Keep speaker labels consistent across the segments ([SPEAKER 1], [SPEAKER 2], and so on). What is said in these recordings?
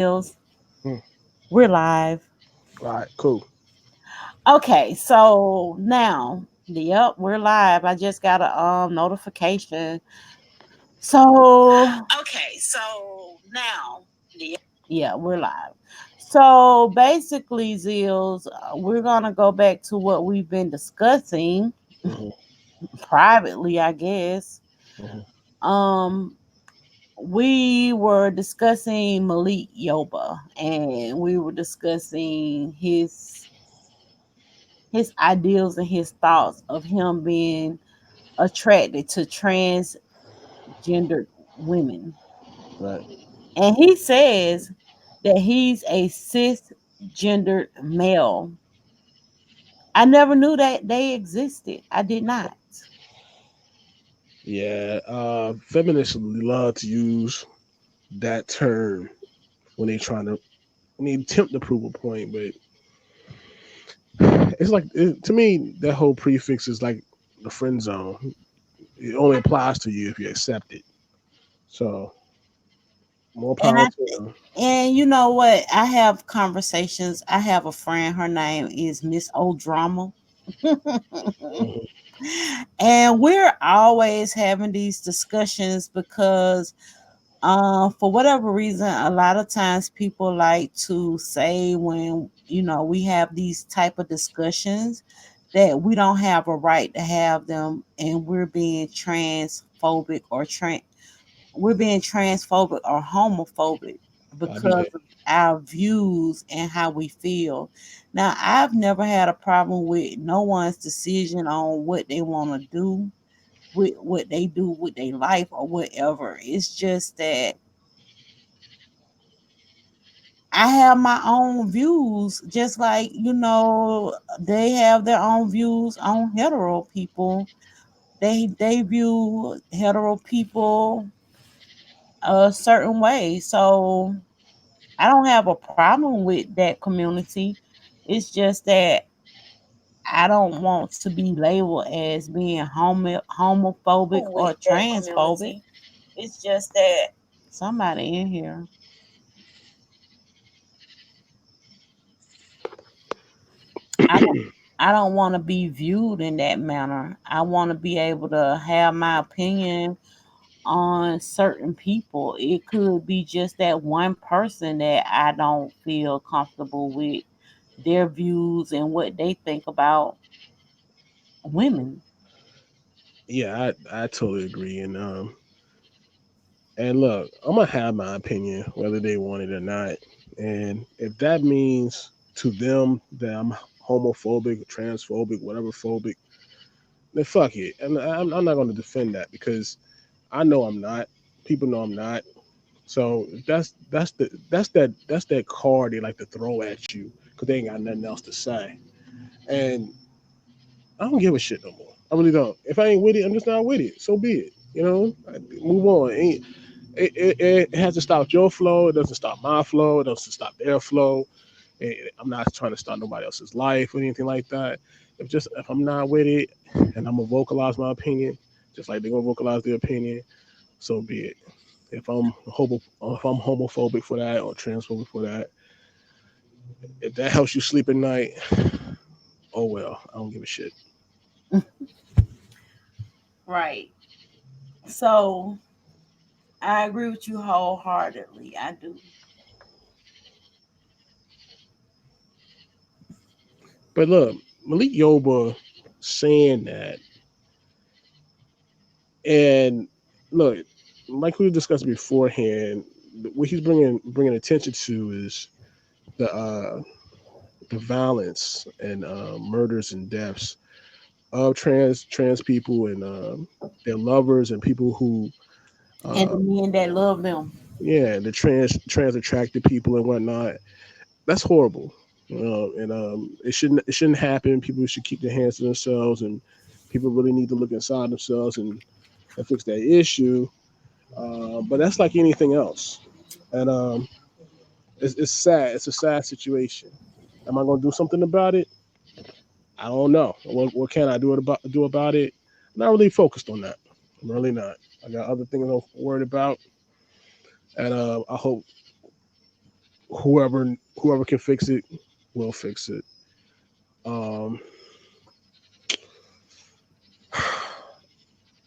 [SPEAKER 1] Zillz.
[SPEAKER 2] Hmm.
[SPEAKER 1] We're live.
[SPEAKER 2] All right, cool.
[SPEAKER 1] Okay, so now, yep, we're live. I just got a notification. So yeah, we're live. So basically, Zills, we're gonna go back to what we've been discussing
[SPEAKER 2] Hmm.
[SPEAKER 1] privately, I guess.
[SPEAKER 2] Hmm.
[SPEAKER 1] Um, we were discussing Malik Yoba, and we were discussing his ideals and his thoughts of him being attracted to transgendered women.
[SPEAKER 2] Right.
[SPEAKER 1] And he says that he's a cisgendered male. I never knew that they existed. I did not.
[SPEAKER 2] Yeah. Feminists love to use that term when they trying to when they attempt to prove a point, but it's like to me that whole prefix is like the friend zone. It only applies to you if you accept it. So more
[SPEAKER 1] And
[SPEAKER 2] power to them.
[SPEAKER 1] you know what? I have conversations. I have a friend. Her name is Miss O Drama.
[SPEAKER 2] Hmm.
[SPEAKER 1] And we're always having these discussions because for whatever reason, a lot of times people like to say when we have these type of discussions that we don't have a right to have them, and we're being transphobic or homophobic
[SPEAKER 2] I be
[SPEAKER 1] because
[SPEAKER 2] there.
[SPEAKER 1] of our views and how we feel. Now, I've never had a problem with no one's decision on what they want to do with what they do with their life or whatever. It's just that I have my own views, just like they have their own views on hetero people. They view hetero people a certain way, so I don't have a problem with that community. It's just that I don't want to be labeled as being homophobic or transphobic. It's just that somebody in here. I don't I don't want to be viewed in that manner. I want to be able to have my opinion on certain people. It could be just that one person that I don't feel comfortable with their views and what they think about women.
[SPEAKER 2] Yeah, I totally agree. And look, I'm gonna have my opinion whether they want it or not. And if that means to them that I'm homophobic, transphobic, whatever phobic, then fuck it. And I'm not gonna defend that because I know I'm not. People know I'm not. So that's that card they like to throw at you because they ain't got nothing else to say. And I don't give a shit no more. I really don't. If I ain't with it, I'm just not with it. So be it. Move on. It has to stop your flow. It doesn't stop my flow. It doesn't stop their flow. I'm not trying to start nobody else's life or anything like that. If I'm not with it and I'm gonna vocalize my opinion, just like they're gonna vocalize their opinion, so be it. If I'm homophobic for that or transphobic for that, if that helps you sleep at night, oh well. I don't give a shit.
[SPEAKER 1] Right. So I agree with you wholeheartedly. I do.
[SPEAKER 2] But look, Malik Yoba saying that, and look, like we discussed beforehand, what he's bringing attention to is the uh, the violence and murders and deaths of trans people and their lovers and people who
[SPEAKER 1] And
[SPEAKER 2] uh,
[SPEAKER 1] the men that love them.
[SPEAKER 2] yeah, the trans attracted people and whatnot. That's horrible. And it shouldn't happen. People should keep their hands to themselves, and people really need to look inside themselves and fix that issue. But that's like anything else, and it's sad. It's a sad situation. Am I going to do something about it? I don't know. What can I do about it? I'm not really focused on that. I'm really not. I got other things I'm worried about, and I hope whoever can fix it will fix it. Um,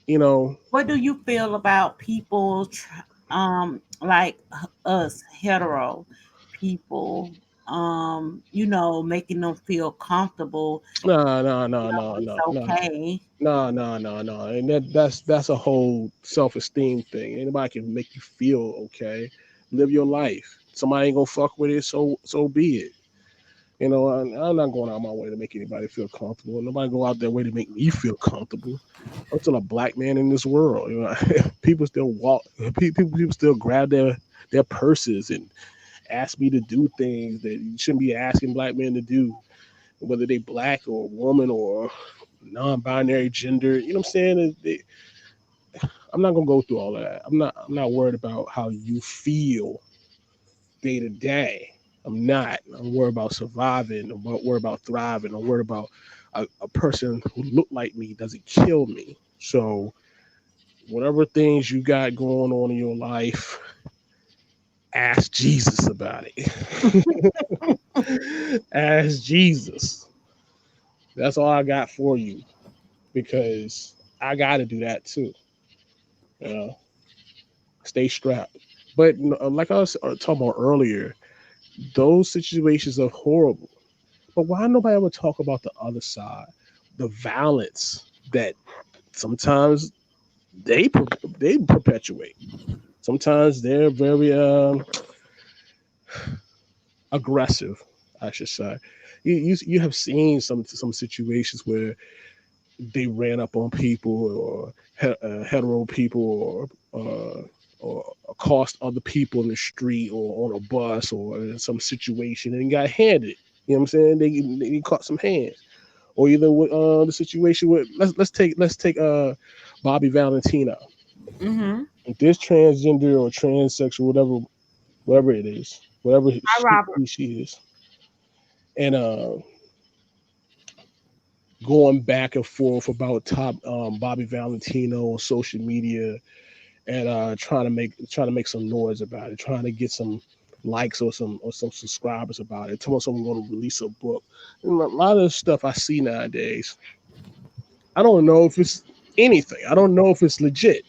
[SPEAKER 2] you know,
[SPEAKER 1] What do you feel about people, like us hetero people, making them feel comfortable?
[SPEAKER 2] nah, nah, nah,
[SPEAKER 1] You
[SPEAKER 2] nah,
[SPEAKER 1] know, it's
[SPEAKER 2] nah, nah.
[SPEAKER 1] okay.
[SPEAKER 2] Nah, nah, nah, nah, and that's a whole self-esteem thing. Anybody can make you feel okay. Live your life. Somebody ain't gonna fuck with it, so be it. I'm not going out my way to make anybody feel comfortable. Nobody go out their way to make me feel comfortable. I'm still a black man in this world. People still walk. People still grab their purses and ask me to do things that you shouldn't be asking black men to do, whether they black or woman or non-binary gender. You know what I'm saying? I'm not gonna go through all of that. I'm not worried about how you feel day to day. I'm not. I'm worried about surviving. Worried about thriving. I'm worried about a person who look like me doesn't kill me. So whatever things you got going on in your life, ask Jesus about it. Ask Jesus. That's all I got for you because I got to do that too. You know, stay strapped. But like I was talking about earlier, those situations are horrible. But why nobody ever talk about the other side, the violence that sometimes they they perpetuate. Sometimes they're very aggressive, I should say. You have seen some situations where they ran up on people or hetero people or accost other people in the street or on a bus or in some situation and got handed. You know what I'm saying? They caught some hands. Or either with the situation with let's take Bobby Valentino.
[SPEAKER 1] Mm-hmm.
[SPEAKER 2] This transgender or transsexual, whatever it is, whatever
[SPEAKER 1] Hi, Robert.
[SPEAKER 2] she is, and going back and forth about top Bobby Valentino on social media and trying to make some noise about it, trying to get some likes or some subscribers about it. Telling someone going to release a book. And a lot of the stuff I see nowadays, I don't know if it's anything. I don't know if it's legit.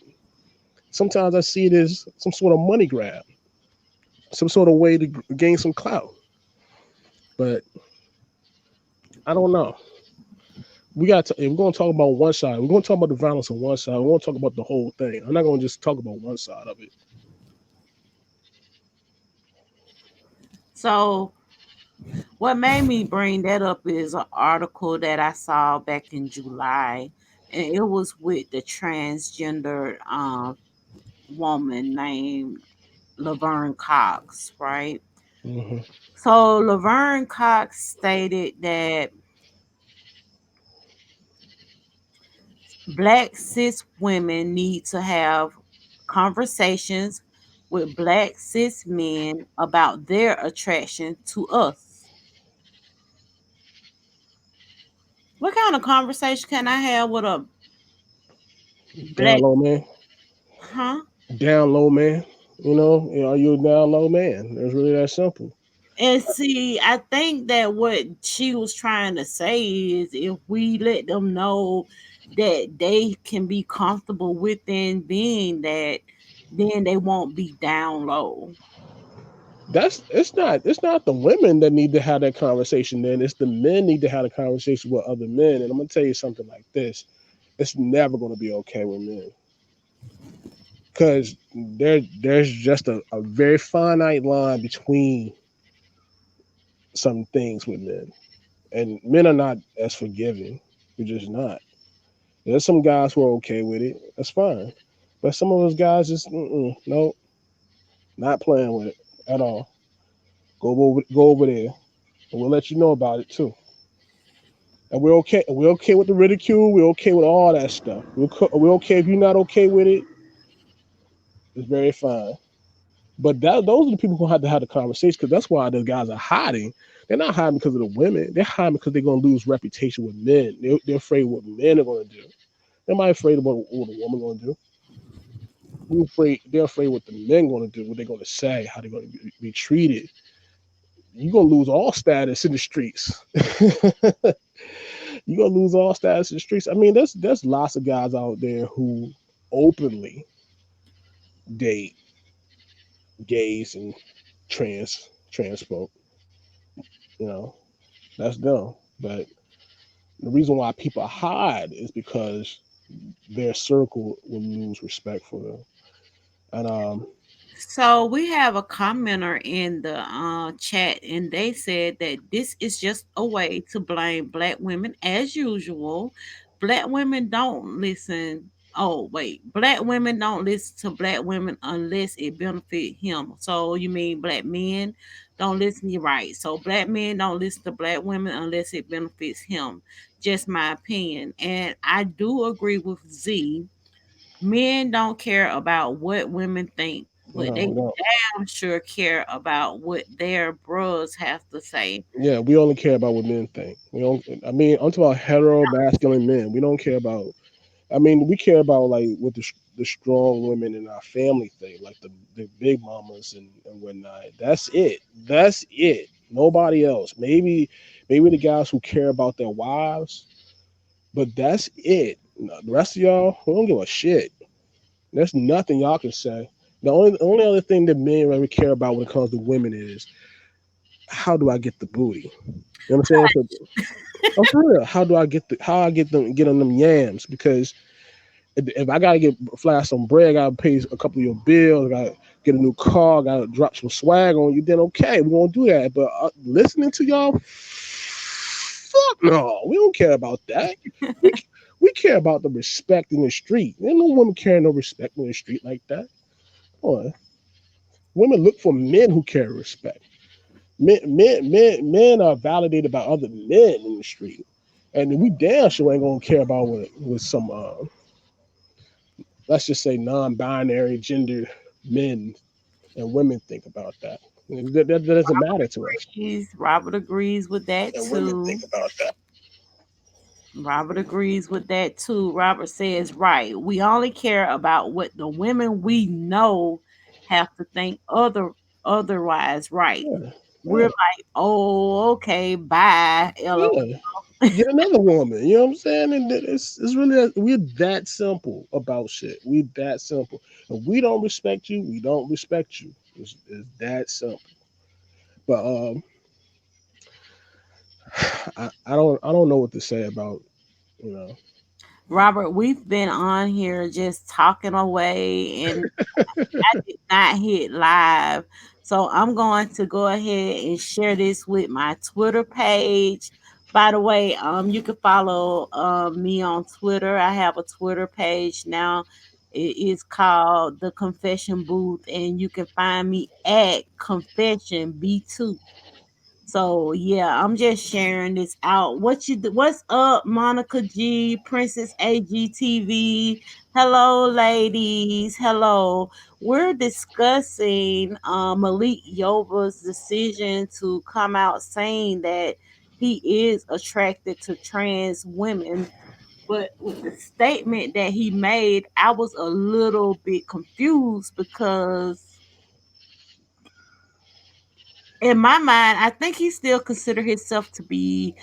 [SPEAKER 2] Sometimes I see it as some sort of money grab, some sort of way to gain some clout. But I don't know. If we're going to talk about one side. We're going to talk about the violence on one side. We want to talk about the whole thing. I'm not going to just talk about one side of it.
[SPEAKER 1] So, what made me bring that up is an article that I saw back in July, and it was with the transgender woman named Laverne Cox, right?
[SPEAKER 2] Hmm.
[SPEAKER 1] So Laverne Cox stated that black cis women need to have conversations with black cis men about their attraction to us. What kind of conversation can I have with a
[SPEAKER 2] Down
[SPEAKER 1] black,
[SPEAKER 2] low man.
[SPEAKER 1] huh?
[SPEAKER 2] Down low man. Are you a down low man? It's really that simple.
[SPEAKER 1] And see, I think that what she was trying to say is if we let them know that they can be comfortable within being that, then they won't be down low.
[SPEAKER 2] It's not the women that need to have that conversation. Then it's the men need to have a conversation with other men. And I'm gonna tell you something like this: it's never gonna be okay with men because there's just a very finite line between some things with men, and men are not as forgiving. We're just not. There's some guys who are okay with it. That's fine, but some of those guys just no, not playing with it at all. Go over there, and we'll let you know about it too. And we're okay. We're okay with the ridicule. We're okay with all that stuff. We're okay if you're not okay with it. It's very fine. But those are the people who have to have the conversation because that's why the guys are hiding. They're not hiding because of the women. They're hiding because they're going to lose reputation with men. They're afraid of what men are going to do. They're not afraid of what a woman going to do. They're afraid what the men going to do, what they're going to say, how they're going to be treated. you're gonna lose all status in the streets. You're gonna lose all status in the streets. I mean, there's lots of guys out there who openly date gays and trans folk. You know, that's them. But the reason why people hide is because their circle will lose respect for them. And
[SPEAKER 1] So we have a commenter in the chat, and they said that this is just a way to blame black women as usual. Black women don't listen. Oh wait, black women don't listen to black women unless it benefit him. So you mean black men don't listen? You're right. So black men don't listen to black women unless it benefits him. Just my opinion, and I do agree with Z. Men don't care about what women think, but
[SPEAKER 2] no,
[SPEAKER 1] they
[SPEAKER 2] no,
[SPEAKER 1] damn sure care about what their bros have to say.
[SPEAKER 2] yeah, we only care about what men think. We don't. I mean, I'm talking about hetero masculine men. We don't care about. I mean, we care about like what the strong women in our family think, like the big mamas and whatnot. That's it. That's it. Nobody else. Maybe the guys who care about their wives, but that's it. The rest of y'all, we don't give a shit. There's nothing y'all can say. The only other thing that men really care about when it comes to women is how do I get the booty? You know what I'm saying? So I'm for real. How I get on them yams? Because if I gotta get flash some bread, I gotta pay a couple of your bills, I gotta get a new car, I gotta drop some swag on you, then okay, we're gonna do that. But listening to y'all, fuck no, we don't care about that. We we care about the respect in the street. Ain't no woman carrying no respect in the street like that. Boy, women look for men who carry respect. Men are validated by other men in the street, and we damn sure ain't gonna care about what some let's just say non-binary gender men and women think about that. That doesn't matter to us.
[SPEAKER 1] Robert agrees with that
[SPEAKER 2] And women
[SPEAKER 1] too.
[SPEAKER 2] think about that.
[SPEAKER 1] Robert agrees with that too. Robert says, right, we only care about what the women we know have to think otherwise, right.
[SPEAKER 2] Yeah,
[SPEAKER 1] We're
[SPEAKER 2] yeah,
[SPEAKER 1] like, oh, okay, bye. LOL.
[SPEAKER 2] yeah. Get another woman. You know what I'm saying? And it's really we're that simple about shit. We that simple. If we don't respect you, we don't respect you. It's that simple. But I don't know what to say about you know.
[SPEAKER 1] Robert, we've been on here just talking away, and I did not hit live. So I'm going to go ahead and share this with my Twitter page. By the way, you can follow me on Twitter. I have a Twitter page now. It is called The Confession Booth, and you can find me at Confession B2. So yeah, I'm just sharing this out. What's up, Monica G, Princess AGTV? Hello, ladies. Hello. We're discussing Malik Yoba's decision to come out saying that he is attracted to trans women. But with the statement that he made, I was a little bit confused because in my mind, I think he still consider himself to be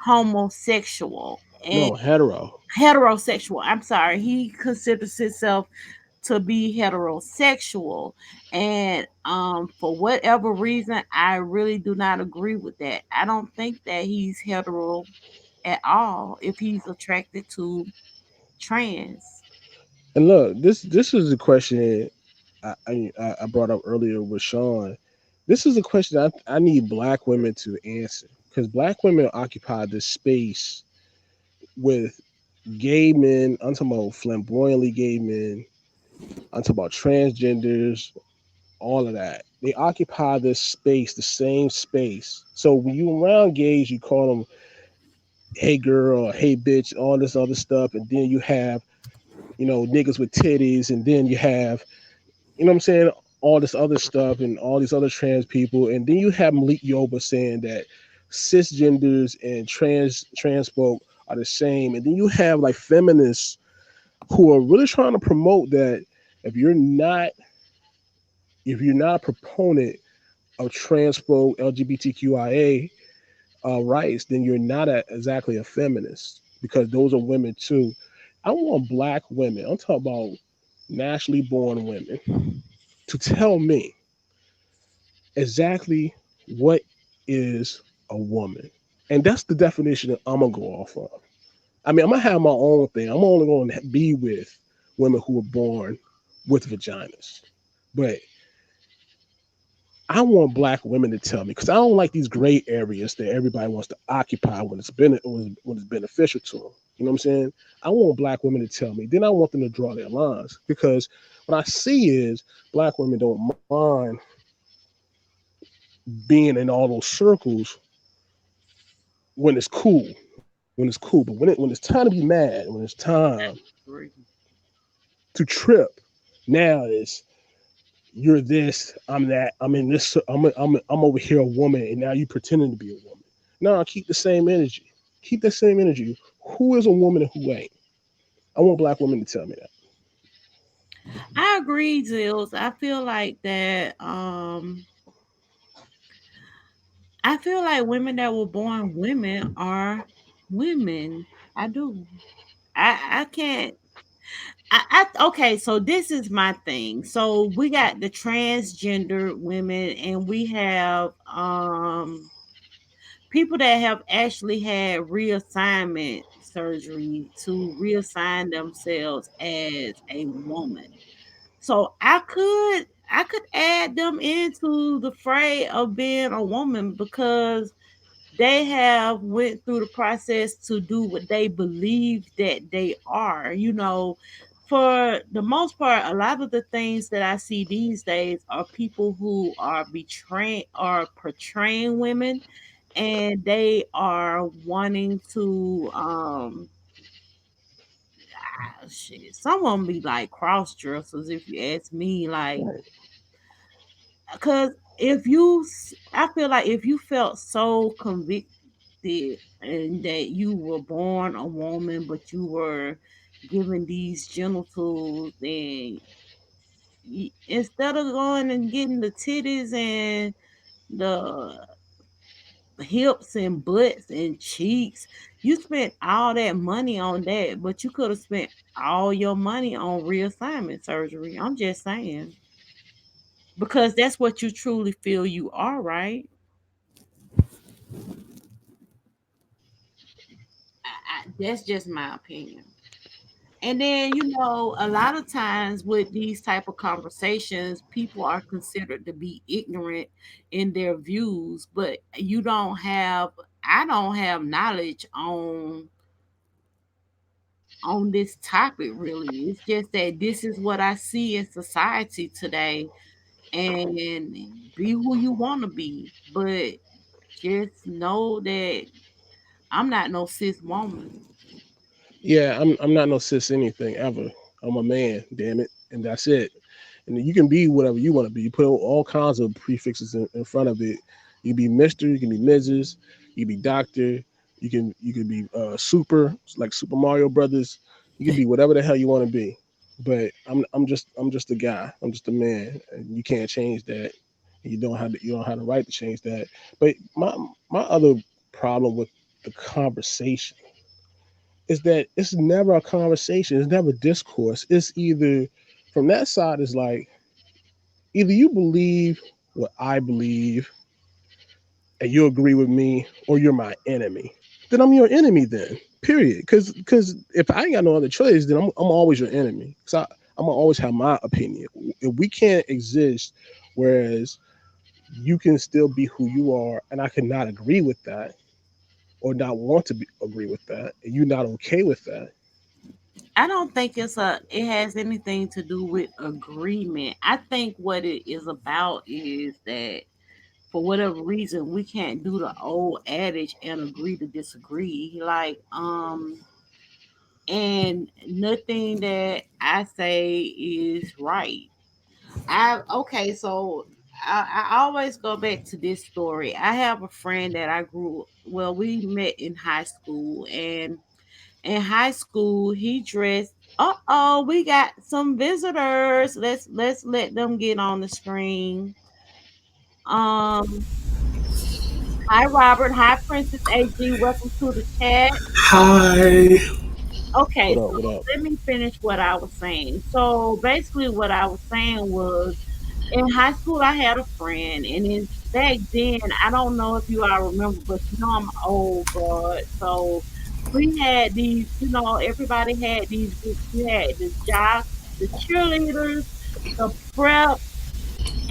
[SPEAKER 1] homosexual and
[SPEAKER 2] No, hetero.
[SPEAKER 1] heterosexual. I'm sorry, he considers himself to be heterosexual, and for whatever reason, I really do not agree with that. I don't think that he's hetero at all if he's attracted to trans.
[SPEAKER 2] And look, this is a question I brought up earlier with Sean. This is a question I need black women to answer because black women occupy this space with gay men. I'm talking about flamboyantly gay men. I'm talking about transgenders, all of that. They occupy this space, the same space. So when you around gays, you call them "hey girl," "hey bitch," all this other stuff, and then you have niggas with titties, and then you have what I'm saying, all this other stuff and all these other trans people, and then you have Malik Yoba saying that cisgenders and trans folk are the same, and then you have like feminists who are really trying to promote that if you're not if you're not a proponent of transphobe LGBTQIA rights, then you're not exactly a feminist because those are women too. I want black women, I'm talking about naturally born women, to tell me exactly what is a woman. And that's the definition that I'm going to go off of. I mean, I'm going to have my own thing. I'm only going to be with women who were born with vaginas. But I want black women to tell me because I don't like these gray areas that everybody wants to occupy when it's beneficial to them. You know what I'm saying? I want black women to tell me. Then I want them to draw their lines because what I see is black women don't mind being in all those circles when it's cool, when it's cool. But when it's time to be mad, when it's
[SPEAKER 1] I
[SPEAKER 2] time
[SPEAKER 1] agree.
[SPEAKER 2] to trip, now it's you're this, I'm that, I'm in this, I'm over here a woman, and now you pretending to be a woman. No, keep the same energy. Keep the same energy. Who is a woman and who ain't? I want black women to tell me that.
[SPEAKER 1] I agree, Zills. I feel like that. I feel like women that were born women are women. I do. I can't. Okay. So this is my thing. So we got the transgender women, and we have people that have actually had reassignment surgery to reassign themselves as a woman. So I could add them into the fray of being a woman because they have went through the process to do what they believe that they are. For the most part, a lot of the things that I see these days are people who are betraying or portraying women, and they are wanting to shit. Some of them be like cross dressers, if you ask me. Like,
[SPEAKER 2] Right.
[SPEAKER 1] because I feel like if you felt so convicted and that you were born a woman, but you were given these genitals, and instead of going and getting the titties and the hips and butts and cheeks, you spent all that money on that, but you could have spent all your money on reassignment surgery. I'm just saying. Because that's what you truly feel you are, right? That's just my opinion. And then, a lot of times with these type of conversations, people are considered to be ignorant in their views, but I don't have knowledge on this topic really. It's just that this is what I see in society today, and be who you want to be, but just know that I'm not no cis woman.
[SPEAKER 2] Yeah, I'm not no cis anything ever. I'm a man, damn it, and that's it. And you can be whatever you want to be. You put all kinds of prefixes in front of it. You can be Mister, you can be Mrs., you can be Doctor, you can be Super, like Super Mario Brothers. You can be whatever the hell you want to be. But I'm just a guy. I'm just a man, and you can't change that. You don't have the right to change that. But my other problem with the conversation is that it's never a conversation. It's never discourse. It's either from that side is like either you believe what I believe and you agree with me, or you're my enemy. Then I'm your enemy. Then period. Because if I ain't got no other choice, then I'm always your enemy. So I'm gonna always have my opinion. If we can't exist, whereas you can still be who you are, and I cannot agree with that or not want to agree with that, and you're not okay with that.
[SPEAKER 1] I don't think it has anything to do with agreement. I think what it is about is that for whatever reason we can't do the old adage and agree to disagree. Like, and nothing that I say is right. I always go back to this story. I have a friend that we met in high school, and in high school he dressed. We got some visitors. Let's let them get on the screen. Um, Hi Robert, hi Princess AG, welcome to the chat.
[SPEAKER 3] Hi.
[SPEAKER 1] Okay,
[SPEAKER 2] What up?
[SPEAKER 1] so
[SPEAKER 2] What up?
[SPEAKER 1] let me finish what I was saying. So basically, what I was saying was, in high school, I had a friend, and back then, I don't know if you all remember, but I'm old, but so we had these, everybody had these groups. We had the jocks, the cheerleaders, the prep,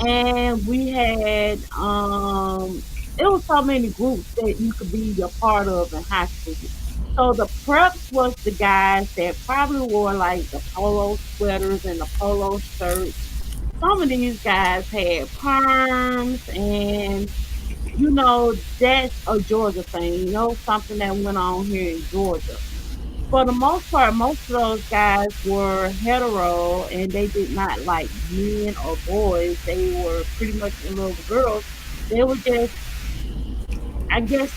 [SPEAKER 1] and we had it was so many groups that you could be a part of in high school. So the preps was the guys that probably wore like the polo sweaters and the polo shirts. Some of these guys had perms, and that's a Georgia thing, something that went on here in Georgia. For the most part, most of those guys were hetero and they did not like men or boys. They were pretty much in love with girls. They were just, I guess,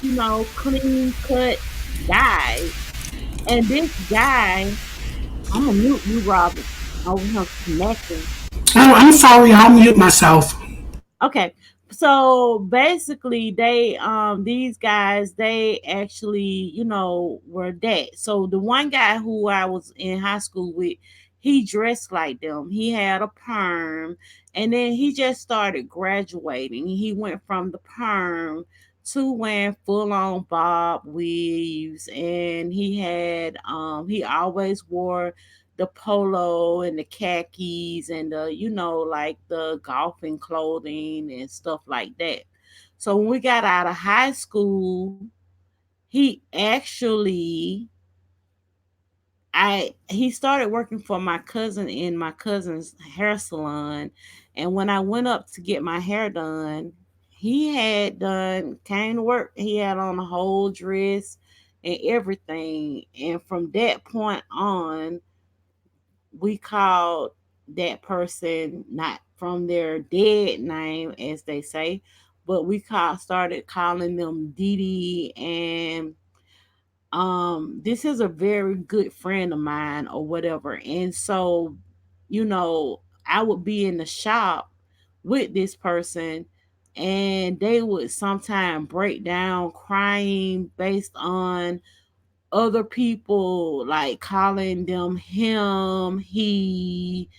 [SPEAKER 1] clean cut guys. And this guy, I'm gonna mute you, Robert, over him smacking.
[SPEAKER 3] Oh, I'm sorry. I'll mute myself.
[SPEAKER 1] Okay. So basically these guys they actually, were that. So the one guy who I was in high school with, he dressed like them. He had a perm and then he just started graduating. He went from the perm to wearing full on bob weaves, and he always wore the polo and the khakis and the like the golfing clothing and stuff like that. So when we got out of high school, he actually I he started working for my cousin in my cousin's hair salon, and when I went up to get my hair done, he had done came to work. He had on a whole dress and everything, and from that point on we called that person not from their dead name, as they say, but started calling them Dee Dee. And this is a very good friend of mine or whatever. And so, I would be in the shop with this person, and they would sometimes break down crying based on other people like calling them him, he,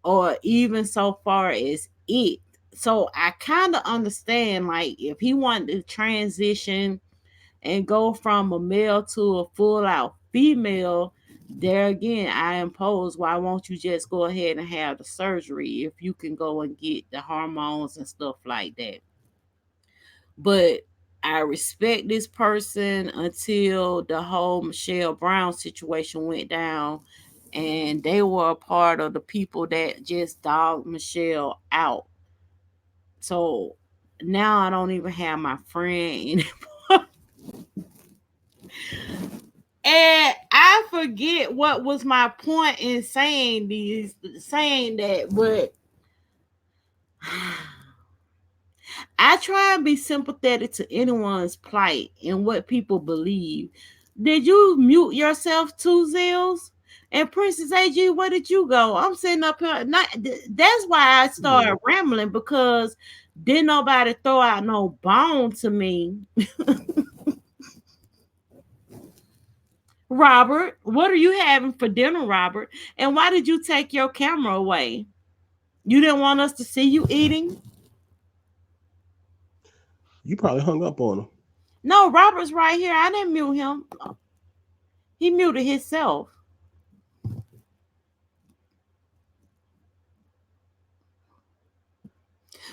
[SPEAKER 1] or even so far as it. So I kind of understand, like, if he wanted to transition and go from a male to a full out female, there again, I impose, why won't you just go ahead and have the surgery if you can go and get the hormones and stuff like that? But I respect this person until the whole Michelle Brown situation went down, and they were a part of the people that just dogged Michelle out. So now I don't even have my friend anymore. And I forget what was my point in saying that, but I try and be sympathetic to anyone's plight and what people believe. Did you mute yourself too, Zills? And Princess AG, where did you go? I'm sitting up here. That's why I
[SPEAKER 2] Yeah.
[SPEAKER 1] started rambling, because didn't nobody throw out no bone to me. Robert, what are you having for dinner, Robert? And why did you take your camera away? You didn't want us to see you eating?
[SPEAKER 2] You probably hung up on him.
[SPEAKER 1] No, Robert's right here. I didn't mute him. He muted himself.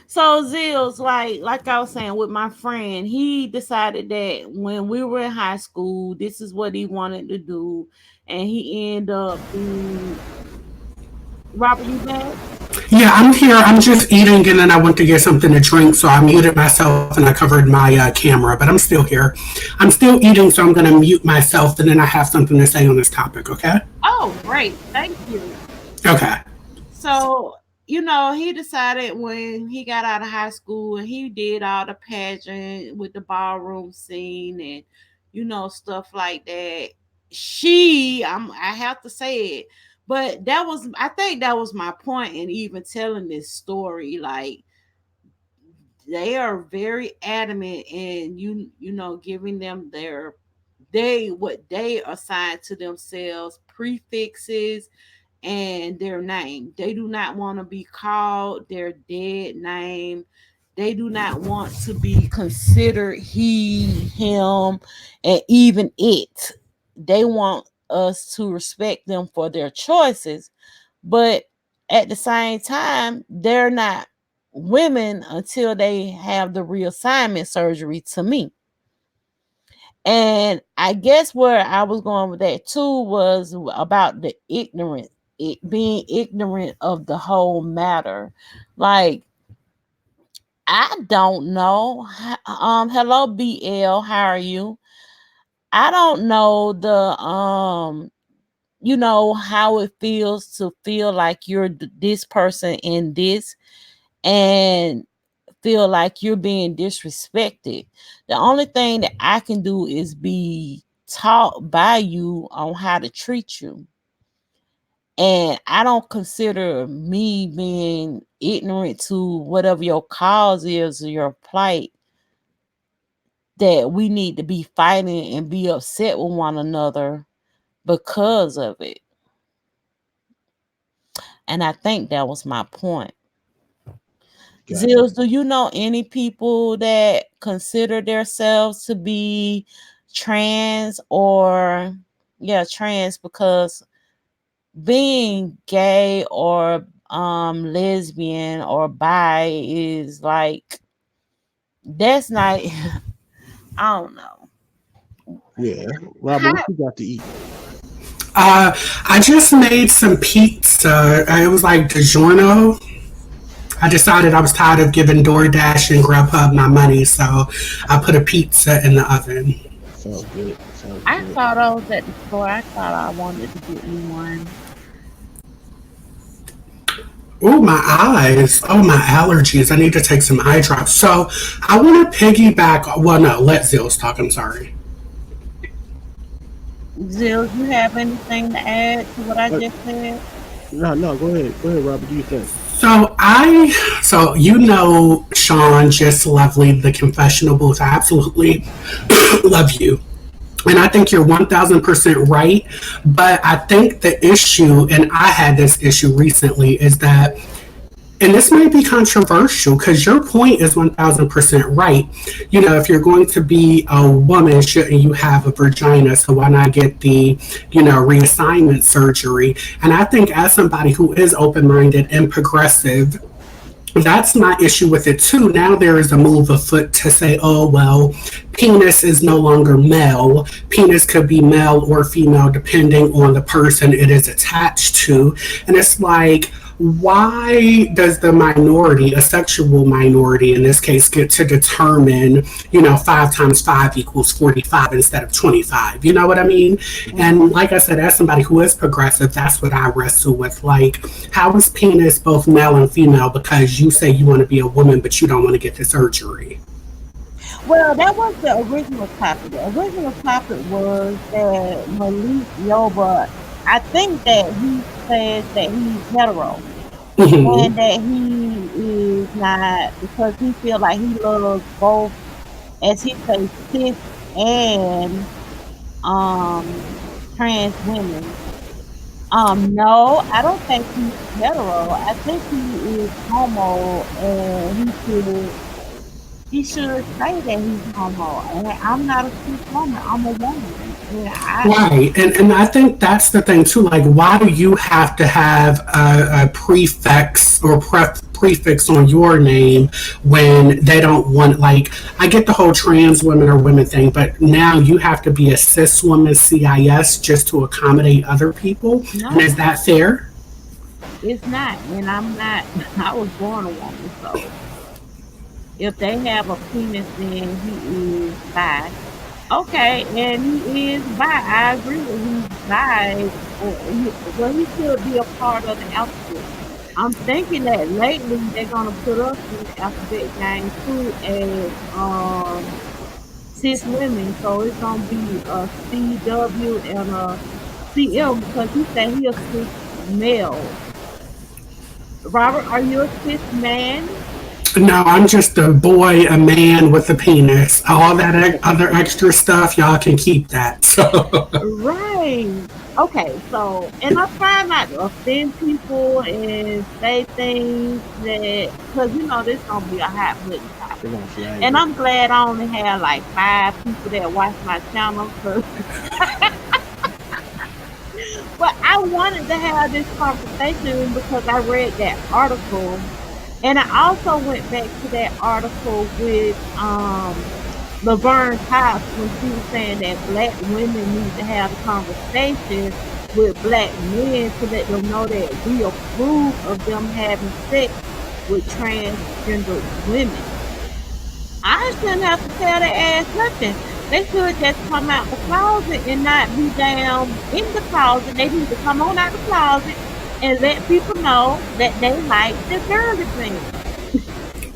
[SPEAKER 1] So Zills, like I was saying with my friend, he decided that when we were in high school, this is what he wanted to do, and he ended up being Robert. You back?
[SPEAKER 3] Yeah, I'm here. I'm just eating and then I went to get something to drink. So I muted myself and I covered my camera, but I'm still here. I'm still eating, so I'm going to mute myself and then I have something to say on this topic, okay?
[SPEAKER 1] Oh, great! Thank you.
[SPEAKER 3] Okay.
[SPEAKER 1] So, he decided when he got out of high school and he did all the pageant with the ballroom scene and, stuff like that. I have to say it, but I think that was my point in even telling this story. Like, they are very adamant in giving them they what they assign to themselves prefixes and their name. They do not want to be called their dead name. They do not want to be considered he, him, and even it. They want us to respect them for their choices, but at the same time, they're not women until they have the reassignment surgery to me. And I guess where I was going with that too was about the ignorance, it being ignorant of the whole matter. Like, I don't know. Hello BL, how are you? I don't know how it feels to feel like you're this person in this and feel like you're being disrespected. The only thing that I can do is be taught by you on how to treat you. And I don't consider me being ignorant to whatever your cause is or your plight that we need to be fighting and be upset with one another because of it. And I think that was my point.
[SPEAKER 2] Gotcha.
[SPEAKER 1] Zills, do you know any people that consider themselves to be trans or, yeah, trans? Because being gay or lesbian or bi is like, that's not, I don't know.
[SPEAKER 2] Yeah, Robert, what you got to eat?
[SPEAKER 3] I just made some pizza. It was like DiGiorno. I decided I was tired of giving DoorDash and Grubhub my money, so I put a pizza in the oven.
[SPEAKER 2] Sounds good. Sounds
[SPEAKER 1] I
[SPEAKER 2] good.
[SPEAKER 1] saw those at the store. I thought I wanted to get me one.
[SPEAKER 3] Oh, my eyes. Oh, my allergies. I need to take some eye drops. So I want to piggyback. Well, no, let Zills talk. I'm sorry.
[SPEAKER 1] Zills, you have anything to add to what I
[SPEAKER 2] Uh,
[SPEAKER 1] just said?
[SPEAKER 2] no, no, go ahead, Robert. Do you think?
[SPEAKER 3] So you know Sean, just lovely, the confessional booth. I absolutely love you. And I think you're 1000% right. But I think the issue, and I had this issue recently, is that, and this might be controversial because your point is 1000% right. You know, if you're going to be a woman, shouldn't you have a vagina? So why not get the, reassignment surgery? And I think as somebody who is open minded and progressive, that's my issue with it too. Now there is a move afoot to say, oh, well, penis is no longer male. Penis could be male or female depending on the person it is attached to. And it's like, why does the minority, a sexual minority in this case, get to determine, 5 times 5 equals 45 instead of 25? You know what I mean? And like I said, as somebody who is progressive, that's what I wrestle with. Like, how is penis both male and female because you say you want to be a woman, but you don't want to get the surgery?
[SPEAKER 1] Well, that was the original topic. The original topic was that Malik Yoba, I think that he says that he's hetero
[SPEAKER 3] Hmm.
[SPEAKER 1] and that he is not because he feel like he loves both, as he says, cis and trans women. No, I don't think he's hetero. I think he is homo, and he should say that he's homo. And I'm not a cis woman. I'm a woman. And
[SPEAKER 3] Right, and I think that's the thing too. Like, why do you have to have a prefix or prefix on your name when they don't want? Like, I get the whole trans women or women thing, but now you have to be a cis woman, cis, just to accommodate other people. And
[SPEAKER 1] no,
[SPEAKER 3] is that fair?
[SPEAKER 1] it's not. And I'm not. I was born a woman, so if they have a penis, then he is bi. Okay, and he is bi. I agree with he's bi. Well, he should be a part of the alphabet. I'm thinking that lately they're gonna put us in the alphabet game too as cis women. So it's gonna be a CW and a CM because he said he a cis male. Robert, are you a cis man?
[SPEAKER 3] No, I'm just a boy, a man with a penis. All that other extra stuff, y'all can keep that. So,
[SPEAKER 1] Right. Okay, so and I try not to offend people and say things that because this gonna be a hot button
[SPEAKER 2] They're
[SPEAKER 1] topic.
[SPEAKER 2] gonna flag
[SPEAKER 1] And
[SPEAKER 2] it.
[SPEAKER 1] I'm glad I only have like 5 people that watch my channel. But I wanted to have this conversation because I read that article, and I also went back to that article with Laverne Cox when she was saying that black women need to have a conversation with black men to let them know that we approve of them having sex with transgender women. I shouldn't have to tell their ass nothing. They should just come out the closet and not be down in the closet. They need to come on out the closet and let people know that they like the girly thing.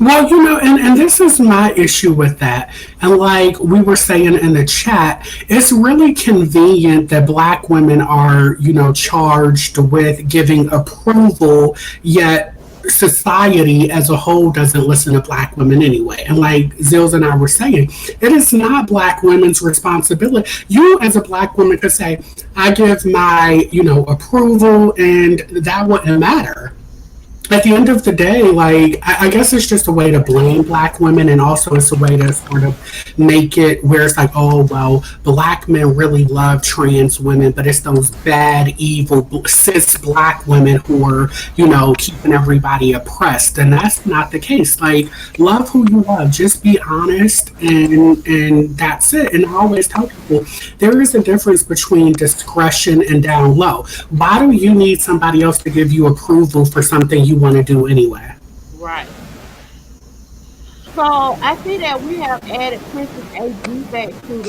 [SPEAKER 3] well, and this is my issue with that. And like we were saying in the chat, it's really convenient that black women are, charged with giving approval, yet society as a whole doesn't listen to black women anyway. And like Zills and I were saying, it is not black women's responsibility. You as a black woman could say, I give my, approval, and that wouldn't matter at the end of the day, like I guess it's just a way to blame black women, and also it's a way to sort of make it where it's like, oh well, black men really love trans women, but it's those bad, evil cis black women who are, keeping everybody oppressed, and that's not the case. Like, love who you love, just be honest, and that's it. And I always tell people there is a difference between discretion and down low. Why do you need somebody else to give you approval for something you want to do anyway?
[SPEAKER 1] Right. So I see that we have added Princess AG back to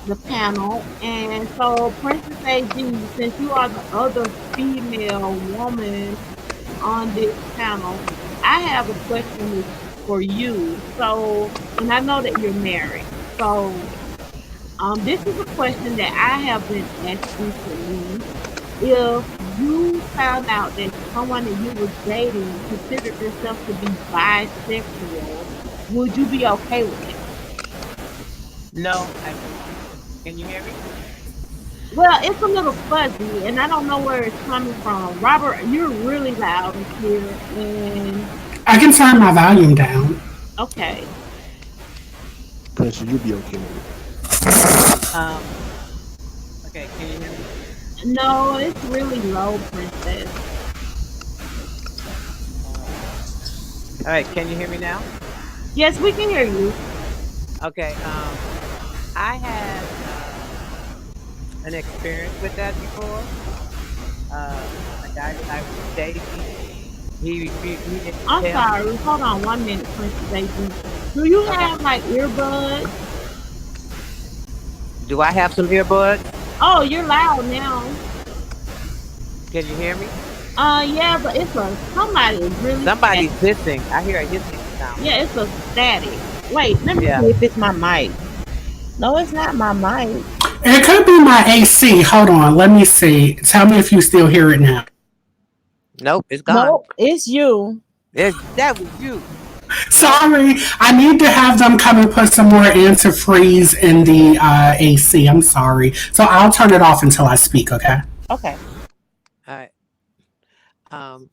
[SPEAKER 1] the panel. And so Princess AG, since you are the other female woman on this panel, I have a question for you. So, and I know that you're married. So, this is a question that I have been asked recently. If you found out that someone that you was dating considered themselves to be bisexual, would you be okay with it?
[SPEAKER 4] No, I wouldn't. Can you hear me?
[SPEAKER 1] Well, it's a little fuzzy, and I don't know where it's coming from. Robert, you're really loud and clear, and
[SPEAKER 3] I can turn my volume down.
[SPEAKER 1] okay.
[SPEAKER 2] Princess, you'll be okay with it.
[SPEAKER 4] Um, okay, can you hear me?
[SPEAKER 1] No, it's really low, Princess.
[SPEAKER 4] Uh, all right, can you hear me now?
[SPEAKER 1] Yes, we can hear you.
[SPEAKER 4] Okay, I had an experience with that before. A guy that I was dating, he refused, he didn't
[SPEAKER 1] I'm
[SPEAKER 4] tell me.
[SPEAKER 1] sorry. Hold on 1 minute, Princess AG. Do you
[SPEAKER 4] Okay,
[SPEAKER 1] have like earbuds?
[SPEAKER 4] do I have some earbuds?
[SPEAKER 1] Oh, you're loud now.
[SPEAKER 4] Can you hear me?
[SPEAKER 1] Yeah, but it's a somebody is really static.
[SPEAKER 4] Somebody's hissing. I hear a hissing sound.
[SPEAKER 1] Yeah, it's a static. Wait, let me
[SPEAKER 4] Yeah.
[SPEAKER 1] see if it's my mic. No, it's not my mic.
[SPEAKER 3] It could be my AC. Hold on, let me see. Tell me if you still hear it now.
[SPEAKER 4] Nope, it's gone.
[SPEAKER 1] Nope, it's you.
[SPEAKER 4] That was you.
[SPEAKER 3] Sorry, I need to have them come and put some more antifreeze in the AC. I'm sorry. So I'll turn it off until I speak, okay?
[SPEAKER 1] Okay.
[SPEAKER 4] All right.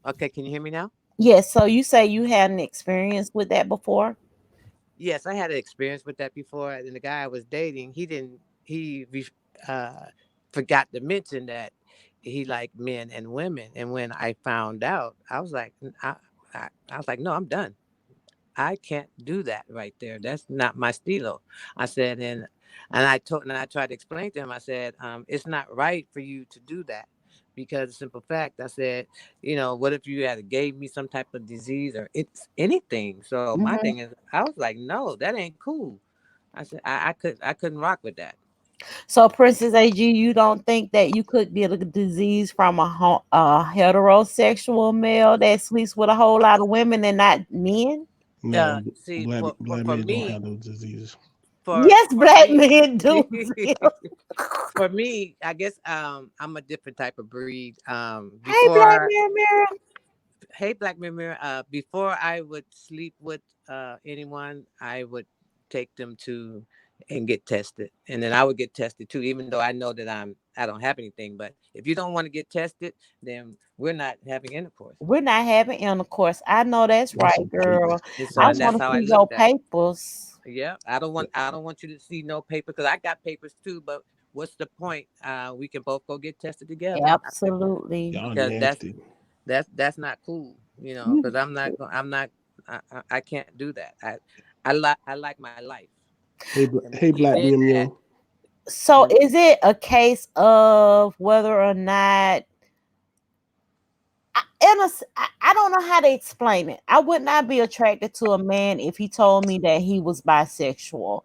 [SPEAKER 4] Okay, can you hear me now?
[SPEAKER 1] Yes, so you say you had an experience with that before?
[SPEAKER 4] Yes, I had an experience with that before. And the guy I was dating, uh, forgot to mention that he liked men and women. And when I found out, I was like, I was like, no, I'm done. I can't do that right there. That's not my stilo. I said, and I tried to explain to him. I said, it's not right for you to do that because the simple fact. I said, what if you had gave me some type of disease or it's anything? So my
[SPEAKER 1] Hmm.
[SPEAKER 4] thing is, I was like, no, that ain't cool. I said, I couldn't rock with that.
[SPEAKER 1] So, Princess AG, you don't think that you could get a disease from a heterosexual male that sleeps with a whole lot of women and not men?
[SPEAKER 2] No,
[SPEAKER 4] See,
[SPEAKER 2] black
[SPEAKER 4] for
[SPEAKER 2] men don't
[SPEAKER 4] me,
[SPEAKER 2] have those diseases.
[SPEAKER 1] Yes,
[SPEAKER 4] for
[SPEAKER 1] black
[SPEAKER 4] me.
[SPEAKER 1] men do.
[SPEAKER 4] For me, I guess I'm a different type of breed.
[SPEAKER 1] Hey, Black
[SPEAKER 4] Before
[SPEAKER 1] Mirror Mirror.
[SPEAKER 4] Hey, Black Mirror. Before I would sleep with anyone, I would take them to and get tested, and then I would get tested too. Even though I know that I don't have anything, but if you don't want to get tested, then we're not having intercourse.
[SPEAKER 1] We're not having intercourse. I know that's
[SPEAKER 2] That's
[SPEAKER 1] right,
[SPEAKER 2] some creepy.
[SPEAKER 1] girl.
[SPEAKER 4] And so,
[SPEAKER 1] I
[SPEAKER 4] and
[SPEAKER 2] That's
[SPEAKER 4] that's
[SPEAKER 1] want to
[SPEAKER 4] how I
[SPEAKER 1] see your
[SPEAKER 4] looked at it.
[SPEAKER 1] papers.
[SPEAKER 4] Yeah, I don't want you to see no paper because I got papers too. But what's the point? We can both go get tested together. I said,
[SPEAKER 1] Absolutely.
[SPEAKER 2] y'all
[SPEAKER 4] because
[SPEAKER 2] nasty.
[SPEAKER 4] that's not cool, you know.
[SPEAKER 1] You
[SPEAKER 4] Because I'm not I can't do that. I like my life,
[SPEAKER 2] Hey, Black
[SPEAKER 4] and
[SPEAKER 2] Mium Yo.
[SPEAKER 1] so
[SPEAKER 4] mm,
[SPEAKER 1] is it a case of whether or not I don't know how to explain it. I would not be attracted to a man if he told me that he was bisexual.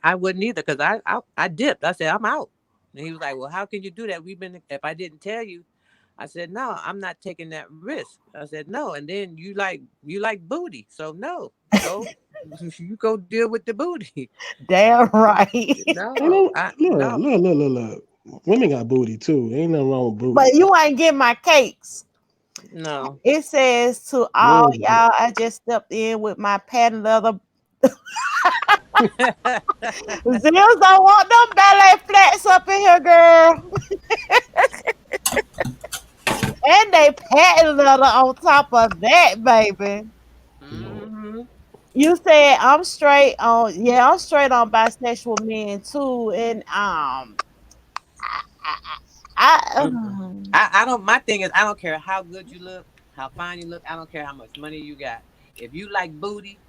[SPEAKER 4] I wouldn't either because I dipped. I said I'm out, and he was like, "Well, how can you do that? We've been if I didn't tell you." I said, "No, I'm not taking that risk." I said, "No," and then you like booty, so no, go you go deal with the booty.
[SPEAKER 1] Damn right.
[SPEAKER 2] Ain't
[SPEAKER 4] No,
[SPEAKER 2] no
[SPEAKER 4] I
[SPEAKER 2] look,
[SPEAKER 4] no
[SPEAKER 2] look, look, look, look. Women got booty too. Ain't nothing wrong with booty.
[SPEAKER 1] But you ain't getting my cakes.
[SPEAKER 4] no.
[SPEAKER 1] It says to all
[SPEAKER 2] Yours, but
[SPEAKER 1] y'all, I just stepped in with my patent leather. Zills don't want them ballet flats up in here, girl. And they patent leather on top of that, baby.
[SPEAKER 2] Lord.
[SPEAKER 4] hmm
[SPEAKER 1] You said I'm straight on, yeah, I'm straight on bisexual men too. And
[SPEAKER 4] I don't. My thing is, I don't care how good you look, how fine you look. I don't care how much money you got. If you like booty,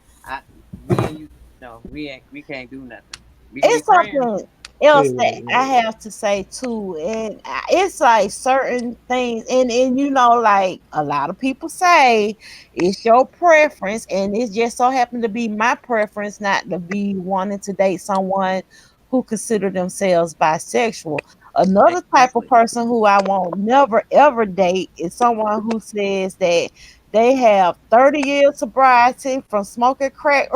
[SPEAKER 4] me and you, no, we can't do nothing. We can be
[SPEAKER 1] it's
[SPEAKER 4] friends.
[SPEAKER 1] something else that I
[SPEAKER 2] Wait.
[SPEAKER 1] have to say too, and it's like certain things, and like a lot of people say it's your preference, and it just so happened to be my preference not to be wanting to date someone who consider themselves bisexual. Another type of
[SPEAKER 4] Exactly.
[SPEAKER 1] person who I won't never ever date is someone who says that they have 30 years sobriety from smoking crack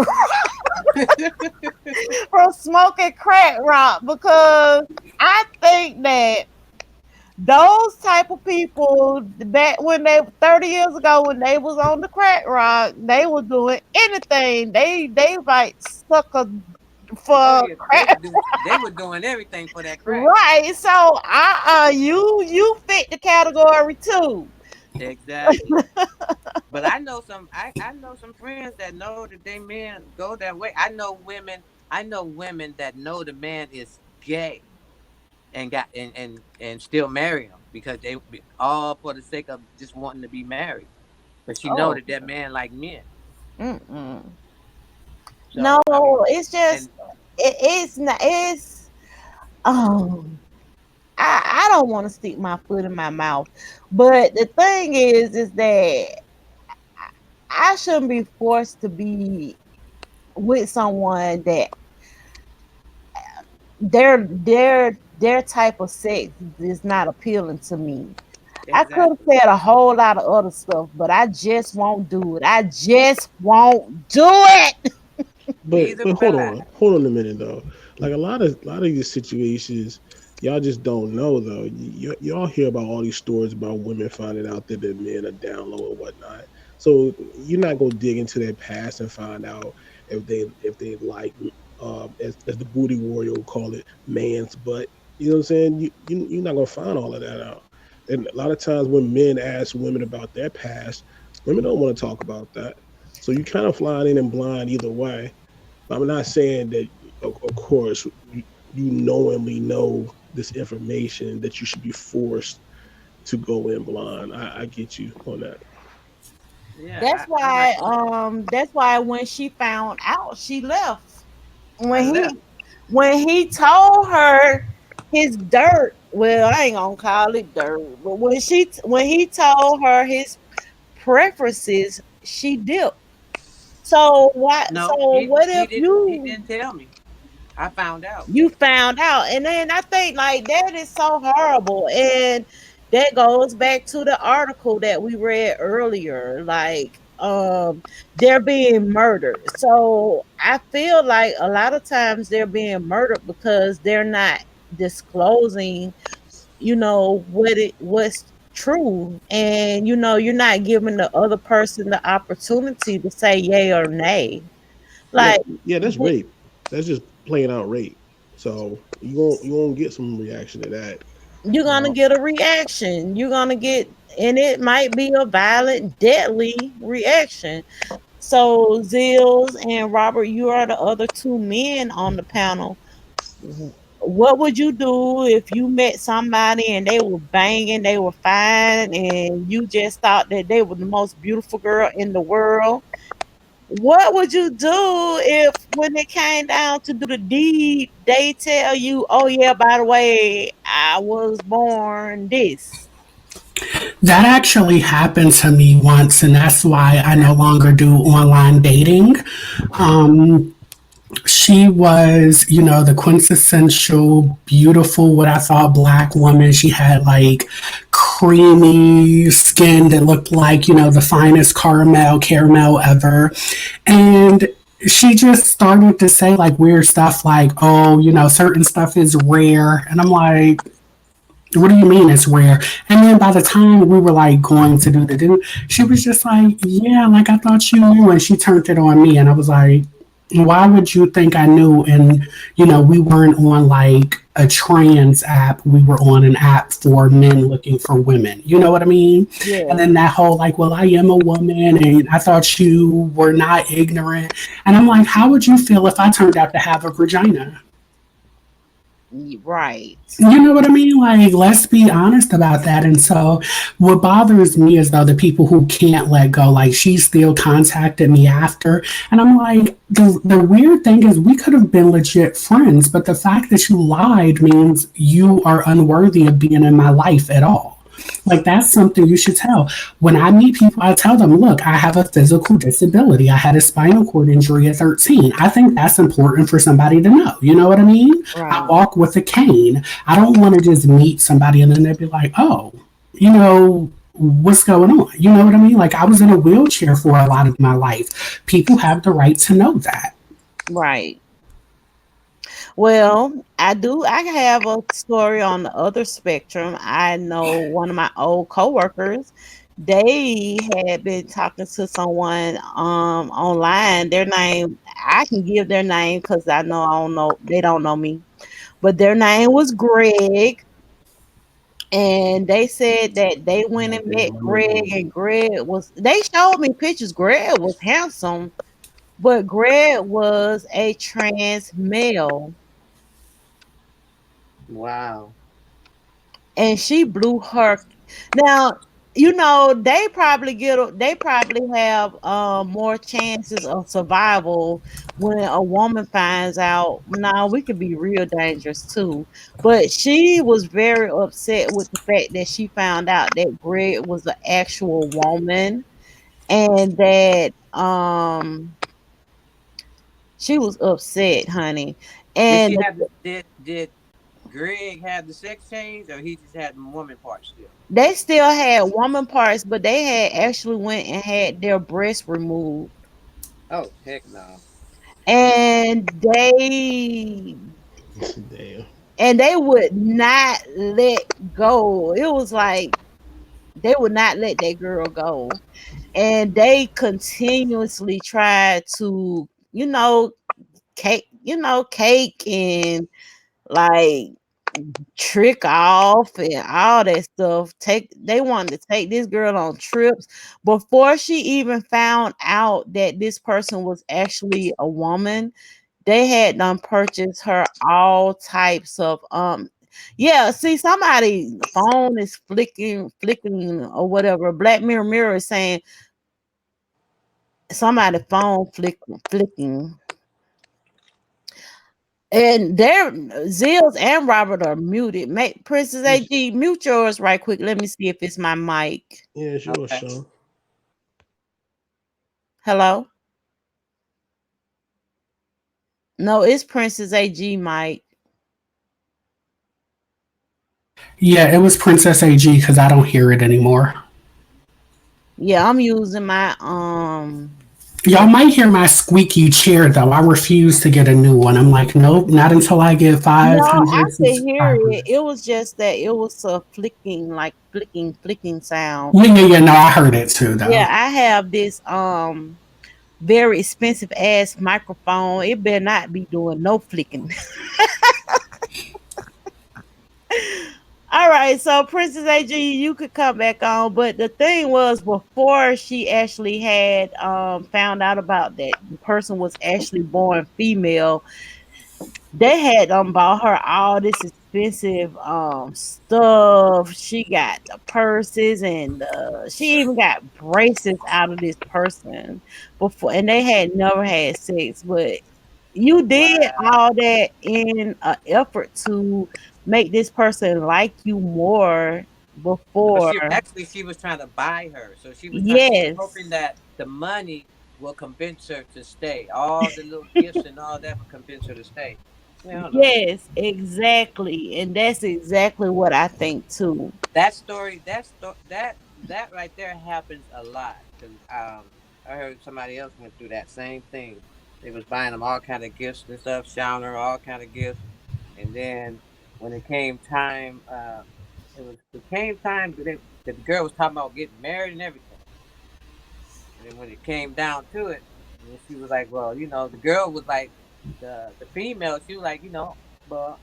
[SPEAKER 1] from smoking crack rock, because I think that those type of people back when they 30 years ago when they was on the crack rock, they were doing anything. They like sucker
[SPEAKER 4] Oh
[SPEAKER 1] for
[SPEAKER 4] yeah,
[SPEAKER 1] crack.
[SPEAKER 4] they were doing everything for that crack.
[SPEAKER 1] Right. So you fit the category too.
[SPEAKER 4] Exactly. But I know some friends that know that they men go that way. I know women that know the man is gay and got and still marry him because all for the sake of just wanting to be married. But she know
[SPEAKER 1] Oh.
[SPEAKER 4] that that man like men.
[SPEAKER 1] Mm-mm. No,
[SPEAKER 4] So I mean,
[SPEAKER 1] it's just
[SPEAKER 4] and
[SPEAKER 1] it's not it's oh I don't want to stick my foot in my mouth. But the thing is that I shouldn't be forced to be with someone that their type of sex is not appealing to me. I could have
[SPEAKER 4] exactly.
[SPEAKER 1] said a whole lot of other stuff, but I just won't do it. I just won't do it.
[SPEAKER 2] But
[SPEAKER 4] Neither
[SPEAKER 2] but
[SPEAKER 4] will I.
[SPEAKER 2] hold on a minute though. Like a lot of these situations, y'all just don't know though. Y'all hear about all these stories about women finding out that their men are down low and whatnot. So you're not gonna dig into their past and find out if they like as the booty warrior will call it, man's butt. You know what I'm saying? You're not gonna find all of that out. And a lot of times when men ask women about their past, women don't want to talk about that. So you kind of flying in and blind either way. I'm not saying that, of course, you knowingly know this information that you should be forced to go in blind. I get you on that.
[SPEAKER 4] Yeah,
[SPEAKER 1] That's why when she found out, she left.
[SPEAKER 4] I
[SPEAKER 1] When
[SPEAKER 4] left.
[SPEAKER 1] he told her his dirt, well, I ain't gonna call it dirt, but when he told her his preferences, she dipped. So what? So
[SPEAKER 4] No,
[SPEAKER 1] what
[SPEAKER 4] he
[SPEAKER 1] if
[SPEAKER 4] didn't he didn't tell me. I found out.
[SPEAKER 1] you found out? And then I think like that is so horrible, and that goes back to the article that we read earlier. Like they're being murdered. So I feel like a lot of times they're being murdered because they're not disclosing, what true. And you're not giving the other person the opportunity to say yay or nay.
[SPEAKER 2] Yeah,
[SPEAKER 1] Like
[SPEAKER 2] yeah, that's rape. That's just playing out rape. So you won't get some reaction to that.
[SPEAKER 1] you're gonna
[SPEAKER 2] Now,
[SPEAKER 1] get a reaction. You're gonna get, and it might be a violent, deadly reaction. So Zills and Robert, you are the other two men on the panel. What would you do if you met somebody and they were banging, they were fine, and you just thought that they were the most beautiful girl in the world? What would you do if, when it came down to do the deed, they tell you, "Oh yeah, by the way, I was born this."
[SPEAKER 3] That actually happened to me once, and that's why I no longer do online dating. Um, she was, the quintessential beautiful, what I thought black woman. She had like creamy skin that looked like, the finest caramel ever. And she just started to say like weird stuff like, oh, certain stuff is rare. And I'm like, what do you mean it's rare? And then by the time we were like going to do the dinner, she was just like, yeah, like I thought you knew. And she turned it on me. And I was like, why would you think I knew? And, we weren't on like a trans app. We were on an app for men looking for women. You know what I mean? And
[SPEAKER 1] Yeah.
[SPEAKER 3] then that whole like, well, I am a woman and I thought you were not ignorant. And I'm like, how would you feel if I turned out to have a vagina?
[SPEAKER 1] Right.
[SPEAKER 3] You know what I mean? Like, let's be honest about that. And so, what bothers me is though the people who can't let go. Like, she still contacted me after, and I'm like, the weird thing is, we could have been legit friends, but the fact that you lied means you are unworthy of being in my life at all. Like that's something you should tell. When I meet people, I tell them, look, I have a physical disability. I had a spinal cord injury at 13. I think that's important for somebody to know. You know what I mean? I
[SPEAKER 1] Right.
[SPEAKER 3] walk with a cane. I don't want to just meet somebody and then they'd be like, oh, what's going on? You know what I mean? Like I was in a wheelchair for a lot of my life. People have the right to know that.
[SPEAKER 1] Right. Well, I have a story on the other spectrum. I know one of my old coworkers, they had been talking to someone online. Their name, I can give their name because I don't know, they don't know me. But their name was Greg. And they said that they went
[SPEAKER 2] oh
[SPEAKER 1] and met
[SPEAKER 2] damn, I know
[SPEAKER 1] Greg,
[SPEAKER 2] Greg.
[SPEAKER 1] and they showed me pictures. Greg was handsome, but Greg was a trans male.
[SPEAKER 4] Wow.
[SPEAKER 1] And she blew her. Now, they probably have more chances of survival when a woman finds out. Now, we could be real dangerous too. But she was very upset with the fact that she found out that Greg was an actual woman, and that she was upset, honey.
[SPEAKER 4] Did
[SPEAKER 1] And
[SPEAKER 4] she have the did Greg have the sex change, or he just had the woman part still?
[SPEAKER 1] they still had woman parts, but they had actually went and had their breasts removed.
[SPEAKER 4] Oh heck no.
[SPEAKER 1] And
[SPEAKER 2] Damn.
[SPEAKER 1] they would not let go. It was like they would not let that girl go. And they continuously tried to, cake and like trick off and all that stuff. They wanted to take this girl on trips before she even found out that this person was actually a woman. They had done purchased her all types of yeah, see, somebody phone is flicking or whatever. Black Mirror is saying somebody phone flicking. And there, Zills and Robert are muted. Make Princess
[SPEAKER 2] Yes.
[SPEAKER 1] AG mute yours right quick. Let me see if it's my mic.
[SPEAKER 2] Yeah, sure,
[SPEAKER 4] Okay.
[SPEAKER 2] Sean.
[SPEAKER 1] Hello? No, it's Princess AG mic.
[SPEAKER 3] Yeah, it was Princess AG because I don't hear it anymore.
[SPEAKER 1] Yeah, I'm using my
[SPEAKER 3] Y'all might hear my squeaky chair though. I refuse to get a new one. I'm like, nope, not until I get
[SPEAKER 1] No, I
[SPEAKER 3] 500
[SPEAKER 1] could hear it.
[SPEAKER 3] subscribers.
[SPEAKER 1] It was just that it was a flicking, like flicking sound.
[SPEAKER 3] Yeah, yeah, yeah. No, I heard it too
[SPEAKER 1] Yeah,
[SPEAKER 3] though.
[SPEAKER 1] I have this very expensive ass microphone. It better not be doing no flicking. All right, so Princess AG, you could come back on, but the thing was before she actually had found out about that the person was actually born female, they had bought her all this expensive stuff. She got the purses and she even got braces out of this person before, and they had never had sex. But you did
[SPEAKER 4] Wow.
[SPEAKER 1] all that in an effort to make this person like you more
[SPEAKER 4] No,
[SPEAKER 1] before.
[SPEAKER 4] she was trying to buy her. So she was hoping
[SPEAKER 1] Yes,
[SPEAKER 4] that the money will convince her to stay. All the little gifts and all that will convince her to stay. Yeah, I don't know.
[SPEAKER 1] yes, exactly, and that's exactly what I think too.
[SPEAKER 4] That story, that right there happens a lot. Cause I heard somebody else went through that same thing. They was buying them all kind of gifts and stuff, showering her all kind of gifts, and then when it came time, it came time that the girl was talking about getting married and everything. And then when it came down to it, and then she was like, "Well, the girl was like the female. She was like, well,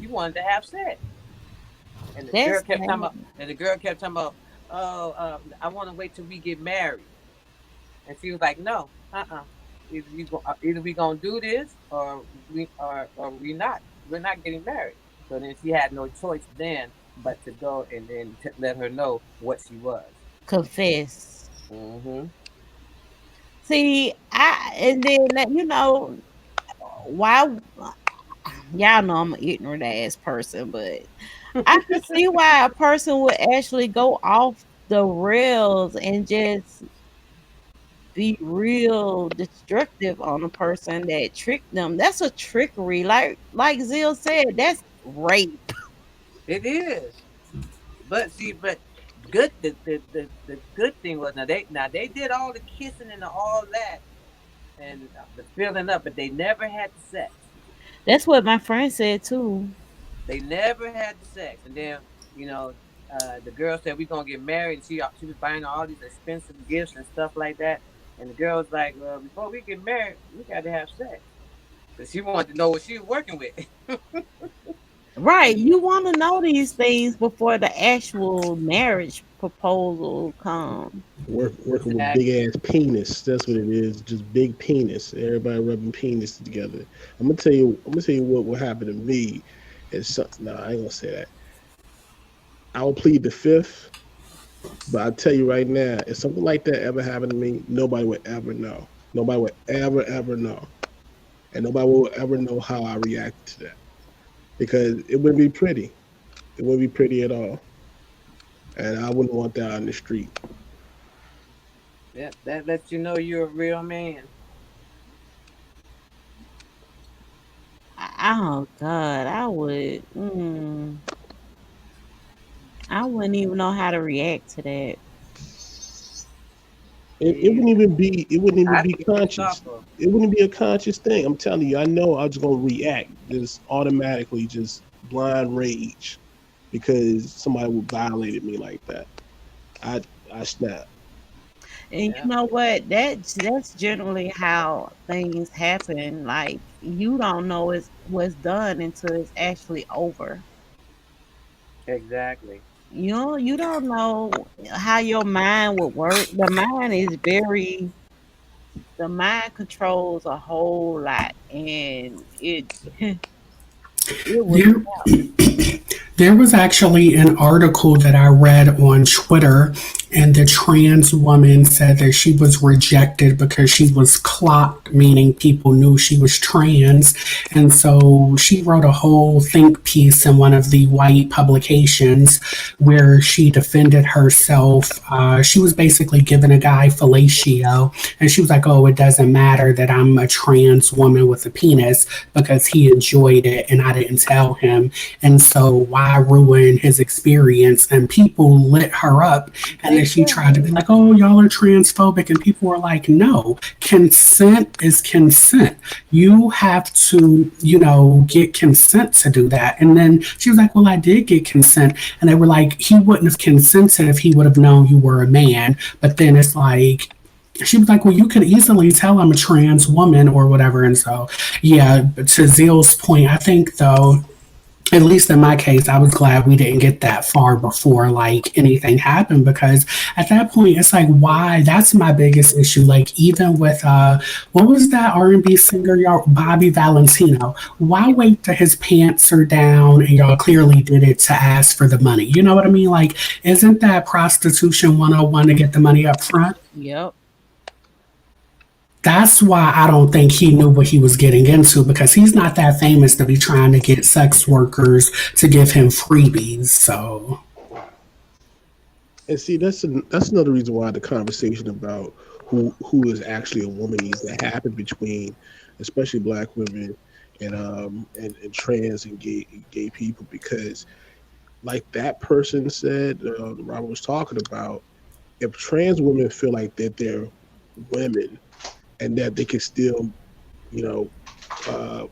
[SPEAKER 4] she wanted to have sex." And the girl
[SPEAKER 1] That's
[SPEAKER 4] kept talking about,
[SPEAKER 1] sad.
[SPEAKER 4] "Oh, I want to wait till we get married." And she was like, "No, either we gonna do this or we not. We're not getting married." So then she had no choice then but to go and then let her know what she was.
[SPEAKER 1] Confess.
[SPEAKER 4] Hmm.
[SPEAKER 1] See, and then why y'all know I'm an ignorant ass person, but I can see why a person would actually go off the rails and just be real destructive on a person that tricked them. That's a trickery. Like Zil said, that's rape.
[SPEAKER 4] It is. But good the good thing was now they did all the kissing and all that and the filling up, but they never had the sex.
[SPEAKER 1] That's what my friend said too.
[SPEAKER 4] They never had the sex, and then you know the girl said we're gonna get married. And she was buying all these expensive gifts and stuff like that, and the girl was like, "Well, before we get married, we got to have sex," because she wanted to know what she was working with.
[SPEAKER 1] Right.
[SPEAKER 4] And
[SPEAKER 1] You want to know these things before the actual marriage proposal comes.
[SPEAKER 2] Working with big
[SPEAKER 4] exactly.
[SPEAKER 2] ass penis. That's what it is. Just big penis. Everybody rubbing penis together. I'm gonna tell you. I'm gonna tell you what happened to me. It's something. No, I ain't gonna say that. I will plead the fifth. But I tell you right now, if something like that ever happened to me, nobody would ever know. Nobody would ever know, and nobody will ever know how I react to that because it wouldn't be pretty. It wouldn't be pretty at all, and I wouldn't want that on the street.
[SPEAKER 4] That lets you know you're a real man.
[SPEAKER 1] Oh God, I wouldn't even know how to react to that.
[SPEAKER 2] It
[SPEAKER 4] Yeah,
[SPEAKER 2] wouldn't even be. It wouldn't even
[SPEAKER 4] I'd
[SPEAKER 2] be
[SPEAKER 4] be pissed
[SPEAKER 2] conscious.
[SPEAKER 4] off of.
[SPEAKER 2] It wouldn't be a conscious thing. I'm telling you. I know. I'm just gonna react, just automatically, just blind rage, because somebody would violated me like that. I I snap.
[SPEAKER 1] And you
[SPEAKER 4] Yeah,
[SPEAKER 1] know what? That's generally how things happen. Like you don't know what's done until it's actually over.
[SPEAKER 4] exactly.
[SPEAKER 1] You don't know how your mind would work. The mind controls a whole lot, and it was
[SPEAKER 3] There, there was actually an article that I read on Twitter, and the trans woman said that she was rejected because she was clocked, meaning people knew she was trans. And so she wrote a whole think piece in one of the white publications where she defended herself. She was basically giving a guy fellatio, and she was like, "Oh, it doesn't matter that I'm a trans woman with a penis because he enjoyed it and I didn't tell him. And so why ruin his experience?" And people lit her up, and and she tried to be like, oh, y'all are transphobic. And people were like, no, consent is consent. You have to, get consent to do that. And then she was like, well, I did get consent. And they were like, he wouldn't have consented if he would have known you were a man. But then it's like, she was like, well, you could easily tell I'm a trans woman or whatever. And so, yeah, to Zill's point, I think, though, at least in my case, I was glad we didn't get that far before like anything happened, because at that point it's like, why? That's my biggest issue. Like, even with what was that R&B singer, y'all, Bobby Valentino? Why wait till his pants are down and y'all clearly did it to ask for the money? You know what I mean? Like, isn't that prostitution 101 to get the money up front?
[SPEAKER 1] Yep.
[SPEAKER 3] That's why I don't think he knew what he was getting into, because he's not that famous to be trying to get sex workers to give him freebies. So,
[SPEAKER 2] And see, that's another reason why the conversation about who is actually a woman needs to happen between, especially Black women and trans and gay people, because like that person said, Robert was talking about, if trans women feel like that they're women and that they can still, you know,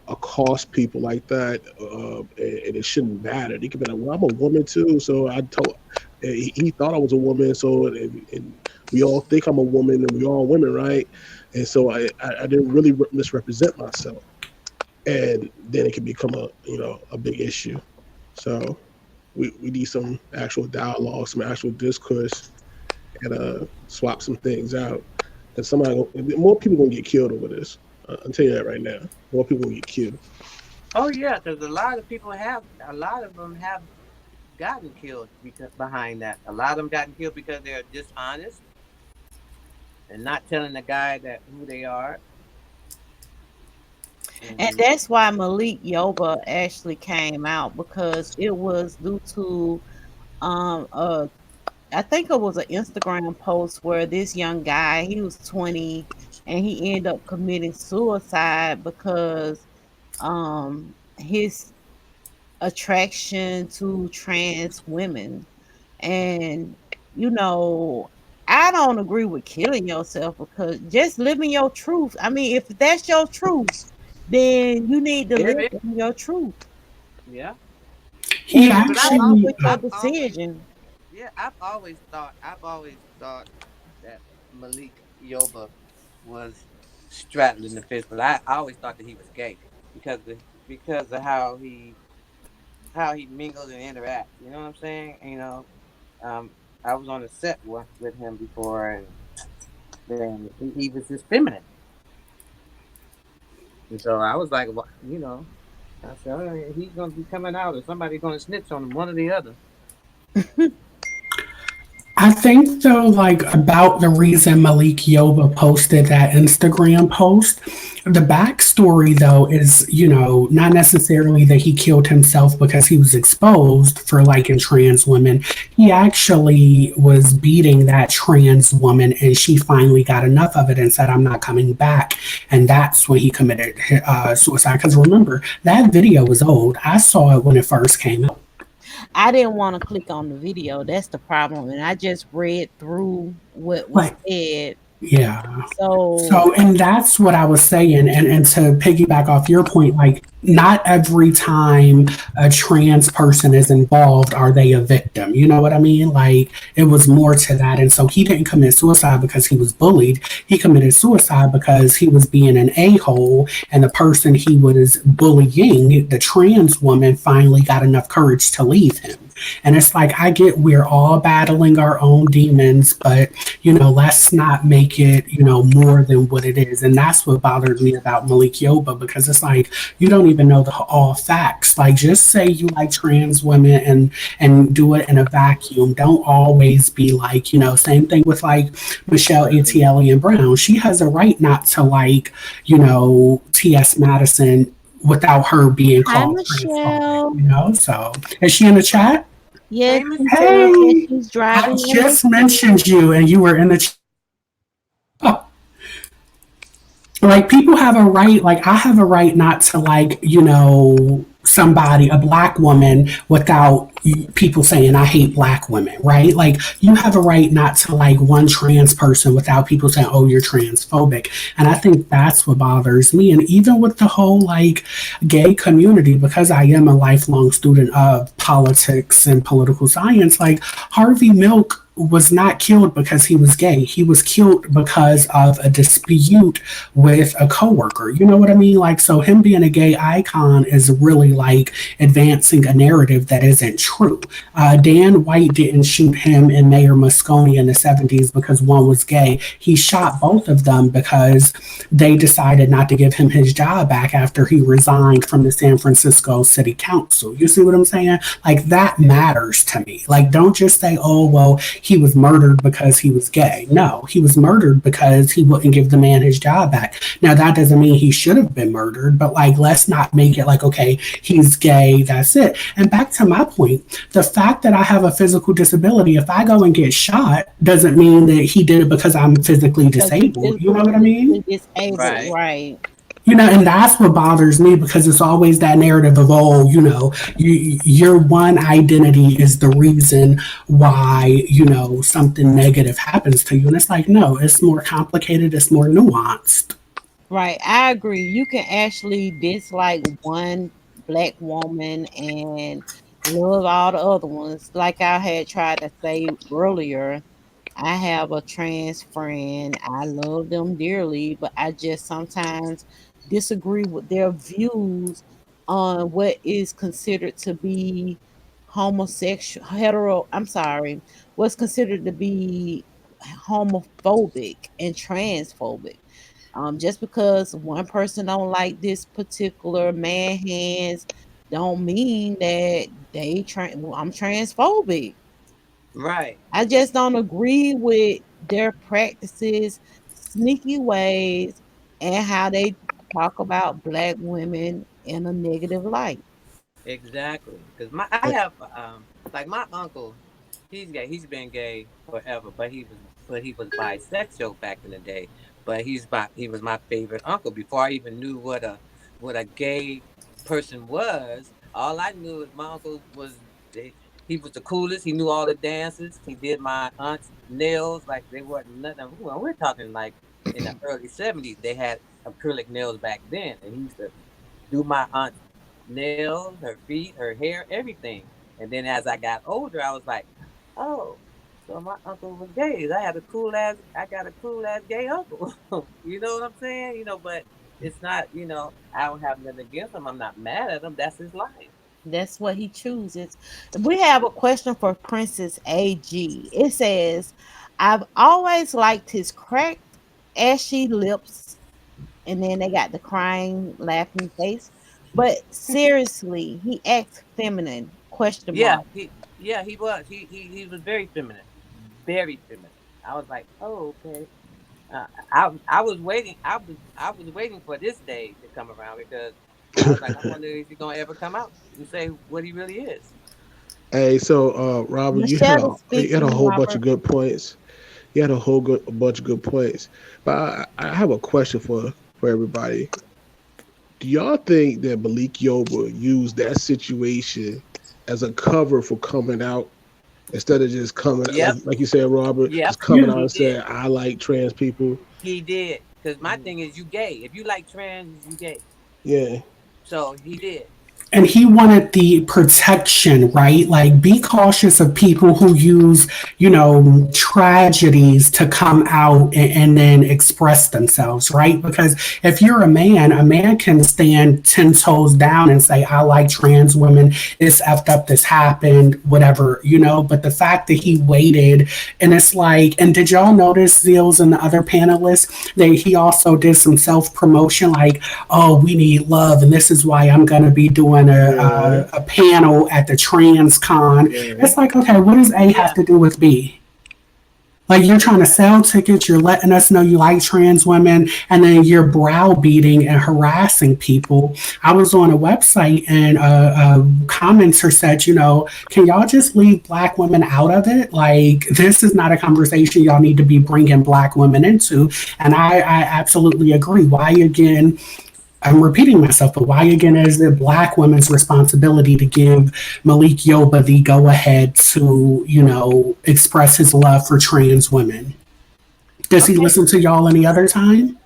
[SPEAKER 2] accost people like that, and it shouldn't matter. They can be like, "Well, I'm a woman too," so I told. He thought I was a woman, so and we all think I'm a woman, and we all women, right? And so I didn't really misrepresent myself, and then it can become a big issue. So we need some actual dialogue, some actual discourse, and swap some things out. And more people gonna get killed over this. I'll tell you that right now. More people gonna get killed.
[SPEAKER 4] Oh yeah, because a lot of them have gotten killed because behind that. A lot of them gotten killed because they're dishonest and not telling the guy that who they are.
[SPEAKER 1] And that's why Malik Yoba actually came out, because it was due to um I think it was an Instagram post where this young guy, he was 20, and he ended up committing suicide because his attraction to trans women. And you know, I don't agree with killing yourself, because just living your truth. I mean, if that's your truth, then you need to
[SPEAKER 4] There
[SPEAKER 1] live
[SPEAKER 4] it is.
[SPEAKER 1] in your truth
[SPEAKER 4] Yeah.
[SPEAKER 3] he
[SPEAKER 1] and
[SPEAKER 4] But
[SPEAKER 1] go on
[SPEAKER 3] actually,
[SPEAKER 1] with your
[SPEAKER 4] I've always
[SPEAKER 1] decision.
[SPEAKER 4] yeah, I've always thought that Malik Yoba was straddling the fence, but I always thought that he was gay because of how he mingles and interacts. You know what I'm saying? Um, I was on a set with him before, and then he was just feminine, and so I was like, well, I said, oh, he's gonna be coming out, or somebody's gonna snitch on him, one or the other.
[SPEAKER 3] I think though, like about the reason Malik Yoba posted that Instagram post, the backstory though is, not necessarily that he killed himself because he was exposed for liking trans women. He actually was beating that trans woman, and she finally got enough of it and said, I'm not coming back. And that's when he committed suicide. Because remember, that video was old. I saw it when it first came out.
[SPEAKER 1] I didn't want to click on the video. That's the problem. And I just read through what was
[SPEAKER 3] Like,
[SPEAKER 1] said.
[SPEAKER 3] yeah.
[SPEAKER 1] So
[SPEAKER 3] So, and that's what I was saying. And to piggyback off your point, like, not every time a trans person is involved are they a victim. You know what I mean? Like, it was more to that. And so he didn't commit suicide because he was bullied. He committed suicide because he was being an a hole. And the person he was bullying, the trans woman, finally got enough courage to leave him. And it's like, I get we're all battling our own demons, but, let's not make it, more than what it is. And that's what bothered me about Malik Yoba, because it's like, you don't even know all facts. Like, just say you like trans women and do it in a vacuum. Don't always be like, same thing with like Michelle Etienne Brown. She has a right not to like, T.S. Madison without her being
[SPEAKER 1] hi,
[SPEAKER 3] called transphobic,
[SPEAKER 1] Michelle.
[SPEAKER 3] So is she in the chat?
[SPEAKER 1] Yes,
[SPEAKER 4] Hey,
[SPEAKER 1] she said
[SPEAKER 4] Michelle.
[SPEAKER 1] that
[SPEAKER 3] Hey,
[SPEAKER 1] she's
[SPEAKER 3] I
[SPEAKER 1] driving in her
[SPEAKER 3] just
[SPEAKER 1] car.
[SPEAKER 3] mentioned you and you were in the chat. Oh, Like people have a right, like I have a right not to like, somebody, a black woman, without people saying I hate black women, right? Like you have a right not to like one trans person without people saying, oh, you're transphobic. And I think that's what bothers me. And even with the whole like gay community, because I am a lifelong student of politics and political science, like Harvey Milk was not killed because he was gay. He was killed because of a dispute with a coworker. You know what I mean? Like, so him being a gay icon is really like advancing a narrative that isn't true. Dan White didn't shoot him and Mayor Moscone in the 70s because one was gay. He shot both of them because they decided not to give him his job back after he resigned from the San Francisco City Council. You see what I'm saying? Like, that matters to me. Like, don't just say, oh, well, he was murdered because he was gay. No, he was murdered because he wouldn't give the man his job back. Now, that doesn't mean he should have been murdered, but like, let's not make it like, okay, he's gay, that's it. And back to my point, the fact that I have a physical disability, if I go and get shot, doesn't mean that he did it because I'm physically
[SPEAKER 1] Because you
[SPEAKER 3] disabled. You know what I mean?
[SPEAKER 1] physically disabled,
[SPEAKER 4] Right.
[SPEAKER 1] right?
[SPEAKER 3] And that's what bothers me because it's always that narrative of, oh, your one identity is the reason why, something negative happens to you. And it's like, no, it's more complicated, it's more nuanced.
[SPEAKER 1] Right, I agree. You can actually dislike one black woman and love all the other ones. Like I had tried to say earlier, I have a trans friend. I love them dearly, but I just sometimes disagree with their views on what is considered to be homosexual, hetero. I'm sorry, what's considered to be homophobic and transphobic. Just because one person don't like this particular man hands, don't mean that I'm transphobic.
[SPEAKER 4] Right.
[SPEAKER 1] I just don't agree with their practices, sneaky ways, and how they talk about black women in a negative light.
[SPEAKER 4] Exactly. Because I have like my uncle, he's gay. He's been gay forever, but he was bisexual back in the day. But he was my favorite uncle before I even knew what a gay person was. All I knew is my uncle was he was the coolest. He knew all the dances. He did my aunt's nails like they weren't nothing. Well, we're talking like in the early '70s. They had acrylic nails back then, and he used to do my aunt's nails, her feet, her hair, everything. And then as I got older, I was like, oh, so my uncle was gay. I got a cool ass gay uncle. You know what I'm saying? But it's not, I don't have nothing against him. I'm not mad at him. That's his life.
[SPEAKER 1] That's what he chooses. We have a question for Princess AG. It says, I've always liked his cracked, ashy lips, and then they got the crying, laughing face. But seriously, he acts feminine. Question
[SPEAKER 4] Yeah,
[SPEAKER 1] mark.
[SPEAKER 4] he was. He was very feminine. Very feminine. I was like, oh, okay. I was waiting. I was waiting for this day to come around because I was like, I wonder if he's gonna ever come out and say what he really is.
[SPEAKER 2] Hey, so Robert,
[SPEAKER 1] Michelle is
[SPEAKER 2] you had a
[SPEAKER 1] speaking,
[SPEAKER 2] whole bunch of
[SPEAKER 1] Robert.
[SPEAKER 2] good points. You had a bunch of good points. But I have a question for everybody. Do y'all think that Malik Yoba used that situation as a cover for coming out instead of just coming out,
[SPEAKER 4] Yep.
[SPEAKER 2] like you said, Robert,
[SPEAKER 4] Yep.
[SPEAKER 2] just coming
[SPEAKER 3] Yeah.
[SPEAKER 2] out
[SPEAKER 4] He
[SPEAKER 2] and saying
[SPEAKER 4] did.
[SPEAKER 2] I like trans people?
[SPEAKER 4] He did. Because my thing is, you gay. If you like trans, you gay.
[SPEAKER 2] Yeah,
[SPEAKER 4] So he did.
[SPEAKER 3] And he wanted the protection, right? Like, be cautious of people who use, tragedies to come out and then express themselves, right? Because if you're a man can stand 10 toes down and say, I like trans women, it's effed up, this happened, whatever, But the fact that he waited, and it's like, and did y'all notice Zills and the other panelists that he also did some self promotion, like, oh, we need love, and this is why I'm going to be doing
[SPEAKER 2] yeah,
[SPEAKER 3] a panel at the trans con.
[SPEAKER 2] yeah.
[SPEAKER 3] It's like, okay, what does A have
[SPEAKER 4] Yeah.
[SPEAKER 3] to do with B? Like you're trying to sell tickets, you're letting us know you like trans women, and then you're browbeating and harassing people. I was on a website and a commenter said, can y'all just leave black women out of it? Like this is not a conversation y'all need to be bringing black women into. And I absolutely agree. Why again? I'm repeating myself, but why again is it black women's responsibility to give Malik Yoba the go ahead to, express his love for trans women? Does he
[SPEAKER 4] Okay.
[SPEAKER 3] listen to y'all any other time?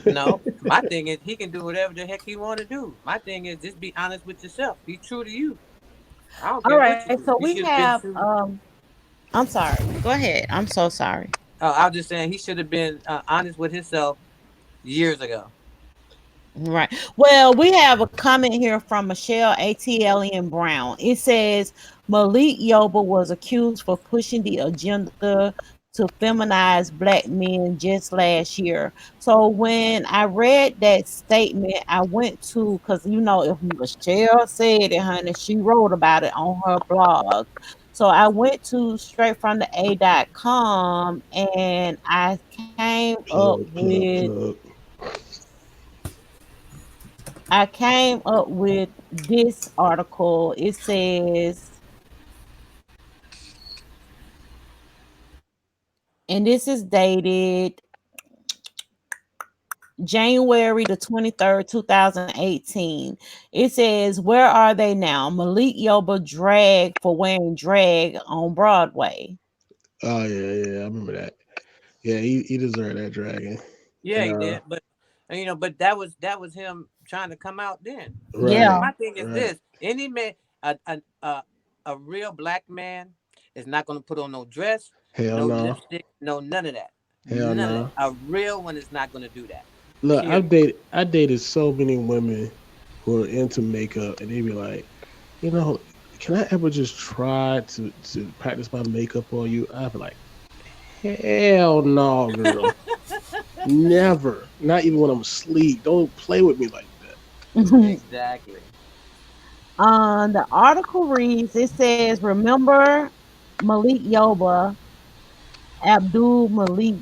[SPEAKER 4] No, my thing is he can do whatever the heck he want to do. My thing is just be honest with yourself. Be true to you. I don't
[SPEAKER 1] All
[SPEAKER 4] care what
[SPEAKER 1] right,
[SPEAKER 4] you
[SPEAKER 1] so
[SPEAKER 4] do.
[SPEAKER 1] we
[SPEAKER 4] He should have been
[SPEAKER 1] have
[SPEAKER 4] true.
[SPEAKER 1] I'm sorry. Go ahead. I'm so sorry.
[SPEAKER 4] I was just saying he should have been honest with himself years ago.
[SPEAKER 1] Right. Well, we have a comment here from Michelle ATLN Brown. It says Malik Yoba was accused for pushing the agenda to feminize black men just last year. So when I read that statement, I went to, because if Michelle said it, honey, she wrote about it on her blog. So I went to straight from the A.com and I came up
[SPEAKER 2] Plug, plug,
[SPEAKER 1] with
[SPEAKER 2] plug.
[SPEAKER 1] this article. It says, and this is dated January the 23rd, 2018. It says, where are they now? Malik Yoba dragged for wearing drag on Broadway.
[SPEAKER 2] Oh yeah, yeah, I remember that. Yeah, he deserved that dragon.
[SPEAKER 4] Yeah,
[SPEAKER 2] And
[SPEAKER 4] he did. But but that was him trying to come out then.
[SPEAKER 2] right,
[SPEAKER 1] Yeah.
[SPEAKER 4] My thing is
[SPEAKER 2] right.
[SPEAKER 4] this: any man, a real black man is not going to put on no dress,
[SPEAKER 2] Hell
[SPEAKER 4] no
[SPEAKER 2] no.
[SPEAKER 4] lipstick, no none of that.
[SPEAKER 2] Hell
[SPEAKER 4] None of that.
[SPEAKER 2] no.
[SPEAKER 4] A real one is not going to do that.
[SPEAKER 2] Look,
[SPEAKER 4] Period.
[SPEAKER 2] I dated so many women who are into makeup, and they be like, you know, can I ever just try to practice my makeup on you? I'd be like, hell no, girl, never. Not even when I'm asleep. Don't play with me like that.
[SPEAKER 4] Exactly.
[SPEAKER 1] The article reads, it says, remember Malik Yoba, Abdul Malik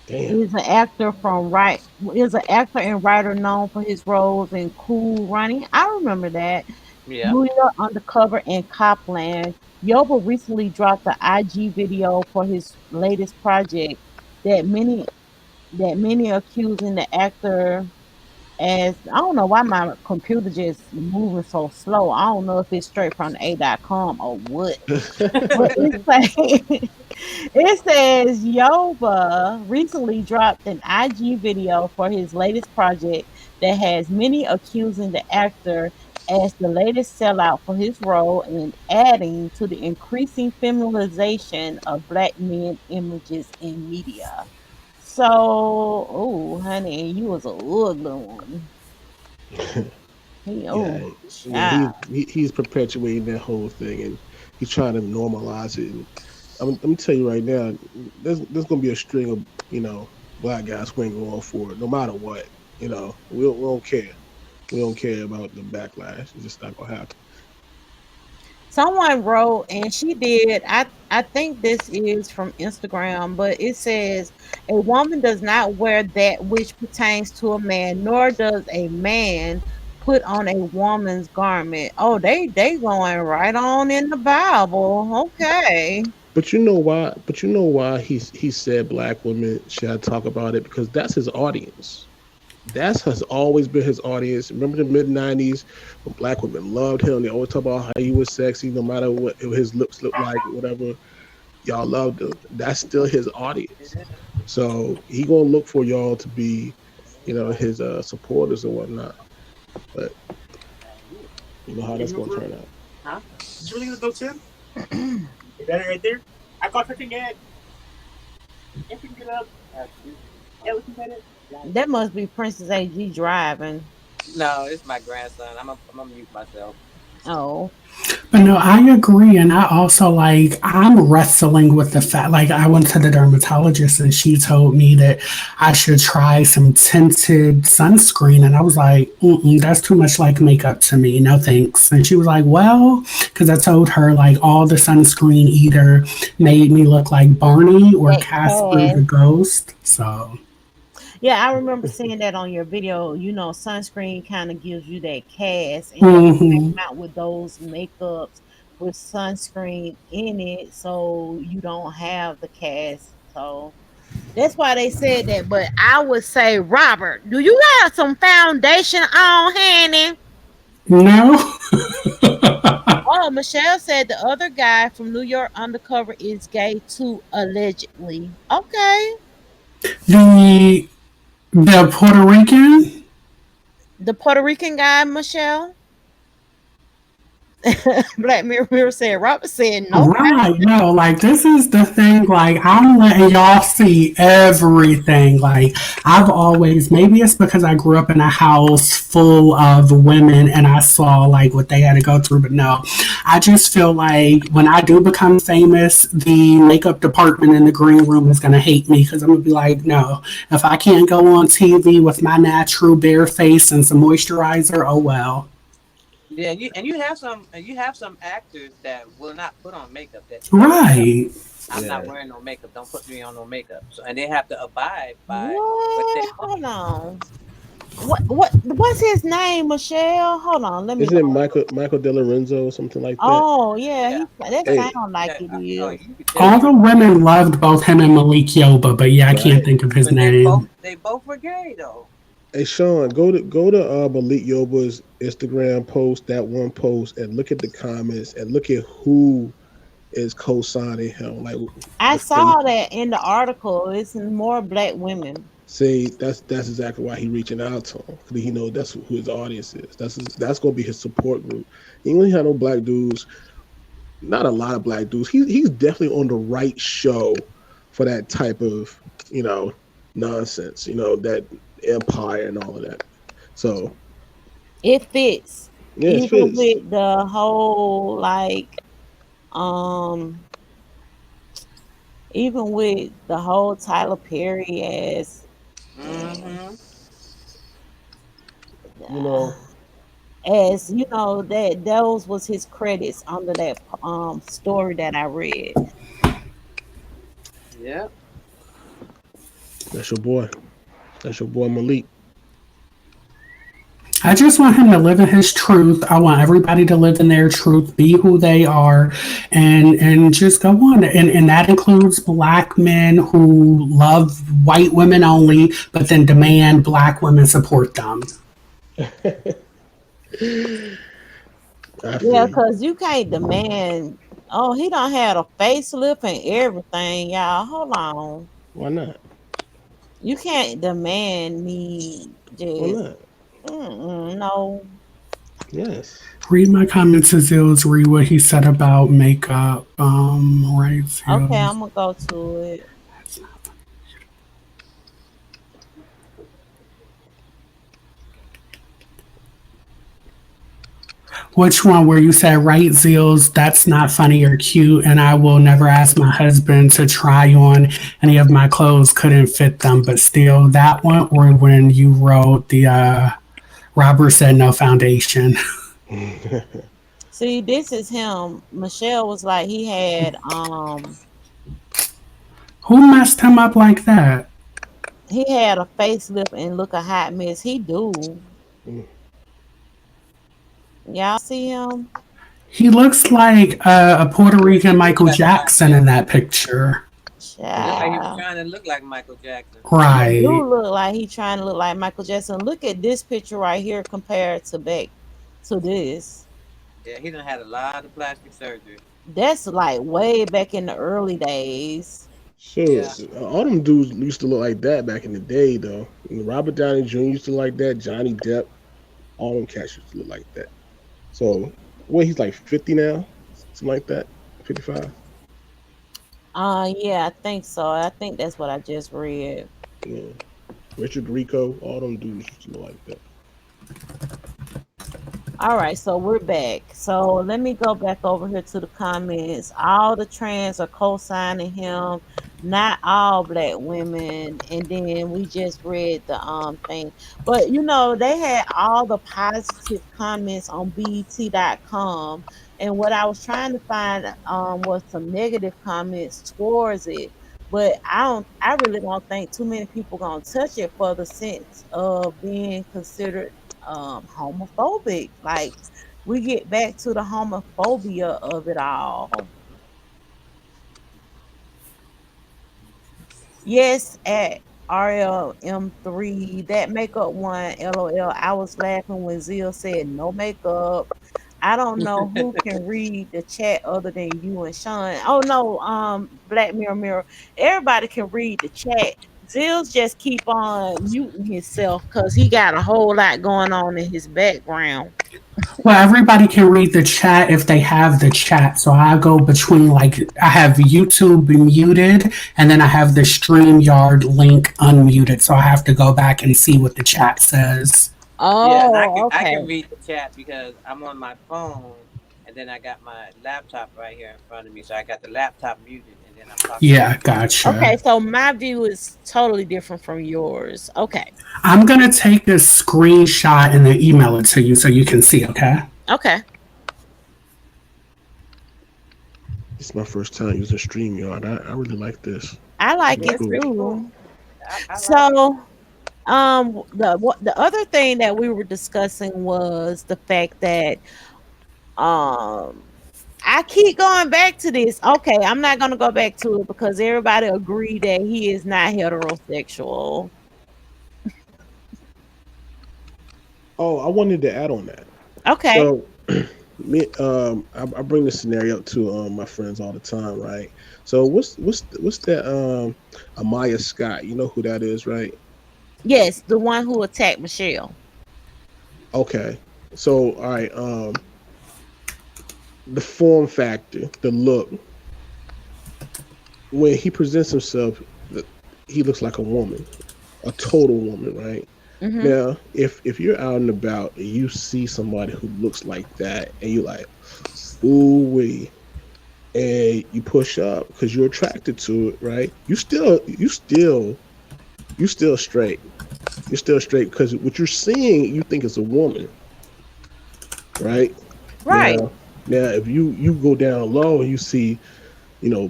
[SPEAKER 2] Damn.
[SPEAKER 1] is an actor from right is an actor and writer known for his roles in Cool Running. I remember that.
[SPEAKER 4] Yeah.
[SPEAKER 1] New York Undercover and Copland. Yoba recently dropped the IG video for his latest project that many accusing the actor as I don't know why my computer just moving so slow. I don't know if it's straight from the A.com or what. But it say it says Yoba recently dropped an IG video for his latest project that has many accusing the actor as the latest sellout for his role and adding to the increasing feminization of black men images in media. So, oh, honey, you was a ugly one. He,
[SPEAKER 2] Yeah,
[SPEAKER 1] oh,
[SPEAKER 2] yeah.
[SPEAKER 1] child.
[SPEAKER 2] He's perpetuating that whole thing, and he's trying to normalize it. And let me tell you right now, there's gonna be a string of black guys who ain't going for it, no matter what. We don't care. We don't care about the backlash. It's just not gonna happen.
[SPEAKER 1] Someone wrote, and she did. I think this is from Instagram, but it says a woman does not wear that which pertains to a man, nor does a man put on a woman's garment. Oh, they going right on in the Bible. Okay.
[SPEAKER 2] But you know why? But you know why he said black women should talk about it, because that's his audience. That's has always been his audience. Remember the mid '90s when black women loved him? They always talk about how he was sexy, no matter what his looks looked like, whatever. Y'all loved him. That's still his audience. So he gonna look for y'all to be, his supporters and whatnot. But you know how that's gonna turn out.
[SPEAKER 5] Huh? Did you really gonna go Tim? Is that it right there? I got her to get. If you can get up. Yeah, we can get it.
[SPEAKER 1] That must be Princess AG driving.
[SPEAKER 4] No, it's my grandson. I'm gonna mute myself.
[SPEAKER 1] Oh,
[SPEAKER 3] But no, I agree. And I also like, I'm wrestling with the fact, like, I went to the dermatologist and she told me that I should try some tinted sunscreen. And I was like, mm-mm, that's too much like makeup to me. No thanks. And she was like, well, because I told her, like, all the sunscreen either made me look like Barney or
[SPEAKER 1] that
[SPEAKER 3] Casper the
[SPEAKER 1] cast.
[SPEAKER 3] Ghost. So,
[SPEAKER 1] Yeah, I remember seeing that on your video. Sunscreen kind of gives you that cast, and they
[SPEAKER 3] hmm
[SPEAKER 1] came out with those makeups with sunscreen in it, so you don't have the cast. So that's why they said that. But I would say, Robert, do you have some foundation on, honey?
[SPEAKER 3] no.
[SPEAKER 1] Oh, Michelle said the other guy from New York Undercover is gay too, allegedly. Okay.
[SPEAKER 3] the, the Puerto Rican.
[SPEAKER 1] The Puerto Rican guy, Michelle. Black Mirror said, Robert said, no.
[SPEAKER 3] Right, no, like this is the thing, like I'm letting y'all see everything. Like I've always, maybe it's because I grew up in a house full of women and I saw like what they had to go through, but no, I just feel like when I do become famous, the makeup department in the green room is gonna hate me because I'm gonna be like, no, if I can't go on TV with my natural bare face and some moisturizer, oh well.
[SPEAKER 4] Yeah, you have some actors that will not put on makeup. That straight up,
[SPEAKER 3] Right.
[SPEAKER 4] I'm not
[SPEAKER 2] Yeah.
[SPEAKER 4] wearing no makeup. Don't put me on no makeup. So and they have to abide by what they
[SPEAKER 1] What?
[SPEAKER 4] want.
[SPEAKER 1] Hold on. What's his name, Michelle? Hold on, let me
[SPEAKER 2] Isn't it
[SPEAKER 1] go.
[SPEAKER 2] Michael De Lorenzo or something like that?
[SPEAKER 1] Oh yeah,
[SPEAKER 4] Yeah,
[SPEAKER 1] that
[SPEAKER 4] yeah,
[SPEAKER 2] Hey,
[SPEAKER 1] sound like
[SPEAKER 4] yeah.
[SPEAKER 1] it
[SPEAKER 4] Oh,
[SPEAKER 1] is.
[SPEAKER 4] you could tell
[SPEAKER 3] All
[SPEAKER 4] you.
[SPEAKER 3] the women loved both him and Malik Yoba, but yeah, I can't
[SPEAKER 2] right.
[SPEAKER 3] think of his
[SPEAKER 4] But they both
[SPEAKER 3] name.
[SPEAKER 4] they both were gay though.
[SPEAKER 2] Hey Sean, go to Malik Yoba's Instagram post, that one post, and look at the comments and look at who is co-signing him. Like
[SPEAKER 1] I
[SPEAKER 2] the face.
[SPEAKER 1] saw that in the article. It's more black women.
[SPEAKER 2] See, that's exactly why he reaching out to him because he knows that's who his audience is. That's gonna be his support group. He ain't gonna have no black dudes. Not a lot of black dudes. He's definitely on the right show for that type of you know nonsense. That empire and all of that. So
[SPEAKER 1] It fits,
[SPEAKER 2] yeah, it
[SPEAKER 1] even
[SPEAKER 2] fits.
[SPEAKER 1] with the whole um, even with the whole Tyler Perry
[SPEAKER 4] Mm-hmm.
[SPEAKER 2] You know,
[SPEAKER 1] as that those was his credits under that story that I read.
[SPEAKER 4] Yeah.
[SPEAKER 2] that's your boy. That's your boy Malik.
[SPEAKER 3] I just want him to live in his truth. I want everybody to live in their truth, be who they are, and just go on. And that includes black men who love white women only, but then demand black women support them.
[SPEAKER 2] I
[SPEAKER 1] Yeah,
[SPEAKER 2] feel you.
[SPEAKER 1] because you can't demand. Oh, he done had a facelift and everything, y'all. Hold on.
[SPEAKER 2] Why not?
[SPEAKER 1] You can't demand me
[SPEAKER 2] Why
[SPEAKER 1] just.
[SPEAKER 2] not?
[SPEAKER 1] No.
[SPEAKER 2] Yes.
[SPEAKER 3] Read my comments to Zillz, read what he said about makeup. Right,
[SPEAKER 1] Okay,
[SPEAKER 3] Zillz.
[SPEAKER 1] I'm gonna go to it.
[SPEAKER 3] Which one where you said, right, Zills, that's not funny or cute, and I will never ask my husband to try on any of my clothes, couldn't fit them, but still that one, or when you wrote the Robert said no foundation.
[SPEAKER 1] See, this is him. Michelle was like
[SPEAKER 3] Who messed him up like that?
[SPEAKER 1] he had a facelift and look a hot mess. He do. Y'all see him?
[SPEAKER 3] He looks like a Puerto
[SPEAKER 4] Yeah,
[SPEAKER 3] Rican
[SPEAKER 4] he looked
[SPEAKER 3] Michael
[SPEAKER 4] like Mike
[SPEAKER 3] Jackson in that
[SPEAKER 4] Jackson.
[SPEAKER 3] picture.
[SPEAKER 4] He looked like he was
[SPEAKER 1] Child.
[SPEAKER 4] trying to look like Michael Jackson.
[SPEAKER 1] He
[SPEAKER 3] Right.
[SPEAKER 1] do look like he trying to look like Michael Jackson. Look at this picture right here compared to back to this.
[SPEAKER 4] Yeah, he done had a lot of plastic surgery.
[SPEAKER 1] That's like way back in the early days.
[SPEAKER 2] So
[SPEAKER 4] Yeah.
[SPEAKER 2] all them dudes used to look like that back in the day, though. Robert Downey Jr. used to look like that. Johnny Depp, all them cats used to look like that. So, what, he's like 50 now, something like that, 55.
[SPEAKER 1] Yeah, I think so. I think that's what I just read.
[SPEAKER 2] Yeah, Richard Grieco, all them dudes used to look like that.
[SPEAKER 1] All right, so we're back. So let me go back over here to the comments. All the trans are co-signing him, not all black women. And then we just read the thing. But they had all the positive comments on BET.com. And what I was trying to find was some negative comments towards it. But I really don't think too many people gonna touch it for the sense of being considered homophobic. Like we get back to the homophobia of it all. Yes, at RLM3, that makeup one, LOL. I was laughing when Zillz said no makeup. I don't know who can read the chat other than you and Sean. Oh no, Black Mirror Mirror. Everybody can read the chat. Zillz just keep on muting himself because he got a whole lot going on in his background.
[SPEAKER 3] Well, everybody can read the chat if they have the chat. So I go between, like, I have YouTube muted and then I have the StreamYard link unmuted. So I have to go back and see what the chat says.
[SPEAKER 4] Yeah, and
[SPEAKER 1] Oh,
[SPEAKER 4] I can
[SPEAKER 1] okay.
[SPEAKER 4] read the chat because I'm on my phone, and then I got my laptop right here in front of me. So I got the laptop muted, and then I'm talking to
[SPEAKER 3] Yeah,
[SPEAKER 4] you.
[SPEAKER 1] Okay,
[SPEAKER 3] gotcha.
[SPEAKER 1] so my view is totally different from yours. Okay.
[SPEAKER 3] I'm going to take a screenshot and then email it to you so you can see, okay?
[SPEAKER 1] Okay.
[SPEAKER 2] It's my first time using StreamYard. I really like this.
[SPEAKER 1] I
[SPEAKER 2] This
[SPEAKER 1] like
[SPEAKER 2] is
[SPEAKER 4] Yeah,
[SPEAKER 1] it
[SPEAKER 4] it's
[SPEAKER 2] cool.
[SPEAKER 4] pretty cool.
[SPEAKER 1] too.
[SPEAKER 4] I like it.
[SPEAKER 1] So, the other thing that we were discussing was the fact that um I keep going back to this. Okay, I'm not gonna go back to it because everybody agreed that he is not heterosexual.
[SPEAKER 2] Oh, I wanted to add on that.
[SPEAKER 1] Okay.
[SPEAKER 2] So, I bring this scenario up to my friends all the time, right? So, what's that Amaya Scott? You know who that is, right?
[SPEAKER 1] Yes, the one who attacked Michelle.
[SPEAKER 2] Okay. So, all right. The form factor, the look, when he presents himself, he looks like a woman, a total woman, right?
[SPEAKER 1] Mm-hmm.
[SPEAKER 2] Now, if you're out and about and you see somebody who looks like that, and you're like, ooh wee, and you push up because you're attracted to it, right? You still straight. You're still straight because what you're seeing, you think is a woman, right?
[SPEAKER 1] Right.
[SPEAKER 2] Now, if you go down low and you see,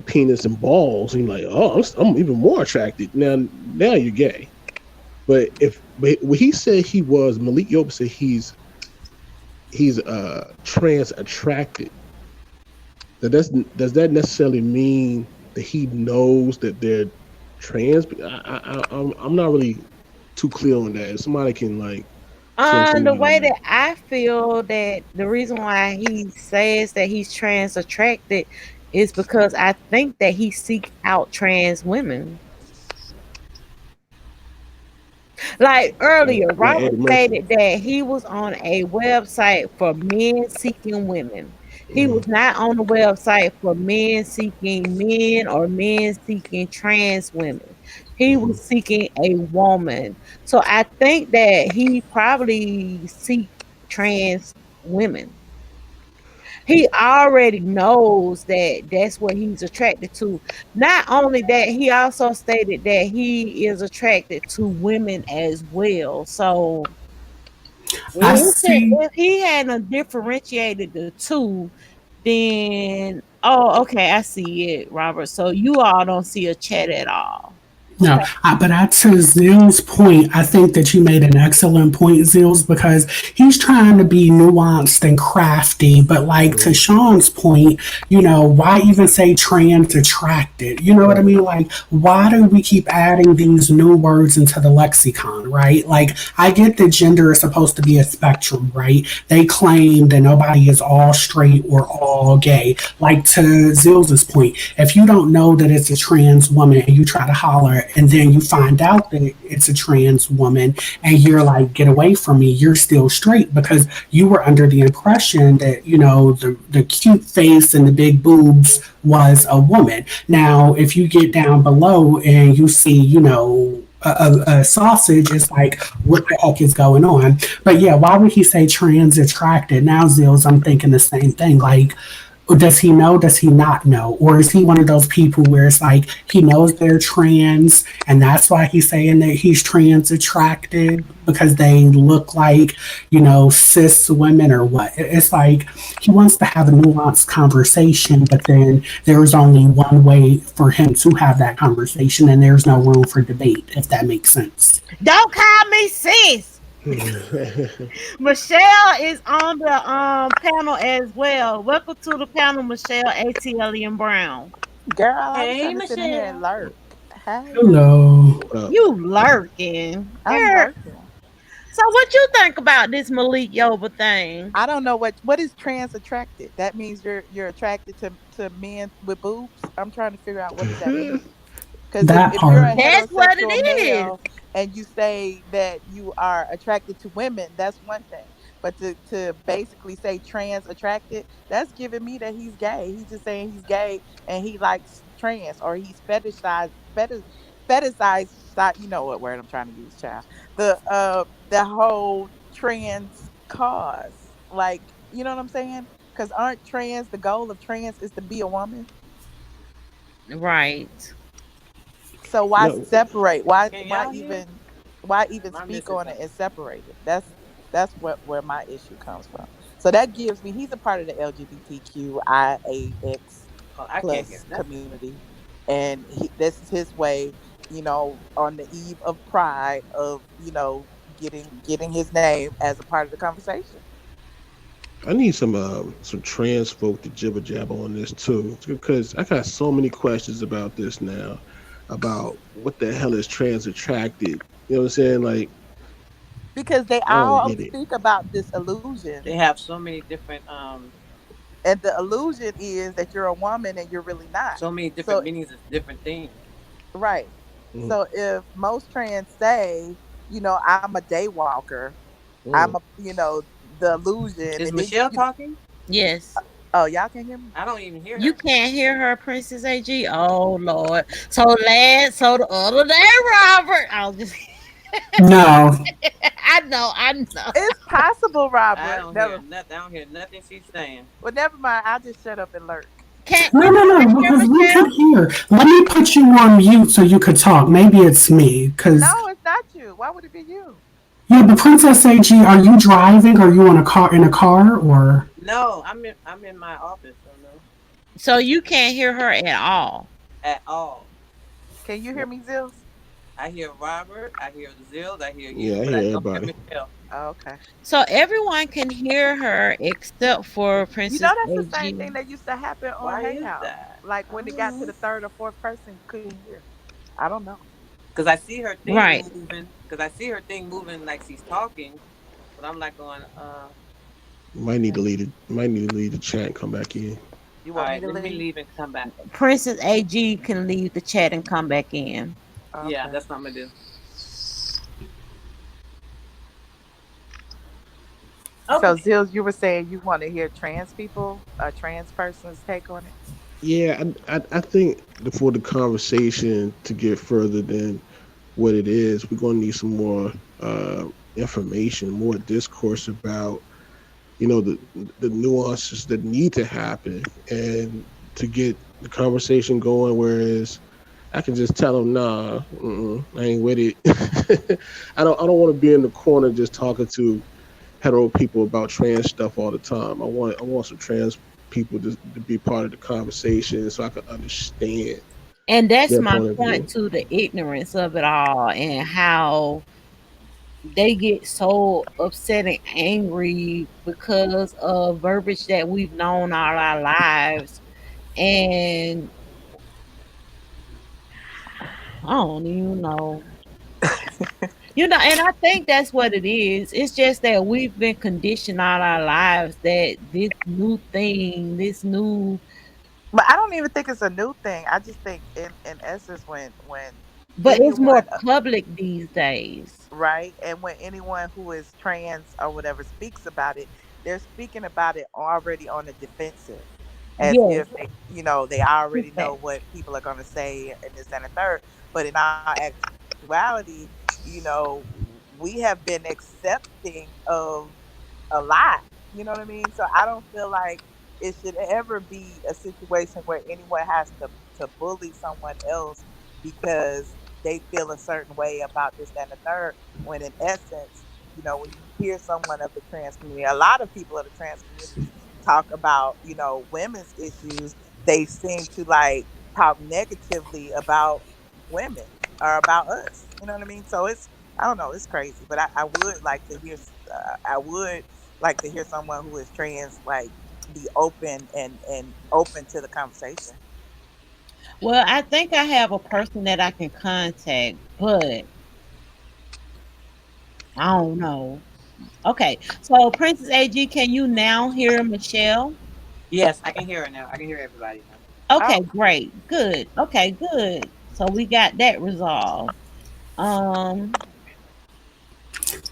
[SPEAKER 2] penis and balls, and you're like, oh, I'm even more attracted. Now you're gay. But when he said he was, Malik Yoba said he's trans attracted. Does that necessarily mean that he knows that they're trans? I'm not really too clear on that. If somebody can like shed some
[SPEAKER 1] The
[SPEAKER 2] light on
[SPEAKER 1] way
[SPEAKER 2] that.
[SPEAKER 1] that I feel that the reason why he says that he's trans attracted is because I think that he seek out trans women. Like earlier,
[SPEAKER 2] Like
[SPEAKER 1] Robert
[SPEAKER 2] Eddie Murphy.
[SPEAKER 1] stated that he was on a website for men seeking women. He
[SPEAKER 2] Hmm.
[SPEAKER 1] was not on the website for men seeking men or men seeking trans women. He
[SPEAKER 2] Hmm.
[SPEAKER 1] was seeking a woman. So I think that he probably seek trans women. He already knows that that's what he's attracted to. Not only that, he also stated that he is attracted to women as well. So
[SPEAKER 3] I see.
[SPEAKER 1] if he hadn't differentiated the two, then okay, I see it, Robert. So you all don't see a chat at all.
[SPEAKER 3] No,
[SPEAKER 1] Okay.
[SPEAKER 3] but to Zill's point, I think that you made an excellent point, Zills, because he's trying to be nuanced and crafty. But like to
[SPEAKER 2] Hmm.
[SPEAKER 3] Sean's point, why even say trans attracted? You know what I
[SPEAKER 2] Right.
[SPEAKER 3] mean? Like, why do we keep adding these new words into the lexicon, right? Like, I get that gender is supposed to be a spectrum, right? They claim that nobody is all straight or all gay. Like to Zill's point, if you don't know that it's a trans woman and you try to holler and then you find out that it's a trans woman and you're like, get away from me, you're still straight because you were under the impression that, the cute face and the big boobs was a woman. Now, if you get down below and you see, a sausage, it's like, what the heck is going on? But yeah, why would he say trans attracted? Now, Zills, I'm thinking the same thing. Like, does he know? Does he not know? Or is he one of those people where it's like he knows they're trans and that's why he's saying that he's trans attracted because they look like, cis women or what? It's like he wants to have a nuanced conversation, but then there's only one way for him to have that conversation and there's no room for debate, if that makes sense.
[SPEAKER 1] Don't call me sis. Michelle is on the panel as well. Welcome to the panel, Michelle ATLian Brown.
[SPEAKER 6] Girl, I was
[SPEAKER 4] Hey,
[SPEAKER 6] trying to sit in here and
[SPEAKER 4] Michelle.
[SPEAKER 6] lurk. Hey,
[SPEAKER 3] Hello.
[SPEAKER 2] What up?
[SPEAKER 1] You lurking.
[SPEAKER 6] I'm
[SPEAKER 1] Girl.
[SPEAKER 6] lurking.
[SPEAKER 1] So what you think about this Malik Yoba thing?
[SPEAKER 6] I don't know what is trans attracted. That means you're attracted to men with boobs. I'm trying to figure out what does that mean. Because
[SPEAKER 3] That
[SPEAKER 6] if you're a
[SPEAKER 3] part.
[SPEAKER 1] That's what
[SPEAKER 6] heterosexual
[SPEAKER 1] it is.
[SPEAKER 6] male and you say that you are attracted to women, that's one thing. But to basically say trans attracted, that's giving me that he's gay. He's just saying he's gay and he likes trans or he's fetishized, you know what word I'm trying to use, child. The whole trans cause. Like, you know what I'm saying? Because aren't trans the goal of trans is to be a woman?
[SPEAKER 1] Right.
[SPEAKER 6] So why
[SPEAKER 2] No,
[SPEAKER 6] separate? Why
[SPEAKER 4] Can
[SPEAKER 6] why
[SPEAKER 4] y'all hear?
[SPEAKER 6] even why even
[SPEAKER 4] Am I
[SPEAKER 6] speak
[SPEAKER 4] missing
[SPEAKER 6] on it
[SPEAKER 4] something?
[SPEAKER 6] and separate it? That's what where my issue comes from. So that gives me he's a part of the LGBTQIAX
[SPEAKER 4] Oh, I can't hear
[SPEAKER 6] plus
[SPEAKER 4] nothing.
[SPEAKER 6] community, and this is his way, on the eve of Pride of getting his name as a part of the conversation.
[SPEAKER 2] I need some trans folk to jibber jabber on this too, because I got so many questions about this now, about what the hell is trans attracted. You know what I'm saying? Like,
[SPEAKER 6] Because they
[SPEAKER 2] I don't
[SPEAKER 6] all
[SPEAKER 2] get it.
[SPEAKER 6] speak about this illusion.
[SPEAKER 4] They have so many different
[SPEAKER 6] And the illusion is that you're a woman and you're really not.
[SPEAKER 4] so many different
[SPEAKER 6] So,
[SPEAKER 4] meanings of different things.
[SPEAKER 6] right.
[SPEAKER 2] Mm,
[SPEAKER 6] So if most trans say, I'm a day walker,
[SPEAKER 2] mm.
[SPEAKER 6] the illusion,
[SPEAKER 4] Is
[SPEAKER 6] and then
[SPEAKER 4] Michelle talking?
[SPEAKER 1] Yes.
[SPEAKER 6] oh, y'all can hear me?
[SPEAKER 4] I don't even hear
[SPEAKER 1] You
[SPEAKER 4] her.
[SPEAKER 1] can't hear her, Princess AG. Oh Lord. So the other day, Robert. I'll just
[SPEAKER 3] No.
[SPEAKER 1] I know.
[SPEAKER 6] It's possible,
[SPEAKER 4] I
[SPEAKER 6] Robert.
[SPEAKER 4] don't hear
[SPEAKER 6] Never.
[SPEAKER 4] nothing. I don't hear nothing she's saying.
[SPEAKER 6] Well, never mind. I'll just shut up and lurk.
[SPEAKER 3] No,
[SPEAKER 1] Can
[SPEAKER 3] no,
[SPEAKER 1] you
[SPEAKER 3] no,
[SPEAKER 1] hear
[SPEAKER 3] because we could
[SPEAKER 1] Michelle?
[SPEAKER 3] hear. Let me put you on mute so you could talk. Maybe it's me, because
[SPEAKER 6] No, it's not you. Why would it be you?
[SPEAKER 3] yeah, but Princess AG, are you driving? Are you in a car, or?
[SPEAKER 4] No, I'm in my office, so no.
[SPEAKER 1] So you can't hear her at all.
[SPEAKER 4] At all.
[SPEAKER 6] Can you hear me, Zills?
[SPEAKER 4] I hear Robert, I hear Zills, I hear
[SPEAKER 2] Yeah,
[SPEAKER 4] you,
[SPEAKER 2] I
[SPEAKER 4] but I
[SPEAKER 2] hear
[SPEAKER 4] don't hear
[SPEAKER 2] everybody.
[SPEAKER 4] Michelle.
[SPEAKER 6] Oh, okay.
[SPEAKER 1] So everyone can hear her except for Princess
[SPEAKER 6] That's the same
[SPEAKER 1] AG.
[SPEAKER 6] thing that used to happen on
[SPEAKER 4] Why is
[SPEAKER 6] Hangout.
[SPEAKER 4] that?
[SPEAKER 6] Like
[SPEAKER 4] I
[SPEAKER 6] when it
[SPEAKER 4] don't
[SPEAKER 6] got to
[SPEAKER 4] know.
[SPEAKER 6] the third or fourth person, you couldn't hear. I don't know.
[SPEAKER 4] Because I see her thing
[SPEAKER 1] Right.
[SPEAKER 4] moving. Because I see her thing moving like she's talking, but I'm like going,
[SPEAKER 2] Might need
[SPEAKER 4] okay.
[SPEAKER 2] to leave it. Might need to leave the chat and come back in.
[SPEAKER 6] You
[SPEAKER 4] All
[SPEAKER 6] want me
[SPEAKER 4] right,
[SPEAKER 6] to
[SPEAKER 4] let me
[SPEAKER 6] leave?
[SPEAKER 4] leave and come back.
[SPEAKER 1] Princess AG can leave the chat and come back in.
[SPEAKER 4] Yeah,
[SPEAKER 6] Okay.
[SPEAKER 4] that's what I'm gonna do.
[SPEAKER 6] So,
[SPEAKER 4] Okay.
[SPEAKER 6] Zills, you were saying you want to hear trans people, a trans person's take on it?
[SPEAKER 2] Yeah, I think for the conversation to get further than what it is, we're going to need some more information, more discourse about the nuances that need to happen, and to get the conversation going. Whereas I can just tell them, nah, I ain't with it. I don't want to be in the corner just talking to hetero people about trans stuff all the time. I want some trans people to be part of the conversation so I can understand
[SPEAKER 1] And that's
[SPEAKER 2] their
[SPEAKER 1] my
[SPEAKER 2] point of
[SPEAKER 1] point
[SPEAKER 2] view.
[SPEAKER 1] to the ignorance of it all and how they get so upset and angry because of verbiage that we've known all our lives. And I don't even know. And I think that's what it is. It's just that we've been conditioned all our lives that this new thing, this new,
[SPEAKER 6] But I don't even think it's a new thing. I just think, in essence, when
[SPEAKER 1] but it's more
[SPEAKER 6] anyone,
[SPEAKER 1] public these days.
[SPEAKER 6] right, and when anyone who is trans or whatever speaks about it, they're speaking about it already on the defensive, as
[SPEAKER 1] Yes,
[SPEAKER 6] if they already know
[SPEAKER 1] exactly.
[SPEAKER 6] what people are going to say and this and the third. But in all actuality, sexuality, we have been accepting of a lot. You know what I mean? So I don't feel like it should ever be a situation where anyone has to bully someone else because they feel a certain way about this, that, and the third. When in essence, when you hear someone of the trans community, a lot of people of the trans community talk about, women's issues, they seem to like talk negatively about women or about us. You know what I mean? So it's, I don't know, it's crazy. But I would like to hear, I would like to hear someone who is trans like be open and open to the conversation.
[SPEAKER 1] Well, I think I have a person that I can contact, but I don't know. Okay, so Princess AG, can you now hear Michelle?
[SPEAKER 5] Yes, I can hear it now. I can hear everybody now.
[SPEAKER 1] Okay,
[SPEAKER 6] Oh,
[SPEAKER 1] great, good. Okay, good. So we got that resolved. Um,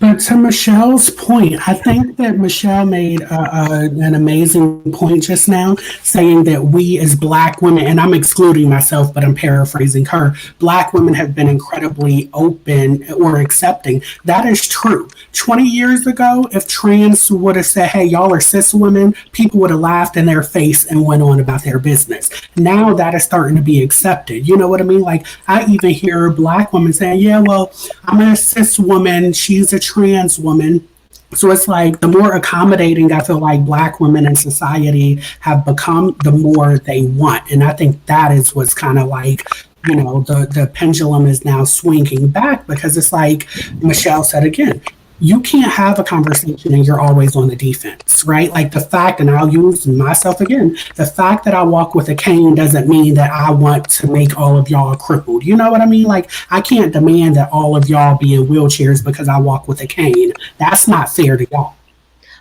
[SPEAKER 3] But to Michelle's point, I think that Michelle made an amazing point just now, saying that we as Black women, and I'm excluding myself, but I'm paraphrasing her, Black women have been incredibly open or accepting. That is true. 20 years ago, if trans would have said, hey, y'all are cis women, people would have laughed in their face and went on about their business. Now that is starting to be accepted. You know what I mean? Like, I even hear Black women saying, yeah, well, I'm a cis woman, she's a trans woman. So it's like the more accommodating I feel like Black women in society have become, the more they want. And I think that is what's kind of like, the pendulum is now swinging back because it's like Michelle said again, you can't have a conversation and you're always on the defense, right? Like the fact, and I'll use myself again, the fact that I walk with a cane doesn't mean that I want to make all of y'all crippled. You know what I mean? Like I can't demand that all of y'all be in wheelchairs because I walk with a cane. That's not fair to y'all.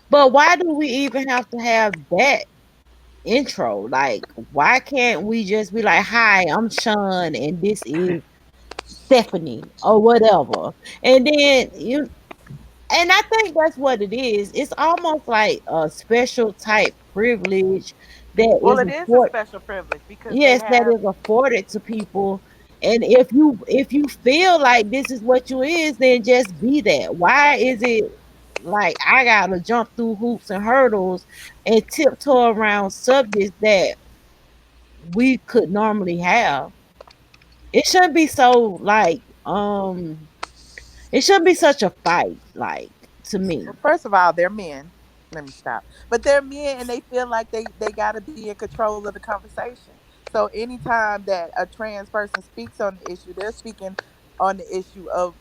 [SPEAKER 1] but why do we even have to have that intro? Like, why can't we just be like, "Hi, I'm Sean, and this is Stephanie," or whatever? And then and I think that's what it is. It's almost like a special type privilege that
[SPEAKER 6] well,
[SPEAKER 1] is
[SPEAKER 6] it is a
[SPEAKER 1] afforded.
[SPEAKER 6] special privilege because they
[SPEAKER 1] Yes, that
[SPEAKER 6] have.
[SPEAKER 1] is afforded to people. And if you feel like this is what you is, then just be that. Why is it like I gotta jump through hoops and hurdles and tiptoe around subjects that we could normally have? It shouldn't be so like it shouldn't be such a fight, like, to me.
[SPEAKER 6] Well, first of all, they're men. Let me stop. But they're men, and they feel like they got to be in control of the conversation. So anytime that a trans person speaks on the issue, they're speaking on the issue of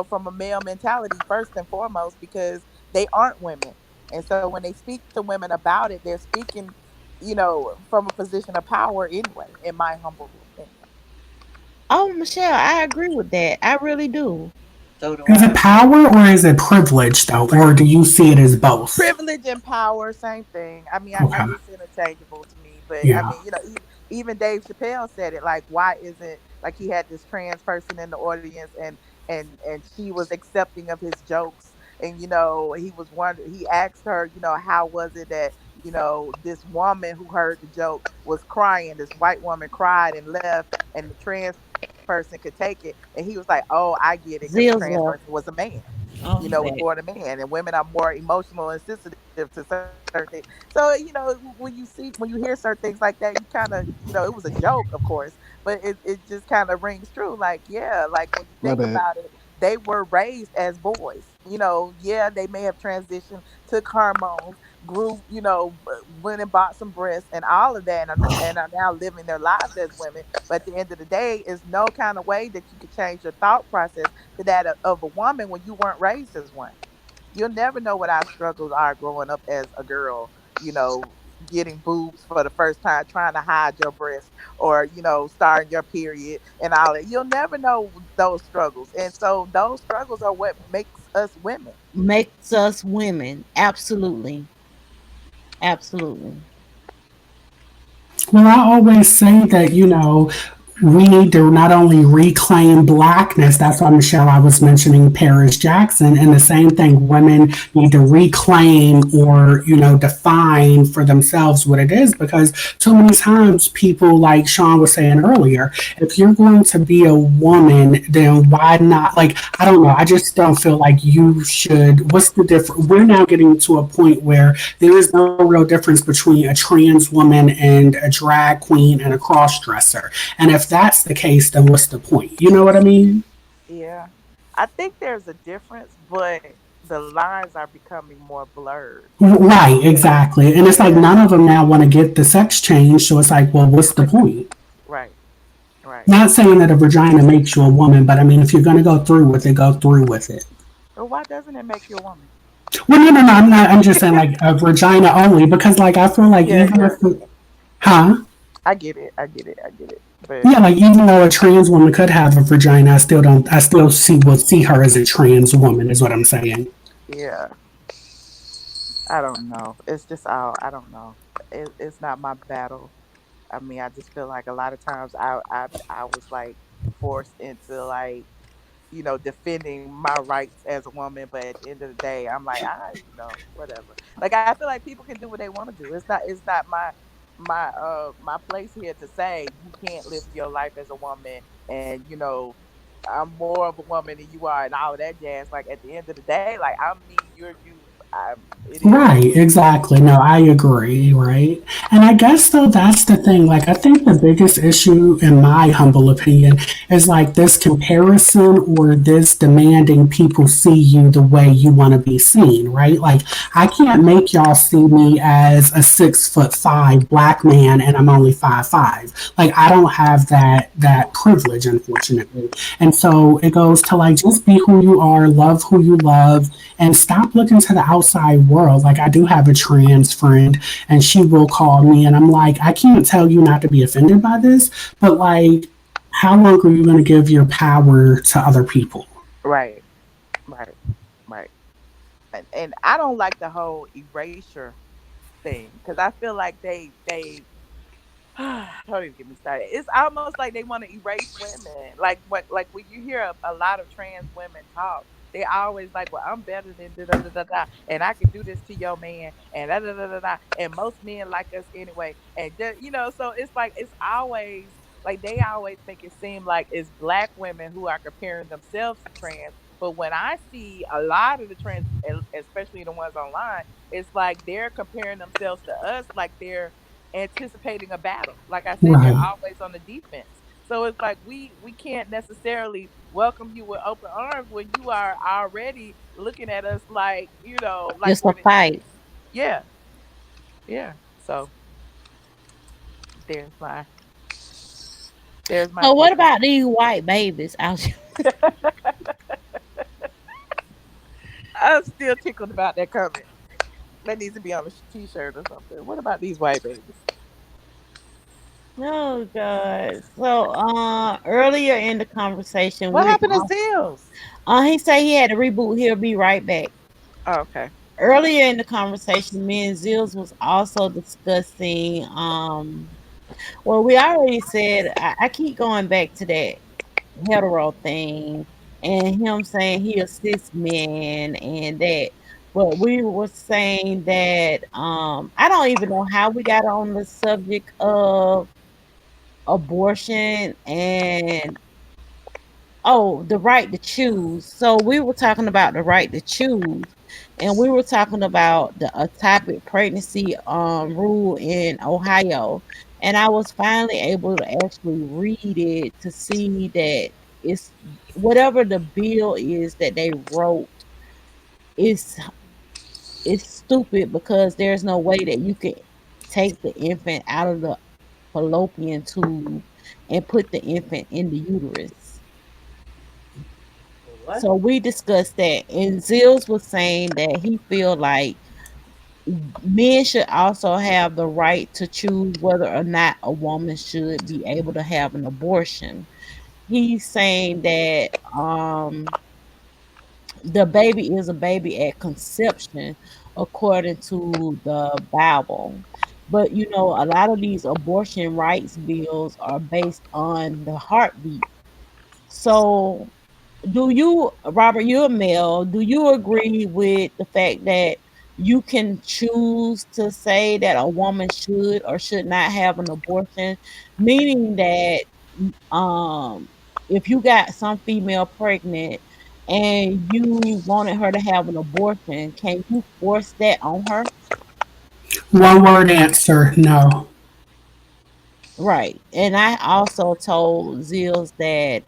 [SPEAKER 6] from a male mentality first and foremost because they aren't women. And so when they speak to women about it, they're speaking, from a position of power anyway, in my humble opinion.
[SPEAKER 1] Oh, Michelle, I agree with that. I really do.
[SPEAKER 5] So do
[SPEAKER 3] Is
[SPEAKER 5] I.
[SPEAKER 3] it power or is it privilege though? Or do you see it as both?
[SPEAKER 6] Privilege and power, same thing. I mean,
[SPEAKER 3] Okay.
[SPEAKER 6] it's interchangeable to me. But I
[SPEAKER 3] Yeah.
[SPEAKER 6] mean, even Dave Chappelle said it. Like, why isn't like he had this trans person in the audience, and she was accepting of his jokes, and he was wondering. He asked her, how was it that this woman who heard the joke was crying. This white woman cried and left, and the trans person could take it, and he was like, "Oh, I get it," because the trans
[SPEAKER 1] Zillz
[SPEAKER 6] person
[SPEAKER 1] left.
[SPEAKER 6] was a man.
[SPEAKER 1] Oh,
[SPEAKER 6] Was
[SPEAKER 1] back.
[SPEAKER 6] born a man, and women are more emotional and sensitive to certain things. So when you hear certain things like that, you kind of it was a joke, of course, but it just kind of rings true. Like, yeah, like when you
[SPEAKER 2] My
[SPEAKER 6] think
[SPEAKER 2] bad.
[SPEAKER 6] about it, they were raised as boys. Yeah, they may have transitioned, took hormones, grew, went and bought some breasts and all of that, and are now living their lives as women. But at the end of the day, is no kind of way that you could change your thought process to that of a woman when you weren't raised as one. You'll never know what our struggles are growing up as a girl, getting boobs for the first time, trying to hide your breast, or, starting your period and all that. You'll never know those struggles. And so those struggles are what makes us women.
[SPEAKER 1] Makes us women. Absolutely. Absolutely.
[SPEAKER 3] Well, I always say that, We need to not only reclaim blackness, that's why, Michelle, I was mentioning Paris Jackson, and the same thing, women need to reclaim or, define for themselves what it is, because too many times people, like Sean was saying earlier, if you're going to be a woman, then why not? Like, I don't know, I just don't feel like you should. What's the difference? We're now getting to a point where there is no real difference between a trans woman and a drag queen and a cross dresser. And if that's the case, then what's the point? You know what I mean?
[SPEAKER 6] Yeah. I think there's a difference, but the lines are becoming more blurred.
[SPEAKER 3] Right, exactly. And it's like
[SPEAKER 6] Yeah.
[SPEAKER 3] none of them now want to get the sex change. So it's like, well, what's the point?
[SPEAKER 6] Right. Right.
[SPEAKER 3] Not saying that a vagina makes you a woman, but I mean, if you're going to go through with it, go through with it.
[SPEAKER 6] But why doesn't it make you a woman?
[SPEAKER 3] Well, no, no, no. I'm not. I'm just saying like a vagina only because, like, I feel like
[SPEAKER 6] Yeah,
[SPEAKER 3] even
[SPEAKER 6] yeah.
[SPEAKER 3] if, huh?
[SPEAKER 6] I get it. I get it. I get it. But
[SPEAKER 3] Yeah, like even though a trans woman could have a vagina, I still don't. I still see her as a trans woman. Is what I'm saying.
[SPEAKER 6] yeah, I don't know. It's just all I don't know. It's not my battle. I mean, I just feel like a lot of times I was like forced into like defending my rights as a woman, but at the end of the day, I'm like, whatever. Like I feel like people can do what they want to do. It's not my place here to say you can't live your life as a woman and I'm more of a woman than you are and all of that jazz. Like at the end of the day, like I'm me, you're you. It is what it
[SPEAKER 3] Right,
[SPEAKER 6] is.
[SPEAKER 3] exactly. No, I agree, right? And I guess though that's the thing. Like I think the biggest issue in my humble opinion is like this comparison or this demanding people see you the way you want to be seen, right? Like I can't make y'all see me as a 6'5" black man and I'm only 5'5". Like I don't have that privilege, unfortunately. And so it goes to like just be who you are, love who you love, and stop looking to the outside world. Like I do have a trans friend and she will call me and I'm like, I can't tell you not to be offended by this, but like how long are you going to give your power to other people?
[SPEAKER 6] Right, right, right. And I don't like the whole erasure thing because I feel like they don't even get me started. It's almost like they want to erase women. Like when you hear a lot of trans women talk, they always like, "Well, I'm better than da da da da da, and I can do this to your man, and da da da da da." And most men like us anyway, and so it's like it's always like they always make it seem like it's black women who are comparing themselves to trans. But when I see a lot of the trans, especially the ones online, it's like they're comparing themselves to us, like they're anticipating a battle. Like I said, they're
[SPEAKER 3] Right,
[SPEAKER 6] always on the defense. So it's like we can't necessarily welcome you with open arms when you are already looking at us like, like
[SPEAKER 1] It's
[SPEAKER 6] we're
[SPEAKER 1] a
[SPEAKER 6] the
[SPEAKER 1] fight.
[SPEAKER 6] enemy. Yeah, yeah. So there's my there's my
[SPEAKER 1] So what
[SPEAKER 6] two
[SPEAKER 1] about these white babies out here?
[SPEAKER 6] cents. I'm still tickled about that comment. That needs to be on a t-shirt or something. What about these white babies?
[SPEAKER 1] Oh God. So earlier in the conversation
[SPEAKER 6] What
[SPEAKER 1] with
[SPEAKER 6] happened to Zills?
[SPEAKER 1] he said he had to reboot, he'll be right back.
[SPEAKER 6] Oh, okay.
[SPEAKER 1] Earlier in the conversation, me and Zills was also discussing well, we already said I keep going back to that hetero thing and him saying he assists men and that, but we were saying that I don't even know how we got on the subject of abortion and oh, the right to choose. So we were talking about the right to choose, and we were talking about the ectopic pregnancy rule in Ohio. And I was finally able to actually read it to see that it's whatever the bill is that they wrote is stupid because there's no way that you can take the infant out of the fallopian tube and put the infant in the uterus.
[SPEAKER 5] What?
[SPEAKER 1] So we discussed that, and Zills was saying that he feel like men should also have the right to choose whether or not a woman should be able to have an abortion. He's saying that the baby is a baby at conception according to the Bible. But a lot of these abortion rights bills are based on the heartbeat. So, do you, Robert, you're a male, do you agree with the fact that you can choose to say that a woman should or should not have an abortion? Meaning that if you got some female pregnant and you wanted her to have an abortion, can you force that on her?
[SPEAKER 3] One word answer, no.
[SPEAKER 1] Right. And I also told Zills that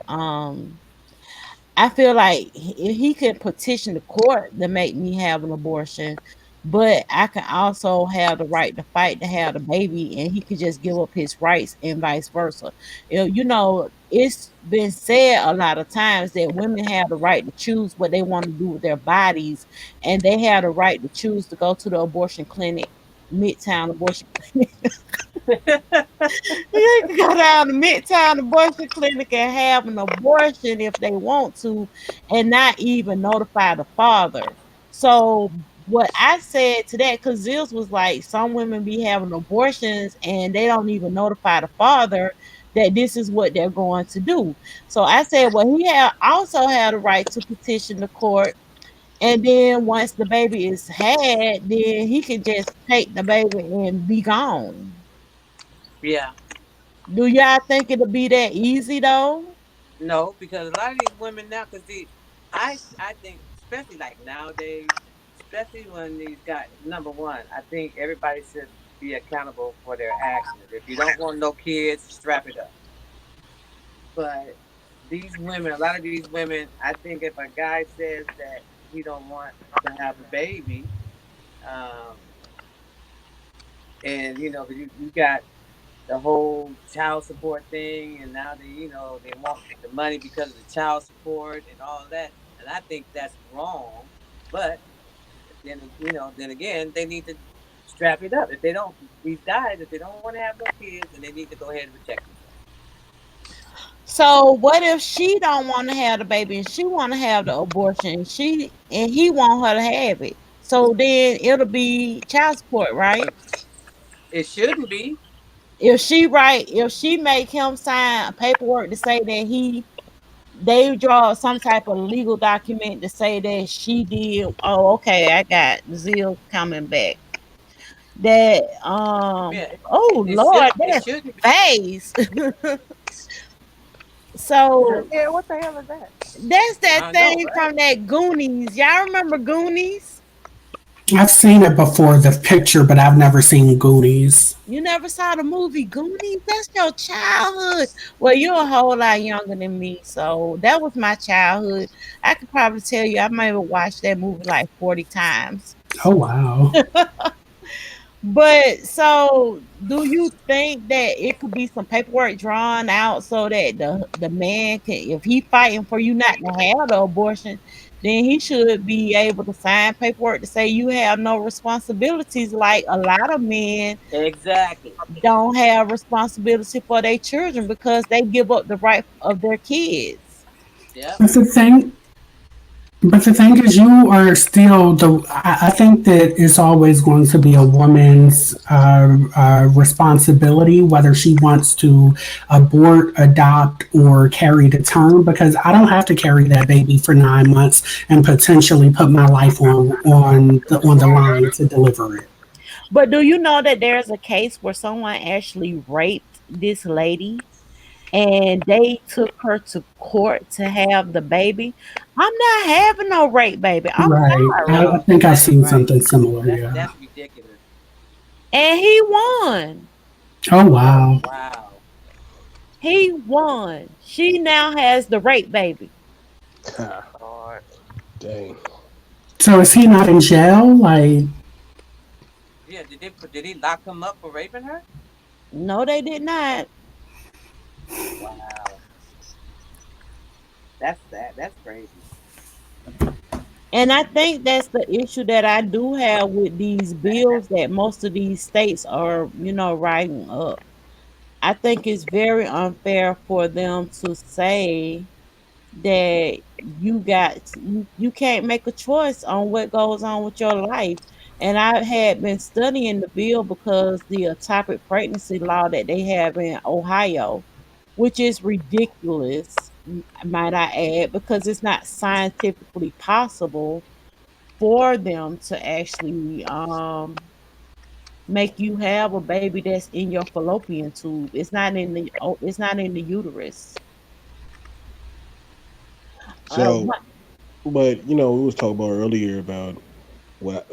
[SPEAKER 1] I feel like he could petition the court to make me have an abortion, but I can also have the right to fight to have the baby, and he could just give up his rights and vice versa. It's been said a lot of times that women have the right to choose what they want to do with their bodies, and they have the right to choose to go to the abortion clinic, Midtown abortion. They can go down to Midtown Abortion Clinic and have an abortion if they want to, and not even notify the father. So what I said to that, because Zills was like, some women be having abortions and they don't even notify the father that this is what they're going to do. So I said, well, he also had a right to petition the court. And then once the baby is had, then he can just take the baby and be gone.
[SPEAKER 4] Yeah.
[SPEAKER 1] Do y'all think it'll be that easy though?
[SPEAKER 4] No, because a lot of these women now, because I think, especially like nowadays, especially when these guys, number one, I think everybody should be accountable for their actions. If you don't want no kids, strap it up. But these women, a lot of these women, I think if a guy says that he don't want to have a baby, um, and you got the whole child support thing, and now they want the money because of the child support and all that, and I think that's wrong. But then again, they need to strap it up. If they don't, these guys, if they don't want to have no kids, then they need to go ahead and protect themselves.
[SPEAKER 1] So what if she don't want to have the baby and she want to have the abortion? And he want her to have it. So then it'll be child support, right?
[SPEAKER 4] It shouldn't be.
[SPEAKER 1] If she make him sign paperwork to say that they draw some type of legal document to say that she did. Oh, okay, I got Zill coming back. That
[SPEAKER 4] Yeah,
[SPEAKER 1] oh Lord,
[SPEAKER 4] it
[SPEAKER 1] that
[SPEAKER 4] shouldn't be.
[SPEAKER 1] face. So
[SPEAKER 6] Yeah, what the hell is that?
[SPEAKER 1] that's that
[SPEAKER 4] I know,
[SPEAKER 1] thing
[SPEAKER 4] right?
[SPEAKER 1] from that Goonies. Y'all remember Goonies?
[SPEAKER 3] I've seen it before, the picture, but I've never seen Goonies.
[SPEAKER 1] You never saw the movie Goonies? That's your childhood. Well, you're a whole lot younger than me, so that was my childhood. I could probably tell you I might have watched that movie like 40 times.
[SPEAKER 3] Oh, wow.
[SPEAKER 1] But so, do you think that it could be some paperwork drawn out so that the man can, if he fighting for you not to have the abortion, then he should be able to sign paperwork to say you have no responsibilities, like a lot of men
[SPEAKER 4] Exactly.
[SPEAKER 1] don't have responsibility for their children because they give up the right of their kids.
[SPEAKER 4] Yep.
[SPEAKER 3] But the thing, but the thing is, you are still the. I think that it's always going to be a woman's responsibility whether she wants to abort, adopt, or carry to term. Because I don't have to carry that baby for 9 months and potentially put my life on the line to deliver it.
[SPEAKER 1] But do you know that there's a case where someone actually raped this lady and they took her to court to have the baby? I'm not having no rape baby. I'm
[SPEAKER 3] Right. I
[SPEAKER 1] sorry.
[SPEAKER 3] think I've
[SPEAKER 4] That's
[SPEAKER 3] seen
[SPEAKER 4] right.
[SPEAKER 3] something similar.
[SPEAKER 4] That's
[SPEAKER 3] Yeah.
[SPEAKER 4] that's ridiculous.
[SPEAKER 1] And he won.
[SPEAKER 3] Oh
[SPEAKER 4] Oh
[SPEAKER 3] wow.
[SPEAKER 4] wow.
[SPEAKER 1] He won. She now has the rape baby.
[SPEAKER 4] Lord.
[SPEAKER 2] Dang.
[SPEAKER 3] So is he not in jail? Like,
[SPEAKER 4] Yeah. Did he lock him up for raping her?
[SPEAKER 1] No, they did not.
[SPEAKER 4] Wow. That's sad. That's crazy.
[SPEAKER 1] And I think that's the issue that I do have with these bills that most of these states are, writing up. I think it's very unfair for them to say that you can't make a choice on what goes on with your life. And I had been studying the bill because the ectopic pregnancy law that they have in Ohio, which is ridiculous, might I add, because it's not scientifically possible for them to actually make you have a baby that's in your fallopian tube. It's not in the uterus.
[SPEAKER 2] So,
[SPEAKER 1] What
[SPEAKER 2] but we was talking about earlier about what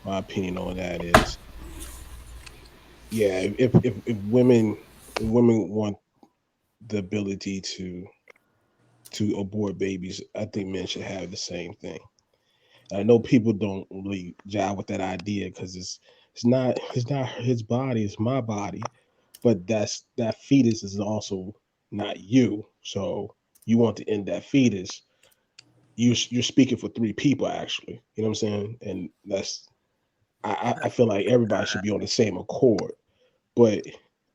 [SPEAKER 2] my opinion on that is. Yeah, if women want the ability to abort babies, I think men should have the same thing. I know people don't really jive with that idea because it's not his body, it's my body, but that fetus is also not you. So you want to end that fetus. You're speaking for three people actually. You know what I'm saying? And that's I feel like everybody should be on the same accord. But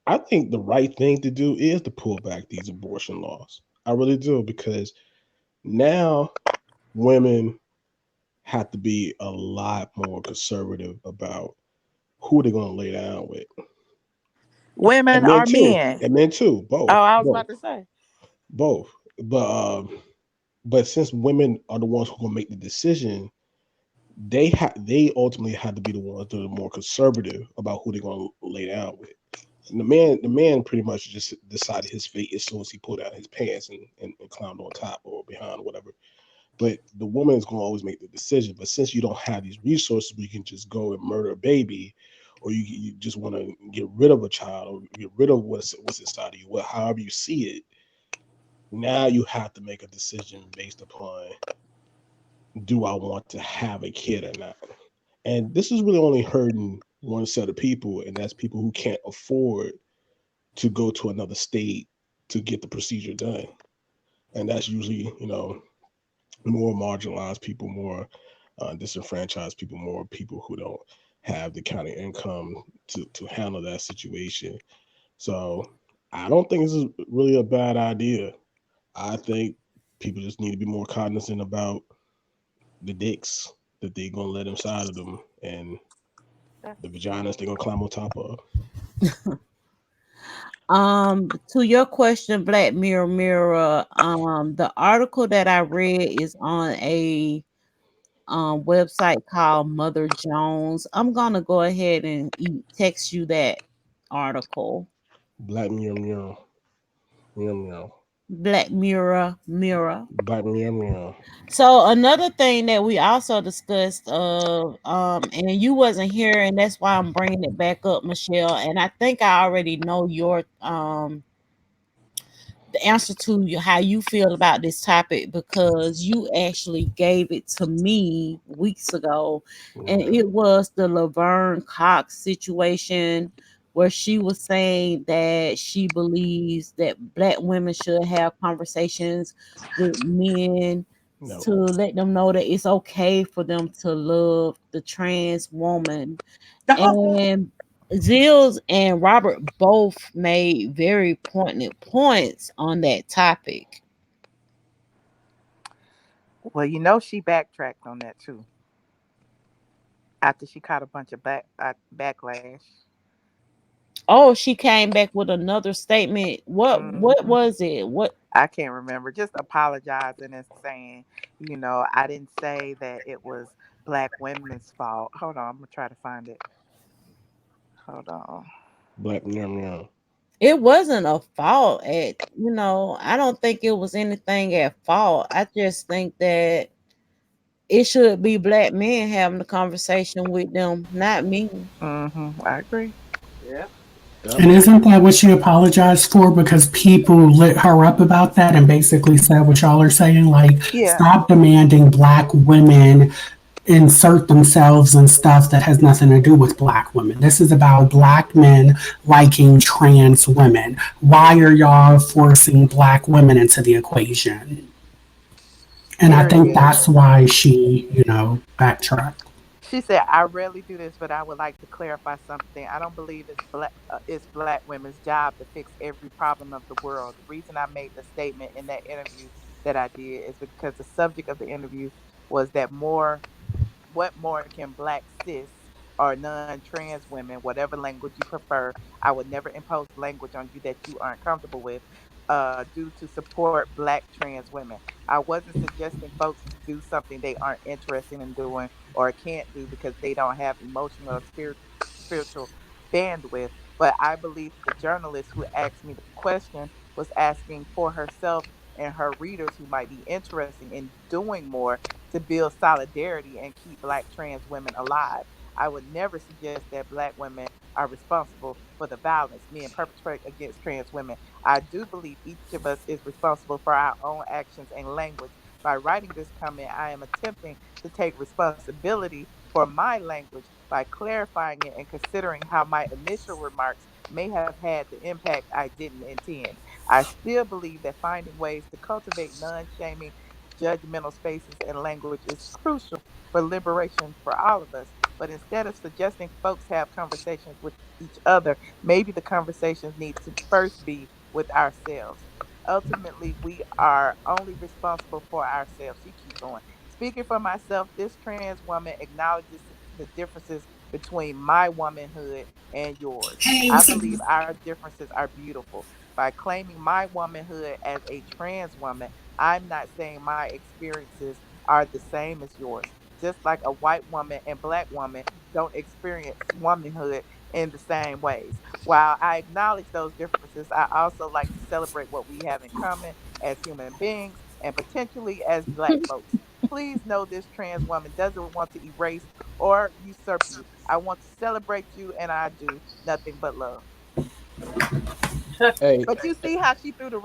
[SPEAKER 2] I think the right thing to do is to pull back these abortion laws. I really do because now women have to be a lot more conservative about who they're going to lay down with,
[SPEAKER 6] Women are men.
[SPEAKER 2] and men too,
[SPEAKER 6] Oh,
[SPEAKER 2] both,
[SPEAKER 6] I was
[SPEAKER 2] both,
[SPEAKER 6] about to say.
[SPEAKER 2] both. But since women are the ones who are going to make the decision, they ultimately have to be the ones that are more conservative about who they're going to lay down with. And the man pretty much just decided his fate as soon as he pulled out his pants and climbed on top or behind or whatever. But the woman is going to always make the decision. But since you don't have these resources where you can just go and murder a baby, or you just want to get rid of a child or get rid of what's inside of you, however you see it, now you have to make a decision based upon, do I want to have a kid or not? And this is really only hurting one set of people, and that's people who can't afford to go to another state to get the procedure done. And that's usually, more marginalized people, more disenfranchised people, more people who don't have the kind of income to handle that situation. So I don't think this is really a bad idea. I think people just need to be more cognizant about the dicks that they're gonna let inside of them and the vaginas they're gonna climb on top of.
[SPEAKER 1] To your question, Black Mirror, the article that I read is on a website called Mother Jones. I'm gonna go ahead and text you that article.
[SPEAKER 2] Black meow meow meow meow.
[SPEAKER 1] Black Mirror.
[SPEAKER 2] Black meow meow.
[SPEAKER 1] So another thing that we also discussed, and you wasn't here, and that's why I'm bringing it back up, Michelle. And I think I already know your the answer to how you feel about this topic because you actually gave it to me weeks ago, and
[SPEAKER 2] Yeah.
[SPEAKER 1] it was the Laverne Cox situation where she was saying that she believes that black women should have conversations with men
[SPEAKER 2] No.
[SPEAKER 1] to let them know that it's okay for them to love the trans woman. And Zills and Robert both made very poignant points on that topic.
[SPEAKER 6] Well, you know she backtracked on that too after she caught a bunch of backlash.
[SPEAKER 1] Oh, she came back with another statement. What
[SPEAKER 6] Hmm.
[SPEAKER 1] was it? What
[SPEAKER 6] I can't remember. Just apologizing and saying, I didn't say that it was black women's fault. Hold on, I'm gonna try to find it. Hold on.
[SPEAKER 2] Black meow meow.
[SPEAKER 1] it wasn't a fault at I don't think it was anything at fault. I just think that it should be black men having the conversation with them, not me.
[SPEAKER 6] I agree.
[SPEAKER 5] Yeah.
[SPEAKER 2] Yep.
[SPEAKER 3] And isn't that what she apologized for? Because people lit her up about that and basically said what y'all are saying, like,
[SPEAKER 6] Yeah.
[SPEAKER 3] stop demanding black women insert themselves in stuff that has nothing to do with black women. This is about black men liking trans women. Why are y'all forcing black women into the equation? And I think
[SPEAKER 6] Period.
[SPEAKER 3] that's why she, backtracked.
[SPEAKER 6] She said, "I rarely do this, but I would like to clarify something. I don't believe it's black women's job to fix every problem of the world. The reason I made the statement in that interview that I did is because the subject of the interview was that more what more can black cis or non-trans women, whatever language you prefer, I would never impose language on you that you aren't comfortable with, do to support black trans women. I wasn't suggesting folks to do something they aren't interested in doing or can't do because they don't have emotional or spiritual bandwidth. But I believe the journalist who asked me the question was asking for herself and her readers who might be interested in doing more to build solidarity and keep black trans women alive. I would never suggest that black women are responsible for the violence men perpetrate against trans women. I do believe each of us is responsible for our own actions and language. By writing this comment, I am attempting to take responsibility for my language by clarifying it and considering how my initial remarks may have had the impact I didn't intend. I still believe that finding ways to cultivate non shaming, judgmental spaces and language is crucial for liberation for all of us. But instead of suggesting folks have conversations with each other, maybe the conversations need to first be with ourselves. Ultimately, we are only responsible for ourselves. She keep going. Speaking for myself, this trans woman acknowledges the differences between my womanhood and yours.
[SPEAKER 3] Hey,
[SPEAKER 6] I
[SPEAKER 3] what's up?
[SPEAKER 6] believe our differences are beautiful. By claiming my womanhood as a trans woman, I'm not saying my experiences are the same as yours. Just like a white woman and black woman don't experience womanhood in the same ways. While I acknowledge those differences, I also like to celebrate what we have in common as human beings and potentially as black folks. Please know this trans woman doesn't want to erase or usurp you. I want to celebrate you, and I do nothing but love.
[SPEAKER 2] Hey,
[SPEAKER 6] But you see how she threw the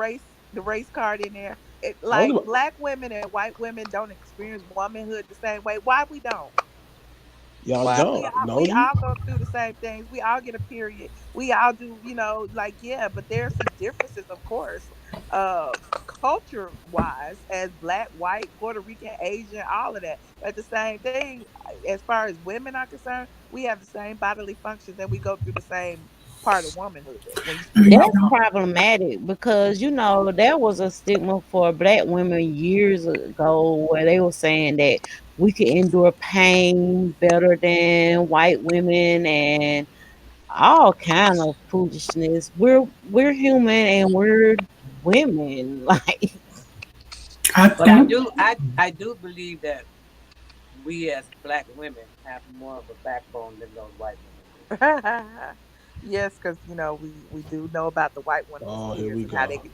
[SPEAKER 6] race card in there. It
[SPEAKER 2] I
[SPEAKER 6] like
[SPEAKER 2] was
[SPEAKER 6] black women and white women don't experience womanhood the same way. Why we don't?
[SPEAKER 2] y'all
[SPEAKER 4] Wow.
[SPEAKER 2] don't know
[SPEAKER 6] We
[SPEAKER 2] you.
[SPEAKER 6] all go through the same things. We all get a period. We all do, like yeah, but there's some differences, of course. Culture wise, as black, white, Puerto Rican, Asian, all of that. But the same thing, as far as women are concerned, we have the same bodily functions and we go through the same part of womanhood when you speak
[SPEAKER 3] You
[SPEAKER 6] about
[SPEAKER 1] That's
[SPEAKER 3] know,
[SPEAKER 6] woman.
[SPEAKER 1] problematic because there was a stigma for black women years ago where they were saying that we could endure pain better than white women and all kind of foolishness. We're human and we're women. Like
[SPEAKER 3] I
[SPEAKER 4] But I
[SPEAKER 3] think
[SPEAKER 4] do I do believe that we as black women have more of a backbone than those white women do.
[SPEAKER 6] Yes, because we do know about the white woman's
[SPEAKER 2] Oh, here
[SPEAKER 6] tears
[SPEAKER 2] we
[SPEAKER 6] and how they
[SPEAKER 2] go.
[SPEAKER 6] can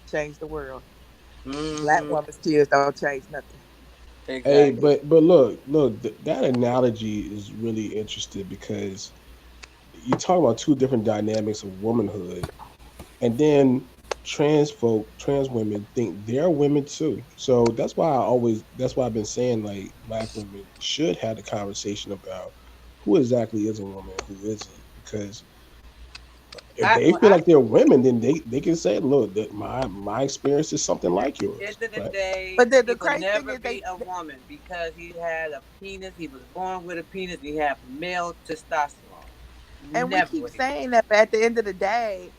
[SPEAKER 6] change the world. Black
[SPEAKER 4] Hmm.
[SPEAKER 6] woman's tears don't change nothing.
[SPEAKER 2] Hey,
[SPEAKER 4] Exactly.
[SPEAKER 2] but look, that analogy is really interesting because you talk about two different dynamics of womanhood, and then trans women think they're women too. So that's why I've been saying like black women should have the conversation about who exactly is a woman and who isn't, because if
[SPEAKER 4] I
[SPEAKER 2] they
[SPEAKER 4] well
[SPEAKER 2] feel like they're women, then they can say, look, that my experience is something
[SPEAKER 4] at
[SPEAKER 2] like
[SPEAKER 4] the
[SPEAKER 2] yours,
[SPEAKER 4] end of the
[SPEAKER 2] right?
[SPEAKER 4] day,
[SPEAKER 6] But the
[SPEAKER 4] he would
[SPEAKER 6] crazy thing
[SPEAKER 4] never
[SPEAKER 6] is
[SPEAKER 4] be a woman because he had a penis. He was born with a penis. He had male testosterone.
[SPEAKER 6] and we
[SPEAKER 4] Never
[SPEAKER 6] keep
[SPEAKER 4] would he be.
[SPEAKER 6] saying that, but at the end of the day,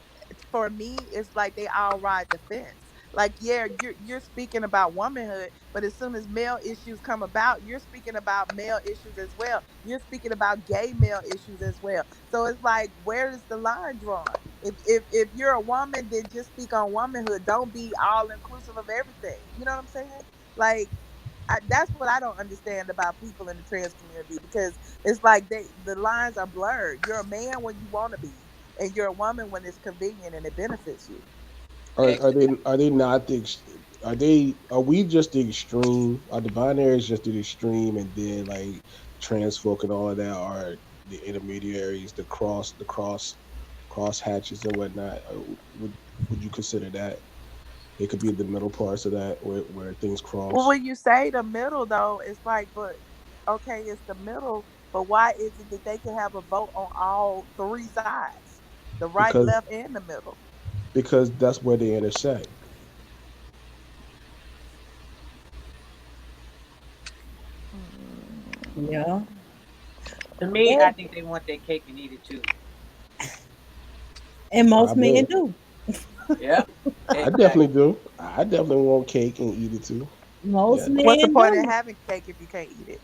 [SPEAKER 6] for me, it's like they all ride the fence. Like, yeah, you're speaking about womanhood, but as soon as male issues come about, you're speaking about male issues as well. You're speaking about gay male issues as well. So it's like, where is the line drawn? If you're a woman, then just speak on womanhood. Don't be all inclusive of everything. You know what I'm saying? Like, that's what I don't understand about people in the trans community because it's like the lines are blurred. You're a man when you want to be, and you're a woman when it's convenient and it benefits you.
[SPEAKER 2] Are they not are we just the extreme? Are the binaries just the extreme, and then like trans folk and all of that are the intermediaries, cross hatches and whatnot? Would you consider that they could be the middle parts of that where things
[SPEAKER 6] Well,
[SPEAKER 2] cross?
[SPEAKER 6] when you say the middle, though, it's like, but okay, it's the middle, but why is it that they can have a vote on all three sides, the right,
[SPEAKER 2] Because
[SPEAKER 6] left, and the middle?
[SPEAKER 2] that's where they intersect.
[SPEAKER 1] yeah.
[SPEAKER 4] To me, I think they want their cake and eat it too.
[SPEAKER 1] And
[SPEAKER 2] I
[SPEAKER 1] most men
[SPEAKER 2] bet.
[SPEAKER 1] do.
[SPEAKER 4] Yep.
[SPEAKER 2] I definitely
[SPEAKER 4] Exactly.
[SPEAKER 2] do. I definitely want cake and eat it too.
[SPEAKER 1] Most
[SPEAKER 2] Yes.
[SPEAKER 6] What's the
[SPEAKER 1] men
[SPEAKER 6] point in
[SPEAKER 1] do.
[SPEAKER 6] having cake if you can't eat it?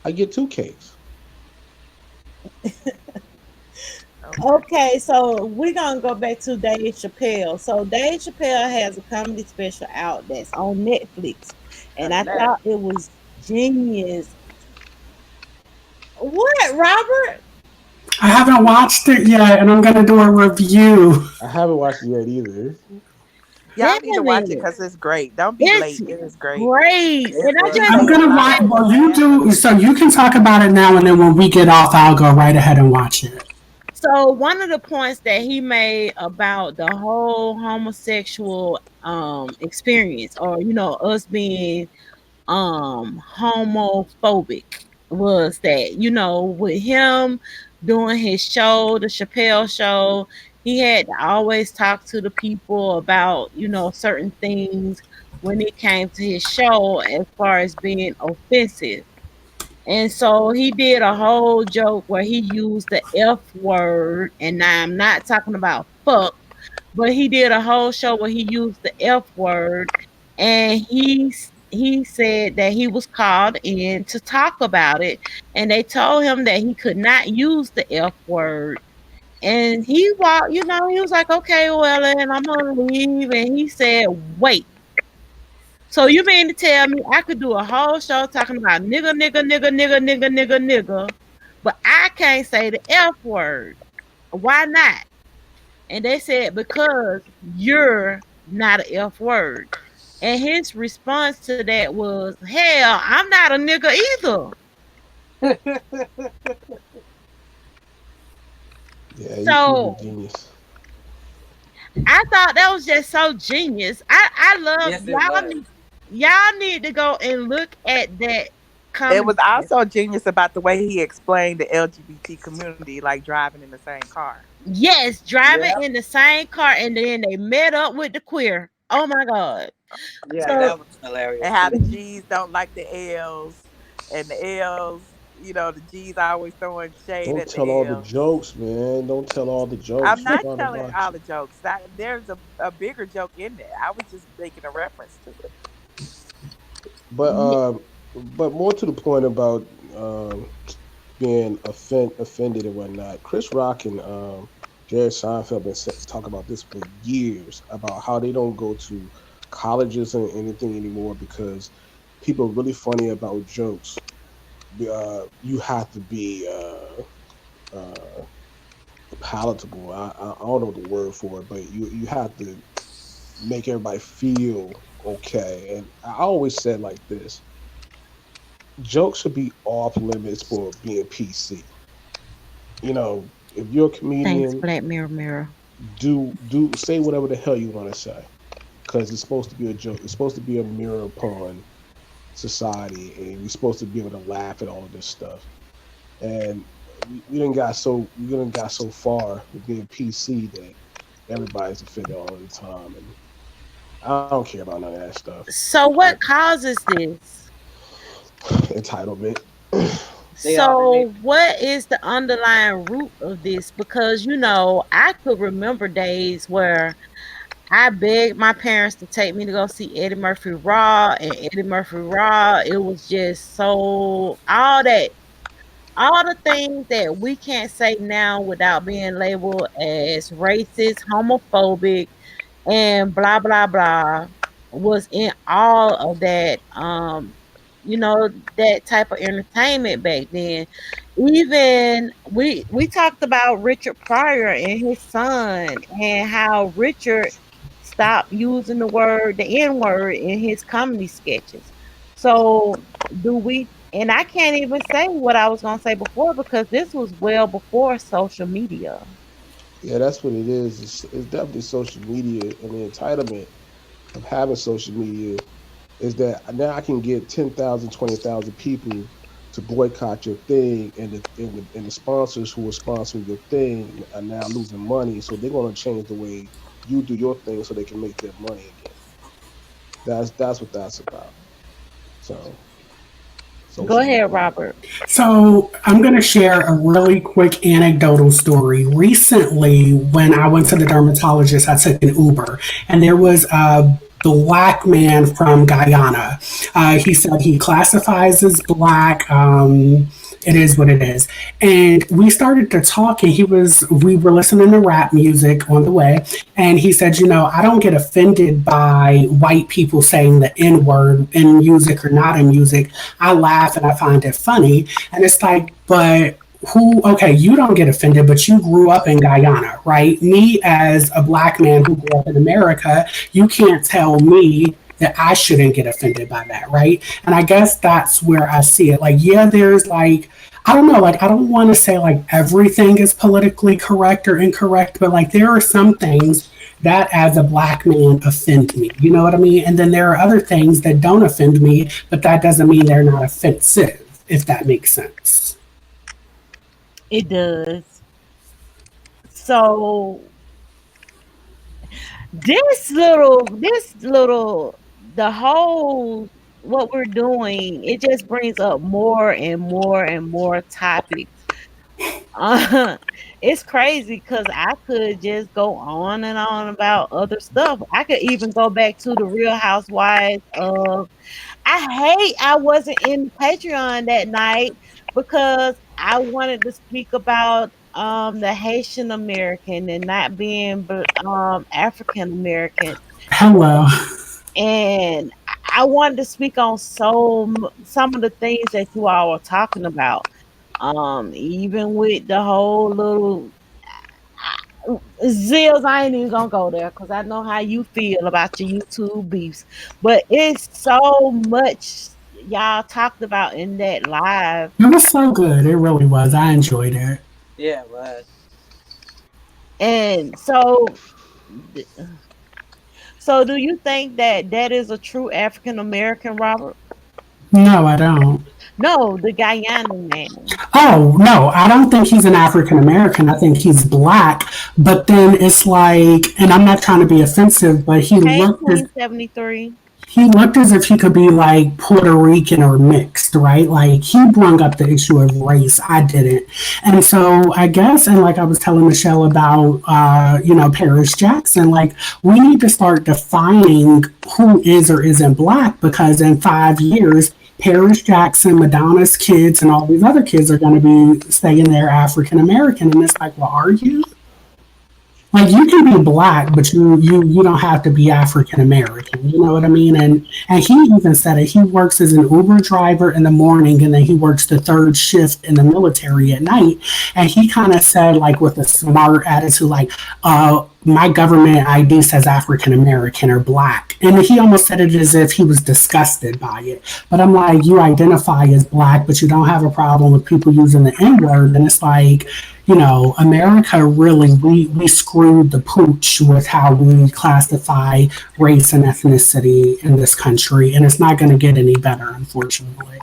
[SPEAKER 2] I get two cakes.
[SPEAKER 6] Okay.
[SPEAKER 1] Okay, so we're gonna go back to Dave Chappelle. So Dave Chappelle has a comedy special out that's on Netflix, and I
[SPEAKER 6] Hello.
[SPEAKER 1] thought it was genius. What, Robert?
[SPEAKER 3] I haven't watched it yet, and I'm gonna do a review.
[SPEAKER 2] I haven't watched it yet either.
[SPEAKER 6] Y'all need to
[SPEAKER 1] Damn
[SPEAKER 6] watch it
[SPEAKER 1] it!
[SPEAKER 6] because it's great. Don't be
[SPEAKER 1] It's
[SPEAKER 6] late. It is great.
[SPEAKER 1] great,
[SPEAKER 6] It
[SPEAKER 1] and I
[SPEAKER 6] will
[SPEAKER 1] just
[SPEAKER 3] I'm
[SPEAKER 6] say a
[SPEAKER 3] gonna
[SPEAKER 6] lot
[SPEAKER 3] watch.
[SPEAKER 6] of
[SPEAKER 3] Well, you
[SPEAKER 6] laugh.
[SPEAKER 3] do, so you can talk about it now, and then when we get off, I'll go right ahead and watch it.
[SPEAKER 1] so one of the points that he made about the whole homosexual experience, or us being homophobic, was that with him doing his show, the Chappelle show, he had to always talk to the people about certain things when it came to his show as far as being offensive. And so he did a whole joke where he used the F word, and now I'm not talking about fuck, but he did a whole show where he used the F word, and he said that he was called in to talk about it, and they told him that he could not use the F word. And he walked, he was like, okay, well, and I'm gonna leave. And he said, wait. So you mean to tell me I could do a whole show talking about nigga, nigga, nigga, nigga, nigga, nigga, nigga, but I can't say the F word? Why not? And they said, because you're not an F word. And his response to that was, hell, I'm not a nigga either.
[SPEAKER 2] Yeah, he's a
[SPEAKER 1] So
[SPEAKER 2] genius.
[SPEAKER 1] I thought that was just so genius. I love
[SPEAKER 4] Yes, it was.
[SPEAKER 1] y'all need to go and look at that
[SPEAKER 6] It
[SPEAKER 1] comedy.
[SPEAKER 6] was also genius about the way he explained the LGBT community, like driving in the same car.
[SPEAKER 1] Yes, driving
[SPEAKER 4] Yeah,
[SPEAKER 1] in the same car, and then they met up with the queer. Oh my god.
[SPEAKER 4] yeah,
[SPEAKER 1] So
[SPEAKER 4] that was hilarious
[SPEAKER 6] And how
[SPEAKER 4] too.
[SPEAKER 6] the G's don't like the L's, and the L's, the G's always throwing shade
[SPEAKER 2] Don't
[SPEAKER 6] at
[SPEAKER 2] tell
[SPEAKER 6] the
[SPEAKER 2] all the
[SPEAKER 6] L's.
[SPEAKER 2] jokes, man. Don't tell all the
[SPEAKER 6] I'm
[SPEAKER 2] jokes. You
[SPEAKER 6] not
[SPEAKER 2] trying to
[SPEAKER 6] telling
[SPEAKER 2] watch
[SPEAKER 6] all
[SPEAKER 2] it.
[SPEAKER 6] the jokes. There's a bigger joke in there. I was just making a reference to it.
[SPEAKER 2] But
[SPEAKER 1] ye-
[SPEAKER 2] more to the point about being offended and whatnot. Chris Rock and Jerry Seinfeld been talking about this for years about how they don't go to colleges and anything anymore because people are really funny about jokes. You have to be palatable. I don't know the word for it, but you have to make everybody feel okay. And I always said like this: jokes should be off limits for being PC. If you're a
[SPEAKER 1] Thanks,
[SPEAKER 2] comedian,
[SPEAKER 1] Black Mirror Mirror.
[SPEAKER 2] do say whatever the hell you want to say because it's supposed to be a joke. It's supposed to be a mirror upon society, and we're supposed to be able to laugh at all of this stuff. And we done got so far with being PC that everybody's offended all the time, and I don't care about none of that stuff.
[SPEAKER 1] So what causes this?
[SPEAKER 2] Entitlement.
[SPEAKER 4] They all they
[SPEAKER 1] So what is the underlying root of this? Because I could remember days where I begged my parents to take me to go see Eddie Murphy Raw, and Eddie Murphy Raw, it was just so all the things that we can't say now without being labeled as racist, homophobic, and blah blah blah was in all of that you know that type of entertainment back then. Even we talked about Richard Pryor and his son, and how Richard stopped using the N word in his comedy sketches. So do we, and I can't even say what I was going to say before, because this was well before social media.
[SPEAKER 2] Yeah, that's what it is. It's definitely social media and the entitlement of having social media is that now I can get 10,000, 20,000 people to boycott your thing, and the sponsors who are sponsoring your thing are now losing money, so they're going to change the way you do your thing so they can make their money again. That's what that's about. So
[SPEAKER 1] Go
[SPEAKER 2] social
[SPEAKER 1] ahead,
[SPEAKER 2] media.
[SPEAKER 1] Robert.
[SPEAKER 3] So I'm going to share a really quick anecdotal story. Recently, when I went to the dermatologist, I took an Uber, and there was a black man from Guyana. He said he classifies as black. It is what it is. And we started to talk, and we were listening to rap music on the way. And he said, I don't get offended by white people saying the N word in music or not in music. I laugh and I find it funny. And it's like, but okay, you don't get offended, but you grew up in Guyana, right? Me, as a black man who grew up in America, you can't tell me that I shouldn't get offended by that, right? And I guess that's where I see it. Like, yeah, there's like, I don't know, like, I don't want to say like everything is politically correct or incorrect, but like, there are some things that as a black man offend me. You know what I mean? And then there are other things that don't offend me, but that doesn't mean they're not offensive, if that makes sense.
[SPEAKER 1] It does. So this little, the whole what we're doing, it just brings up more and more and more topics. Uh, it's crazy because I could just go on and on about other stuff. I could even go back to the Real Housewives of. I hate I wasn't in Patreon that night because I wanted to speak about the Haitian American and not being African American,
[SPEAKER 3] Hello.
[SPEAKER 1] and I wanted to speak on some of the things that you all were talking about. Even with the whole little Zills, I ain't even gonna go there because I know how you feel about your YouTube beefs. But it's so much y'all talked about in that live.
[SPEAKER 3] It was so good. It really was. I enjoyed it.
[SPEAKER 4] Yeah, it was.
[SPEAKER 1] And so do you think that that is a true African American, Robert?
[SPEAKER 3] No, I don't.
[SPEAKER 1] No, the Guyana man.
[SPEAKER 3] Oh, no, I don't think he's an African American. I think he's black. But then it's like, and I'm not trying to be offensive, but
[SPEAKER 1] Hey, Queen 73.
[SPEAKER 3] he looked as if he could be like Puerto Rican or mixed, right? Like he brought up the issue of race. I didn't. And so I guess, and like I was telling Michelle about, Paris Jackson, like we need to start defining who is or isn't black because in 5 years, Paris Jackson, Madonna's kids, and all these other kids are going to be saying they're African American. And it's like, well, are you? Like you can be black, but you don't have to be African American. You know what I mean? And he even said it. He works as an Uber driver in the morning, and then he works the third shift in the military at night. And he kind of said, like with a smart attitude, like, my government ID says African American or black. And he almost said it as if he was disgusted by it. But I'm like, you identify as black, but you don't have a problem with people using the N word. And it's like, America really, we screwed the pooch with how we classify race and ethnicity in this country. And it's not going to get any better, unfortunately.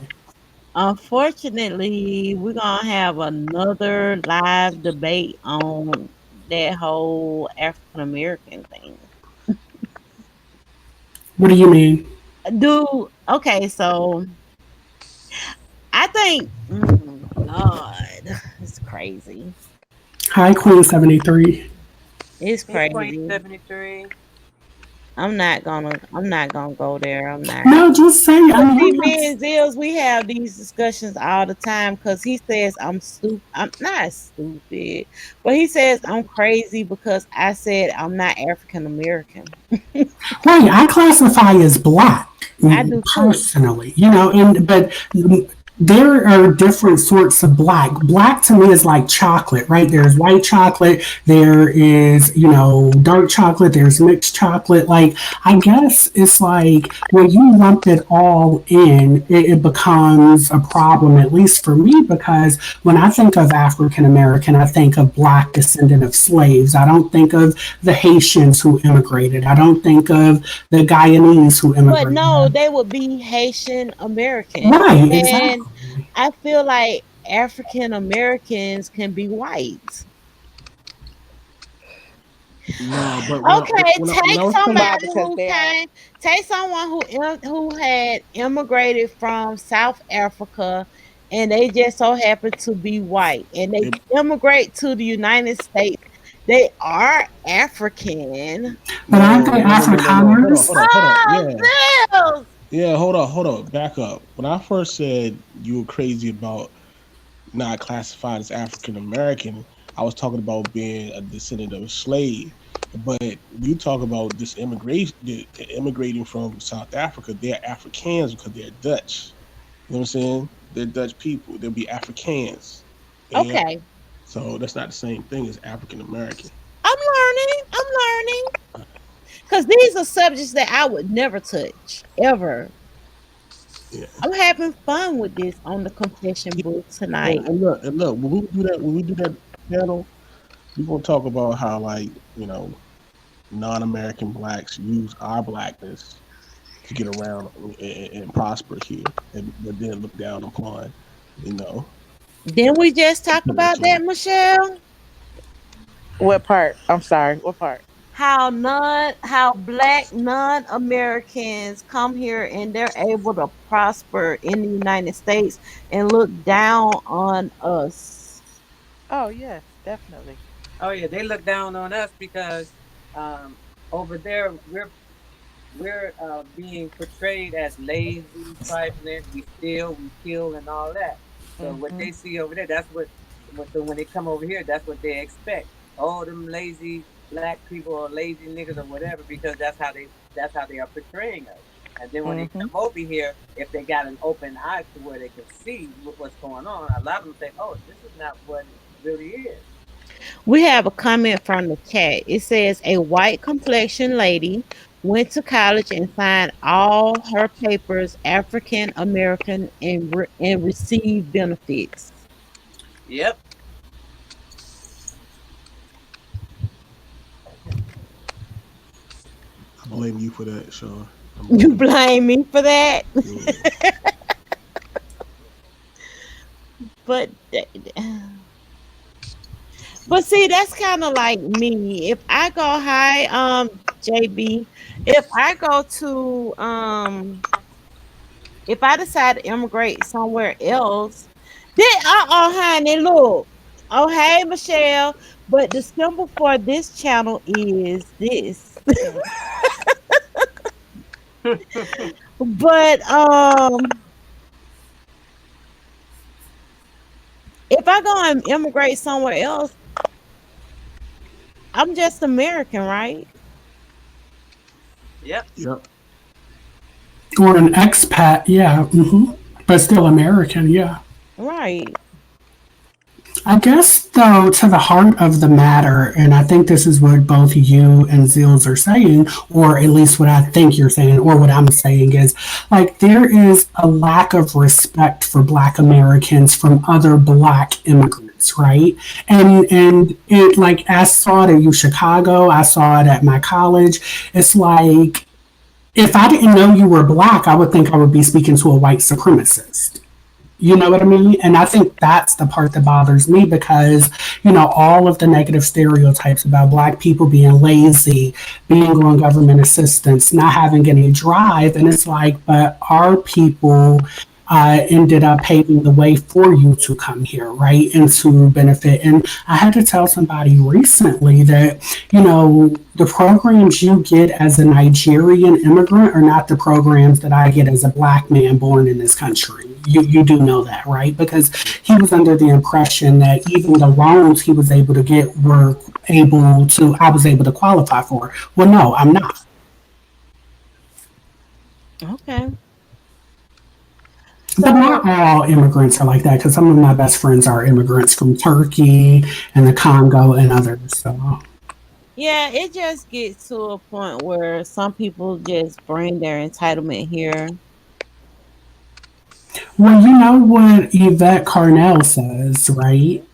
[SPEAKER 1] Unfortunately, we're gonna have another live debate on that whole African American thing.
[SPEAKER 3] What do you mean?
[SPEAKER 1] Okay, so I think God, it's crazy.
[SPEAKER 3] Hi, Queen 73.
[SPEAKER 1] It's
[SPEAKER 4] Hey, Queen
[SPEAKER 1] crazy.
[SPEAKER 4] 73.
[SPEAKER 1] I'm not gonna go there. I'm not.
[SPEAKER 3] No, just say, I
[SPEAKER 1] But
[SPEAKER 3] mean,
[SPEAKER 1] see,
[SPEAKER 3] I'm not.
[SPEAKER 1] me and Zills, we have these discussions all the time because he says I'm stupid. I'm not stupid, but he says I'm crazy because I said I'm not African American.
[SPEAKER 3] Right, I classify as black
[SPEAKER 1] I do too.
[SPEAKER 3] personally, and but there are different sorts of black. Black to me is like chocolate, right? There's white chocolate, there is, dark chocolate, there's mixed chocolate. Like, I guess it's like when you lump it all in, it becomes a problem, at least for me, because when I think of African American, I think of black descendant of slaves. I don't think of the Haitians who immigrated. I don't think of the Guyanese who
[SPEAKER 1] But
[SPEAKER 3] immigrated.
[SPEAKER 1] no, they would be Haitian American.
[SPEAKER 3] Right,
[SPEAKER 1] And
[SPEAKER 3] exactly.
[SPEAKER 1] I feel like African Americans can be white.
[SPEAKER 2] No, but
[SPEAKER 1] Okay,
[SPEAKER 2] when I
[SPEAKER 1] take
[SPEAKER 2] was coming,
[SPEAKER 6] No,
[SPEAKER 1] somebody
[SPEAKER 6] because
[SPEAKER 1] who
[SPEAKER 6] they are.
[SPEAKER 1] came, take someone who had immigrated from South Africa, and they just so happen to be white, and they
[SPEAKER 2] it,
[SPEAKER 1] immigrate to the United States. They are African.
[SPEAKER 3] But aren't
[SPEAKER 2] No,
[SPEAKER 3] they
[SPEAKER 2] no, no, no, no, no. Hold on,
[SPEAKER 3] Afrikaners?
[SPEAKER 2] hold on, hold on.
[SPEAKER 1] Oh,
[SPEAKER 2] Yeah,
[SPEAKER 1] Zillz!
[SPEAKER 2] yeah. Hold on. Back up. When I first said you were crazy about not classified as African American, I was talking about being a descendant of a slave. But you talk about this immigration, immigrating from South Africa, they're Africans because they're Dutch. You know what I'm saying? They're Dutch people. They'll be Africans. Yeah.
[SPEAKER 1] Okay,
[SPEAKER 2] So that's not the same thing as African American.
[SPEAKER 1] I'm learning. I'm learning. Because these are subjects that I would never touch, ever.
[SPEAKER 2] Yeah.
[SPEAKER 1] I'm having fun with this on the confession book tonight.
[SPEAKER 2] And look, when we do that panel, we're gonna talk about how like, you know, non-American blacks use our blackness to get around and prosper here, and but then look down upon, you know,
[SPEAKER 1] Didn't we just talk about
[SPEAKER 2] privileged.
[SPEAKER 1] that, Michelle?
[SPEAKER 6] What part? I'm sorry. What part?
[SPEAKER 1] How black non-Americans come here and they're able to prosper in the United States and look down on us.
[SPEAKER 6] Oh yes, definitely.
[SPEAKER 4] Oh yeah, they look down on us because um, over there we're being portrayed as lazy, trifling. We steal, we kill, and all that. So what
[SPEAKER 6] Hmm.
[SPEAKER 4] they see over there, that's what so when they come over here, that's what they expect. Oh, them lazy black people or lazy niggas or whatever, because that's how they are portraying us. And then when they
[SPEAKER 6] Hmm.
[SPEAKER 4] come over here, if they got an open eye to where they can see what's going on, a lot of them say, "Oh, this is not what it really is."
[SPEAKER 1] We have a comment from the chat. It says a white complexion lady went to college and signed all her papers African American and received benefits.
[SPEAKER 4] Yep.
[SPEAKER 2] I blame you for that, Sean. I'm
[SPEAKER 1] You
[SPEAKER 2] blaming
[SPEAKER 1] blame me for that?
[SPEAKER 2] you. Yeah.
[SPEAKER 1] But but see, that's kind of like me. If I go high, JB, if I go to if I decide to immigrate somewhere else, then honey, look. Oh hey Michelle, but the symbol for this channel is this. But if I go and immigrate somewhere else, I'm just American, right?
[SPEAKER 4] Yep.
[SPEAKER 2] Yep.
[SPEAKER 3] Or an expat, yeah. But still American, yeah.
[SPEAKER 1] Right.
[SPEAKER 3] I guess, though, to the heart of the matter, and I think this is what both you and Zills are saying, or at least what I think you're saying, or what I'm saying is, like, there is a lack of respect for Black Americans from other Black immigrants, right? And it, like, I saw it at U Chicago, I saw it at my college. It's like, if I didn't know you were Black, I would think I would be speaking to a white supremacist. You know what I mean? And I think that's the part that bothers me because, all of the negative stereotypes about Black people being lazy, being on government assistance, not having any drive. And it's like, but our people ended up paving the way for you to come here, right? And to benefit. And I had to tell somebody recently that, the programs you get as a Nigerian immigrant are not the programs that I get as a Black man born in this country. You do know that, right? Because he was under the impression that even the loans he was able to get I was able to qualify for. Well, no, I'm not.
[SPEAKER 1] Okay.
[SPEAKER 3] But
[SPEAKER 1] So
[SPEAKER 3] not all immigrants are like that because some of my best friends are immigrants from Turkey and the Congo and others. So,
[SPEAKER 1] yeah, it just gets to a point where some people just bring their entitlement here.
[SPEAKER 3] well, you know what Yvette Carnell says, right?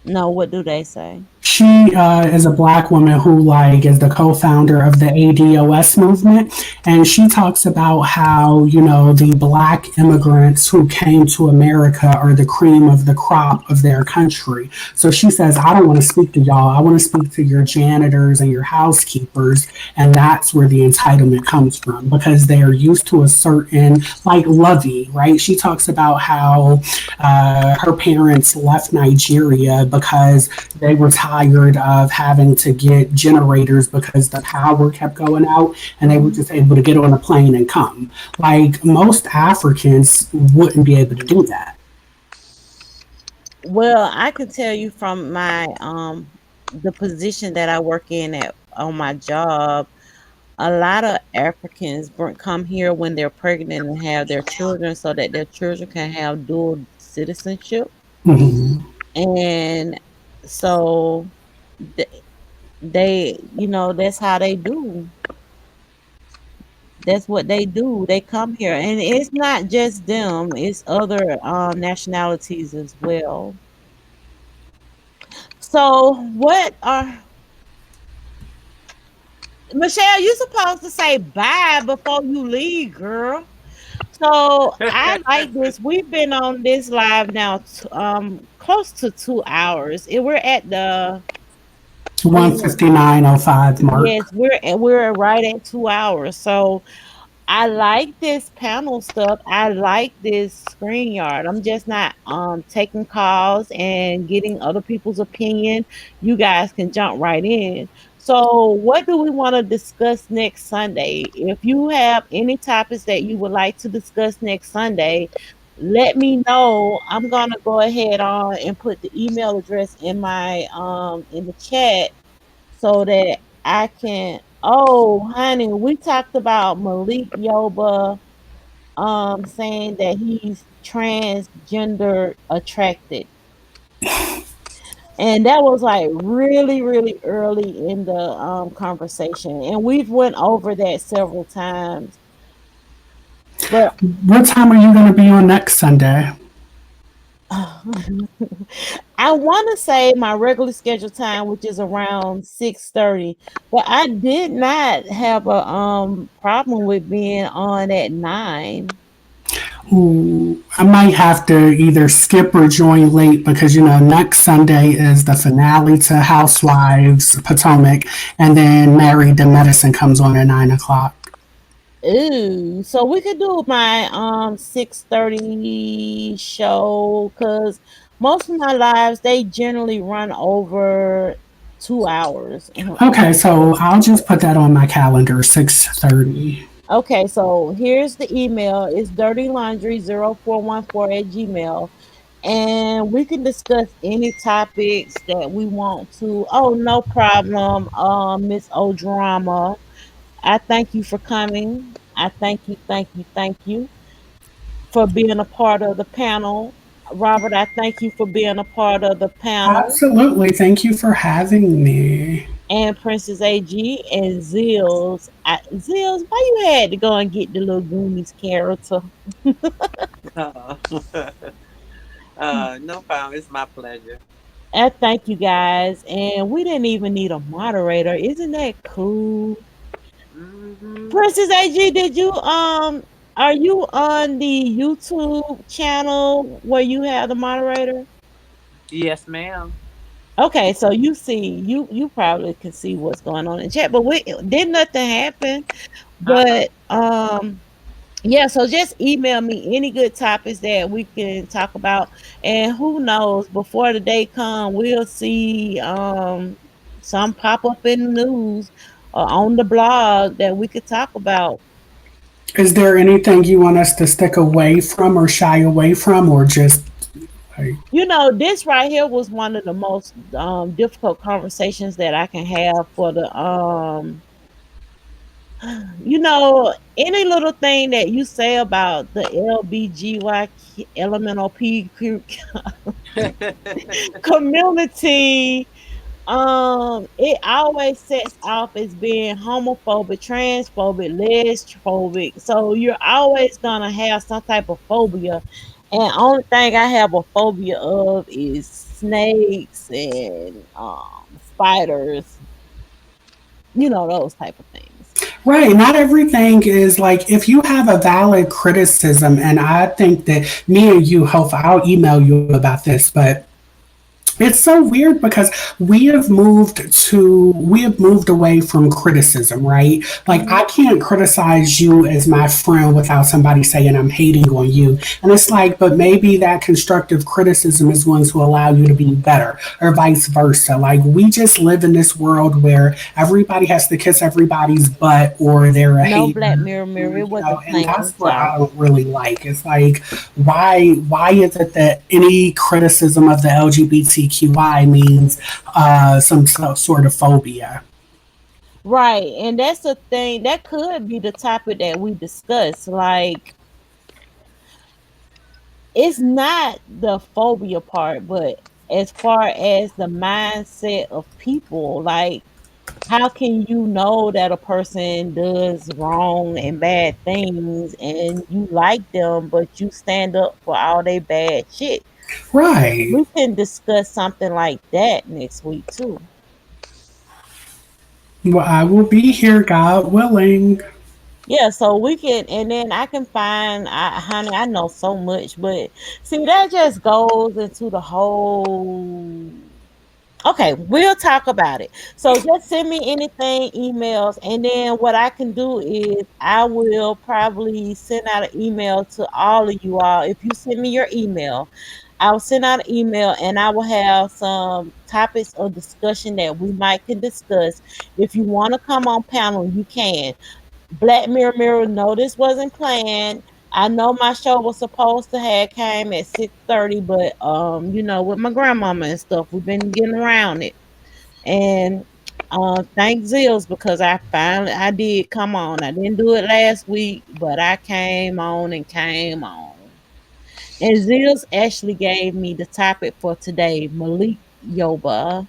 [SPEAKER 1] No, what do they say?
[SPEAKER 3] She is a Black woman who like is the co-founder of the ADOS movement, and she talks about how the Black immigrants who came to America are the cream of the crop of their country. So she says, I don't want to speak to y'all. I want to speak to your janitors and your housekeepers, and that's where the entitlement comes from because they are used to a certain like Lovey, right? She talks about how her parents left Nigeria because they were tired tired of having to get generators because the power kept going out and they were
[SPEAKER 1] Mhm.
[SPEAKER 3] just able to get on a plane and come. Like most Africans wouldn't be able to do that.
[SPEAKER 1] Well, I can tell you from my the position that I work in at on my job, a lot of Africans come here when they're pregnant and have their children so that their children can have dual citizenship.
[SPEAKER 3] Mhm.
[SPEAKER 1] And so th- they, that's how they do. That's what they do. They come here, and it's not just them; it's other nationalities as well. So, what are Michelle? You supposed to say bye before you leave, girl. So I like this. We've been on this live now, close to 2 hours, and we're at the we
[SPEAKER 3] 159.05 mark.
[SPEAKER 1] yes, we're right at 2 hours. So I like this panel stuff. I like this screen yard. I'm just not taking calls and getting other people's opinion. You guys can jump right in. So, what do we want to discuss next Sunday? If you have any topics that you would like to discuss next Sunday, let me know. I'm gonna go ahead on and put the email address in my in the chat so that I can. Oh, honey, we talked about Malik Yoba saying that he's transgender attracted. And that was like really, really early in the conversation. And we've went over that several times. But
[SPEAKER 3] What time are you going to be on next Sunday?
[SPEAKER 1] I want to say my regular scheduled time, which is around 6:30, but I did not have a problem with being on at 9.
[SPEAKER 3] Ooh, I might have to either skip or join late because next Sunday is the finale to Housewives Potomac, and then Married to Medicine comes on at 9 o'clock.
[SPEAKER 1] Ooh, so we could do my 6:30 show because most of my lives they generally run over 2 hours.
[SPEAKER 3] Okay, so I'll just put that on my calendar, 6:30.
[SPEAKER 1] Okay, so here's the email. It's dirtylaundry0414 at Gmail. And we can discuss any topics that we want to. Oh, no problem, Miss O'Drama. I thank you for coming. I thank you for being a part of the panel. Robert, I thank you for being a part of the panel.
[SPEAKER 3] Absolutely. Thank you for having me.
[SPEAKER 1] And Princess AG and Zills. Zills, why you had to go and get the little Goonies character?
[SPEAKER 4] Uh, no problem. It's my pleasure.
[SPEAKER 1] I thank you guys. And we didn't even need a moderator. Isn't that cool?
[SPEAKER 4] Hmm.
[SPEAKER 1] Princess AG, are you on the YouTube channel where you have the moderator?
[SPEAKER 4] Yes, ma'am.
[SPEAKER 1] Okay, so you probably can see what's going on in chat, but we did nothing happen.
[SPEAKER 4] Uh-uh.
[SPEAKER 1] But yeah, so just email me any good topics that we can talk about, and who knows, before the day come, we'll see some pop up in the news or on the blog that we could talk about.
[SPEAKER 3] Is there anything you want us to stick away from or shy away from, or just like,
[SPEAKER 1] This right here was one of the most difficult conversations that I can have for the any little thing that you say about the LBGY elemental P community, it always sets off as being homophobic, transphobic, lesbophobic. So you're always gonna have some type of phobia. And only thing I have a phobia of is snakes and spiders, those type of things.
[SPEAKER 3] right? Not everything is like if you have a valid criticism, and I think that me and you, hope I'll email you about this, but It's so weird because we have moved away from criticism, right? Like
[SPEAKER 1] Mhm.
[SPEAKER 3] I can't criticize you as my friend without somebody saying I'm hating on you. And it's like, but maybe that constructive criticism is going to allow you to be better or vice versa. Like we just live in this world where everybody has to kiss everybody's butt or they're a
[SPEAKER 1] No,
[SPEAKER 3] hater.
[SPEAKER 1] Black Mirror Mirror, it
[SPEAKER 3] You know,
[SPEAKER 1] wasn't
[SPEAKER 3] and
[SPEAKER 1] planned.
[SPEAKER 3] that's what
[SPEAKER 1] Sorry.
[SPEAKER 3] I don't really like. It's like why is it that any criticism of the LGBTQI means sort of phobia?
[SPEAKER 1] Right. And that's the thing. That could be the topic that we discuss. Like, it's not the phobia part, but as far as the mindset of people, like, how can you know that a person does wrong and bad things and you like them, but you stand up for all they bad shit?
[SPEAKER 3] Right.
[SPEAKER 1] We can discuss something like that next week too.
[SPEAKER 3] Well, I will be here, God willing.
[SPEAKER 1] Yeah, so we can, and then I can find, honey, I know so much, but see, that just goes into the whole. Okay, we'll talk about it. So just send me anything, emails, and then what I can do is I will probably send out an email to all of you all. If you send me your email, I'll send out an email and I will have some topics of discussion that we might can discuss. If you want to come on panel, you can. Black Mirror Mirror, no, this wasn't planned. I know my show was supposed to have came at 6:30, but with my grandmama and stuff, we've been getting around it. And thank Zillz because I did come on. I didn't do it last week, but I came on and came on. And Zillz actually gave me the topic for today, Malik Yoba,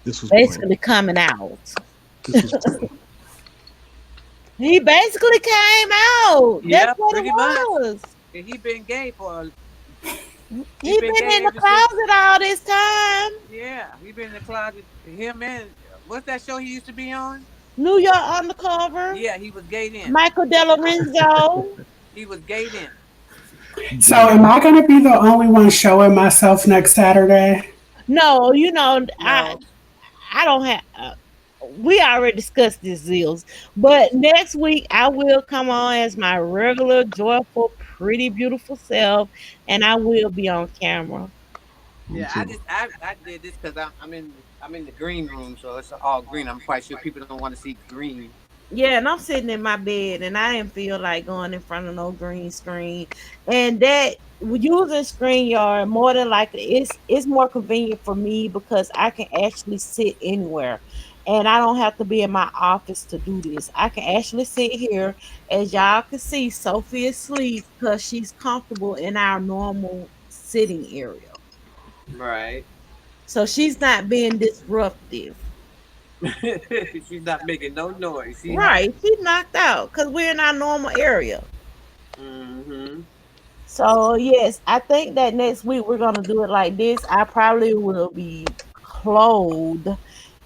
[SPEAKER 2] This was planned.
[SPEAKER 1] basically coming out.
[SPEAKER 2] This was planned.
[SPEAKER 1] He basically came out. That's
[SPEAKER 4] Yeah,
[SPEAKER 1] what it
[SPEAKER 4] pretty much.
[SPEAKER 1] was.
[SPEAKER 4] And he been gay for he
[SPEAKER 1] He
[SPEAKER 4] been
[SPEAKER 1] been
[SPEAKER 4] gay
[SPEAKER 1] in the
[SPEAKER 4] ever since.
[SPEAKER 1] closet all this time.
[SPEAKER 4] Yeah, he been in the closet. Him and what's that show he used to be on?
[SPEAKER 1] New York Undercover.
[SPEAKER 4] Yeah, he was gay then.
[SPEAKER 1] Michael Delarenzo.
[SPEAKER 4] He was gay then.
[SPEAKER 3] So, am I going to be the only one showing myself next Saturday?
[SPEAKER 1] No,
[SPEAKER 4] No.
[SPEAKER 1] I don't have. We already discussed this, Zills. But next week I will come on as my regular, joyful, pretty, beautiful self, and I will be on camera.
[SPEAKER 2] Me
[SPEAKER 4] Yeah,
[SPEAKER 2] too.
[SPEAKER 4] I did this because I'm in the green room, so it's all green. I'm quite sure people don't want to see green.
[SPEAKER 1] Yeah, and I'm sitting in my bed, and I didn't feel like going in front of no green screen. And that using StreamYard more than likely, it's more convenient for me because I can actually sit anywhere, and I don't have to be in my office to do this. I can actually sit here, as y'all can see. Sophie is asleep because she's comfortable in our normal sitting area,
[SPEAKER 4] Right.
[SPEAKER 1] so she's not being disruptive.
[SPEAKER 4] She's not making no noise. She
[SPEAKER 1] Right,
[SPEAKER 4] happy.
[SPEAKER 1] she's knocked out because we're in our normal area.
[SPEAKER 4] Mm-hmm.
[SPEAKER 1] So yes, I think that next week we're gonna do it like this. I probably will be clothed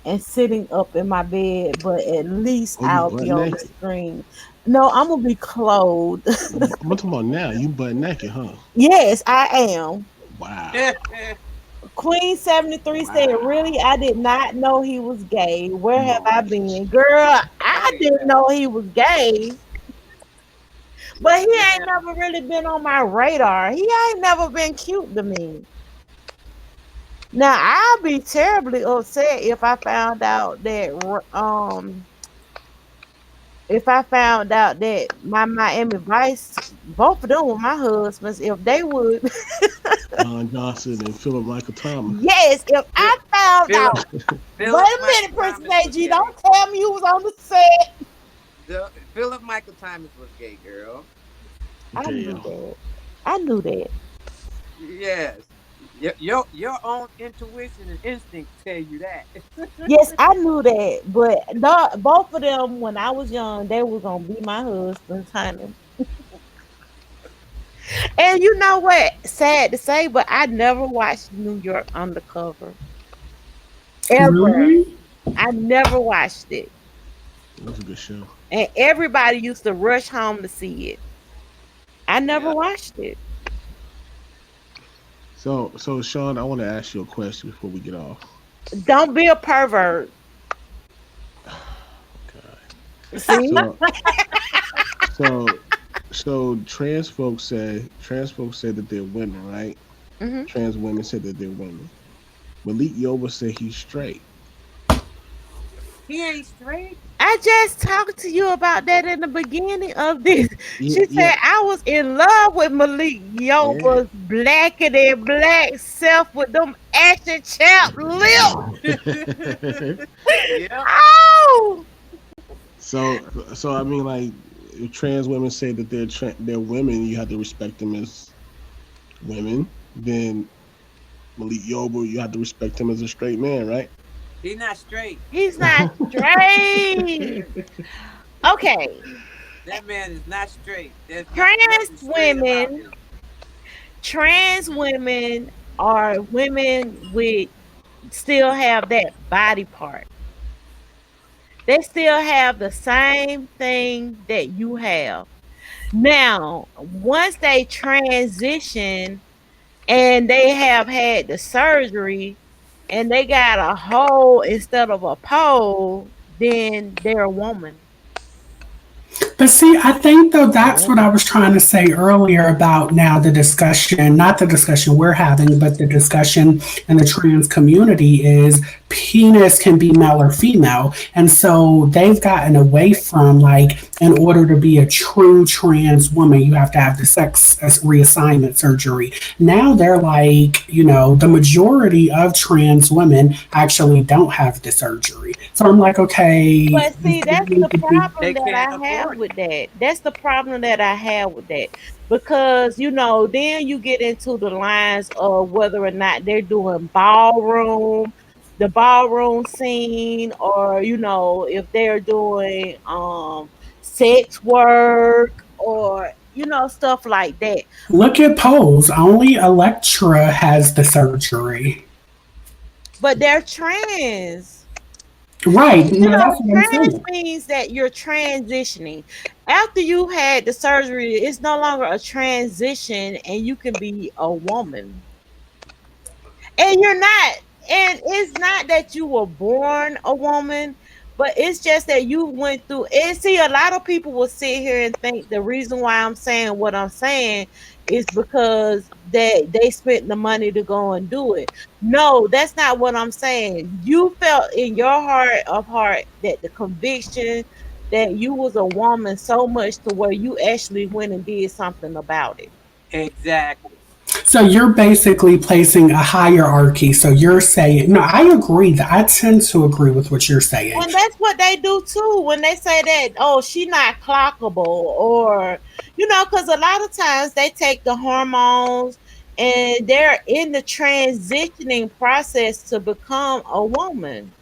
[SPEAKER 1] and sitting up in my bed, but at least
[SPEAKER 2] Oh, you
[SPEAKER 1] I'll
[SPEAKER 2] butt
[SPEAKER 1] be on the
[SPEAKER 2] naked?
[SPEAKER 1] screen. No, I'm gonna be clothed.
[SPEAKER 2] I'm talking about now. You butt naked, huh?
[SPEAKER 1] Yes, I am.
[SPEAKER 2] Wow.
[SPEAKER 1] Queen 73 said,
[SPEAKER 2] Wow.
[SPEAKER 1] really? I did not know he was gay. Where have I
[SPEAKER 2] Moses.
[SPEAKER 1] been? Girl,
[SPEAKER 4] Oh
[SPEAKER 1] I didn't
[SPEAKER 4] yeah.
[SPEAKER 1] know he was gay. But
[SPEAKER 4] Yes,
[SPEAKER 1] he ain't
[SPEAKER 4] ma'am.
[SPEAKER 1] never really been on my radar. He ain't never been cute to me. Now I'll be terribly upset if I found out that my Miami Vice, both of them were my husbands, if they would.
[SPEAKER 2] Don Johnson and Philip Michael Thomas.
[SPEAKER 1] Yes, if
[SPEAKER 4] Phil-
[SPEAKER 1] I found out.
[SPEAKER 4] Philip
[SPEAKER 1] Wait
[SPEAKER 4] Philip
[SPEAKER 1] a
[SPEAKER 4] Michael
[SPEAKER 1] minute, Princess
[SPEAKER 4] Thomas was
[SPEAKER 1] AG,
[SPEAKER 4] gay.
[SPEAKER 1] don't tell me you was on the set.
[SPEAKER 4] Philip Michael Thomas was gay, girl.
[SPEAKER 1] I knew
[SPEAKER 2] Damn.
[SPEAKER 1] that. I knew that.
[SPEAKER 4] Yes. Your own intuition and instinct tell you that.
[SPEAKER 1] Yes, I knew that, but both of them, when I was young, they were gonna be my husbands, honey. And you know what? Sad to say, but I never watched New York Undercover ever.
[SPEAKER 3] Really?
[SPEAKER 1] I never watched it,
[SPEAKER 2] That was a good show.
[SPEAKER 1] and everybody used to rush home to see it. I never
[SPEAKER 4] Yeah.
[SPEAKER 1] watched it.
[SPEAKER 2] So Sean, I want to ask you a question before we get off.
[SPEAKER 1] Don't be a pervert.
[SPEAKER 2] God.
[SPEAKER 1] See?
[SPEAKER 2] So so so trans folks said that they're women, right?
[SPEAKER 1] Hmm.
[SPEAKER 2] Trans women said that they're women. Malik Yoba said he's straight.
[SPEAKER 4] He ain't straight.
[SPEAKER 1] I just talked to you about that in the beginning of this.
[SPEAKER 2] Yeah,
[SPEAKER 1] She
[SPEAKER 2] yeah,
[SPEAKER 1] said I was in love with Malik
[SPEAKER 2] yeah.
[SPEAKER 1] Yoba's blacker than black self with them ashy chap lips.
[SPEAKER 4] Yep.
[SPEAKER 1] Oh,
[SPEAKER 2] so I mean, like, if trans women say that they're women, you have to respect them as women. Then Malik Yoba, you have to respect him as a straight man, right?
[SPEAKER 4] He not straight.
[SPEAKER 1] he's not straight. Okay,
[SPEAKER 4] That man is not straight. There's not
[SPEAKER 1] trans
[SPEAKER 4] nothing straight about
[SPEAKER 1] women,
[SPEAKER 4] him.
[SPEAKER 1] trans women are women with still have that body part. They still have the same thing that you have. Now, once they transition and they have had the surgery and they got a hole instead of a pole, then they're a woman.
[SPEAKER 3] But see, I think though that's
[SPEAKER 2] What?
[SPEAKER 3] what I was trying to say earlier about now the discussion, not the discussion we're having, but the discussion in the trans community is penis can be male or female. And so they've gotten away from like, in order to be a true trans woman, you have to have the sex reassignment surgery. Now they're like, the majority of trans women actually don't have the surgery. So I'm like, okay,
[SPEAKER 1] But
[SPEAKER 3] does
[SPEAKER 1] see,
[SPEAKER 3] there
[SPEAKER 1] that's the
[SPEAKER 3] need to be
[SPEAKER 4] They
[SPEAKER 1] problem that
[SPEAKER 4] can't
[SPEAKER 1] I have
[SPEAKER 4] afford it.
[SPEAKER 1] with that. That's the problem that I have with that. Because, then you get into the lines of whether or not they're doing the ballroom scene, or, if they're doing sex work, or, stuff like that.
[SPEAKER 3] Look at polls. Only Electra has the surgery.
[SPEAKER 1] But they're trans.
[SPEAKER 3] Right. No, that's what I'm
[SPEAKER 1] Trans
[SPEAKER 3] saying.
[SPEAKER 1] means that you're transitioning. After you had the surgery, it's no longer a transition and you can be a woman. And you're not. And it's not that you were born a woman, but it's just that you went through and see, a lot of people will sit here and think the reason why I'm saying what I'm saying is because they spent the money to go and do it. No, that's not what I'm saying. You felt in your heart of heart that the conviction that you was a woman so much to where you actually went and did something about it.
[SPEAKER 4] Exactly.
[SPEAKER 3] So you're basically placing a hierarchy. So you're saying, no, I agree. I tend to agree with what you're saying.
[SPEAKER 1] And that's what they do too when they say that, oh, she not clockable, or, because a lot of times they take the hormones and they're in the transitioning process to become a woman.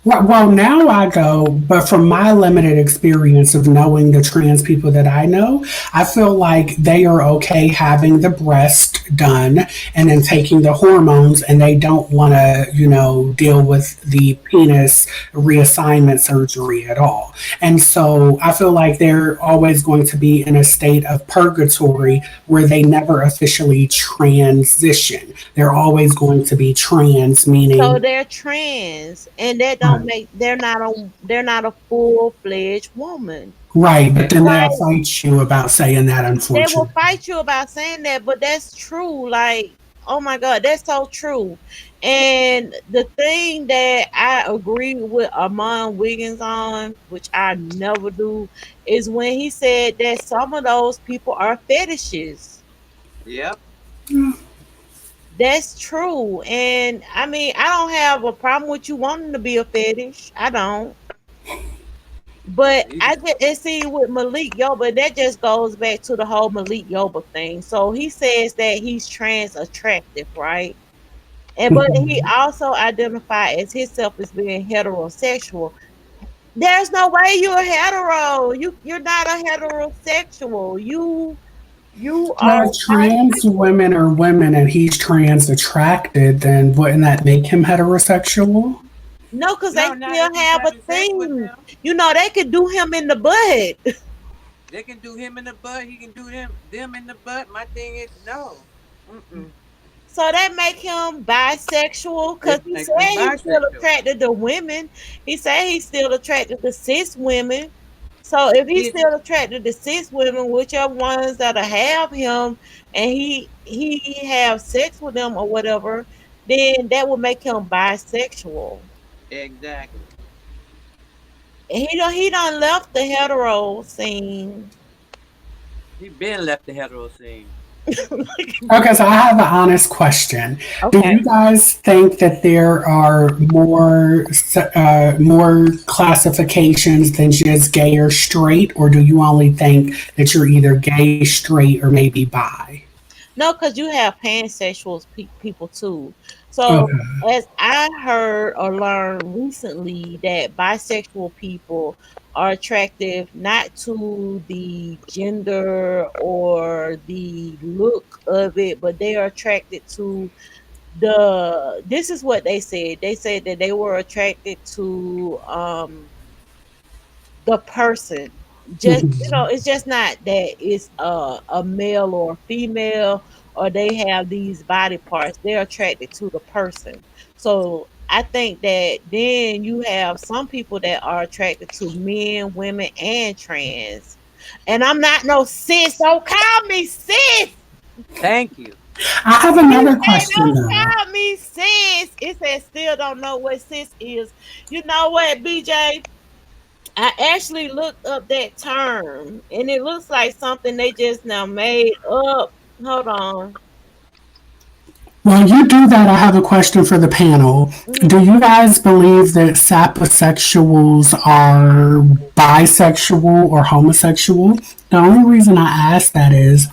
[SPEAKER 3] Well, now I go, but from my limited experience of knowing the trans people that I know, I feel like they are okay having the breast done and then taking the hormones, and they don't want to, deal with the penis reassignment surgery at all. And so I feel like they're always going to be in a state of purgatory where they never officially transition. They're always going to be trans,
[SPEAKER 1] So
[SPEAKER 3] meaning.
[SPEAKER 1] they're trans, and that don't make they're not a full-fledged woman.
[SPEAKER 3] Right, but then they'll
[SPEAKER 1] Like,
[SPEAKER 3] fight you about saying that,
[SPEAKER 1] they will
[SPEAKER 3] unfortunately.
[SPEAKER 1] fight you about saying that, but that's true. Like, oh my God, that's so true. And the thing that I agree with Amon Wiggins on, which I never do, is when he said that some of those people are fetishes.
[SPEAKER 4] Yep.
[SPEAKER 1] That's true. And I mean, I don't have a problem with you wanting to be a fetish. I don't. But
[SPEAKER 4] Me
[SPEAKER 1] I
[SPEAKER 4] neither.
[SPEAKER 1] just and see with Malik Yoba, that just goes back to the whole Malik Yoba thing. So he says that he's trans attractive, right? And but he
[SPEAKER 3] Mhm.
[SPEAKER 1] also identified as himself as being heterosexual. There's no way you're hetero. You're not a heterosexual. You
[SPEAKER 3] But
[SPEAKER 1] are
[SPEAKER 3] if trans
[SPEAKER 1] bisexual.
[SPEAKER 3] women are women and he's trans attracted, then wouldn't that make him heterosexual?
[SPEAKER 1] No, because they
[SPEAKER 4] No, not
[SPEAKER 1] still
[SPEAKER 4] if he's
[SPEAKER 1] have a
[SPEAKER 4] having sex with
[SPEAKER 1] thing.
[SPEAKER 4] them.
[SPEAKER 1] They could do him in the butt.
[SPEAKER 4] They can do him in the butt. He can do them in the butt. My thing is no. Mm-mm.
[SPEAKER 1] So that make him bisexual because
[SPEAKER 4] It
[SPEAKER 1] he
[SPEAKER 4] makes
[SPEAKER 1] said
[SPEAKER 4] him
[SPEAKER 1] he's still
[SPEAKER 4] bisexual.
[SPEAKER 1] attracted to women. He said he's still attracted to cis women. So if he's
[SPEAKER 4] He,
[SPEAKER 1] still attracted to cis women, whichever ones that have him, and he have sex with them or whatever, then that would make him bisexual.
[SPEAKER 4] exactly.
[SPEAKER 1] And he done left the hetero scene.
[SPEAKER 4] He been left the hetero scene.
[SPEAKER 3] Okay, so I have an honest question. Do
[SPEAKER 1] Okay.
[SPEAKER 3] you guys think that there are more classifications than just gay or straight, or do you only think that you're either gay, straight, or maybe bi?
[SPEAKER 1] No, because you have pansexual people too. So,
[SPEAKER 3] Okay.
[SPEAKER 1] as I heard or learned recently, that bisexual people are attractive not to the gender or the look of it, but they are attracted to this is what they said. They said that they were attracted to the person. Just
[SPEAKER 3] Mhm.
[SPEAKER 1] it's just not that it's a male or a female or they have these body parts. They're attracted to the person. So I think that then you have some people that are attracted to men, women, and trans. And I'm not no cis. Don't call me cis.
[SPEAKER 4] Thank you.
[SPEAKER 3] I have
[SPEAKER 1] He
[SPEAKER 3] another
[SPEAKER 1] say
[SPEAKER 3] question
[SPEAKER 1] don't
[SPEAKER 3] though.
[SPEAKER 1] call me cis. It says still don't know what cis is. You know what, BJ? I actually looked up that term and it looks like something they just now made up. Hold on.
[SPEAKER 3] While you do that, I have a question for the panel.
[SPEAKER 1] Mhm.
[SPEAKER 3] Do you guys believe that saposexuals are bisexual or homosexual? The only reason I ask that is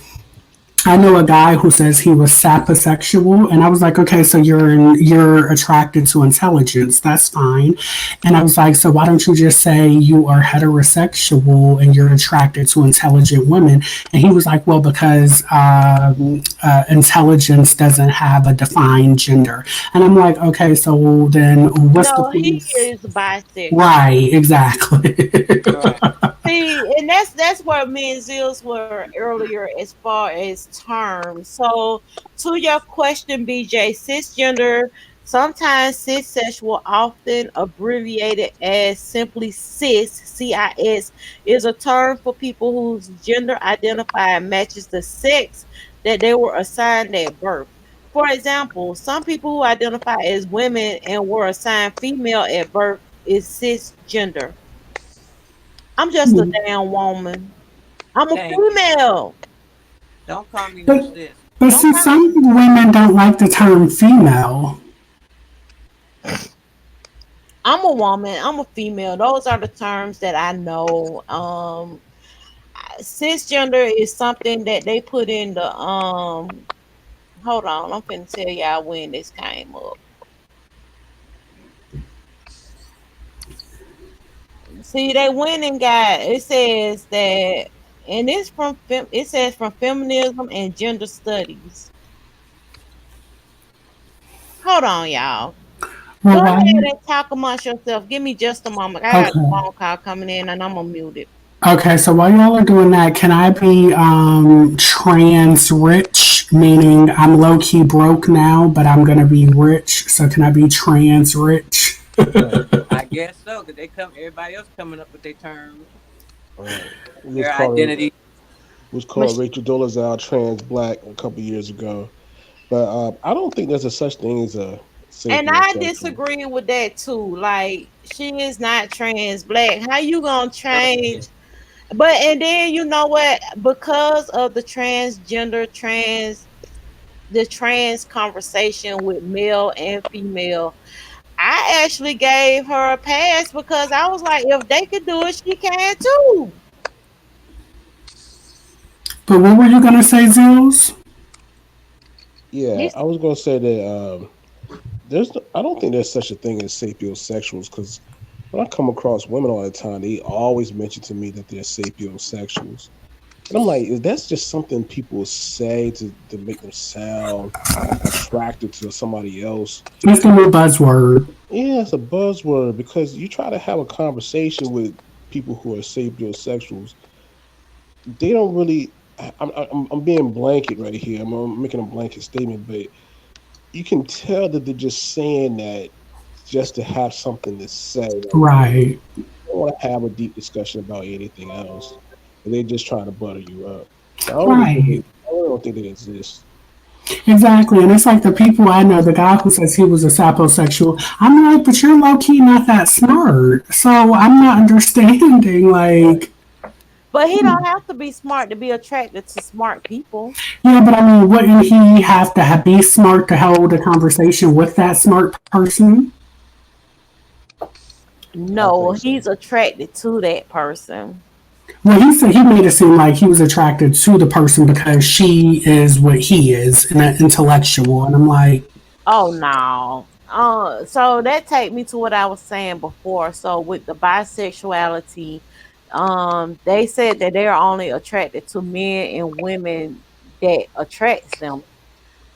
[SPEAKER 3] I know a guy who says he was saposexual, and I was like, okay, so you're attracted to intelligence. That's fine. And I was like, so why don't you just say you are heterosexual and you're attracted to intelligent women? And he was like, well, because intelligence doesn't have a defined gender. And I'm like, okay, so then what's the
[SPEAKER 1] No, he
[SPEAKER 3] point?
[SPEAKER 1] is bisexual.
[SPEAKER 3] Right, exactly.
[SPEAKER 4] Right.
[SPEAKER 1] See, and that's where me and Zills were earlier as far as terms. So to your question, BJ, cisgender, sometimes cissexual, often abbreviated as simply CIS, is a term for people whose gender identifier matches the sex that they were assigned at birth. For example, some people who identify as women and were assigned female at birth is cisgender. I'm just a damn woman. I'm a
[SPEAKER 4] Thank you.
[SPEAKER 1] female.
[SPEAKER 4] Don't call me no
[SPEAKER 3] but
[SPEAKER 4] sis.
[SPEAKER 3] but
[SPEAKER 1] Don't
[SPEAKER 3] see,
[SPEAKER 1] call me.
[SPEAKER 3] some women don't like the term female.
[SPEAKER 1] I'm a woman. I'm a female. Those are the terms that I know. Cisgender is something that they put in the Hold on, I'm finna tell y'all when this came up. See, they went and got it says that, and it's it says from feminism and gender studies. Hold on, y'all. Go
[SPEAKER 3] Well, why?
[SPEAKER 1] ahead and talk amongst yourself. Give me just a moment. I got a
[SPEAKER 3] Okay.
[SPEAKER 1] phone call coming in and I'm gonna mute it.
[SPEAKER 3] Okay, so while y'all are doing that, can I be trans rich? Meaning I'm low key broke now, but I'm gonna be rich. So can I be trans rich?
[SPEAKER 4] I guess so, because they come. Everybody else coming up with their terms,
[SPEAKER 2] Right.
[SPEAKER 4] their identity.
[SPEAKER 2] Was called
[SPEAKER 1] Mich-
[SPEAKER 2] Rachel Dolezal trans black a couple years ago. But I don't think there's a such thing as a
[SPEAKER 1] And I
[SPEAKER 2] sapiosexual.
[SPEAKER 1] disagree with that too. Like she is not trans black. How you gonna
[SPEAKER 4] No, she
[SPEAKER 1] change?
[SPEAKER 4] is.
[SPEAKER 1] But and then you know what? Because of the trans conversation with male and female, I actually gave her a pass because I was like, if they could do it, she can too.
[SPEAKER 3] But what were you gonna say, Zills?
[SPEAKER 2] Yeah,
[SPEAKER 1] He's
[SPEAKER 2] I was gonna say that I don't think there's such a thing as sapiosexuals because when I come across women all the time, they always mention to me that they're sapiosexuals. And I'm like, that's just something people say to make them sound attractive to somebody else.
[SPEAKER 3] It's the new buzzword.
[SPEAKER 2] Yeah, it's a buzzword because you try to have a conversation with people who are sapiosexuals, they don't really. I'm being blanket right here. I'm making a blanket statement, but you can tell that they're just saying that just to have something to say. Like
[SPEAKER 3] Right.
[SPEAKER 2] they don't want to have a deep discussion about anything else. And they just trying to butter you up. So
[SPEAKER 3] Right.
[SPEAKER 2] I really don't think they exist.
[SPEAKER 3] Exactly. And it's like the people I know, the guy who says he was a saposexual, I'm like, but you're low key not that smart. So I'm not understanding, like,
[SPEAKER 1] But he don't have to be smart to be attracted to smart people.
[SPEAKER 3] yeah, but I mean, wouldn't he have to be smart to hold a conversation with that smart person?
[SPEAKER 2] I don't
[SPEAKER 1] No,
[SPEAKER 2] think
[SPEAKER 1] he's
[SPEAKER 2] so.
[SPEAKER 1] attracted to that person.
[SPEAKER 3] Well, he said he made it seem like he was attracted to the person because she is what he is, an intellectual. And I'm like,
[SPEAKER 1] Oh no. So that take me to what I was saying before. So with the bisexuality, they said that they're only attracted to men and women that attracts them.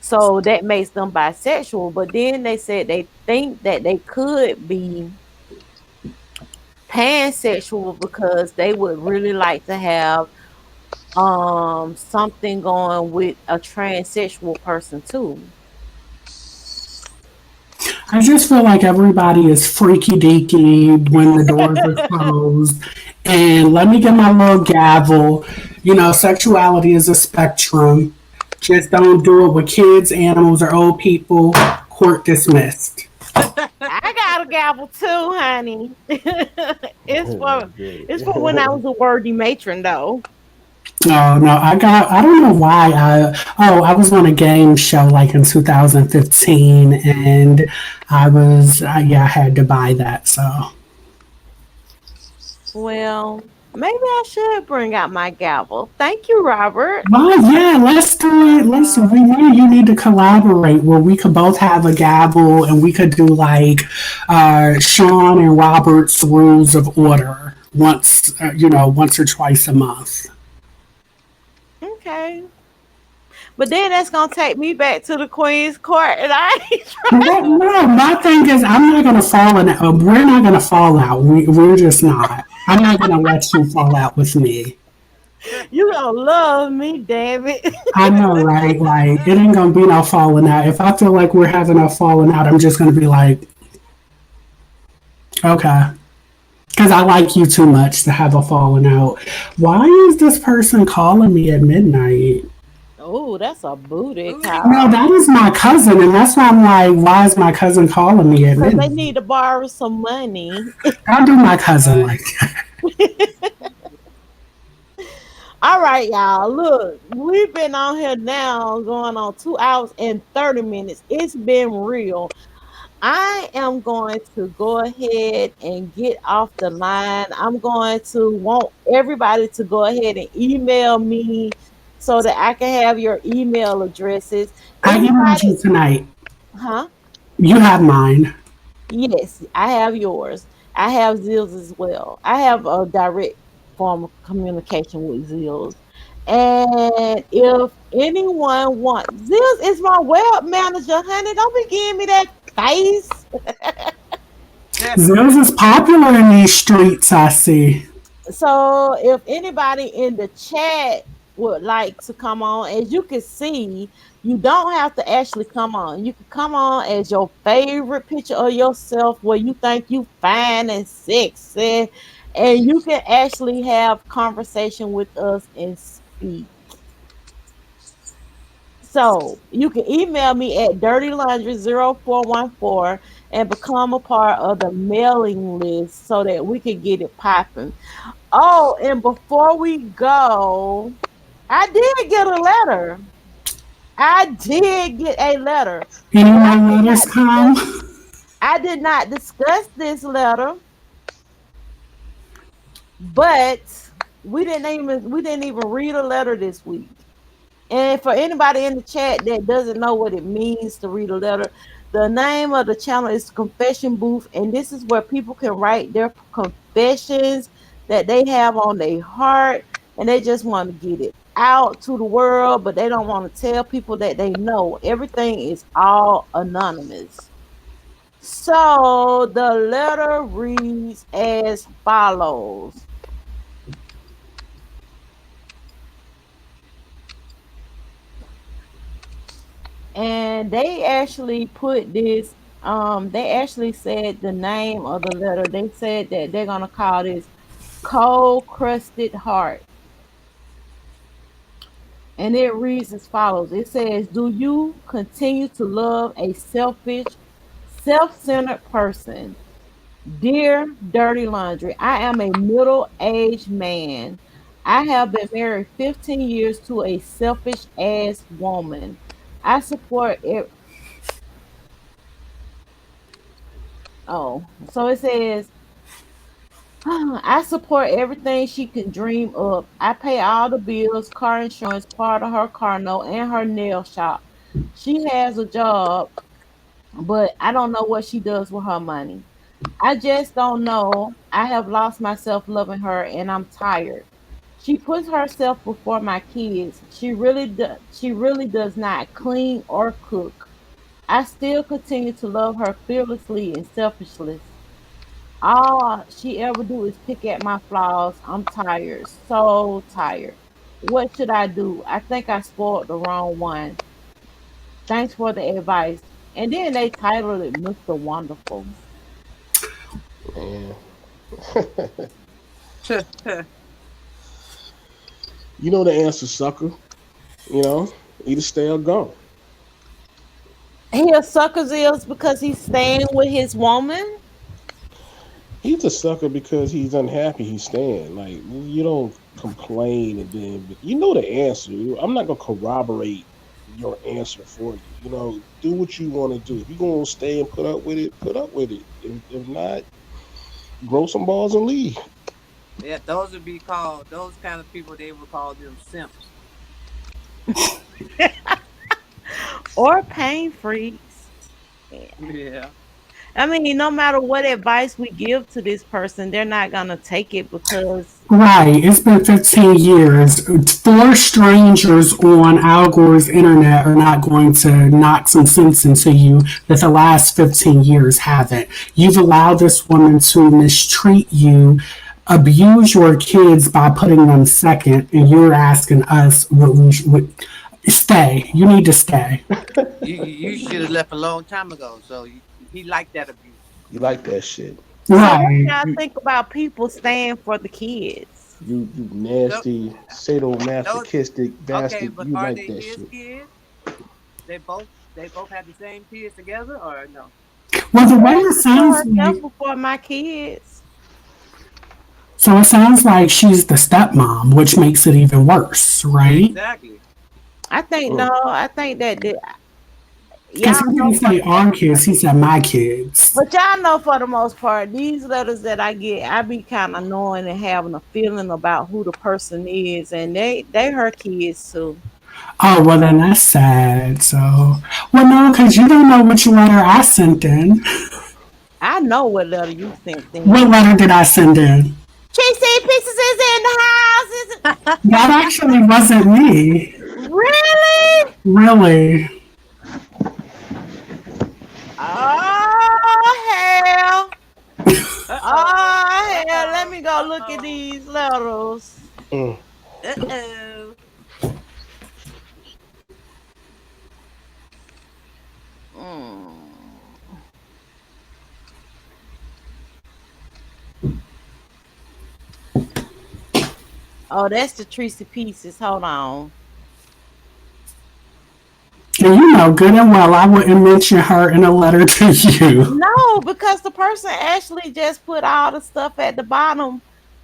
[SPEAKER 1] So that makes them bisexual. But then they said they think that they could be pansexual because they would really like to have something going with a transsexual person too.
[SPEAKER 3] I just feel like everybody is freaky deaky when the doors are closed. And let me get my little gavel. You know, sexuality is a spectrum. Just don't do it with kids, animals, or old people. Court dismissed.
[SPEAKER 1] I got a gavel too, honey. it's for it's for when I
[SPEAKER 2] Good.
[SPEAKER 1] was a worthy matron though.
[SPEAKER 3] Oh no, I don't know why I was on a game show like in 2015 and yeah, I had to buy that. So,
[SPEAKER 1] Well, maybe I should bring out my gavel. Thank you, Robert.
[SPEAKER 3] well, yeah, let's do it. Listen, we know you need to collaborate where we could both have a gavel and we could do like Sean and Robert's rules of order once once or twice a month.
[SPEAKER 1] Okay. But then that's gonna take me back to the Queen's Court and I ain't
[SPEAKER 3] Well,
[SPEAKER 1] trying.
[SPEAKER 3] no, my thing is, I'm not gonna fall in. We're not gonna fall out. We're just not. I'm not gonna let you fall out with me.
[SPEAKER 1] You gonna love me, damn it.
[SPEAKER 3] I know, right? Like, it ain't gonna be no falling out. If I feel like we're having a falling out, I'm just gonna be like, okay, because I like you too much to have a falling out. Why is this person calling me at midnight?
[SPEAKER 1] Oh, that's a booty
[SPEAKER 3] No,
[SPEAKER 1] call.
[SPEAKER 3] that is my cousin, and that's why I'm like, why is my cousin calling me at
[SPEAKER 1] Because they
[SPEAKER 3] midnight?
[SPEAKER 1] need to borrow some money.
[SPEAKER 3] I'll do my cousin like that.
[SPEAKER 1] All right, y'all. Look, we've been on here now going on 2 hours and 30 minutes. It's been real. I am going to go ahead and get off the line. I'm going to want everybody to go ahead and email me so that I can have your email addresses.
[SPEAKER 3] I emailed you
[SPEAKER 1] Anybody,
[SPEAKER 3] tonight.
[SPEAKER 1] huh?
[SPEAKER 3] You have mine.
[SPEAKER 1] Yes, I have yours. I have Zills as well. I have a direct form of communication with Zills. And if anyone wants, Zills is my web manager, honey. Don't be giving me that face.
[SPEAKER 3] Zills is popular in these streets, I see.
[SPEAKER 1] So if anybody in the chat would like to come on, as you can see, you don't have to actually come on. You can come on as your favorite picture of yourself where you think you fine and sexy, and you can actually have conversation with us and speak. So you can email me at dirtylaundry0414 and become a part of the mailing list so that we can get it popping. Oh, and before we go, I did get a letter. I did get a letter,
[SPEAKER 3] Any
[SPEAKER 1] but
[SPEAKER 3] more letters come?
[SPEAKER 1] I did not discuss this letter, but we didn't even read a letter this week. And for anybody in the chat that doesn't know what it means to read a letter, the name of the channel is Confession Booth, and this is where people can write their confessions that they have on their heart, and they just want to get it out to the world, but they don't want to tell people that they know. Everything is all anonymous. So the letter reads as follows. and they actually put this. They actually said the name of the letter. They said that they're gonna call this cold crusted heart, and it reads as follows. It says, "Do you continue to love a selfish, self-centered person? Dear Dirty Laundry, I am a middle-aged man. I have been married 15 years to a selfish ass woman. I support it." Oh, so it says, "I support everything she can dream up. I pay all the bills, car insurance, part of her car note, and her nail shop. She has a job, but I don't know what she does with her money. I just don't know. I have lost myself loving her and I'm tired. She puts herself before my kids. She really does not clean or cook. I still continue to love her fearlessly and selfishly. All she ever do is pick at my flaws. I'm tired, so tired. What should I do? I think I spoiled the wrong one. Thanks for the advice." And then they titled it Mr. Wonderful.
[SPEAKER 2] Man. You know the answer, sucker. You know, either stay or go.
[SPEAKER 1] He a sucker Zills because he's staying with his woman.
[SPEAKER 2] He's a sucker because he's unhappy. He's staying. Like you don't complain and then you know the answer. I'm not gonna corroborate your answer for you. You know, do what you want to do. If you're gonna stay and put up with it, put up with it. If not, grow some balls and leave.
[SPEAKER 4] Yeah, those would be called those kind of people. They would call them simps.
[SPEAKER 1] Or pain freaks.
[SPEAKER 4] Yeah.
[SPEAKER 1] I mean, no matter what advice we give to this person, they're not gonna take it because
[SPEAKER 3] Right. It's been 15 years. Four strangers on Al Gore's internet are not going to knock some sense into you that the last 15 years haven't. You've allowed this woman to mistreat you, abuse your kids by putting them second, and you're asking us what we should stay. You need to stay.
[SPEAKER 4] You should have left a long time ago. So he liked that abuse.
[SPEAKER 2] You like that shit.
[SPEAKER 1] so what
[SPEAKER 3] Right.
[SPEAKER 1] y'all
[SPEAKER 2] You
[SPEAKER 1] think about people staying for the kids?
[SPEAKER 2] you
[SPEAKER 4] Tho-
[SPEAKER 2] nasty
[SPEAKER 4] Those
[SPEAKER 2] sadomasochistic
[SPEAKER 4] okay,
[SPEAKER 2] bastard.
[SPEAKER 4] but
[SPEAKER 2] You
[SPEAKER 4] are
[SPEAKER 2] like
[SPEAKER 4] they
[SPEAKER 2] that
[SPEAKER 4] his
[SPEAKER 2] shit.
[SPEAKER 4] kids? They both have the same kids together, or no?
[SPEAKER 3] Well,
[SPEAKER 1] She
[SPEAKER 3] the way
[SPEAKER 1] has
[SPEAKER 3] it
[SPEAKER 1] to put
[SPEAKER 3] sounds
[SPEAKER 1] herself
[SPEAKER 3] like,
[SPEAKER 1] before my kids.
[SPEAKER 3] so it sounds like she's the stepmom, which makes it even worse, right?
[SPEAKER 4] Exactly.
[SPEAKER 1] I think
[SPEAKER 2] Mm.
[SPEAKER 1] no. I think that
[SPEAKER 3] Because
[SPEAKER 1] y'all
[SPEAKER 3] he
[SPEAKER 1] know
[SPEAKER 3] didn't say our kids, he said my kids.
[SPEAKER 1] but y'all know for the most part, these letters that I get, I be kind of knowing and having a feeling about who the person is, and they her kids too.
[SPEAKER 3] Oh, well, then that's sad. So, well, no, because you don't know which letter I sent in.
[SPEAKER 1] I know what letter you sent
[SPEAKER 3] What
[SPEAKER 1] in.
[SPEAKER 3] letter did I send in?
[SPEAKER 1] Tracy Pieces is in the house.
[SPEAKER 3] That actually wasn't me.
[SPEAKER 1] Really?
[SPEAKER 3] Really.
[SPEAKER 1] Oh hell!
[SPEAKER 4] Uh oh.
[SPEAKER 1] Oh
[SPEAKER 4] Uh
[SPEAKER 1] hell! Let
[SPEAKER 4] oh.
[SPEAKER 1] me go
[SPEAKER 4] Uh
[SPEAKER 1] look at
[SPEAKER 4] oh.
[SPEAKER 1] these letters.
[SPEAKER 2] Mm.
[SPEAKER 4] Uh oh.
[SPEAKER 1] Mm. Oh, that's the Tracy Pieces. Hold on.
[SPEAKER 3] And you know good and well I wouldn't mention her in a letter to you.
[SPEAKER 1] No, because the person actually just put all the stuff at the bottom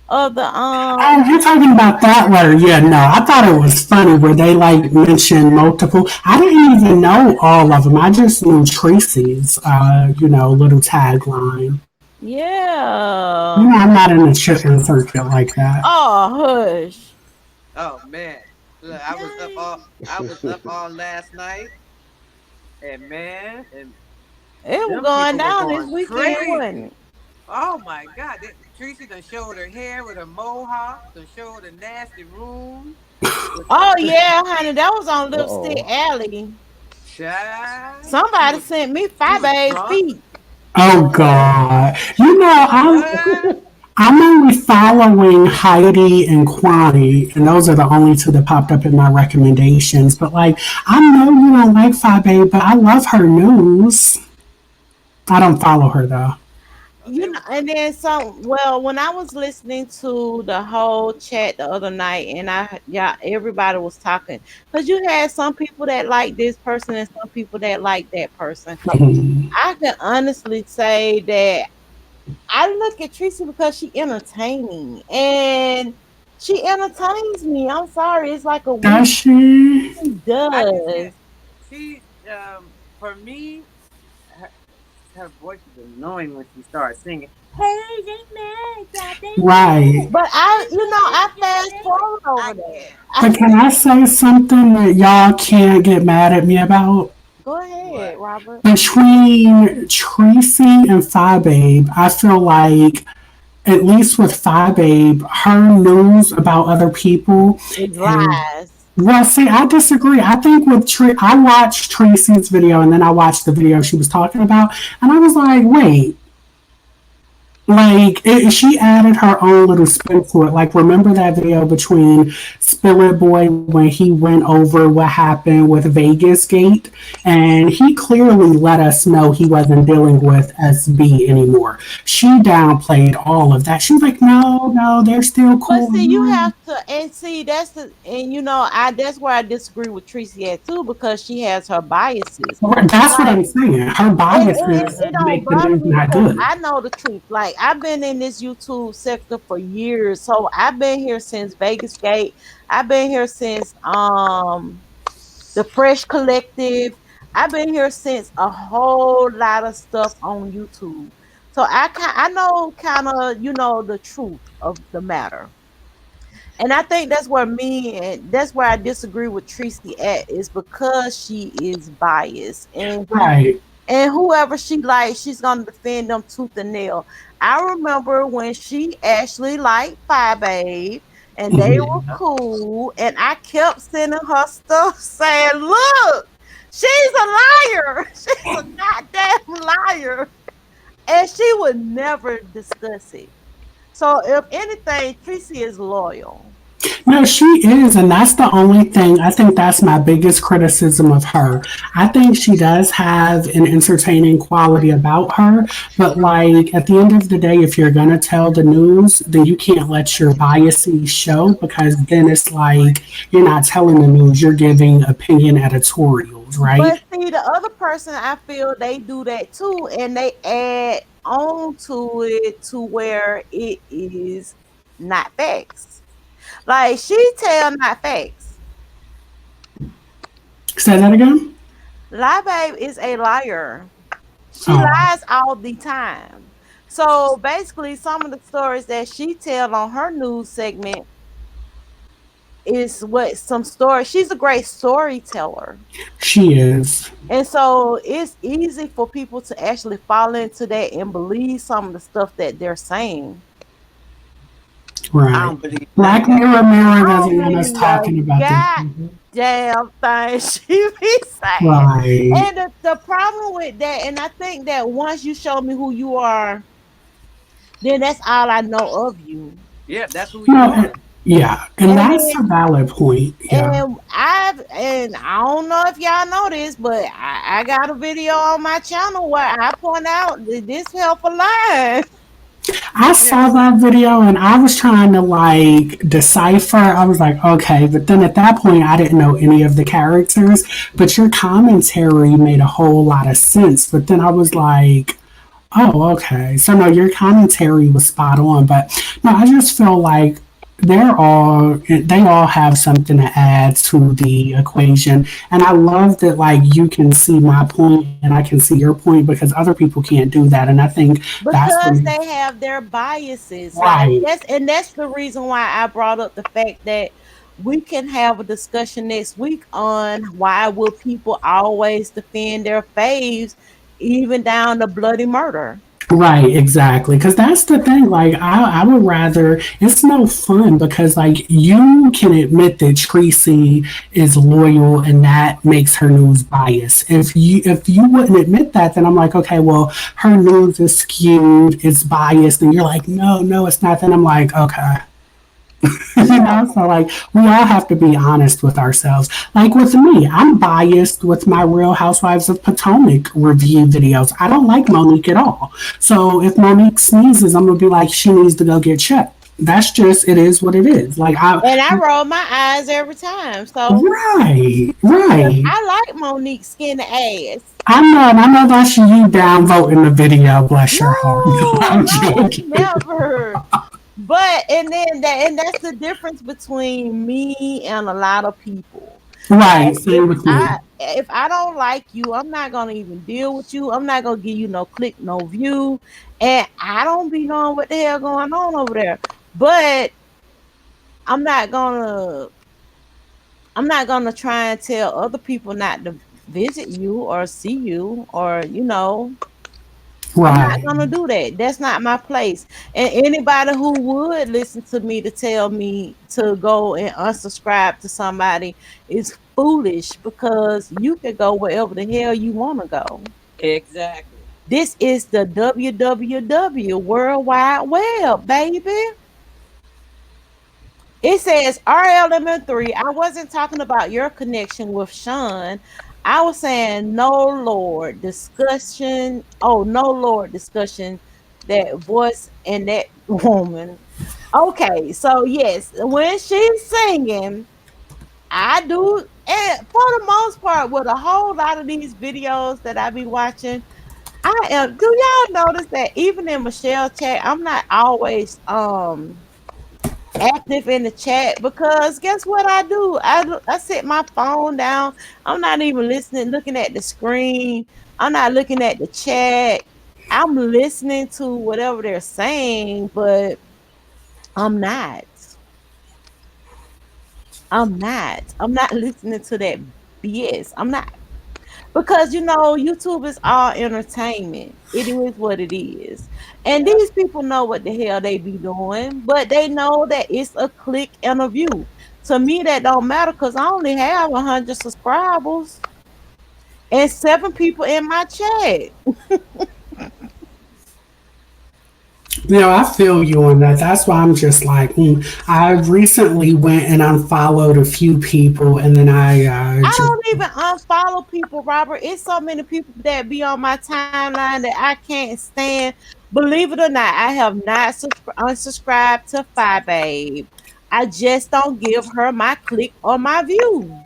[SPEAKER 1] of the
[SPEAKER 3] Oh, you're talking about that letter. Yeah, no, I thought it was funny where they like mentioned multiple. I didn't even know all of them. I just knew Tracy's, little tagline. You
[SPEAKER 1] Yeah.
[SPEAKER 3] know, I'm not in the chicken circuit like that.
[SPEAKER 1] Oh, hush.
[SPEAKER 4] Oh man. Look, I was up all last night, and man, and
[SPEAKER 1] It was
[SPEAKER 4] them
[SPEAKER 1] going
[SPEAKER 4] people were
[SPEAKER 1] down this
[SPEAKER 4] going
[SPEAKER 1] weekend, wasn't
[SPEAKER 4] crazy.
[SPEAKER 1] it?
[SPEAKER 4] Oh my God. Tracy done showed her hair with her mohawk, done showed her nasty room with
[SPEAKER 1] Oh yeah, honey, that was on
[SPEAKER 2] Uh
[SPEAKER 1] Lipstick
[SPEAKER 2] oh.
[SPEAKER 1] Alley.
[SPEAKER 4] child.
[SPEAKER 1] Somebody sent me
[SPEAKER 4] She
[SPEAKER 1] five
[SPEAKER 4] was
[SPEAKER 1] eight
[SPEAKER 4] drunk.
[SPEAKER 1] feet.
[SPEAKER 3] Oh God, you know,
[SPEAKER 4] What?
[SPEAKER 3] I'm only following Heidi and Kwani, and those are the only two that popped up in my recommendations. But like, I know you don't like Fi Babe, but I love her news. I don't follow her though.
[SPEAKER 1] You know, and then some. Well, when I was listening to the whole chat the other night, and yeah, everybody was talking because you had some people that like this person and some people that like that person.
[SPEAKER 3] Mhm.
[SPEAKER 1] I can honestly say that I look at Tracy because she entertaining and she entertains me. I'm sorry, it's like a
[SPEAKER 3] Does
[SPEAKER 1] week
[SPEAKER 3] she?
[SPEAKER 1] she
[SPEAKER 4] I can say
[SPEAKER 1] does.
[SPEAKER 4] she for me, her, her voice is annoying when she starts singing. Hey, they mad, got they
[SPEAKER 3] Right.
[SPEAKER 1] But I, you know, I
[SPEAKER 4] mad.
[SPEAKER 1] fast forward
[SPEAKER 4] I
[SPEAKER 1] over
[SPEAKER 4] can't.
[SPEAKER 1] that.
[SPEAKER 3] But can I say something that y'all can't get mad at me about?
[SPEAKER 1] Go ahead,
[SPEAKER 4] What?
[SPEAKER 1] Robert.
[SPEAKER 3] Between Tracy and Fi Babe, I feel like at least with Fi Babe, her news about other people
[SPEAKER 1] It's
[SPEAKER 3] is
[SPEAKER 1] lies.
[SPEAKER 3] well. See, I disagree. I think with I watched Tracy's video and then I watched the video she was talking about, and I was like, wait, like she added her own little spin to it. Like, remember that video between Spillet Boy when he went over what happened with Vegas Gate, and he clearly let us know he wasn't dealing with SB anymore. She downplayed all of that. She was like, "No, no, they're still
[SPEAKER 1] But
[SPEAKER 3] cool."
[SPEAKER 1] see, you have to, and see, that's the, and you know, that's where I disagree with Tracy at too because she has her biases.
[SPEAKER 3] That's what
[SPEAKER 1] Like,
[SPEAKER 3] I'm saying. Her
[SPEAKER 1] and
[SPEAKER 3] biases
[SPEAKER 1] it don't
[SPEAKER 3] make the
[SPEAKER 1] bother
[SPEAKER 3] news
[SPEAKER 1] me
[SPEAKER 3] not
[SPEAKER 1] because
[SPEAKER 3] good.
[SPEAKER 1] I know the truth. Like, I've been in this YouTube sector for years, so I've been here since Vegas Gate. I've been here since the Fresh Collective. I've been here since a whole lot of stuff on YouTube. So I know kind of, you know, the truth of the matter. And I think that's where me and that's where I disagree with Tracy at is because she is biased
[SPEAKER 3] Right.
[SPEAKER 1] and whoever she likes, she's gonna defend them tooth and nail. I remember when she actually liked Fi Babe and they were
[SPEAKER 3] Mhm.
[SPEAKER 1] cool, and I kept sending her stuff saying, "Look, she's a liar. She's a goddamn liar," and she would never discuss it. So if anything, Tracy is loyal.
[SPEAKER 3] No, she is, and that's the only thing. I think that's my biggest criticism of her. I think she does have an entertaining quality about her, but like at the end of the day, if you're gonna tell the news, then you can't let your biases show because then it's like you're not telling the news, you're giving opinion editorials, right?
[SPEAKER 1] But see, the other person, I feel they do that too, and they add on to it to where it is not facts. Like she tell not facts.
[SPEAKER 3] Say that again.
[SPEAKER 1] Lie Babe is a liar. She
[SPEAKER 3] Oh,
[SPEAKER 1] lies all the time. So basically, some of the stories that she tell on her news segment is what some stories. She's a great storyteller.
[SPEAKER 3] she is.
[SPEAKER 1] And so it's easy for people to actually fall into that and believe some of the stuff that they're saying.
[SPEAKER 4] I
[SPEAKER 3] Right.
[SPEAKER 4] don't believe none of
[SPEAKER 3] Black
[SPEAKER 4] that.
[SPEAKER 3] Mirror Mirror
[SPEAKER 1] I
[SPEAKER 3] doesn't
[SPEAKER 1] don't
[SPEAKER 3] want us
[SPEAKER 1] believe a
[SPEAKER 3] talking about this.
[SPEAKER 1] goddamn thing she be saying.
[SPEAKER 3] Right.
[SPEAKER 1] And the problem with that, and I think that once you show me who you are, then that's all I know of you.
[SPEAKER 4] Yeah, that's who you
[SPEAKER 3] No,
[SPEAKER 4] are.
[SPEAKER 3] yeah, and
[SPEAKER 1] And
[SPEAKER 3] that's
[SPEAKER 1] then
[SPEAKER 3] a valid point. Yeah.
[SPEAKER 1] and I don't know if y'all know this, but I got a video on my channel where I point out this helpful line.
[SPEAKER 3] I
[SPEAKER 4] Yeah.
[SPEAKER 3] saw that video and I was trying to like decipher. I was like, okay, but then at that point, I didn't know any of the characters. But your commentary made a whole lot of sense. But then I was like, oh, okay. So no, your commentary was spot on. But no, I just feel like they all have something to add to the equation. And I love that like you can see my point and I can see your point because other people can't do that. And I think that's what
[SPEAKER 1] Because they have their biases. Like
[SPEAKER 3] right.
[SPEAKER 1] that's the reason why I brought up the fact that we can have a discussion next week on why will people always defend their faves even down to bloody murder.
[SPEAKER 3] Right, exactly. Because that's the thing. Like, I would rather, it's no fun because, like, you can admit that Tracy is loyal and that makes her news biased. If you wouldn't admit that, then I'm like, okay, well, her news is skewed, it's biased. And you're like, no, no, it's not. Then I'm like, okay.
[SPEAKER 1] Yeah.
[SPEAKER 3] So like we all have to be honest with ourselves. Like with me, I'm biased with my Real Housewives of Potomac review videos. I don't like Monique at all. So if Monique sneezes, I'm gonna be like, she needs to go get checked. That's just it is what it is. Like I
[SPEAKER 1] And I roll my eyes every time. So
[SPEAKER 3] right,
[SPEAKER 1] because
[SPEAKER 3] right.
[SPEAKER 1] I like Monique skinny ass.
[SPEAKER 3] I'm not rushing you down voting the video, bless your heart.
[SPEAKER 1] No,
[SPEAKER 3] I'm
[SPEAKER 1] no,
[SPEAKER 3] joking.
[SPEAKER 1] never. But and that's the difference between me and a lot of people.
[SPEAKER 3] Right,
[SPEAKER 1] Like
[SPEAKER 3] same with me.
[SPEAKER 1] if I don't like you, I'm not gonna even deal with you. I'm not gonna give you no click, no view, and I don't be knowing what the hell going on over there. But I'm not gonna I'm not gonna try and tell other people not to visit you or see you or I'm not
[SPEAKER 3] Right.
[SPEAKER 1] gonna do that. That's not my place. And anybody who would listen to me to tell me to go and unsubscribe to somebody is foolish because you can go wherever the hell you want to go.
[SPEAKER 4] Exactly.
[SPEAKER 1] This is the WWW World Wide Web, baby. It says RLM3. I wasn't talking about your connection with Sean. I was saying no Lord discussion. Oh, no Lord discussion. That voice and that woman. Okay, so yes, when she's singing, I do. And for the most part, with a whole lot of these videos that I be watching, I am. Do y'all notice that even in Michelle chat, I'm not always active in the chat because guess what I do? I set my phone down. I'm not even listening, looking at the screen. I'm not looking at the chat. I'm listening to whatever they're saying, but I'm not. I'm not listening to that BS. I'm not. Because YouTube is all entertainment. It is what it is. And
[SPEAKER 4] Yeah.
[SPEAKER 1] these people know what the hell they be doing, but they know that it's a click and a view. To me, that don't matter because I only have 100 subscribers and 7 people in my chat.
[SPEAKER 3] I feel you on that. That's why I'm just like, I recently went and unfollowed a few people, and then I
[SPEAKER 1] I
[SPEAKER 3] just,
[SPEAKER 1] don't even unfollow people, Robert. It's so many people that be on my timeline that I can't stand. Believe it or not, I have not unsubscribed to Fi Babe. I just don't give her my click or my view.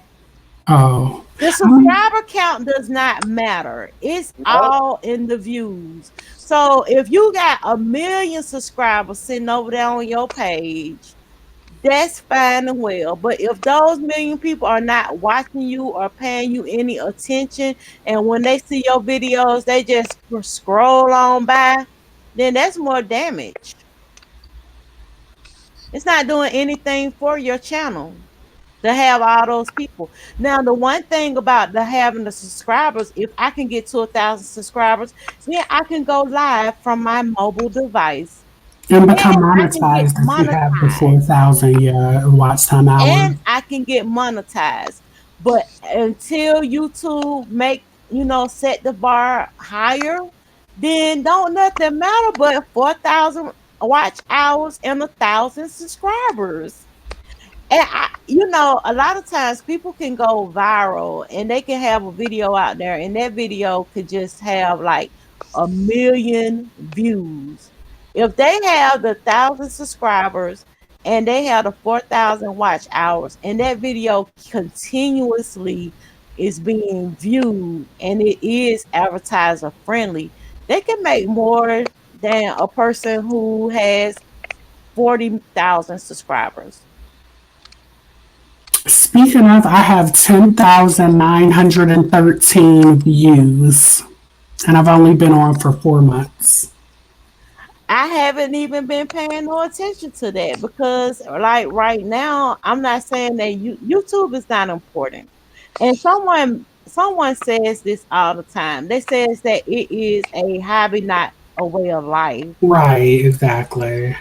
[SPEAKER 3] oh,
[SPEAKER 1] The
[SPEAKER 3] I mean,
[SPEAKER 1] subscriber count does not matter. It's
[SPEAKER 4] Nope.
[SPEAKER 1] all in the views. So if you got 1 million subscribers sitting over there on your page, that's fine and well. But if those million people are not watching you or paying you any attention, and when they see your videos, they just scroll on by, then that's more damage. It's not doing anything for your channel to have all those people. Now, the one thing about the having the subscribers, if I can get to 1,000 subscribers, then I can go live from my mobile device
[SPEAKER 3] and become
[SPEAKER 1] and I can get
[SPEAKER 3] monetized if you have the
[SPEAKER 1] monetized.
[SPEAKER 3] 4,000 watch time hour.
[SPEAKER 1] And I can get monetized. But until YouTube set the bar higher, then don't nothing matter but 4,000 watch hours and 1,000 subscribers. And a lot of times people can go viral and they can have a video out there, and that video could just have like 1 million views. If they have the 1,000 subscribers and they have the 4,000 watch hours, and that video continuously is being viewed and it is advertiser friendly, they can make more than a person who has 40,000 subscribers.
[SPEAKER 3] Speaking of, I have 10,913 views, and I've only been on for 4 months.
[SPEAKER 1] I haven't even been paying no attention to that because, like right now, I'm not saying that YouTube is not important. And someone says this all the time. They says that it is a hobby, not a way of life.
[SPEAKER 3] Right, exactly.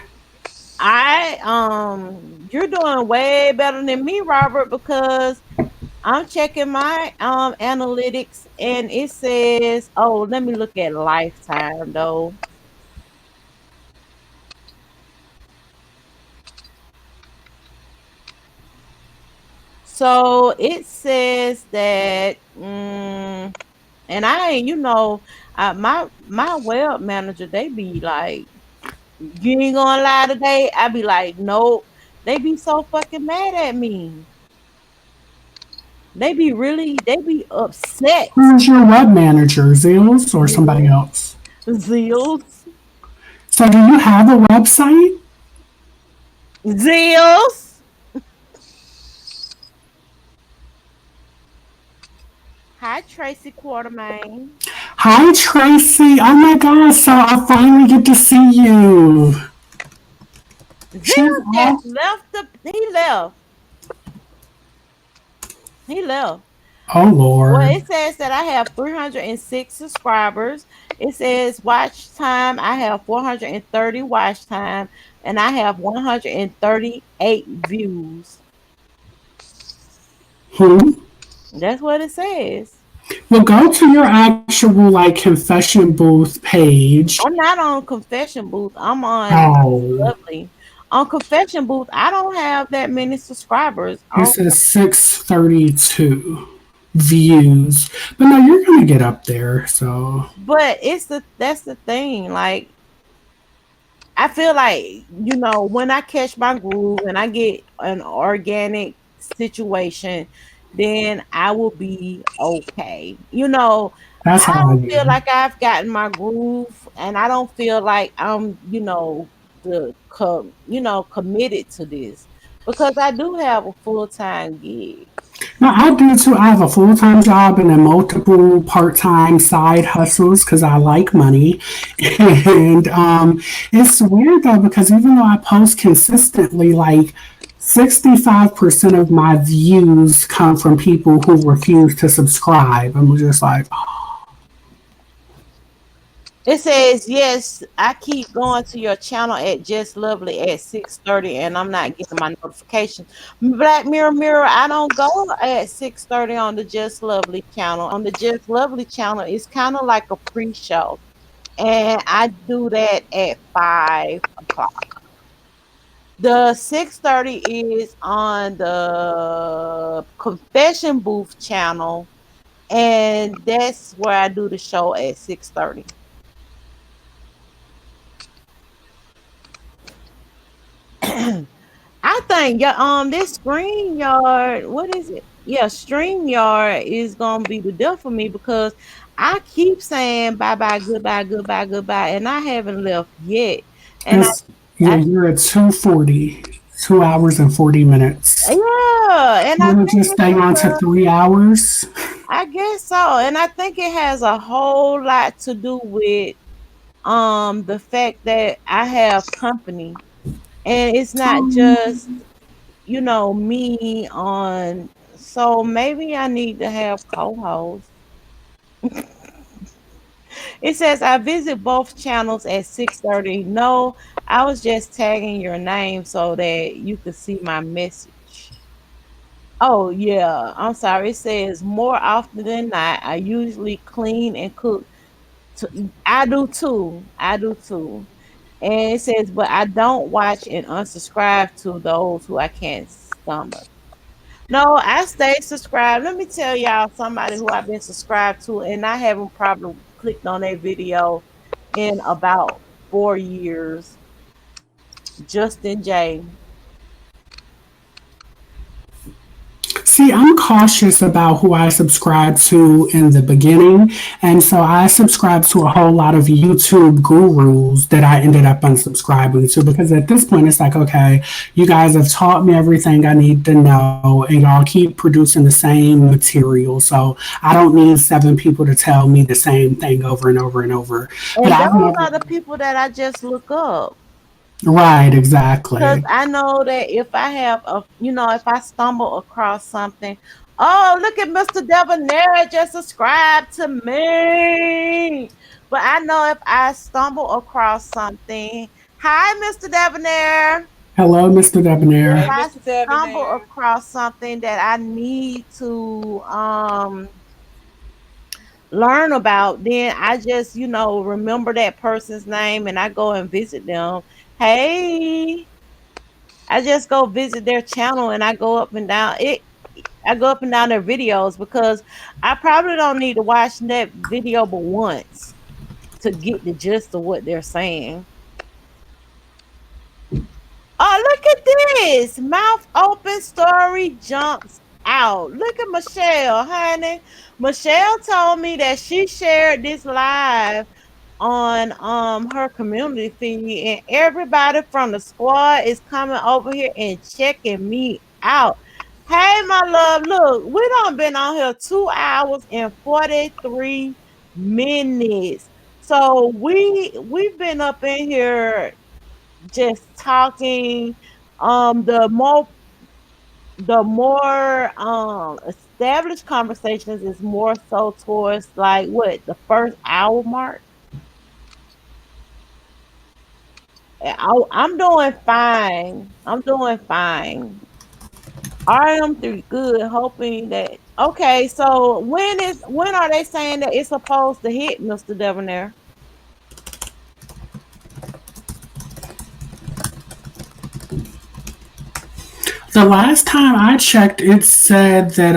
[SPEAKER 1] You're doing way better than me, Robert, because I'm checking my analytics and it says, oh, let me look at lifetime though. So it says that, and I ain't, my web manager, they be like, you ain't gonna lie today. I be like, nope. They be so fucking mad at me. They be upset.
[SPEAKER 3] Who's your web manager, Zillz or somebody
[SPEAKER 1] Zills.
[SPEAKER 3] else?
[SPEAKER 1] Zills.
[SPEAKER 3] So, do you have a website?
[SPEAKER 1] Zills. Hi, Tracy Quartermain.
[SPEAKER 3] Hi, Tracy. Oh my God. So, I finally get to see you. She's
[SPEAKER 1] Zills just
[SPEAKER 3] off.
[SPEAKER 1] left he left. He left.
[SPEAKER 3] Oh,
[SPEAKER 1] Well,
[SPEAKER 3] Lord.
[SPEAKER 1] it says that I have 306 subscribers. It says watch time. I have 430 watch time, and I have 138 views.
[SPEAKER 3] Hmm.
[SPEAKER 1] That's what it says.
[SPEAKER 3] Well, go to your actual, like, confession booth page.
[SPEAKER 1] I'm not on Confession Booth. I'm on Just
[SPEAKER 3] Oh,
[SPEAKER 1] Lovely. On Confession Booth, I don't have that many subscribers.
[SPEAKER 3] it
[SPEAKER 1] On,
[SPEAKER 3] says 632 views. But no, you're going to get up there. So,
[SPEAKER 1] but that's the thing. Like I feel like, when I catch my groove and I get an organic situation, then I will be okay.
[SPEAKER 3] that's
[SPEAKER 1] I
[SPEAKER 3] how I
[SPEAKER 1] don't feel
[SPEAKER 3] am.
[SPEAKER 1] like I've gotten my groove and I don't feel like I'm, committed to this because I do have a full-time gig.
[SPEAKER 3] No, I do too. I have a full time job and then multiple part time side hustles because I like money. And it's weird though because even though I post consistently, like 65% of my views come from people who refuse to subscribe. I'm just like,
[SPEAKER 1] It says, yes, I keep going to your channel at Just Lovely at 6:30 and I'm not getting my notifications. Black Mirror Mirror, I don't go at 6:30 on the Just Lovely channel. On the Just Lovely channel, it's kind of like a pre-show. And I do that at 5 o'clock. The 6:30 is on the Confession Booth channel, and that's where I do the show at 6:30. I think this StreamYard, what is it? Yeah, StreamYard is gonna be the death for me because I keep saying bye bye, goodbye, goodbye, goodbye, and I haven't left yet. And
[SPEAKER 3] it's, yeah,
[SPEAKER 1] I
[SPEAKER 3] you're at 240, 2 hours and 40 minutes.
[SPEAKER 1] yeah, and
[SPEAKER 3] You
[SPEAKER 1] I
[SPEAKER 3] want to
[SPEAKER 1] think
[SPEAKER 3] just
[SPEAKER 1] it's
[SPEAKER 3] stay on to
[SPEAKER 1] because
[SPEAKER 3] 3 hours?
[SPEAKER 1] I guess so, and I think it has a whole lot to do with the fact that I have company, and it's not just me on. So maybe I need to have co-hosts. It says I visit both channels at 6:30. No, I was just tagging your name so that you could see my message. Oh yeah, I'm sorry. It says more often than not, I usually clean and cook. I do too. I do too. And it says, but I don't watch and unsubscribe to those who I can't stomach. No, I stay subscribed. Let me tell y'all somebody who I've been subscribed to, and I haven't probably clicked on their video in about 4 years. Justin J.
[SPEAKER 3] See, I'm cautious about who I subscribe to in the beginning. And so I subscribe to a whole lot of YouTube gurus that I ended up unsubscribing to because at this point it's like, okay, you guys have taught me everything I need to know and y'all keep producing the same material. So I don't need 7 people to tell me the same thing over and over and over. But
[SPEAKER 1] And
[SPEAKER 3] I've
[SPEAKER 1] those
[SPEAKER 3] never.
[SPEAKER 1] are the people that I just look up.
[SPEAKER 3] Right,
[SPEAKER 1] Because
[SPEAKER 3] exactly.
[SPEAKER 1] I know that if I stumble across something, oh, look at Mr. Debonair just subscribed to me. But I know if I stumble across something, hi, Mr. Debonair.
[SPEAKER 3] Hello, Mr.
[SPEAKER 1] If
[SPEAKER 3] Debonair.
[SPEAKER 4] Hey,
[SPEAKER 1] I
[SPEAKER 4] Mr.
[SPEAKER 1] stumble
[SPEAKER 4] Debonair.
[SPEAKER 1] across something that I need to learn about, then I just, remember that person's name and I go and visit them. Hey, I just go visit their channel and I go up and down it. I go up and down their videos because I probably don't need to watch that video but once to get the gist of what they're saying. Oh, look at this. Mouth open story jumps out. Look at Michelle, honey. Michelle told me that she shared this live on her community feed, and everybody from the squad is coming over here and checking me out. Hey, my love, look, we done been on here 2 hours and 43 minutes. So we've been up in here just talking. The more established conversations is more so towards like what the first hour mark. I'm doing fine. I'm doing fine. I am through good, hoping that okay. So when are they saying that it's supposed to hit, Mr. Debonair?
[SPEAKER 3] The last time I checked, it said that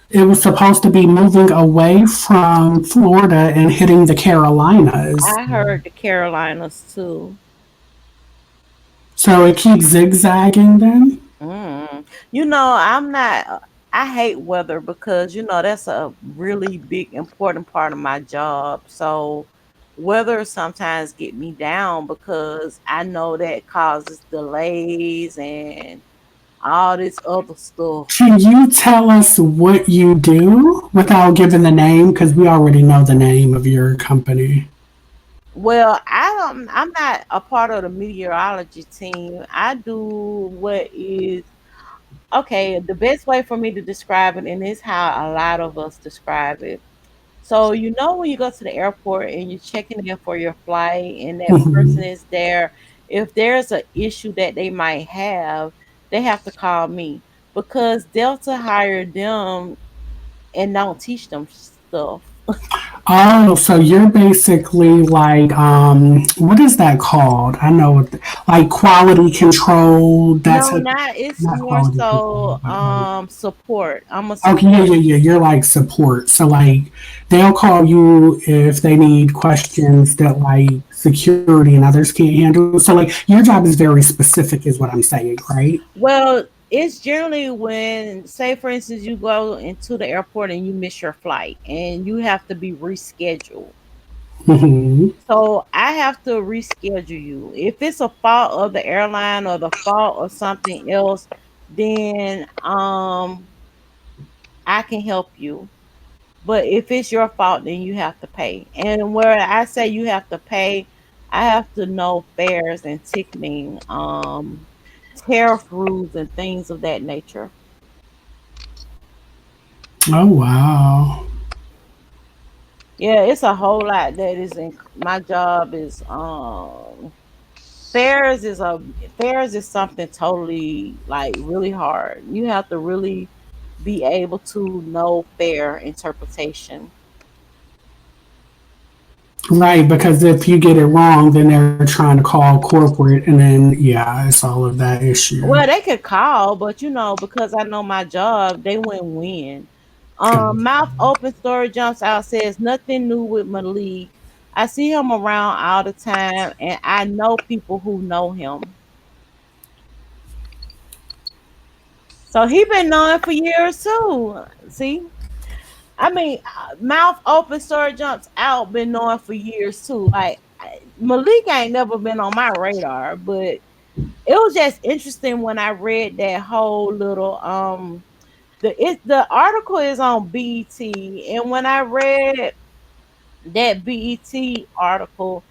[SPEAKER 3] it was supposed to be moving away from Florida and hitting the Carolinas.
[SPEAKER 1] I heard the Carolinas too.
[SPEAKER 3] So it keeps zigzagging then?
[SPEAKER 1] I'm not. I hate weather because that's a really big important part of my job. So weather sometimes get me down because I know that causes delays and all this other stuff.
[SPEAKER 3] Can you tell us what you do without giving the name? Because we already know the name of your company.
[SPEAKER 1] Well, I'm not a part of the meteorology team. I do what is okay. The best way for me to describe it, and this is how a lot of us describe it. So, when you go to the airport and you're checking in for your flight and that person
[SPEAKER 3] Mhm.
[SPEAKER 1] is there, if there's an issue that they might have, they have to call me because Delta hired them and don't teach them stuff.
[SPEAKER 3] Oh, so you're basically like, what is that called? I know what, like quality control. That's
[SPEAKER 1] No,
[SPEAKER 3] a,
[SPEAKER 1] not it's
[SPEAKER 3] not
[SPEAKER 1] more
[SPEAKER 3] quality
[SPEAKER 1] so
[SPEAKER 3] control, but like,
[SPEAKER 1] support. I'm a
[SPEAKER 3] okay, yeah,
[SPEAKER 1] support.
[SPEAKER 3] yeah, yeah. You're like support. So like, they'll call you if they need questions that like security and others can't handle. So like, your job is very specific, is what I'm saying, right?
[SPEAKER 1] Well, it's generally when, say, for instance, you go into the airport and you miss your flight and you have to be rescheduled.
[SPEAKER 3] Hmm.
[SPEAKER 1] So I have to reschedule you. If it's a fault of the airline or the fault of something else, then I can help you. But if it's your fault, then you have to pay. And where I say you have to pay, I have to know fares and ticketing, tariff rules and things of that nature.
[SPEAKER 3] Oh wow.
[SPEAKER 1] Yeah, it's a whole lot that is in my job is Fairs is a fairs is something totally like really hard. You have to really be able to know fair interpretation.
[SPEAKER 3] Right, because if you get it wrong, then they're trying to call corporate, and then yeah, it's all of that issue.
[SPEAKER 1] Well, they could call, but because I know my job, they wouldn't win. Mouth open story jumps out says nothing new with Malik. I see him around all the time, and I know people who know him. So he been knowing for years too. See, I mean, mouth open, story jumps out. Been knowing for years too. Like Malik ain't never been on my radar, but it was just interesting when I read that whole little the article is on BET, and when I read that BET article,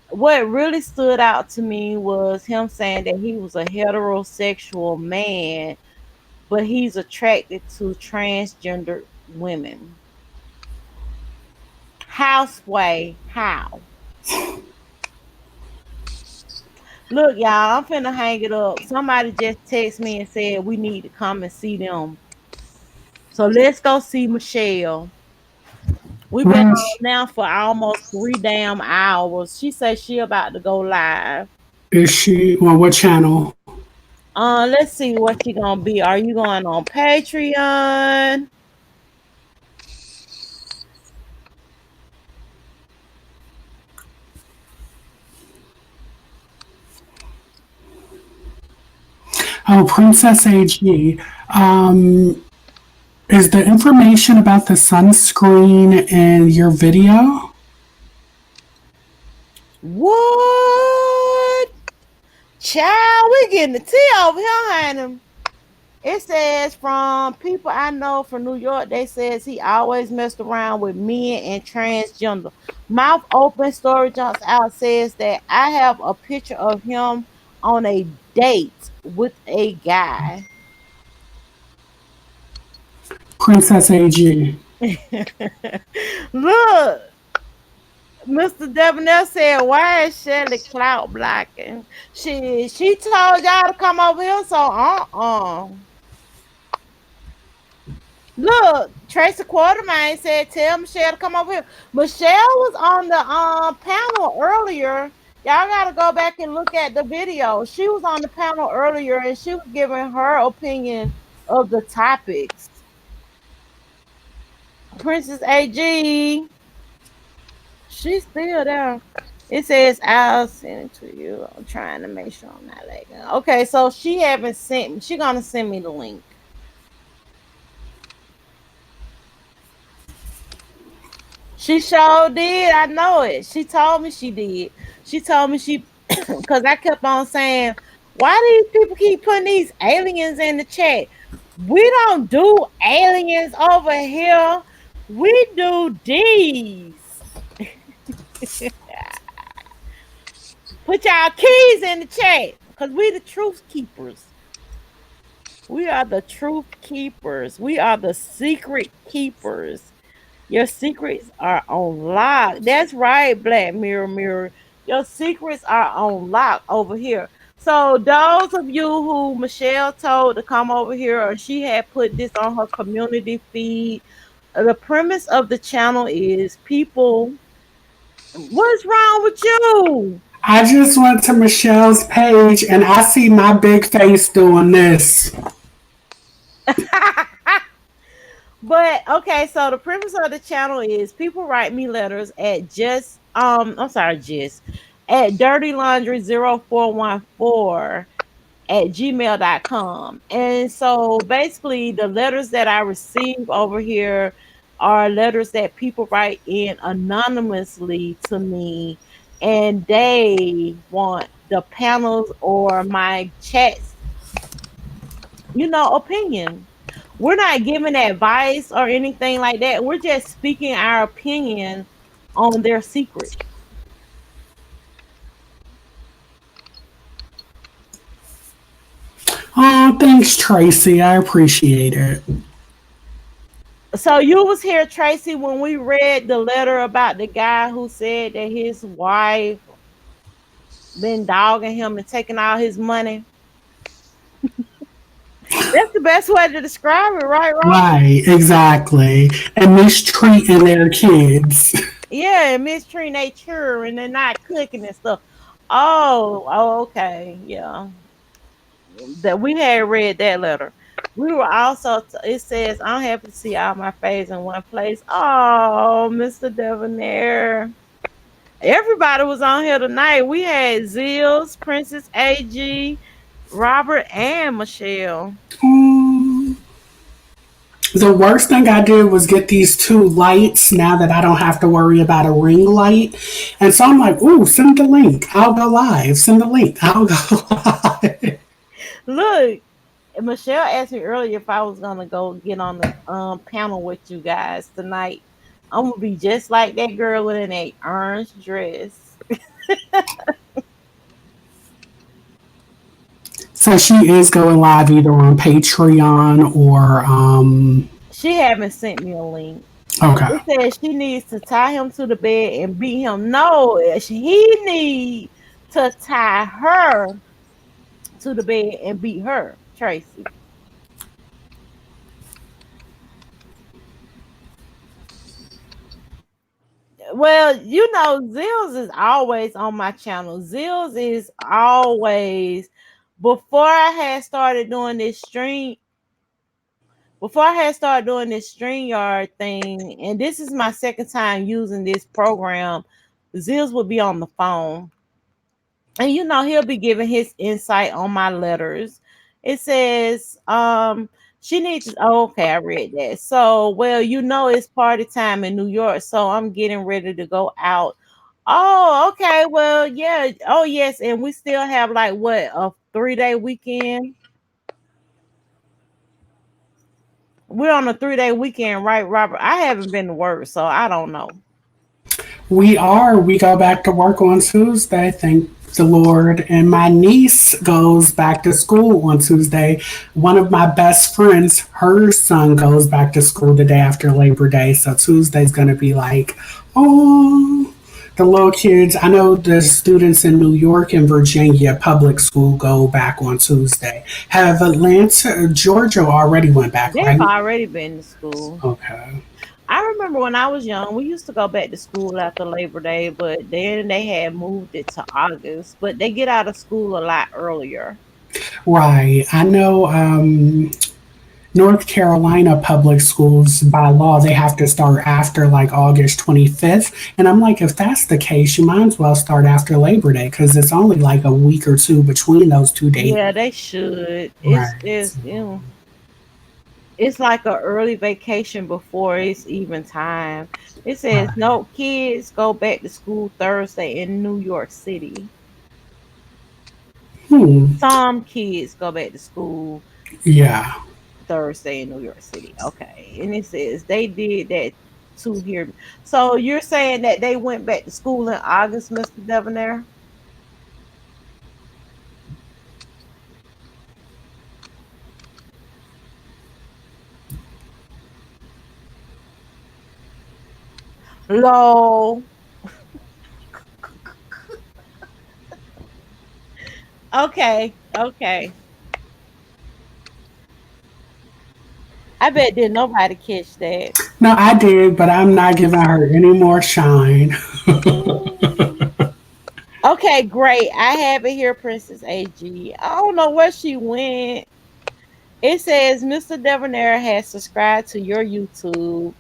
[SPEAKER 1] what really stood out to me was him saying that he was a heterosexual man, but he's attracted to transgender women. Houseway, how? Look, y'all, I'm finna hang it up. Somebody just texted me and said we need to come and see them. So let's go see Michelle. We've been
[SPEAKER 3] Where
[SPEAKER 1] on now for almost 3 damn hours. She said she about to go live.
[SPEAKER 3] is she? On what channel?
[SPEAKER 1] Let's see what you gonna be. Are you going on Patreon?
[SPEAKER 3] Oh, Princess AG. Um, is the information about the sunscreen in your video?
[SPEAKER 1] What? Child, we getting the tea over here, honey. It says from people I know from New York, they says he always messed around with men and transgender. Mouth open story jumps out says that I have a picture of him on a date with a guy.
[SPEAKER 3] Princess AG.
[SPEAKER 1] Look, Mr. Debonair said, why is Shelly clout blocking? She told y'all to come over here, so Look, Tracy Quartermain said, tell Michelle to come over here. Michelle was on the panel earlier. Y'all gotta go back and look at the video. She was on the panel earlier and she was giving her opinion of the topics. Princess AG, she's still there. It says I'll send it to you. I'm trying to make sure I'm not lagging. Okay, so she haven't sent me. She gonna send me the link. She sure did. I know it. She told me she did. She told me she, because I kept on saying, why do these people keep putting these aliens in the chat? We don't do aliens over here. We do these. Put y'all keys in the chat because we the truth keepers. We are the truth keepers. We are the secret keepers. Your secrets are on lock. That's right, Black Mirror Mirror. Your secrets are on lock over here. So those of you who Michelle told to come over here, or she had put this on her community feed, the premise of the channel is people. What's wrong with you?
[SPEAKER 3] I just went to Michelle's page and I see my big face doing this.
[SPEAKER 1] But okay, so the premise of the channel is people write me letters at just I'm sorry, just at dirtylaundry0414 at gmail.com. And so basically the letters that I receive over here are letters that people write in anonymously to me and they want the panels or my chats, opinion. We're not giving advice or anything like that. We're just speaking our opinion on their secret.
[SPEAKER 3] Oh, thanks, Tracy. I appreciate it.
[SPEAKER 1] So you was here, Tracy, when we read the letter about the guy who said that his wife been dogging him and taking all his money. That's the best way to describe it, right, Robert?
[SPEAKER 3] Right, exactly. And mistreating their kids.
[SPEAKER 1] Yeah, and mistreating their children and not cooking and stuff. Okay, yeah. That we had read that letter. We were also. It says, "I'm happy to see all my faves in one place." Oh, Mr. Devonair. Everybody was on here tonight. We had Zillz, Princess AG, Robert, and Michelle.
[SPEAKER 3] Mm, the worst thing I did was get these two lights now that I don't have to worry about a ring light. And so I'm like, ooh, send the link. I'll go live. Send the link. I'll go live.
[SPEAKER 1] Look, Michelle asked me earlier if I was gonna go get on the panel with you guys tonight. I'm gonna be just like that girl in a orange dress.
[SPEAKER 3] So she is going live either on Patreon or
[SPEAKER 1] She haven't sent me a link.
[SPEAKER 3] Okay.
[SPEAKER 1] It says she needs to tie him to the bed and beat him. No, he need to tie her to the bed and beat her, Tracy. Well, Zills is always on my channel. Zills is always before I had started doing this stream. Before I had started doing this StreamYard thing, and this is my second time using this program, Zills would be on the phone. And he'll be giving his insight on my letters. It says she needs to, oh, okay, I read that. So well, it's party time in New York, so I'm getting ready to go out. Oh, okay, well, yeah. Oh, yes, and we still have like what, a 3-day weekend. We're on a 3-day weekend, right, Robert? I haven't been to work, so I don't know.
[SPEAKER 3] We are. We go back to work on Tuesday, thank the Lord. And my niece goes back to school on Tuesday. One of my best friends, her son goes back to school the day after Labor Day. So Tuesday's going to be like, oh, the little kids. I know the students in New York and Virginia public school go back on Tuesday. Have Atlanta, Georgia already went back,
[SPEAKER 1] They've
[SPEAKER 3] right?
[SPEAKER 1] already been to school.
[SPEAKER 3] Okay.
[SPEAKER 1] I remember when I was young, we used to go back to school after Labor Day, but then they had moved it to August. But they get out of school a lot earlier.
[SPEAKER 3] Right. I know North Carolina public schools, by law, they have to start after like August 25th. And I'm like, if that's the case, you might as well start after Labor Day because it's only like a week or two between those two dates.
[SPEAKER 1] Yeah, they should. It's
[SPEAKER 3] Right.
[SPEAKER 1] just, it's like a early vacation before it's even time. It says
[SPEAKER 3] Right.
[SPEAKER 1] no kids go back to school Thursday in New York City.
[SPEAKER 3] Hmm.
[SPEAKER 1] Some kids go back to school
[SPEAKER 3] Yeah.
[SPEAKER 1] Thursday in New York City. Okay. And it says they did that too here. So you're saying that they went back to school in August, Mr. Devonair? Low. Okay. Okay. I bet did nobody catch that.
[SPEAKER 3] No, I did, but I'm not giving her any more shine.
[SPEAKER 1] Okay, great. I have it here, Princess AG. I don't know where she went. It says Mr. Devonair has subscribed to your YouTube.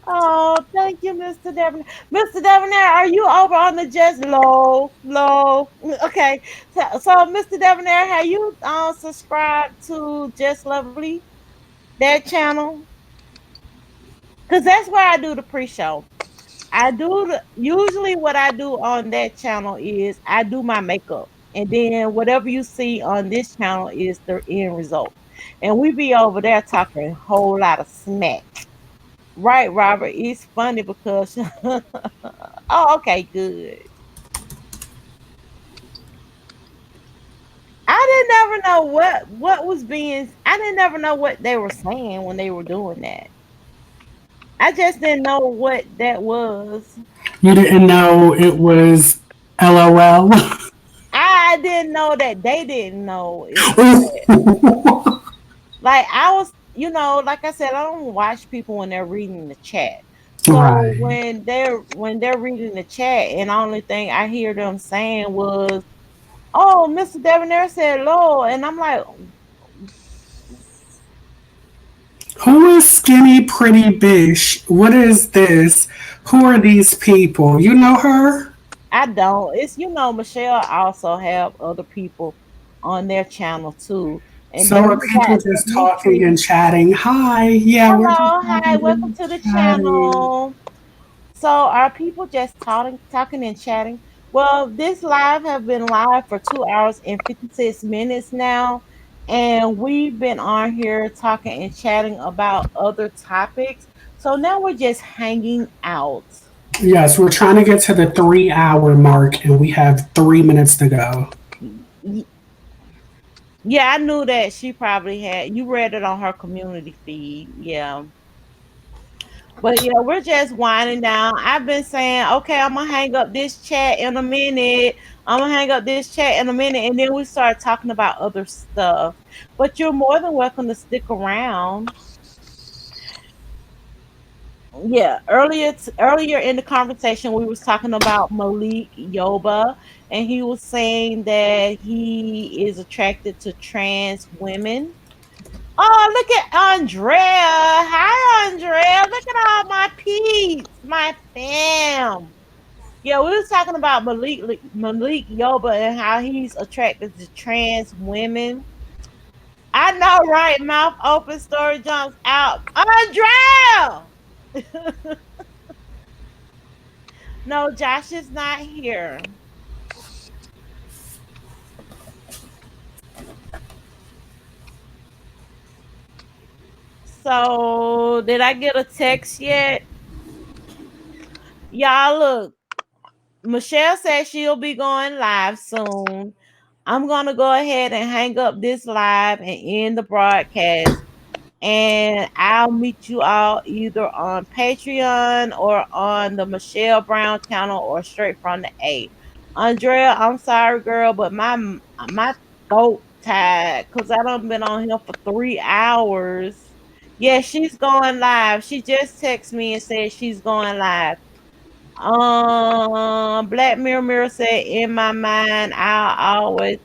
[SPEAKER 1] Oh, thank you, Mr. Debonair. Mr. Debonair, are you over on the just low, low? Okay. So Mr. Debonair, have you subscribed to Just Lovely, that channel? Because that's where I do the pre-show. Usually what I do on that channel is I do my makeup. And then whatever you see on this channel is the end result. And we be over there talking a whole lot of smack. Right, Robert. It's funny because oh, okay, good. I didn't ever know what was being. I didn't ever know what they were saying when they were doing that. I just didn't know what that was.
[SPEAKER 3] You didn't know it was LOL.
[SPEAKER 1] I didn't know that they didn't know it was that. Like I was, like I said, I don't watch people when they're reading the chat. So
[SPEAKER 3] Right.
[SPEAKER 1] when they're reading the chat, and the only thing I hear them saying was, "Oh, Mr. Debonair said low," and I'm like,
[SPEAKER 3] Who is Skinny Pretty Bish? What is this? Who are these people? You know her?
[SPEAKER 1] I don't. It's Michelle also have other people on their channel too, and
[SPEAKER 3] So
[SPEAKER 1] then
[SPEAKER 3] are
[SPEAKER 1] we
[SPEAKER 3] people
[SPEAKER 1] got
[SPEAKER 3] just talking
[SPEAKER 1] Demetri.
[SPEAKER 3] and chatting? Hi. Yeah, we're just
[SPEAKER 1] Hello, hi,
[SPEAKER 3] talking
[SPEAKER 1] welcome
[SPEAKER 3] and
[SPEAKER 1] to the
[SPEAKER 3] chatting.
[SPEAKER 1] channel. So are people just talking and chatting? Well, this live have been live for 2 hours and 56 minutes now, and we've been on here talking and chatting about other topics. So now we're just hanging out.
[SPEAKER 3] Yes, we're trying to get to the 3 hour mark and we have 3 minutes to go.
[SPEAKER 1] Y- Yeah, I knew that she probably had. You read it on her community feed. Yeah. But yeah, we're just winding down. I've been saying, okay, I'm gonna hang up this chat in a minute. I'm gonna hang up this chat in a minute, and then we start talking about other stuff. But you're more than welcome to stick around. Yeah, earlier in the conversation, we was talking about Malik Yoba, and he was saying that he is attracted to trans women. Oh, look at Andrea. Hi, Andrea. Look at all my peeps, my fam. Yeah, we was talking about Malik Yoba and how he's attracted to trans women. I know, right? Mouth open, story jumps out. Andrea! No, Josh is not here. So, did I get a text yet? Y'all, look, Michelle said she'll be going live soon. I'm going to go ahead and hang up this live and end the broadcast. And I'll meet you all either on Patreon or on the Michelle Brown channel or straight from the A. Andrea, I'm sorry, girl, but my throat tired because I done been on here for 3 hours. Yeah, she's going live. She just texted me and said she's going live. Black Mirror said, in my mind, I always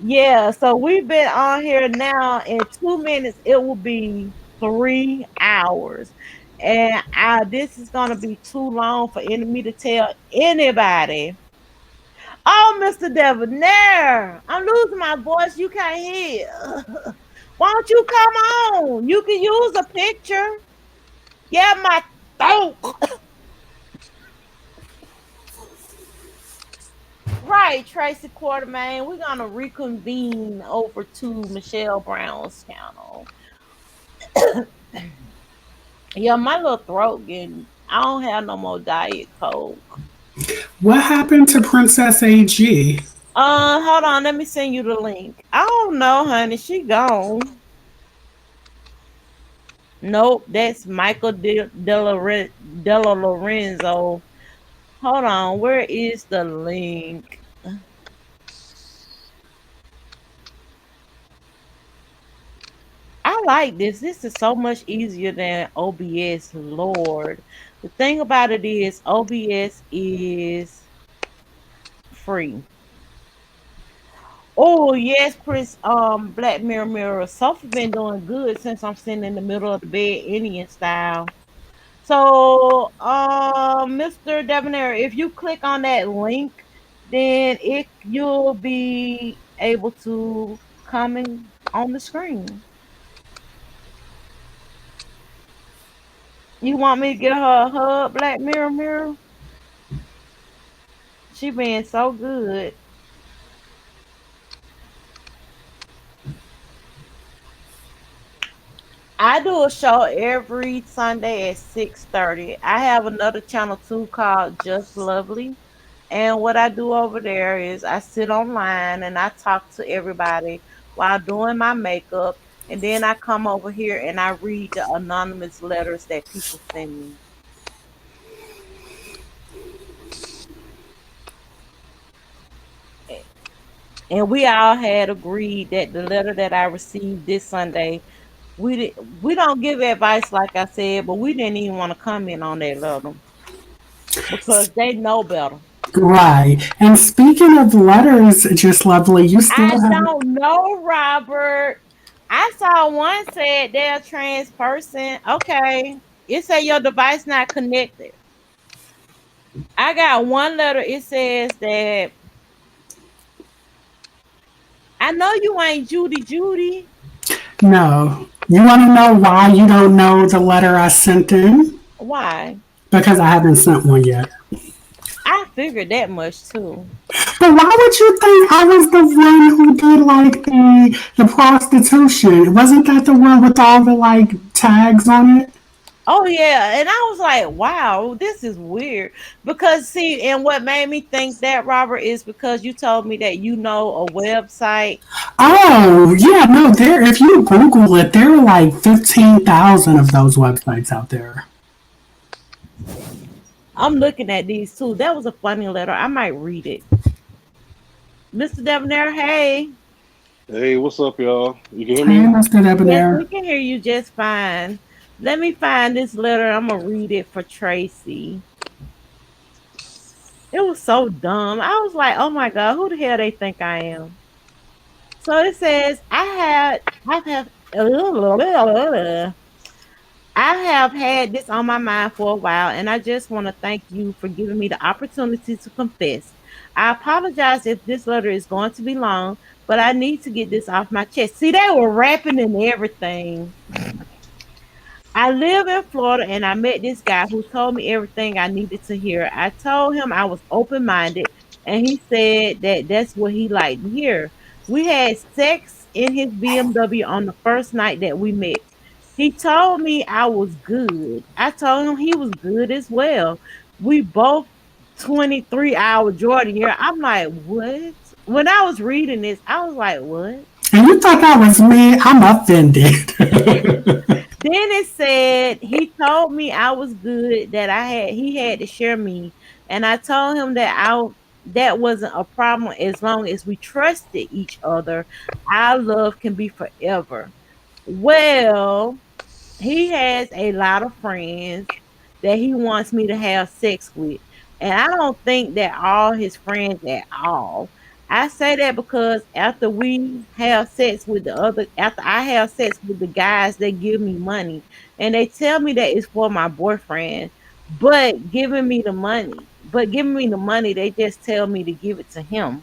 [SPEAKER 1] yeah, so we've been on here now. In 2 minutes it will be 3 hours, and this is gonna be too long for me to tell anybody. Oh, Mr. Devonair, I'm losing my voice, you can't hear. Why don't you come on? You can use a picture. Yeah, my throat. Right, Tracy Quartermain. We're gonna reconvene over to Michelle Brown's channel. Yeah, my little throat getting. I don't have no more Diet Coke.
[SPEAKER 3] What happened to Princess AG?
[SPEAKER 1] Hold on. Let me send you the link. I don't know, honey. She gone. Nope, that's Michael Della Lorenzo. Hold on. Where is the link? I like this. This is so much easier than OBS. Lord, the thing about it is OBS is free. Oh yes, Chris. Black Mirror. Sophie been doing good since I'm sitting in the middle of the bed, Indian style. So, Mr. Debonair, if you click on that link, then you'll be able to come on the screen. You want me to get her a hug, Black Mirror? She been so good. I do a show every Sunday at 6:30. I have another channel too called Just Lovely. And what I do over there is I sit online and I talk to everybody while doing my makeup. And then I come over here and I read the anonymous letters that people send me. And we all had agreed that the letter that I received this Sunday, we don't give advice like I said, but we didn't even want to comment on that letter because they know better.
[SPEAKER 3] Right. And speaking of letters, just lovely, you still
[SPEAKER 1] I
[SPEAKER 3] have.
[SPEAKER 1] don't know, Robert. I saw one said they're a trans person. Okay. It said your device not connected. I got one letter. It says that I know you ain't Judy Judy.
[SPEAKER 3] No. You want to know why you don't know the letter I sent in?
[SPEAKER 1] Why?
[SPEAKER 3] Because I haven't sent one yet.
[SPEAKER 1] I figured that much too.
[SPEAKER 3] But why would you think I was the one who did like the prostitution? Wasn't that the one with all the like tags on it?
[SPEAKER 1] Oh yeah, and I was like, "Wow, this is weird." Because see, and what made me think that, Robert, is because you told me that you know a website
[SPEAKER 3] Oh, yeah, no, there, if you Google it, there are like 15,000 of those websites out there.
[SPEAKER 1] I'm looking at these too. That was a funny letter. I might read it. Mr. Debonair, hey.
[SPEAKER 7] Hey, what's up, y'all? You can hear
[SPEAKER 3] Hey,
[SPEAKER 7] me?
[SPEAKER 3] Mr.
[SPEAKER 1] Yes, we
[SPEAKER 3] Debonair.
[SPEAKER 1] can hear you just fine. Let me find this letter. I'm gonna read it for Tracy. It was so dumb. I was like, oh my god, who the hell they think I am? So it says, I have had this on my mind for a while, and I just want to thank you for giving me the opportunity to confess. I apologize if this letter is going to be long, but I need to get this off my chest. See, they were rapping and everything. I live in Florida and I met this guy who told me everything I needed to hear. I told him I was open minded and he said that that's what he liked to hear. We had sex in his BMW on the first night that we met. He told me I was good. I told him he was good as well. We both 23-hour Jordan here. I'm like, what? When I was reading this, I was like, what?
[SPEAKER 3] And you thought that was me? I'm offended.
[SPEAKER 1] Then it said he told me I was good, that he had to share me, and I told him that wasn't a problem as long as we trusted each other. Our love can be forever. Well, he has a lot of friends that he wants me to have sex with. And I don't think that all his friends at all. I say that because after I have sex with the guys, they give me money and they tell me that it's for my boyfriend, but giving me the money, they just tell me to give it to him.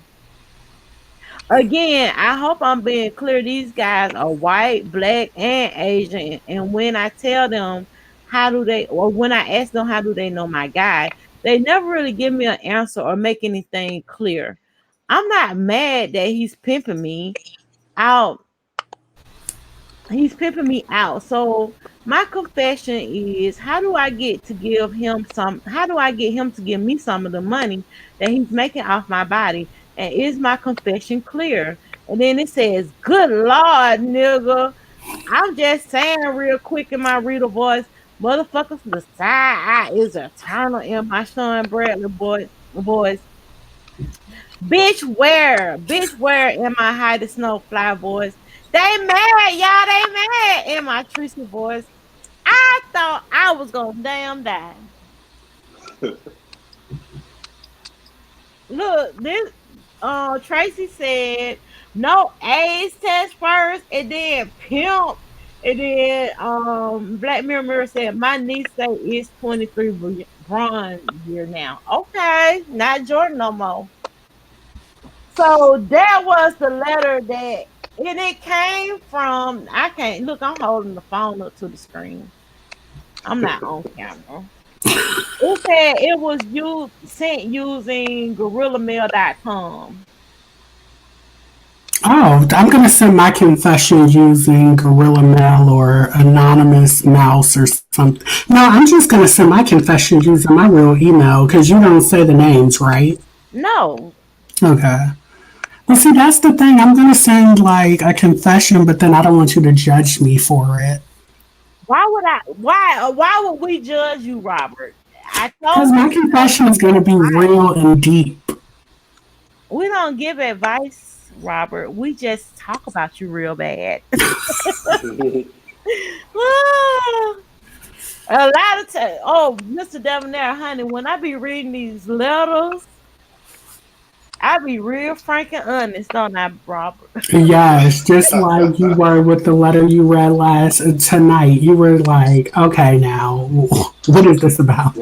[SPEAKER 1] Again, I hope I'm being clear. These guys are white, black, and Asian. And when I tell them or when I ask them how do they know my guy, they never really give me an answer or make anything clear. I'm not mad that out. He's pimping me out. So my confession is, how do I get him to give me some of the money that he's making off my body? And is my confession clear? And then it says, good Lord, nigga. I'm just saying real quick in my reader voice, motherfuckers, the side eye is eternal in my Sean Bradley boys. Bitch, where am I hide the snow fly boys? They mad, y'all, they mad in my Tracy boys. I thought I was gonna damn die. Look, this Tracy said no AIDS test first and then pimp. And then Black Mirror said my niece say it's 23 bronze year now. Okay, not Jordan no more. So that was the letter and it came from, I can't look, I'm holding the phone up to the screen. I'm not on camera. It said it was sent using gorillamail.com.
[SPEAKER 3] Oh, I'm going to send my confession using Gorilla Mail or Anonymous Mouse or something. No, I'm just going to send my confession using my real email because you don't say the names, right?
[SPEAKER 1] No.
[SPEAKER 3] Okay. Well, see, that's the thing. I'm going to send like a confession, but then I don't want you to judge me for it.
[SPEAKER 1] Why would we judge you, Robert? I
[SPEAKER 3] Because
[SPEAKER 1] told
[SPEAKER 3] my
[SPEAKER 1] you to tell
[SPEAKER 3] confession is
[SPEAKER 1] me
[SPEAKER 3] going to be real and deep.
[SPEAKER 1] we don't give advice, Robert. We just talk about you real bad. A lot of time. Oh, Mr. Debonair, honey, when I be reading these letters, I be real frank and honest, don't I, Robert?
[SPEAKER 3] Yes, just like you were with the letter you read last tonight. You were like, okay, now, what is this about?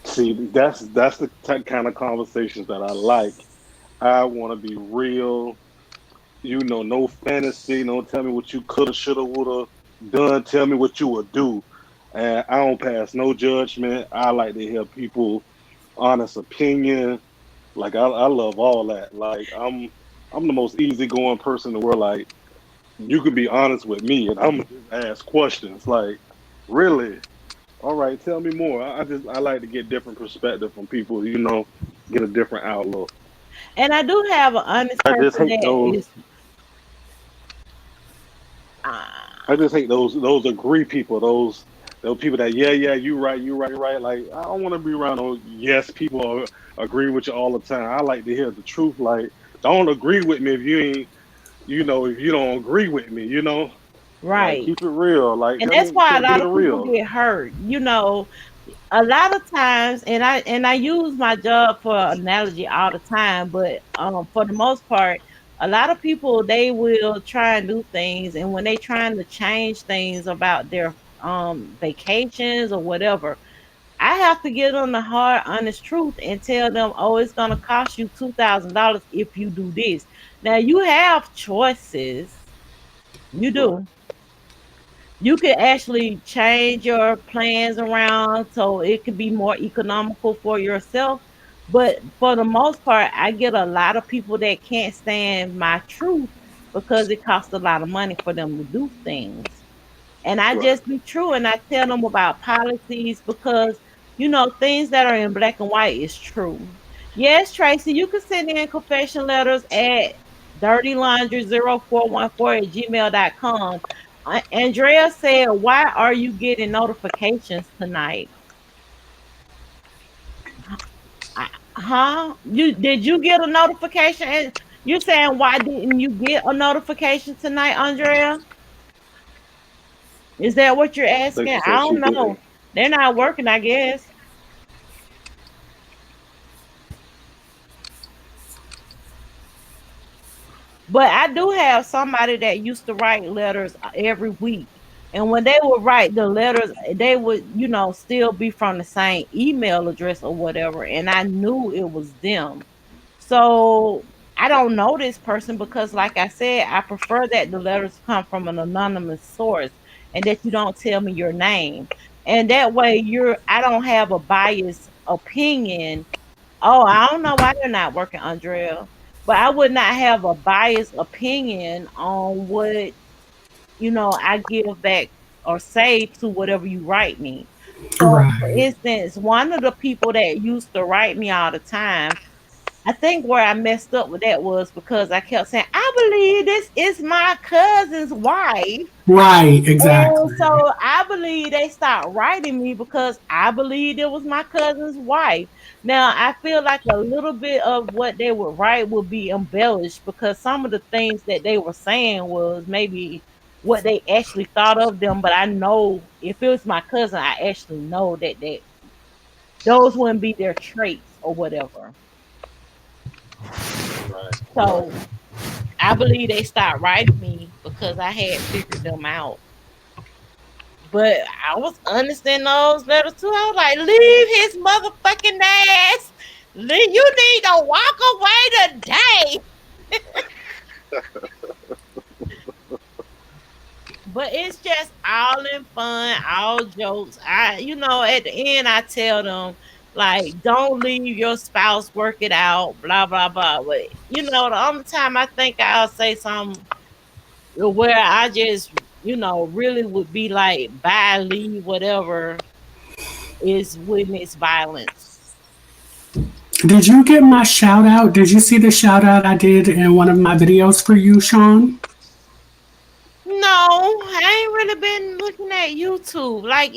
[SPEAKER 7] See, that's the kind of conversations that I like. I want to be real. No fantasy. Don't tell me what you coulda, shoulda, woulda done. Tell me what you would do. And I don't pass no judgment. I like to hear people honest opinion. Like I love all that. Like I'm the most easygoing person in the world. Like you can be honest with me, and I'm gonna just ask questions. Like really, all right, tell me more. I like to get different perspective from people. Get a different outlook.
[SPEAKER 1] And I do have an honest
[SPEAKER 7] I just
[SPEAKER 1] person
[SPEAKER 7] hate
[SPEAKER 1] that
[SPEAKER 7] those.
[SPEAKER 1] is.
[SPEAKER 7] I
[SPEAKER 1] Uh,
[SPEAKER 7] just hate those agree people, those people that yeah, you right. Like I don't want to be around those yes people agree with you all the time. I like to hear the truth. Like don't agree with me if you ain't if you don't agree with me. Like
[SPEAKER 1] right.
[SPEAKER 7] keep it real. Like
[SPEAKER 1] And
[SPEAKER 7] tell
[SPEAKER 1] that's
[SPEAKER 7] me
[SPEAKER 1] why a
[SPEAKER 7] keep
[SPEAKER 1] lot
[SPEAKER 7] it
[SPEAKER 1] of people
[SPEAKER 7] real.
[SPEAKER 1] get hurt. A lot of times, and I use my job for analogy all the time, but for the most part, a lot of people they will try and do things, and when they trying to change things about their vacations or whatever, I have to give them the hard, honest truth and tell them, oh, it's gonna cost you $2,000 if you do this. Now you have choices. You
[SPEAKER 7] Right,
[SPEAKER 1] do. You could actually change your plans around so it could be more economical for yourself. But for the most part, I get a lot of people that can't stand my truth because it costs a lot of money for them to do things. And I
[SPEAKER 7] right.
[SPEAKER 1] just be true and I tell them about policies because, things that are in black and white is true. Yes, Tracy, you can send in confession letters at dirtylaundry0414 at gmail.com. Andrea said, why are you getting notifications tonight? Huh? You get a notification? And you're saying why didn't you get a notification tonight, Andrea? Is that what you're
[SPEAKER 7] Stacey
[SPEAKER 1] asking? I
[SPEAKER 7] said she
[SPEAKER 1] don't know.
[SPEAKER 7] didn't.
[SPEAKER 1] They're not working, I guess. But I do have somebody that used to write letters every week. And when they would write the letters, they would, still be from the same email address or whatever. And I knew it was them. So I don't know this person because, like I said, I prefer that the letters come from an anonymous source and that you don't tell me your name. And that way I don't have a biased opinion. Oh, I don't know why they're not working, Andrea. But I would not have a biased opinion on what, I give back or say to whatever you write me. So, for
[SPEAKER 3] Right.
[SPEAKER 1] instance, one of the people that used to write me all the time, I think where I messed up with that was because I kept saying, I believe this is my cousin's wife.
[SPEAKER 3] Right,
[SPEAKER 1] And
[SPEAKER 3] exactly.
[SPEAKER 1] so I believe they stopped writing me because I believed it was my cousin's wife. Now I feel like a little bit of what they would write would be embellished because some of the things that they were saying was maybe what they actually thought of them. But I know if it was my cousin, I actually know that those wouldn't be their traits or whatever.
[SPEAKER 7] Right, right.
[SPEAKER 1] So I believe they stopped writing me because I had figured them out. But I was understanding those letters too. I was like, leave his motherfucking ass. You need to walk away today. But it's just all in fun, all jokes. At the end, I tell them, like, don't leave your spouse, work it out, blah, blah, blah. But, the only time I think I'll say something where I just, really would be like, bye, leave, whatever, is when it's violence.
[SPEAKER 3] Did you get my shout out? Did you see the shout out I did in one of my videos for you, Sean?
[SPEAKER 1] No, I ain't really been looking at YouTube. Like,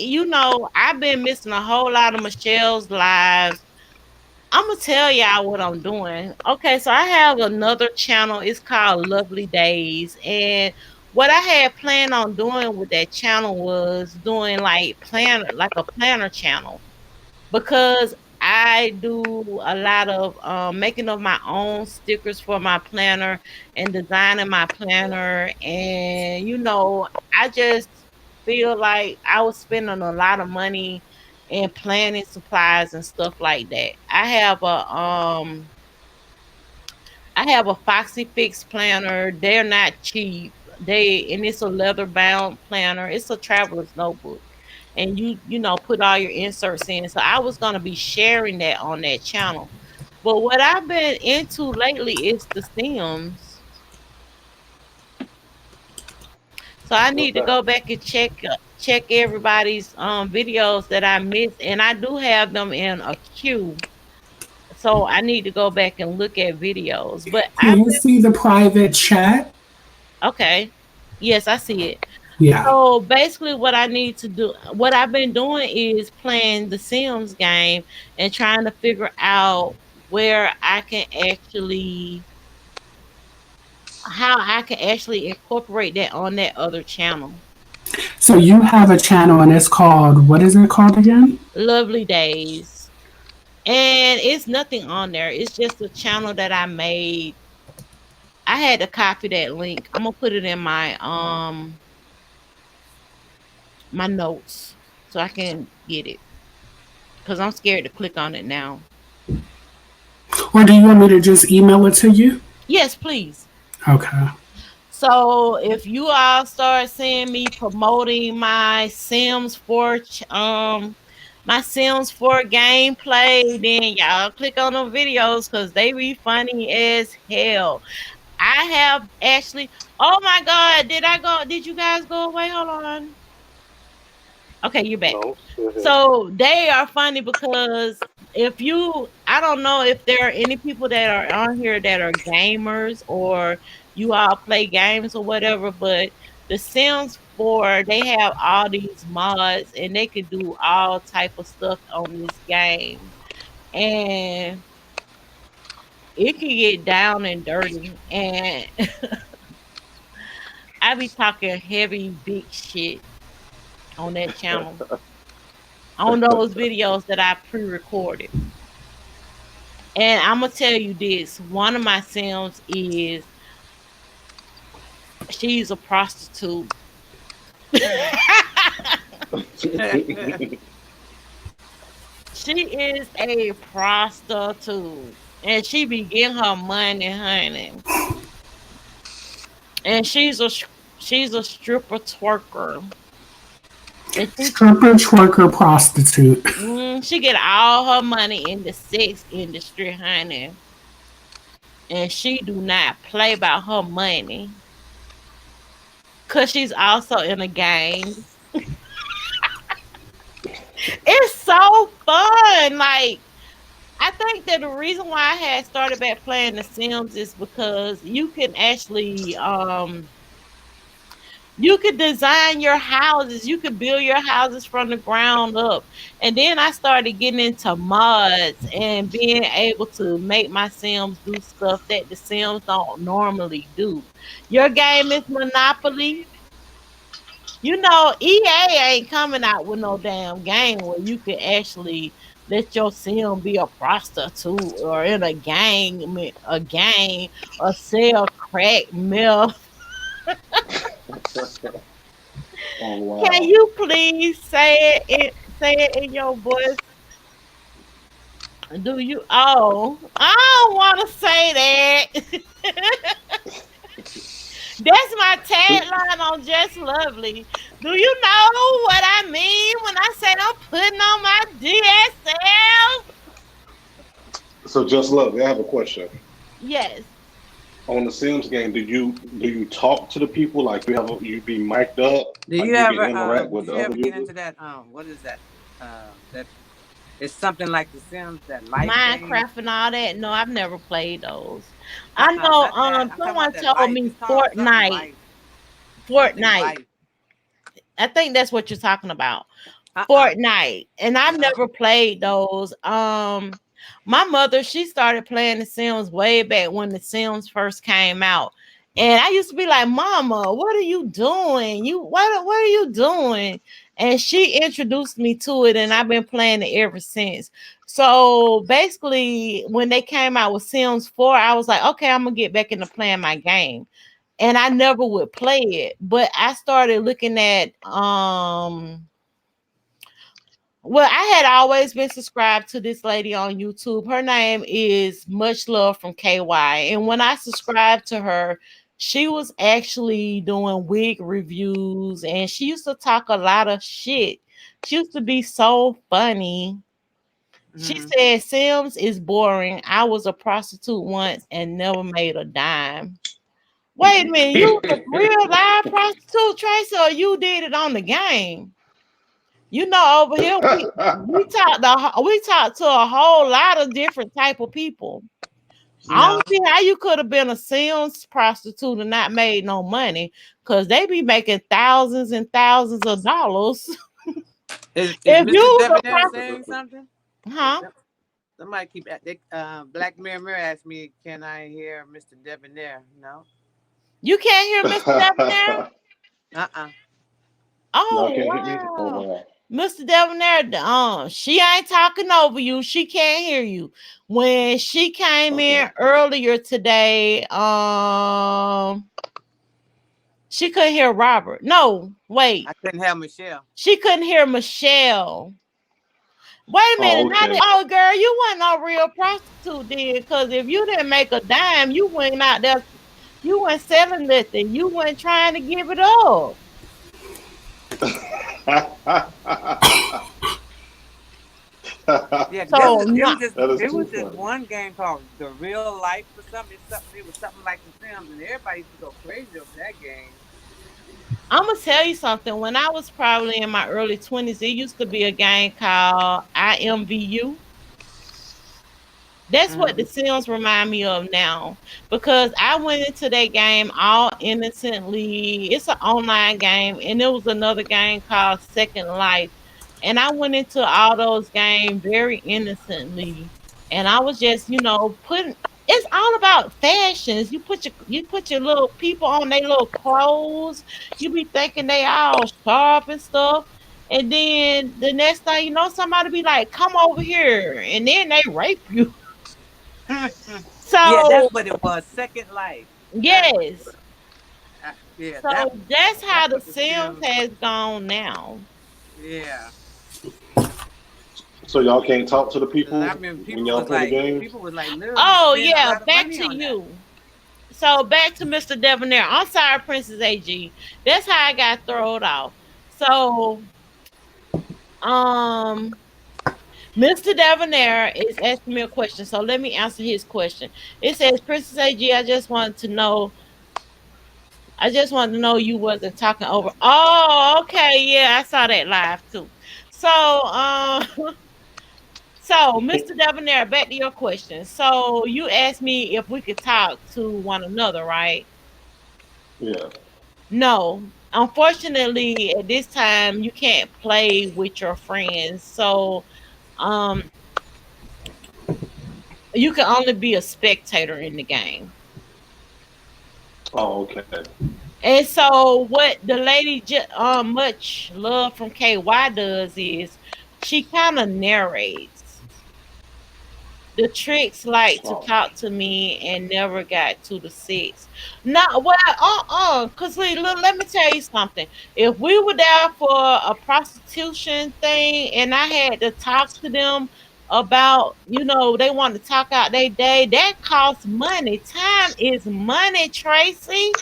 [SPEAKER 1] I've been missing a whole lot of Michelle's lives. I'm gonna tell y'all what I'm doing. Okay, so I have another channel. It's called Lovely Days, and what I had planned on doing with that channel was doing like a planner channel because I do a lot of making of my own stickers for my planner and designing my planner. And, I just feel like I was spending a lot of money in planning supplies and stuff like that. I have a Foxy Fix planner. They're not cheap. And it's a leather bound planner. It's a traveler's notebook. And you put all your inserts in. So I was gonna be sharing that on that channel. But what I've been into lately is the Sims. So I
[SPEAKER 7] What's
[SPEAKER 1] need to
[SPEAKER 7] that?
[SPEAKER 1] go back and check everybody's videos that I missed. And I do have them in a queue. So I need to go back and look at videos. But
[SPEAKER 3] Can you see the private chat?
[SPEAKER 1] okay. Yes, I see it.
[SPEAKER 3] Yeah.
[SPEAKER 1] So basically, what I need to do, what I've been doing is playing the Sims game and trying to figure out where I can actually, how I can actually incorporate that on that other channel.
[SPEAKER 3] So you have a channel and it's called, what is it called again?
[SPEAKER 1] Lovely Days. And it's nothing on there. It's just a channel that I made. I had to copy that link. I'm gonna put it in my notes so I can get it. Cause I'm scared to click on it now.
[SPEAKER 3] Or do you want me to just email it to you?
[SPEAKER 1] Yes, please.
[SPEAKER 3] Okay.
[SPEAKER 1] So if you all start seeing me promoting my Sims 4 my Sims 4 gameplay, then y'all click on the videos because they be funny as hell. I have actually, oh my god, did you guys go away? Hold on. Okay, you're back.
[SPEAKER 7] No, still here.
[SPEAKER 1] So they are funny because if you, I don't know if there are any people that are on here that are gamers or you all play games or whatever, but the Sims 4, they have all these mods and they can do all type of stuff on this game. And it can get down and dirty. And I be talking heavy, big shit on that channel, on those videos that I pre-recorded. And I'm gonna tell you this: one of my Sims is she's a prostitute. She is a prostitute, and she be getting her money, honey. And she's a stripper twerker, and
[SPEAKER 3] Stripper, twerker, prostitute.
[SPEAKER 1] she get all her money in the sex industry, honey. And she do not play about her money, cause she's also in a gang. It's so fun. Like, I think that the reason why I had started back playing The Sims is because you can actually you could design your houses, you could build your houses from the ground up. And then I started getting into mods and being able to make my Sims do stuff that the Sims don't normally do. Your game is Monopoly. You know, EA ain't coming out with no damn game where you can actually let your sim be a prostitute or in a gang or sell crack meth.
[SPEAKER 7] Oh
[SPEAKER 1] Can
[SPEAKER 7] wow.
[SPEAKER 1] you please say it in your voice? Do you? Oh, I don't want to say that. That's my tagline on Just Lovely. Do you know what I mean when I say I'm putting on my DSL?
[SPEAKER 7] So just look, I have a question.
[SPEAKER 1] Yes.
[SPEAKER 7] On the Sims game, do you talk to the people like you be mic'd up,
[SPEAKER 4] Do
[SPEAKER 7] like
[SPEAKER 4] you
[SPEAKER 7] you can
[SPEAKER 4] ever
[SPEAKER 7] interact with
[SPEAKER 4] did
[SPEAKER 7] the
[SPEAKER 4] you
[SPEAKER 7] other
[SPEAKER 4] ever get
[SPEAKER 7] users?
[SPEAKER 4] into that what is that? That it's something like The Sims, that life game.
[SPEAKER 1] Minecraft and all that. No, I've never played those. I know
[SPEAKER 4] Not that. I'm talking about
[SPEAKER 1] someone
[SPEAKER 4] that
[SPEAKER 1] told
[SPEAKER 4] life.
[SPEAKER 1] me
[SPEAKER 4] It's called something
[SPEAKER 1] Fortnite.
[SPEAKER 4] life. Something
[SPEAKER 1] Fortnite.
[SPEAKER 4] life.
[SPEAKER 1] I think that's what you're talking about.
[SPEAKER 4] Uh-uh.
[SPEAKER 1] Fortnite. And I've
[SPEAKER 4] No.
[SPEAKER 1] never played those. My mother, she started playing The Sims way back when The Sims first came out. And I used to be like, Mama, what are you doing? What are you doing? And she introduced me to it, and I've been playing it ever since. So basically, when they came out with Sims 4, I was like, okay, I'm gonna get back into playing my game. And I never would play it, but I started looking at well, I had always been subscribed to this lady on YouTube. Her name is Much Love from KY. And when I subscribed to her, she was actually doing wig reviews and she used to talk a lot of shit. She used to be so funny. She
[SPEAKER 4] Hmm.
[SPEAKER 1] said Sims is boring. I was a prostitute once and never made a dime. Wait a minute, you was a real live prostitute, Tracy, or you did it on the game? You know, over here we talk to a whole lot of different type of people.
[SPEAKER 4] You
[SPEAKER 1] I
[SPEAKER 4] know,
[SPEAKER 1] don't see how you could have been a Sims prostitute and not made no money, because they be making thousands and thousands of dollars.
[SPEAKER 4] is
[SPEAKER 1] If
[SPEAKER 4] Mr.
[SPEAKER 1] you was a
[SPEAKER 4] Debonair saying something?
[SPEAKER 1] huh?
[SPEAKER 4] Somebody keep at Black Mirror asked me, "Can I hear Mr. Debonair?" No.
[SPEAKER 1] You can't hear Mr. Debonair?
[SPEAKER 4] Uh-uh.
[SPEAKER 7] Y'all
[SPEAKER 1] Oh
[SPEAKER 7] can't hit me? Oh
[SPEAKER 1] wow.
[SPEAKER 7] wow.
[SPEAKER 1] Mr. Debonair, she ain't talking over you. She can't hear you. When she came
[SPEAKER 7] Okay.
[SPEAKER 1] in earlier today, she couldn't hear Robert. No, wait.
[SPEAKER 4] I couldn't have Michelle.
[SPEAKER 1] She couldn't hear Michelle. Wait a minute.
[SPEAKER 7] Oh,
[SPEAKER 1] Now
[SPEAKER 7] okay.
[SPEAKER 1] oh, girl, you wasn't no real prostitute then. Because if you didn't make a dime, you went out there. You weren't selling nothing. You weren't trying to give it up.
[SPEAKER 4] Yeah,
[SPEAKER 1] So, no.
[SPEAKER 7] That is
[SPEAKER 4] it
[SPEAKER 7] too
[SPEAKER 4] was this
[SPEAKER 7] funny.
[SPEAKER 4] one game called The Real Life or something. It was something like The Sims, and everybody used to go crazy over that game.
[SPEAKER 1] I'm gonna tell you something. When I was probably in my early 20s, it used to be a game called IMVU. That's what
[SPEAKER 4] Mm-hmm.
[SPEAKER 1] the Sims remind me of now, because I went into that game all innocently. It's an online game, and there was another game called Second Life, and I went into all those games very innocently, and I was just, putting. It's all about fashions. You put your little people on their little clothes. You be thinking they all sharp and stuff. And then the next thing you know, somebody be like, "Come over here," and then they rape you.
[SPEAKER 4] Yeah,
[SPEAKER 1] So
[SPEAKER 4] that's what it was. Second Life. That's what it
[SPEAKER 1] yes,
[SPEAKER 4] was. Yeah,
[SPEAKER 1] so that's how
[SPEAKER 4] that's
[SPEAKER 1] the
[SPEAKER 4] what the
[SPEAKER 1] Sims
[SPEAKER 4] Sims.
[SPEAKER 1] has gone now.
[SPEAKER 4] Yeah,
[SPEAKER 7] So y'all can't talk to the
[SPEAKER 4] 'cause I
[SPEAKER 7] people
[SPEAKER 4] remember
[SPEAKER 7] when y'all play the games?
[SPEAKER 4] people was like literally
[SPEAKER 1] Oh
[SPEAKER 4] spending a
[SPEAKER 1] yeah,
[SPEAKER 4] lot of
[SPEAKER 1] back
[SPEAKER 4] money
[SPEAKER 1] to
[SPEAKER 4] on that.
[SPEAKER 1] you. So back to Mr. Debonair. I'm sorry, Princess AG. That's how I got thrown off. So um Mr. Debonair is asking me a question. So let me answer his question. It says, Princess AG, I just wanted to know you wasn't talking over. Oh, okay, yeah, I saw that live too. So, so Mr. Debonair, back to your question. So you asked me if we could talk to one another, right?
[SPEAKER 7] Yeah.
[SPEAKER 1] No, unfortunately, at this time you can't play with your friends. So, um, you can only be a spectator in the game.
[SPEAKER 7] Oh, okay.
[SPEAKER 1] And so what the lady much love from KY does is she kind of narrates. The tricks like to
[SPEAKER 7] Oh.
[SPEAKER 1] talk to me and never got to the sex. No, well, cause let me tell you something. If we were there for a prostitution thing and I had to talk to them about, they want to talk out their day, that costs money. Time is money, Tracy.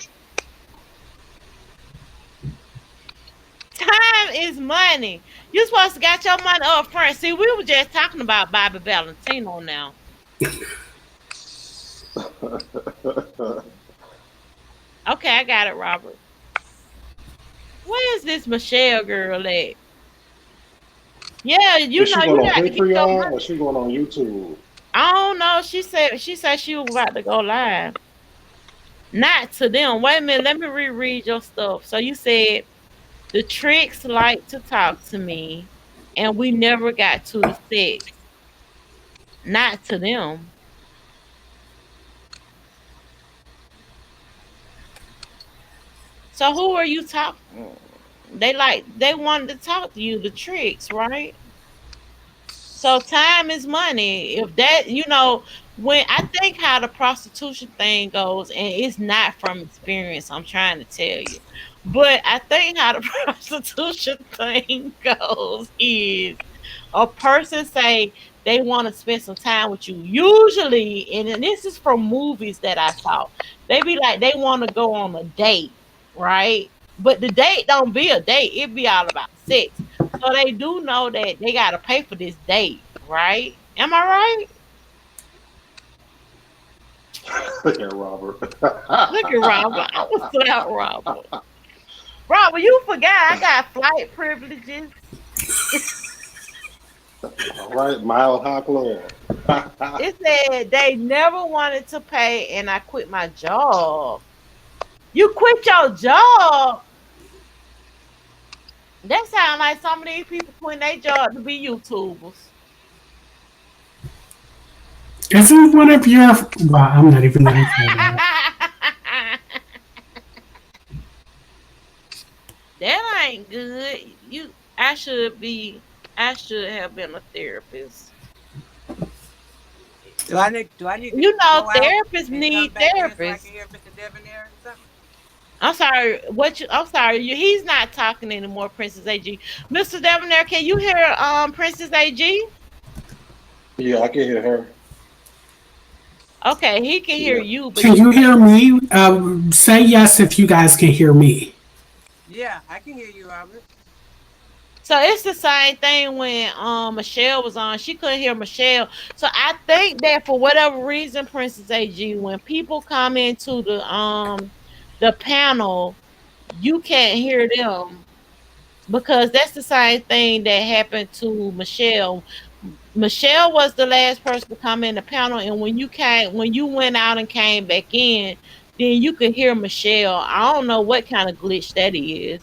[SPEAKER 1] Time is money. You supposed to got your money up front. See, we were just talking about Bobby Valentino now. Okay, I got it, Robert. Where is this Michelle girl at? Yeah,
[SPEAKER 7] Is she going
[SPEAKER 1] you
[SPEAKER 7] on
[SPEAKER 1] got to get your
[SPEAKER 7] Patreon or
[SPEAKER 1] money.
[SPEAKER 7] she going on YouTube?
[SPEAKER 1] I don't know. She said she was about to go live. Not to them. Wait a minute. Let me reread your stuff. So you said the tricks like to talk to me, and we never got to the sex. Not to them. So who are you talking? They wanted to talk to you. The tricks, right? So time is money. If that, when I think how the prostitution thing goes, and it's not from experience, I'm trying to tell you, but I think how the prostitution thing goes is a person say they want to spend some time with you. Usually, and then this is from movies that I saw, they be like they want to go on a date, right? But the date don't be a date; it be all about sex. So they do know that they got to pay for this date, right? Am I right?
[SPEAKER 7] Look at Robert.
[SPEAKER 1] Look at Robert. I was slap Robert. Robert, you forgot I got flight privileges.
[SPEAKER 7] All right, Mile High Club.
[SPEAKER 1] It said they never wanted to pay, and I quit my job. You quit your job? That sounds like some of these people quitting their job to be YouTubers.
[SPEAKER 3] Isn't one of your? Well, I'm not even gonna say that.
[SPEAKER 1] That ain't good. I should be. I should have been a therapist.
[SPEAKER 4] Do I need to
[SPEAKER 1] You know,
[SPEAKER 4] go out
[SPEAKER 1] therapists
[SPEAKER 4] and come
[SPEAKER 1] need
[SPEAKER 4] back in so I
[SPEAKER 1] therapists.
[SPEAKER 4] can hear Mr. Debonair or something?
[SPEAKER 1] I'm sorry. I'm sorry. He's not talking anymore, Princess AG. Mr. Debonair, can you hear Princess AG?
[SPEAKER 7] Yeah, I can hear her.
[SPEAKER 1] Okay, he can hear
[SPEAKER 7] Yeah.
[SPEAKER 1] you, but
[SPEAKER 3] Can
[SPEAKER 1] he
[SPEAKER 3] you
[SPEAKER 1] can't.
[SPEAKER 3] hear me? Say yes if you guys can hear me.
[SPEAKER 4] Yeah, I can hear you, Robert.
[SPEAKER 1] So it's the same thing when Michelle was on. She couldn't hear Michelle. So I think that for whatever reason, Princess AG, when people come into the panel, you can't hear them because that's the same thing that happened to Michelle. Michelle was the last person to come in the panel, and when you went out and came back in, then you could hear Michelle. I don't know what kind of glitch that is.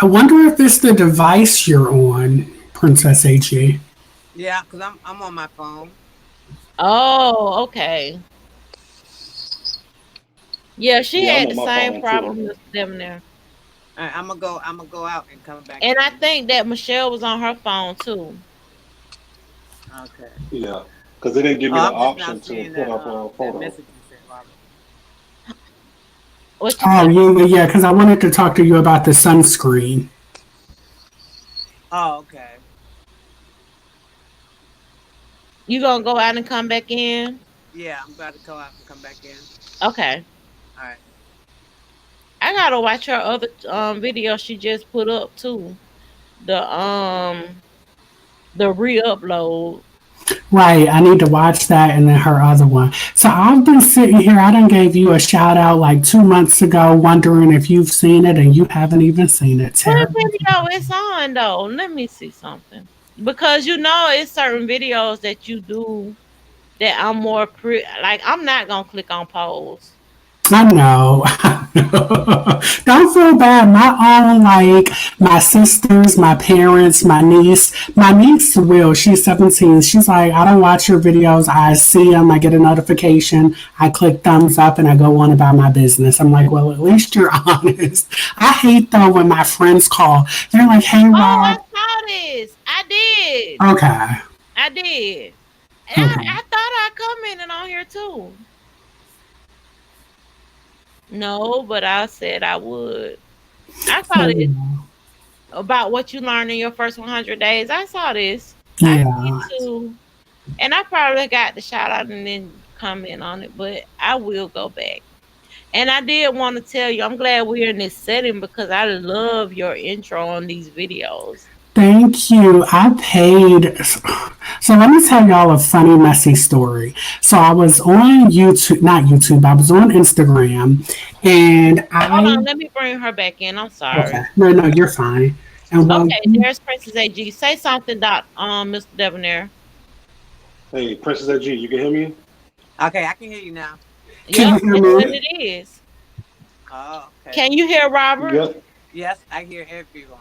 [SPEAKER 3] I wonder if it's the device you're on, Princess AG.
[SPEAKER 4] Yeah, because I'm on my phone.
[SPEAKER 1] Oh, okay. Yeah, she
[SPEAKER 7] Yeah, I'm
[SPEAKER 1] had
[SPEAKER 7] on
[SPEAKER 1] the
[SPEAKER 7] my
[SPEAKER 1] same
[SPEAKER 7] phone too.
[SPEAKER 1] problem as them there.
[SPEAKER 4] All right, I'm gonna go out and come back
[SPEAKER 1] And I
[SPEAKER 4] in.
[SPEAKER 1] think that Michelle was on her phone too.
[SPEAKER 4] Okay.
[SPEAKER 7] Yeah, because they didn't give
[SPEAKER 4] Oh,
[SPEAKER 7] me the
[SPEAKER 4] I'm just now
[SPEAKER 7] option to
[SPEAKER 4] seeing
[SPEAKER 7] put
[SPEAKER 4] that
[SPEAKER 7] up a
[SPEAKER 4] that
[SPEAKER 7] photo.
[SPEAKER 4] message you sent, Robert.
[SPEAKER 1] What you
[SPEAKER 3] Oh
[SPEAKER 1] say?
[SPEAKER 3] yeah, because I wanted to talk to you about the sunscreen.
[SPEAKER 4] Oh, okay.
[SPEAKER 1] You gonna go out and come back in?
[SPEAKER 4] Yeah, I'm about to go out and come back in.
[SPEAKER 1] Okay.
[SPEAKER 4] All right.
[SPEAKER 1] I gotta watch her other video she just put up too. The re-upload.
[SPEAKER 3] Right, I need to watch that and then her other one. So I've been sitting here. I done gave you a shout out like 2 months ago, wondering if you've seen it, and you haven't even seen it.
[SPEAKER 1] What
[SPEAKER 3] Terrible.
[SPEAKER 1] video is on though? Let me see something. Because you know it's certain videos that you do that I'm more like I'm not gonna click on polls.
[SPEAKER 3] I know. Don't feel bad. My own, like my sisters, my parents, my niece. My niece will. She's 17. She's like, I don't watch your videos. I see them. I get a notification. I click thumbs up and I go on about my business. I'm like, well, at least you're honest. I hate though when my friends call. They're like, hey,
[SPEAKER 1] Oh, I
[SPEAKER 3] Rob.
[SPEAKER 1] saw this. I did.
[SPEAKER 3] Okay.
[SPEAKER 1] I did. And
[SPEAKER 3] Okay.
[SPEAKER 1] I thought I commented on here too. No, but I said I would. I saw this
[SPEAKER 3] So,
[SPEAKER 1] about what you learned in your first 100 days. I saw this. I did
[SPEAKER 3] yeah.
[SPEAKER 1] too. And I probably got the shout out and then comment on it, but I will go back. And I did want to tell you, I'm glad we're in this setting because I love your intro on these videos.
[SPEAKER 3] Thank you. I paid. So let me tell y'all a funny, messy story. So I was on YouTube, not YouTube, I was on Instagram, and
[SPEAKER 1] Hold on,
[SPEAKER 3] I.
[SPEAKER 1] let me bring her back in. I'm
[SPEAKER 3] Okay.
[SPEAKER 1] sorry.
[SPEAKER 3] No, no, you're fine. And well,
[SPEAKER 1] Okay, there's Princess AG. Say something, Mr. Debonair.
[SPEAKER 7] Hey, Princess AG, you can hear me?
[SPEAKER 4] Okay, I can hear you now.
[SPEAKER 3] can
[SPEAKER 1] Yep,
[SPEAKER 3] you hear
[SPEAKER 1] it's what
[SPEAKER 3] me?
[SPEAKER 1] it is.
[SPEAKER 4] Oh, okay.
[SPEAKER 1] Can you hear Robert?
[SPEAKER 7] Yes.
[SPEAKER 4] Yes, I hear everyone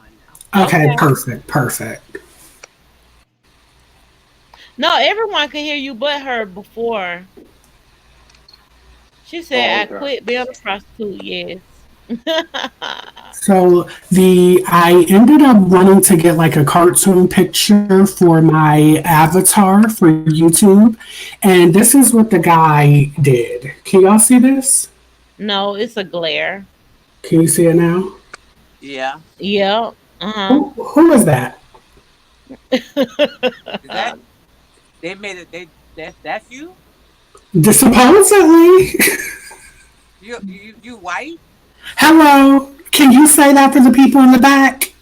[SPEAKER 4] now.
[SPEAKER 3] Okay,
[SPEAKER 1] Okay.
[SPEAKER 3] perfect, perfect.
[SPEAKER 1] No, everyone can hear you but her before. She said
[SPEAKER 7] Oh,
[SPEAKER 1] I
[SPEAKER 7] okay.
[SPEAKER 1] quit being a prostitute, yes.
[SPEAKER 3] So I ended up wanting to get like a cartoon picture for my avatar for YouTube, and this is what the guy did. Can y'all see this?
[SPEAKER 1] No, it's a glare.
[SPEAKER 3] Can you see it now?
[SPEAKER 4] Yeah.
[SPEAKER 1] Yep. Uh-huh.
[SPEAKER 3] Who is that?
[SPEAKER 4] Is that they made it? That's you.
[SPEAKER 3] Supposedly.
[SPEAKER 4] You white?
[SPEAKER 3] Hello. Can you say that for the people in the back?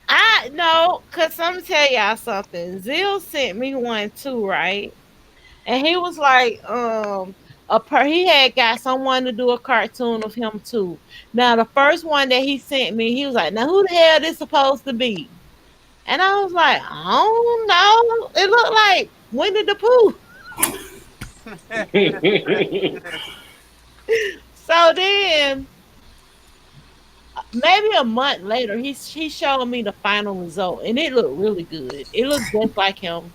[SPEAKER 1] I know, cause I'm gonna tell y'all something. Zillz sent me one too, right? And he was like, he had got someone to do a cartoon of him too. Now the first one that he sent me, he was like, now who the hell this supposed to be? And I was like, I don't know. It looked like Winnie the Pooh. So then maybe a month later, he showed me the final result, and it looked really good. It looked just like him.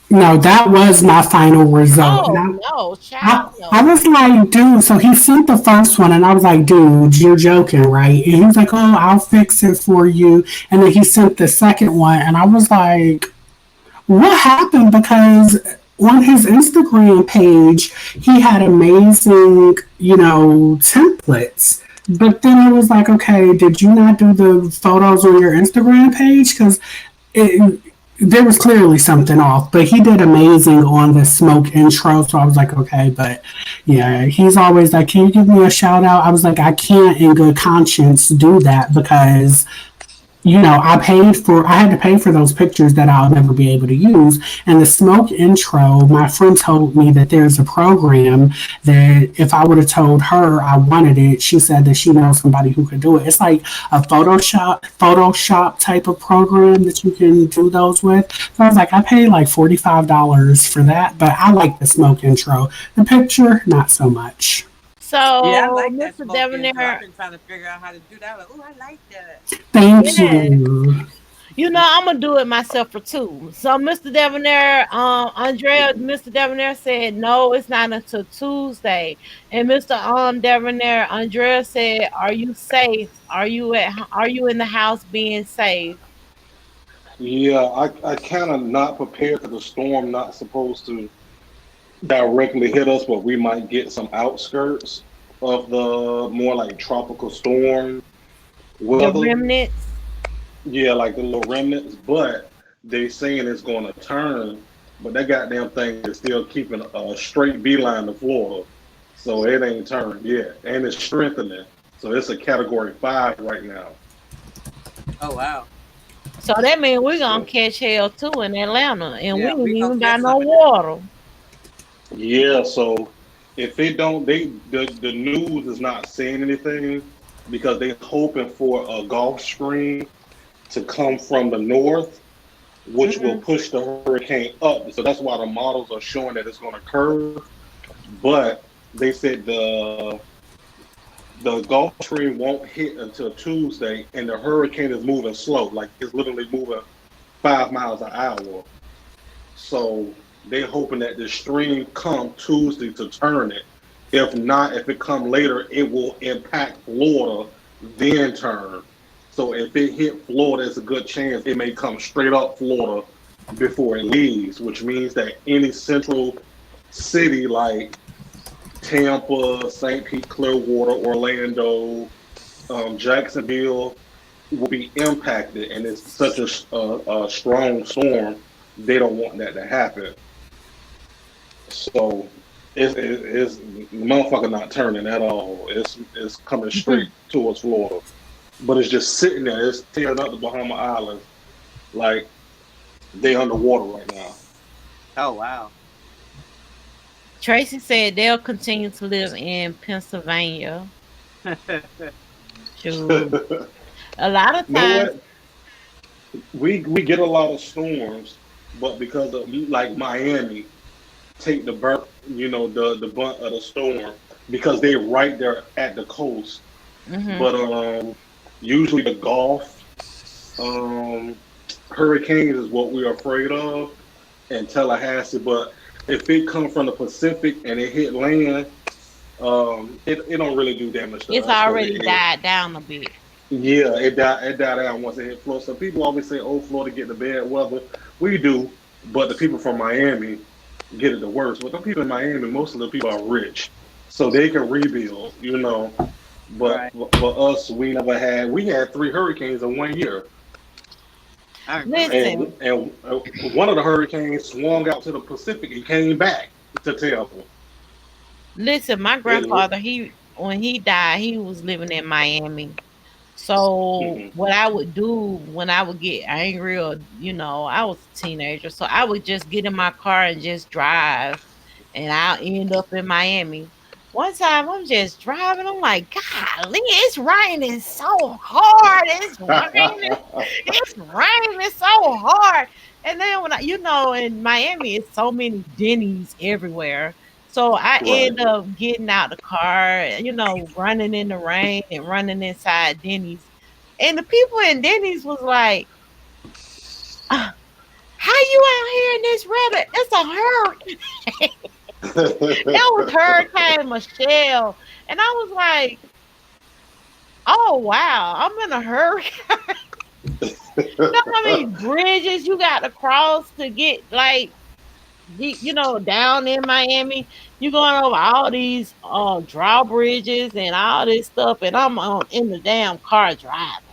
[SPEAKER 3] No, that was my final result. And
[SPEAKER 1] Oh no, child,
[SPEAKER 3] I
[SPEAKER 1] no.
[SPEAKER 3] was like, dude, so he sent the first one, and I was like, dude, you're joking, right? And he was like, oh, I'll fix it for you. And then he sent the second one, and I was like, what happened? Because on his Instagram page, he had amazing, templates. But then it was like, okay, did you not do the photos on your Instagram page? Because it, there was clearly something off, but he did amazing on the smoke intro. So I was like, okay, but yeah, he's always like, can you give me a shout out? I was like, I can't in good conscience do that because I had to pay for those pictures that I'll never be able to use. And the smoke intro, my friend told me that there's a program that if I would have told her I wanted it, she said that she knows somebody who could do it. It's like a Photoshop type of program that you can do those with. So I was like, I paid like $45 for that, but I like the smoke intro. The picture, not so much.
[SPEAKER 4] Yeah, I
[SPEAKER 1] So,
[SPEAKER 4] like that
[SPEAKER 1] Mr.
[SPEAKER 4] smoke intro. I've
[SPEAKER 1] Debonair,
[SPEAKER 4] been trying to figure out how to do that. Like, oh, I like that.
[SPEAKER 3] Thank
[SPEAKER 1] yeah,
[SPEAKER 3] you.
[SPEAKER 1] I'm gonna do it myself for two. So, Mr. Debonair, Mr. Debonair said no, it's not until Tuesday. And Mr. Debonair, Andrea said, "Are you safe? Are you in the house being safe?"
[SPEAKER 7] Yeah, I kind of not prepared for the storm. Not supposed to directly hit us, but we might get some outskirts of the more like tropical storm
[SPEAKER 1] The
[SPEAKER 7] weather.
[SPEAKER 1] remnants.
[SPEAKER 7] Yeah, like the little remnants, but they saying it's going to turn, but that goddamn thing is still keeping a straight beeline to Florida, so it ain't turned yet, and it's strengthening. So it's a Category 5 right now.
[SPEAKER 4] Oh wow.
[SPEAKER 1] So that means we're gonna
[SPEAKER 7] So
[SPEAKER 1] catch hell too in Atlanta, and we
[SPEAKER 4] Yeah, we
[SPEAKER 1] ain't
[SPEAKER 4] gonna
[SPEAKER 1] even got
[SPEAKER 4] catch
[SPEAKER 1] no
[SPEAKER 4] some of that.
[SPEAKER 1] water.
[SPEAKER 7] yeah, so if they don't, the news is not saying anything because they hoping for a Gulf Stream to come from the north, which will
[SPEAKER 1] Mhm.
[SPEAKER 7] push the hurricane up. So that's why the models are showing that it's going to curve. But they said the Gulf Stream won't hit until Tuesday, and the hurricane is moving slow, like it's literally moving 5 miles an hour. So they're hoping that the stream come Tuesday to turn it. If not, if it come later, it will impact Florida, then turn. So if it hit Florida, it's a good chance it may come straight up Florida before it leaves, which means that any central city like Tampa, St. Pete, Clearwater, Orlando, Jacksonville will be impacted, and it's such a strong storm. They don't want that to happen. So it's the motherfucker not turning at all. It's coming straight towards Florida, but it's just sitting there. It's tearing up the Bahama Islands like they underwater right now.
[SPEAKER 4] Oh wow.
[SPEAKER 1] Tracy said they'll continue to live in Pennsylvania. True.
[SPEAKER 7] You
[SPEAKER 1] A lot of
[SPEAKER 7] know
[SPEAKER 1] times,
[SPEAKER 7] what? We get a lot of storms, but because of like Miami, take the burnt, the bunt of the storm because they're right there at the coast.
[SPEAKER 1] hmm
[SPEAKER 7] But usually the Gulf um, hurricanes is what we're afraid of, and Tallahassee. But if it comes from the Pacific and it hit land, it don't really do damage to
[SPEAKER 1] it's
[SPEAKER 7] us because
[SPEAKER 1] already died down a bit.
[SPEAKER 7] yeah, it died out once it hit Florida. So people always say, "Oh, Florida get the bad weather." We do, but the people from Miami get it the worst. But the people in Miami, most of the people are rich, so they can rebuild. But
[SPEAKER 4] Right.
[SPEAKER 7] for us, we had 3 hurricanes in one year,
[SPEAKER 4] I remember that.
[SPEAKER 1] Listen,
[SPEAKER 7] and one of the hurricanes swung out to the Pacific and came back to Tampa.
[SPEAKER 1] listen. My
[SPEAKER 7] It,
[SPEAKER 1] grandfather, he when he died, he was living in Miami. So
[SPEAKER 7] mhm.
[SPEAKER 1] what I would do when I would get angry, or I was a teenager, so I would just get in my car and just drive, and I'll end up in Miami. one time I'm just driving. I'm like, golly, it's raining so hard. It's raining so hard. And then when in Miami, it's so many Denny's everywhere. So I
[SPEAKER 7] Right.
[SPEAKER 1] end up getting out the car, running in the rain and running inside Denny's. And the people in Denny's was like, "Ah, how you out here in this weather? It's a hurricane." That was Hurricane Michelle. And I was like, oh wow, I'm in a hurricane. You know how many bridges you got to cross to get down in Miami? You going over all these drawbridges and all this stuff, and I'm on in the damn car driving.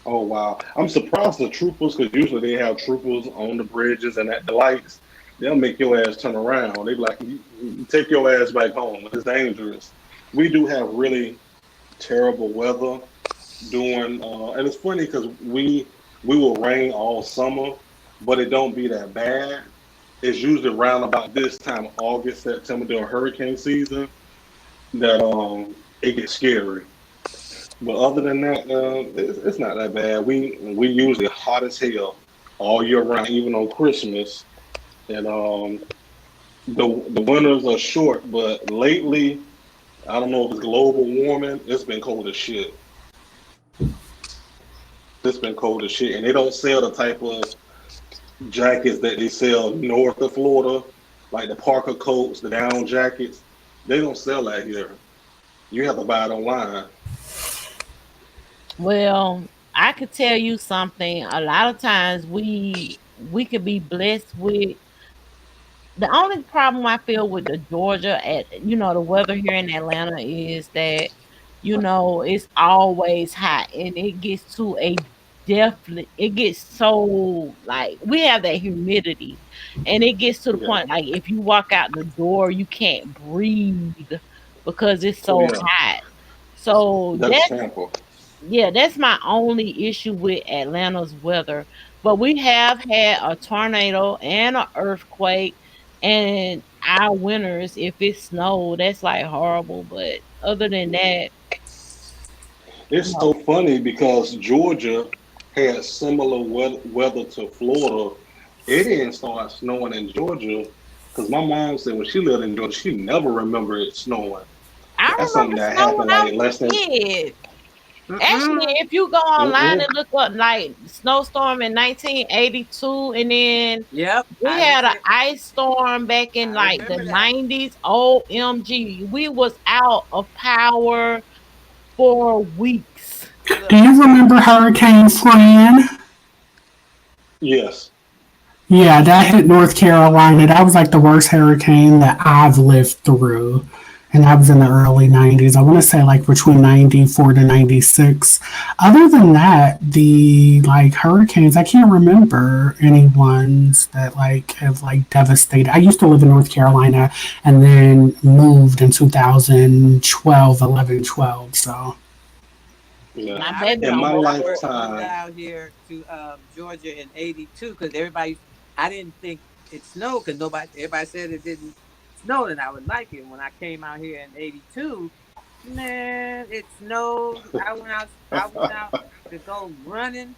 [SPEAKER 7] Oh wow! I'm surprised the troopers, because usually they have troopers on the bridges and at the lights. They'll make your ass turn around. They be like, you take your ass back home. It's dangerous. We do have really terrible weather during, and it's funny because we will rain all summer, but it don't be that bad. It's usually around about this time, August, September, during hurricane season, that it gets scary. But other than that, it's not that bad. We usually hot as hell all year round, even on Christmas. And the winters are short, but lately, I don't know if it's global warming. It's been cold as shit. It's been cold as shit, and they don't sell the type of jackets that they sell north of Florida, like the Parker coats, the down jackets. They don't sell that here. You have to buy it online.
[SPEAKER 1] Well, I could tell you something. A lot of times we could be blessed with the only problem I feel with the Georgia the weather here in Atlanta is that, it's always hot and it gets to a definitely it gets so like we have that humidity and it gets to the
[SPEAKER 7] Yeah.
[SPEAKER 1] point like if you walk out the door, you can't breathe because it's
[SPEAKER 7] Oh
[SPEAKER 1] so
[SPEAKER 7] yeah,
[SPEAKER 1] hot. So
[SPEAKER 7] that's Tampa.
[SPEAKER 1] yeah, that's my only issue with Atlanta's weather. But we have had a tornado and an earthquake, and our winters, if it snowed, that's like horrible. But other than that,
[SPEAKER 7] It's
[SPEAKER 1] no.
[SPEAKER 7] so funny because Georgia had similar weather to Florida. It didn't start snowing in Georgia because my mom said when she lived in Georgia, she never remembered it snowing.
[SPEAKER 1] I
[SPEAKER 7] That's
[SPEAKER 1] remember
[SPEAKER 7] something that
[SPEAKER 1] snow
[SPEAKER 7] happened
[SPEAKER 1] when I
[SPEAKER 7] like
[SPEAKER 1] was
[SPEAKER 7] less
[SPEAKER 1] a
[SPEAKER 7] than.
[SPEAKER 1] kid. Actually,
[SPEAKER 4] Mm-mm.
[SPEAKER 1] if you go online
[SPEAKER 7] Mm-mm.
[SPEAKER 1] and look up like snowstorm in 1982, and then
[SPEAKER 4] Yep,
[SPEAKER 1] we
[SPEAKER 4] I
[SPEAKER 1] had an
[SPEAKER 4] remember.
[SPEAKER 1] ice storm back in
[SPEAKER 4] I
[SPEAKER 1] like the
[SPEAKER 4] remember that.
[SPEAKER 1] 90s. OMG, we was out of power for weeks.
[SPEAKER 3] Do
[SPEAKER 4] Look,
[SPEAKER 3] you remember Hurricane Fran?
[SPEAKER 7] Yes.
[SPEAKER 3] Yeah, that hit North Carolina. That was like the worst hurricane that I've lived through. And that was in the early 90s. I want to say like between 94 to 96. Other than that, the like hurricanes, I can't remember any ones that like have like devastated. I used to live in North Carolina and then moved in 2012, 11, 12. So
[SPEAKER 7] Yeah.
[SPEAKER 1] My
[SPEAKER 4] yeah, I
[SPEAKER 1] baby
[SPEAKER 7] In
[SPEAKER 1] don't
[SPEAKER 7] my
[SPEAKER 4] remember
[SPEAKER 1] go
[SPEAKER 4] when I
[SPEAKER 1] to work.
[SPEAKER 4] first moved
[SPEAKER 7] lifetime,
[SPEAKER 4] out here to Georgia in '82 because everybody, I didn't think it snowed because everybody said it didn't snow and I would like it. When I came out here in '82, man, it snowed. I went out to go running,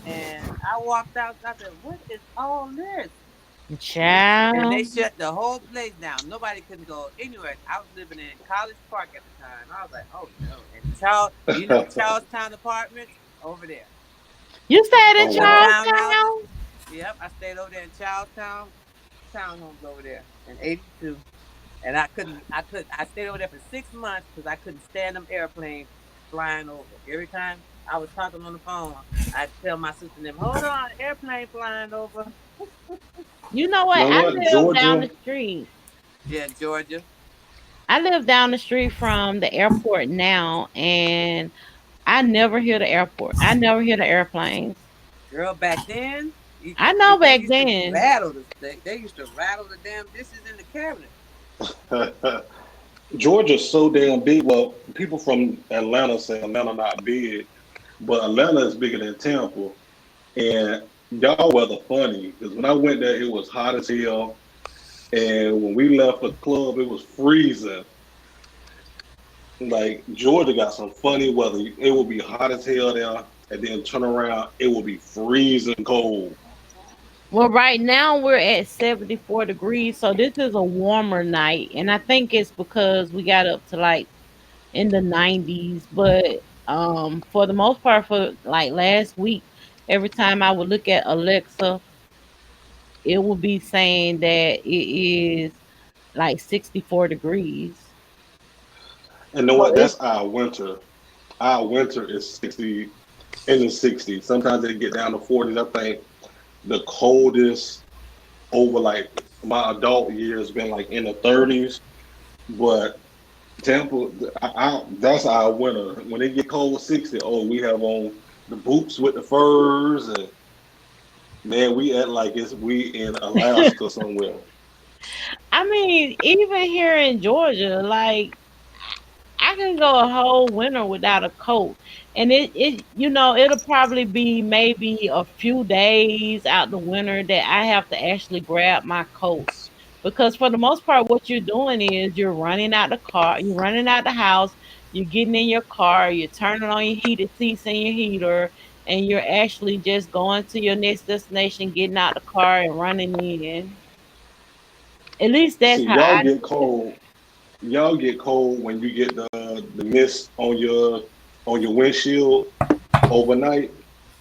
[SPEAKER 4] and I walked out. I said, "What is all this?" And they
[SPEAKER 1] Child.
[SPEAKER 4] shut the whole place down. Nobody couldn't go anywhere. I was living in College Park at the time. I was like, "Oh no!" And Charlestown Apartments over there.
[SPEAKER 1] You stayed in
[SPEAKER 7] oh
[SPEAKER 4] Them
[SPEAKER 7] wow.
[SPEAKER 4] townhouses.
[SPEAKER 1] Charlestown?
[SPEAKER 4] Yep, I stayed over there in Charlestown townhomes over there in '82, and I stayed over there for 6 months because I couldn't stand them airplanes flying over. Every time I was talking on the phone, I'd tell my sister and them, "Hold on, airplane flying over."
[SPEAKER 1] You know what?
[SPEAKER 7] You know
[SPEAKER 1] I
[SPEAKER 7] what?
[SPEAKER 1] live down
[SPEAKER 7] Georgia.
[SPEAKER 1] the street.
[SPEAKER 4] Yeah, in Georgia.
[SPEAKER 1] I live down the street from the airport now, and I never hear the airport. I never hear the airplanes.
[SPEAKER 4] Girl, back then,
[SPEAKER 1] I know
[SPEAKER 4] they
[SPEAKER 1] back
[SPEAKER 4] used to
[SPEAKER 1] then.
[SPEAKER 4] rattle they used to rattle the damn dishes in the cabinet.
[SPEAKER 7] Georgia's so damn big. Well, people from Atlanta say Atlanta not big, but Atlanta is bigger than Tampa. And y'all weather funny because when I went there, it was hot as hell. And when we left the club, it was freezing. Like Georgia got some funny weather. It will be hot as hell there, and then turn around, it will be freezing cold.
[SPEAKER 1] Well, right now we're at 74 degrees, so this is a warmer night, and I think it's because we got up to like in the 90s. But for the most part, for like last week, every time I would look at Alexa, it would be saying that it is like 64 degrees.
[SPEAKER 7] And you know
[SPEAKER 1] So
[SPEAKER 7] what?
[SPEAKER 1] it's
[SPEAKER 7] That's our winter. Our winter is 60 in the 60s. Sometimes it get down to 40s. I think the coldest over like my adult years been like in the 30s. But Tampa, that's our winter. When it get cold 60, oh, we have on the boots with the furs, and man, we act like it's we in Alaska somewhere.
[SPEAKER 1] I mean, even here in Georgia, like I can go a whole winter without a coat. And it'll probably be maybe a few days out the winter that I have to actually grab my coat. Because for the most part, what you're doing is you're running out the car, you're running out the house, you're getting in your car, you're turning on your heated seats and your heater, and you're actually just going to your next destination, getting out the car and running in. At least that's
[SPEAKER 7] See,
[SPEAKER 1] how I do it.
[SPEAKER 7] y'all get cold when you get the mist on your windshield overnight.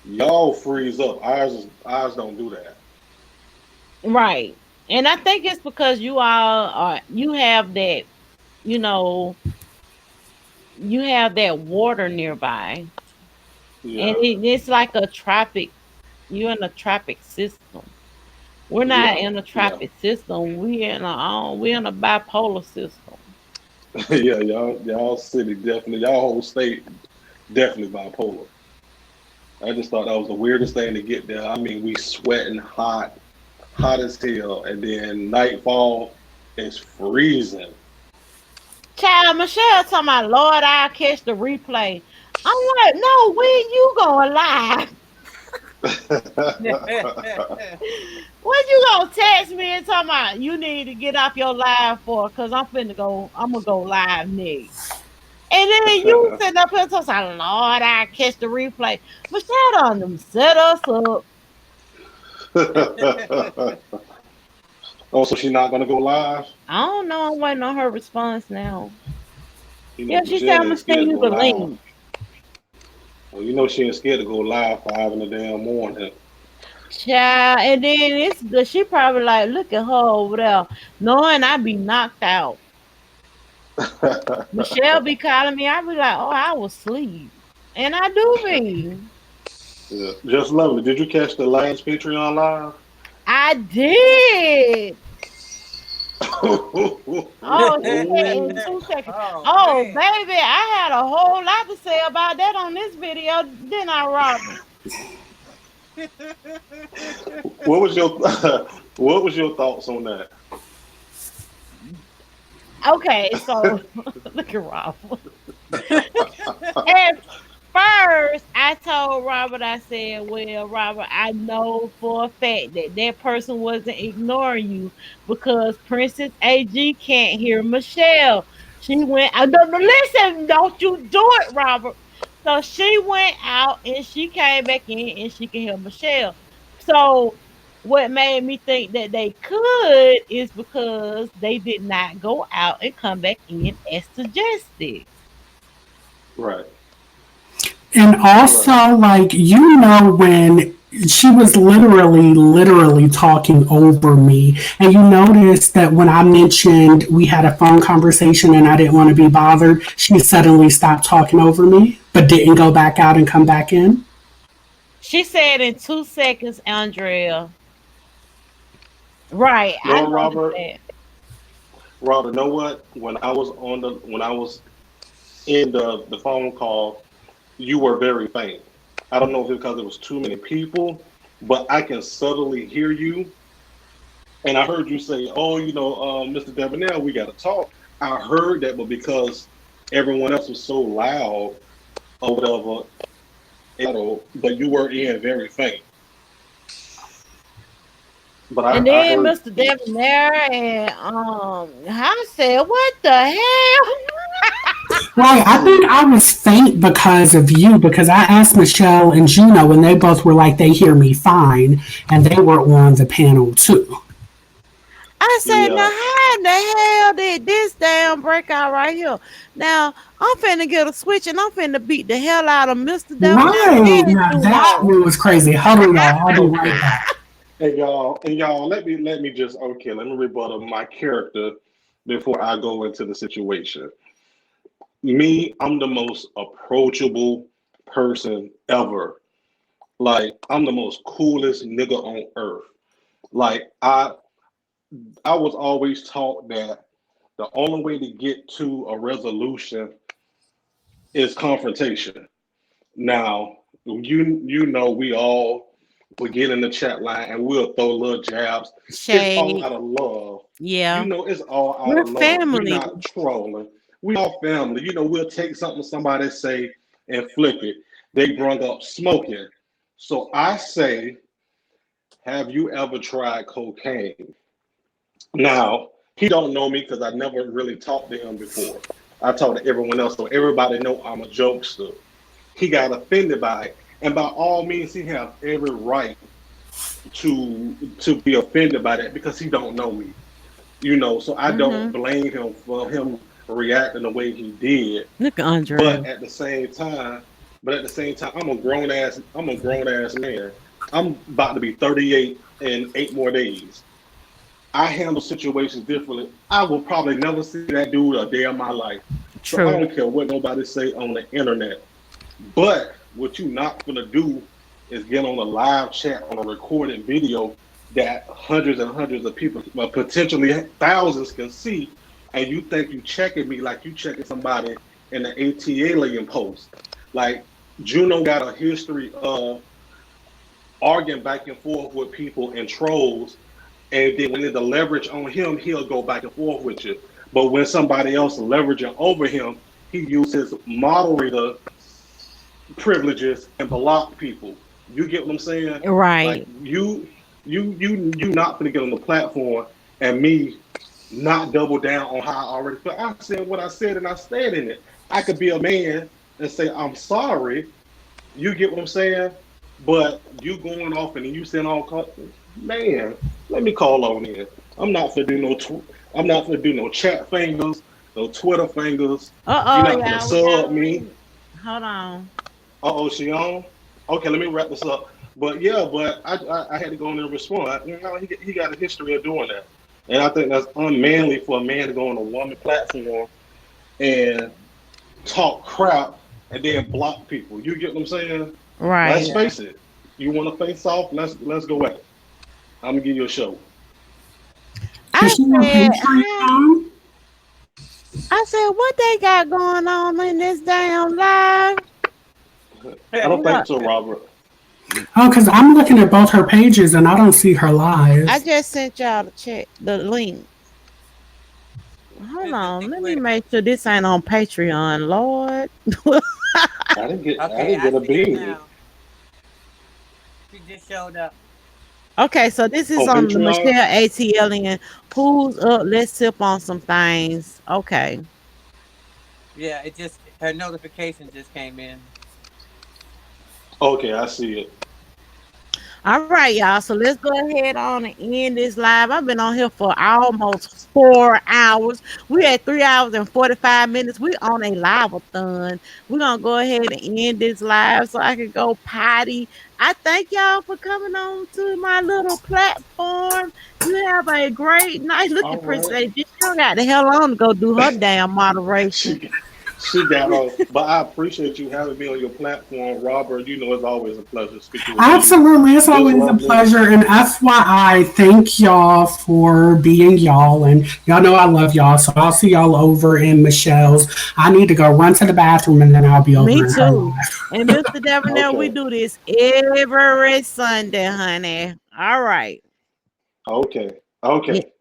[SPEAKER 7] Y'all freeze up. Ours don't do that.
[SPEAKER 1] Right. And I think it's because you have that, you know, you have that water nearby. And
[SPEAKER 7] Yeah,
[SPEAKER 1] it's like a tropic, you're in a tropic system. We're not
[SPEAKER 7] yeah,
[SPEAKER 1] in a
[SPEAKER 7] yeah,
[SPEAKER 1] tropic system. We're in a bipolar system.
[SPEAKER 7] yeah. Y'all city definitely. Y'all whole state definitely bipolar. I just thought that was the weirdest thing to get there. I mean, we sweating hot as hell, and then nightfall is freezing.
[SPEAKER 1] Child Michelle talking about Lord, I'll catch the replay. I'm like, no, when you going live? When you gonna text me and talking about you need to get off your live for cause I'm gonna go live next. And then you sitting up here talking, Lord, I catch the replay. Michelle done them set us up.
[SPEAKER 7] Oh, so she's not gonna go live?
[SPEAKER 1] I don't know. I'm waiting on her response now.
[SPEAKER 7] You know,
[SPEAKER 1] Yeah, she said
[SPEAKER 7] Michelle
[SPEAKER 1] I'm
[SPEAKER 7] ain't
[SPEAKER 1] gonna send
[SPEAKER 7] scared to
[SPEAKER 1] you
[SPEAKER 7] go
[SPEAKER 1] the
[SPEAKER 7] live.
[SPEAKER 1] link.
[SPEAKER 7] Well, you know she ain't scared to go live 5 in the damn morning.
[SPEAKER 1] Child, and then it's good. She probably like, look at her over there, knowing I be knocked out. Michelle be calling me. I be like, oh, I was asleep, and I do be.
[SPEAKER 7] Yeah. Just lovely. Did you catch the last Patreon live?
[SPEAKER 1] I did. Oh, she said in
[SPEAKER 7] Oh,
[SPEAKER 1] 2 seconds.
[SPEAKER 4] Oh
[SPEAKER 1] Oh,
[SPEAKER 4] man.
[SPEAKER 1] baby, I had a whole lot to say about that on this video, didn't I, Robert?
[SPEAKER 7] what was your what was your thoughts on that?
[SPEAKER 1] Okay, so look at Robert. At first, I told Robert, I said, well, Robert, I know for a fact that that person wasn't ignoring you because Princess AG can't hear Michelle. She went, listen, don't you do it, Robert. So she went out and she came back in and she can hear Michelle. So what made me think that they could is because they did not go out and come back in as suggested.
[SPEAKER 7] Right,
[SPEAKER 3] And
[SPEAKER 7] right.
[SPEAKER 3] also, like, when she was literally talking over me. And you noticed that when I mentioned we had a phone conversation and I didn't want to be bothered, she suddenly stopped talking over me, but didn't go back out and come back in.
[SPEAKER 1] She said in 2 seconds, Andrea. Right, I
[SPEAKER 7] No,
[SPEAKER 1] noticed
[SPEAKER 7] Robert.
[SPEAKER 1] that.
[SPEAKER 7] Robert, know what? When I was in the phone call, you were very faint. I don't know if it's because there was too many people, but I can subtly hear you. And I heard you say, "Oh, Mr. Debonair, we got to talk." I heard that, but because everyone else was so loud or whatever, but you were in very faint. But
[SPEAKER 1] And
[SPEAKER 7] I
[SPEAKER 1] then
[SPEAKER 7] heard
[SPEAKER 1] Mr. Debonair and I said, what the hell?
[SPEAKER 3] Right. I
[SPEAKER 2] See,
[SPEAKER 3] think I was faint because of you, because I asked Michelle and Juno, and they both were like, they hear me fine. And they were on the panel too.
[SPEAKER 1] I said, now
[SPEAKER 7] Yeah.
[SPEAKER 1] how in the hell did this damn breakout right here? Now I'm finna get a switch and I'm finna beat the hell out of Mr. Devonell
[SPEAKER 3] Right.
[SPEAKER 1] and
[SPEAKER 3] Now that
[SPEAKER 1] Juno.
[SPEAKER 3] was crazy. Hold on, y'all. I'll be right
[SPEAKER 7] Okay.
[SPEAKER 3] back.
[SPEAKER 7] And y'all, let me just okay. Let me rebuttal my character before I go into the situation. Me, I'm the most approachable person ever. Like I'm the most coolest nigga on earth. Like I was always taught that the only way to get to a resolution is confrontation. Now, you know we all will get in the chat line and we'll throw little jabs. It's all
[SPEAKER 1] Shade.
[SPEAKER 7] out of love. You
[SPEAKER 1] Yeah.
[SPEAKER 7] know, it's all out
[SPEAKER 1] We're
[SPEAKER 7] of love. We're
[SPEAKER 1] family.
[SPEAKER 7] not trolling. We all family. You know, we'll take something somebody say and flip it. They brought up smoking. So I say, have you ever tried cocaine? Now, he don't know me because I never really talked to him before. I talked to everyone else, so everybody know I'm a jokester. He got offended by it, and by all means, he has every right to be offended by that because he don't know me. You know, so I don't
[SPEAKER 1] Mm-hmm.
[SPEAKER 7] blame him for him reacting the way he did.
[SPEAKER 1] Look at Andre.
[SPEAKER 7] But at the same time, I'm a grown ass man. I'm about to be 38 in 8 more days. I handle situations differently. I will probably never see that dude a day of my life. So I
[SPEAKER 1] True.
[SPEAKER 7] don't care what nobody say on the internet. But what you not gonna do is get on a live chat on a recorded video that hundreds and hundreds of people, well, potentially thousands can see, and you think you checking me like you checking somebody in the AT alien post. Like Juno got a history of arguing back and forth with people and trolls, and then when there's a leverage on him, he'll go back and forth with you. But when somebody else leveraging over him, he uses moderator privileges and block people. You get what I'm saying? Like
[SPEAKER 1] Right.
[SPEAKER 7] you not gonna get on the platform and me not double down on how I already feel. I said what I said and I stand in it. I could be a man and say I'm sorry. You get what I'm saying? But you going off and then you saying man, let me call on in. I'm not for do no I'm not for do no chat fingers, no Twitter fingers. You're
[SPEAKER 1] Uh-oh,
[SPEAKER 7] not gonna
[SPEAKER 1] y'all. We
[SPEAKER 7] sub
[SPEAKER 1] gotta
[SPEAKER 7] me.
[SPEAKER 1] wait. Hold on.
[SPEAKER 7] Oh, she on? Okay, let me wrap this up. But yeah, but I had to go in and respond. You know, he got a history of doing that, and I think that's unmanly for a man to go on a woman platform and talk crap and then block people. You get what I'm saying? Let's
[SPEAKER 1] Right.
[SPEAKER 4] Yeah.
[SPEAKER 7] face it. You want to face off? Let's go at it. I'm gonna give you a show.
[SPEAKER 3] Is
[SPEAKER 1] I
[SPEAKER 3] she on
[SPEAKER 1] said,
[SPEAKER 3] Patreon?
[SPEAKER 1] I said, what they got going on in this damn live?
[SPEAKER 7] I don't
[SPEAKER 1] Look,
[SPEAKER 7] think so, Robert.
[SPEAKER 3] Oh, because I'm looking at both her pages and I don't see her
[SPEAKER 1] I
[SPEAKER 3] live.
[SPEAKER 1] just sent y'all the link. Hold
[SPEAKER 4] Send the
[SPEAKER 1] on,
[SPEAKER 4] link
[SPEAKER 1] let me
[SPEAKER 4] where?
[SPEAKER 1] make sure this ain't on Patreon, Lord.
[SPEAKER 7] I
[SPEAKER 4] Okay,
[SPEAKER 7] didn't
[SPEAKER 4] I
[SPEAKER 7] get a
[SPEAKER 4] see it
[SPEAKER 7] bean.
[SPEAKER 4] now. She just showed up.
[SPEAKER 1] Okay, so this is
[SPEAKER 7] On
[SPEAKER 1] on the Michelle
[SPEAKER 7] Patreon.
[SPEAKER 1] ATL and who's up? Let's sip on some things. Okay.
[SPEAKER 4] Yeah, it just her notification just came in.
[SPEAKER 7] Okay, I see it.
[SPEAKER 1] All right, y'all. So let's go ahead on and end this live. I've been on here for almost 4 hours. We at 3 hours and 45 minutes. We on a live-a-thon. We're gonna go ahead and end this live so I can go potty. I thank y'all for coming on to my little platform. You have a great night. Look
[SPEAKER 7] All
[SPEAKER 1] at Princess.
[SPEAKER 7] right.
[SPEAKER 1] She don't got the hell on to go do her damn moderation.
[SPEAKER 7] She she got on, but I appreciate you having me on your platform, Robert. You know, it's always a pleasure speaking with you.
[SPEAKER 3] Absolutely. It's
[SPEAKER 7] Just
[SPEAKER 3] always a
[SPEAKER 7] lovely.
[SPEAKER 3] pleasure. And FYI, thank y'all for being y'all. And y'all know I love y'all. So I'll see y'all over in Michelle's. I need to go run to the bathroom and then I'll be
[SPEAKER 1] Me
[SPEAKER 3] over in her
[SPEAKER 1] too.
[SPEAKER 3] live.
[SPEAKER 1] And Mr. Devonell, we
[SPEAKER 7] Okay,
[SPEAKER 1] do this every Sunday, honey. All right.
[SPEAKER 7] okay, okay.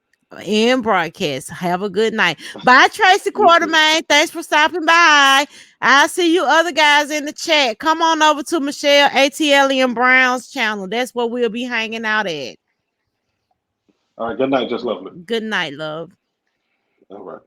[SPEAKER 1] In broadcast. Have a good night. Bye, Tracy
[SPEAKER 7] You too.
[SPEAKER 1] Quartermain. Thanks for stopping by. I'll see you other guys in the chat. Come on over to Michelle ATL and Brown's channel. That's where we'll be hanging out at.
[SPEAKER 7] All right. Good night. Just lovely.
[SPEAKER 1] Good night, love.
[SPEAKER 7] All right.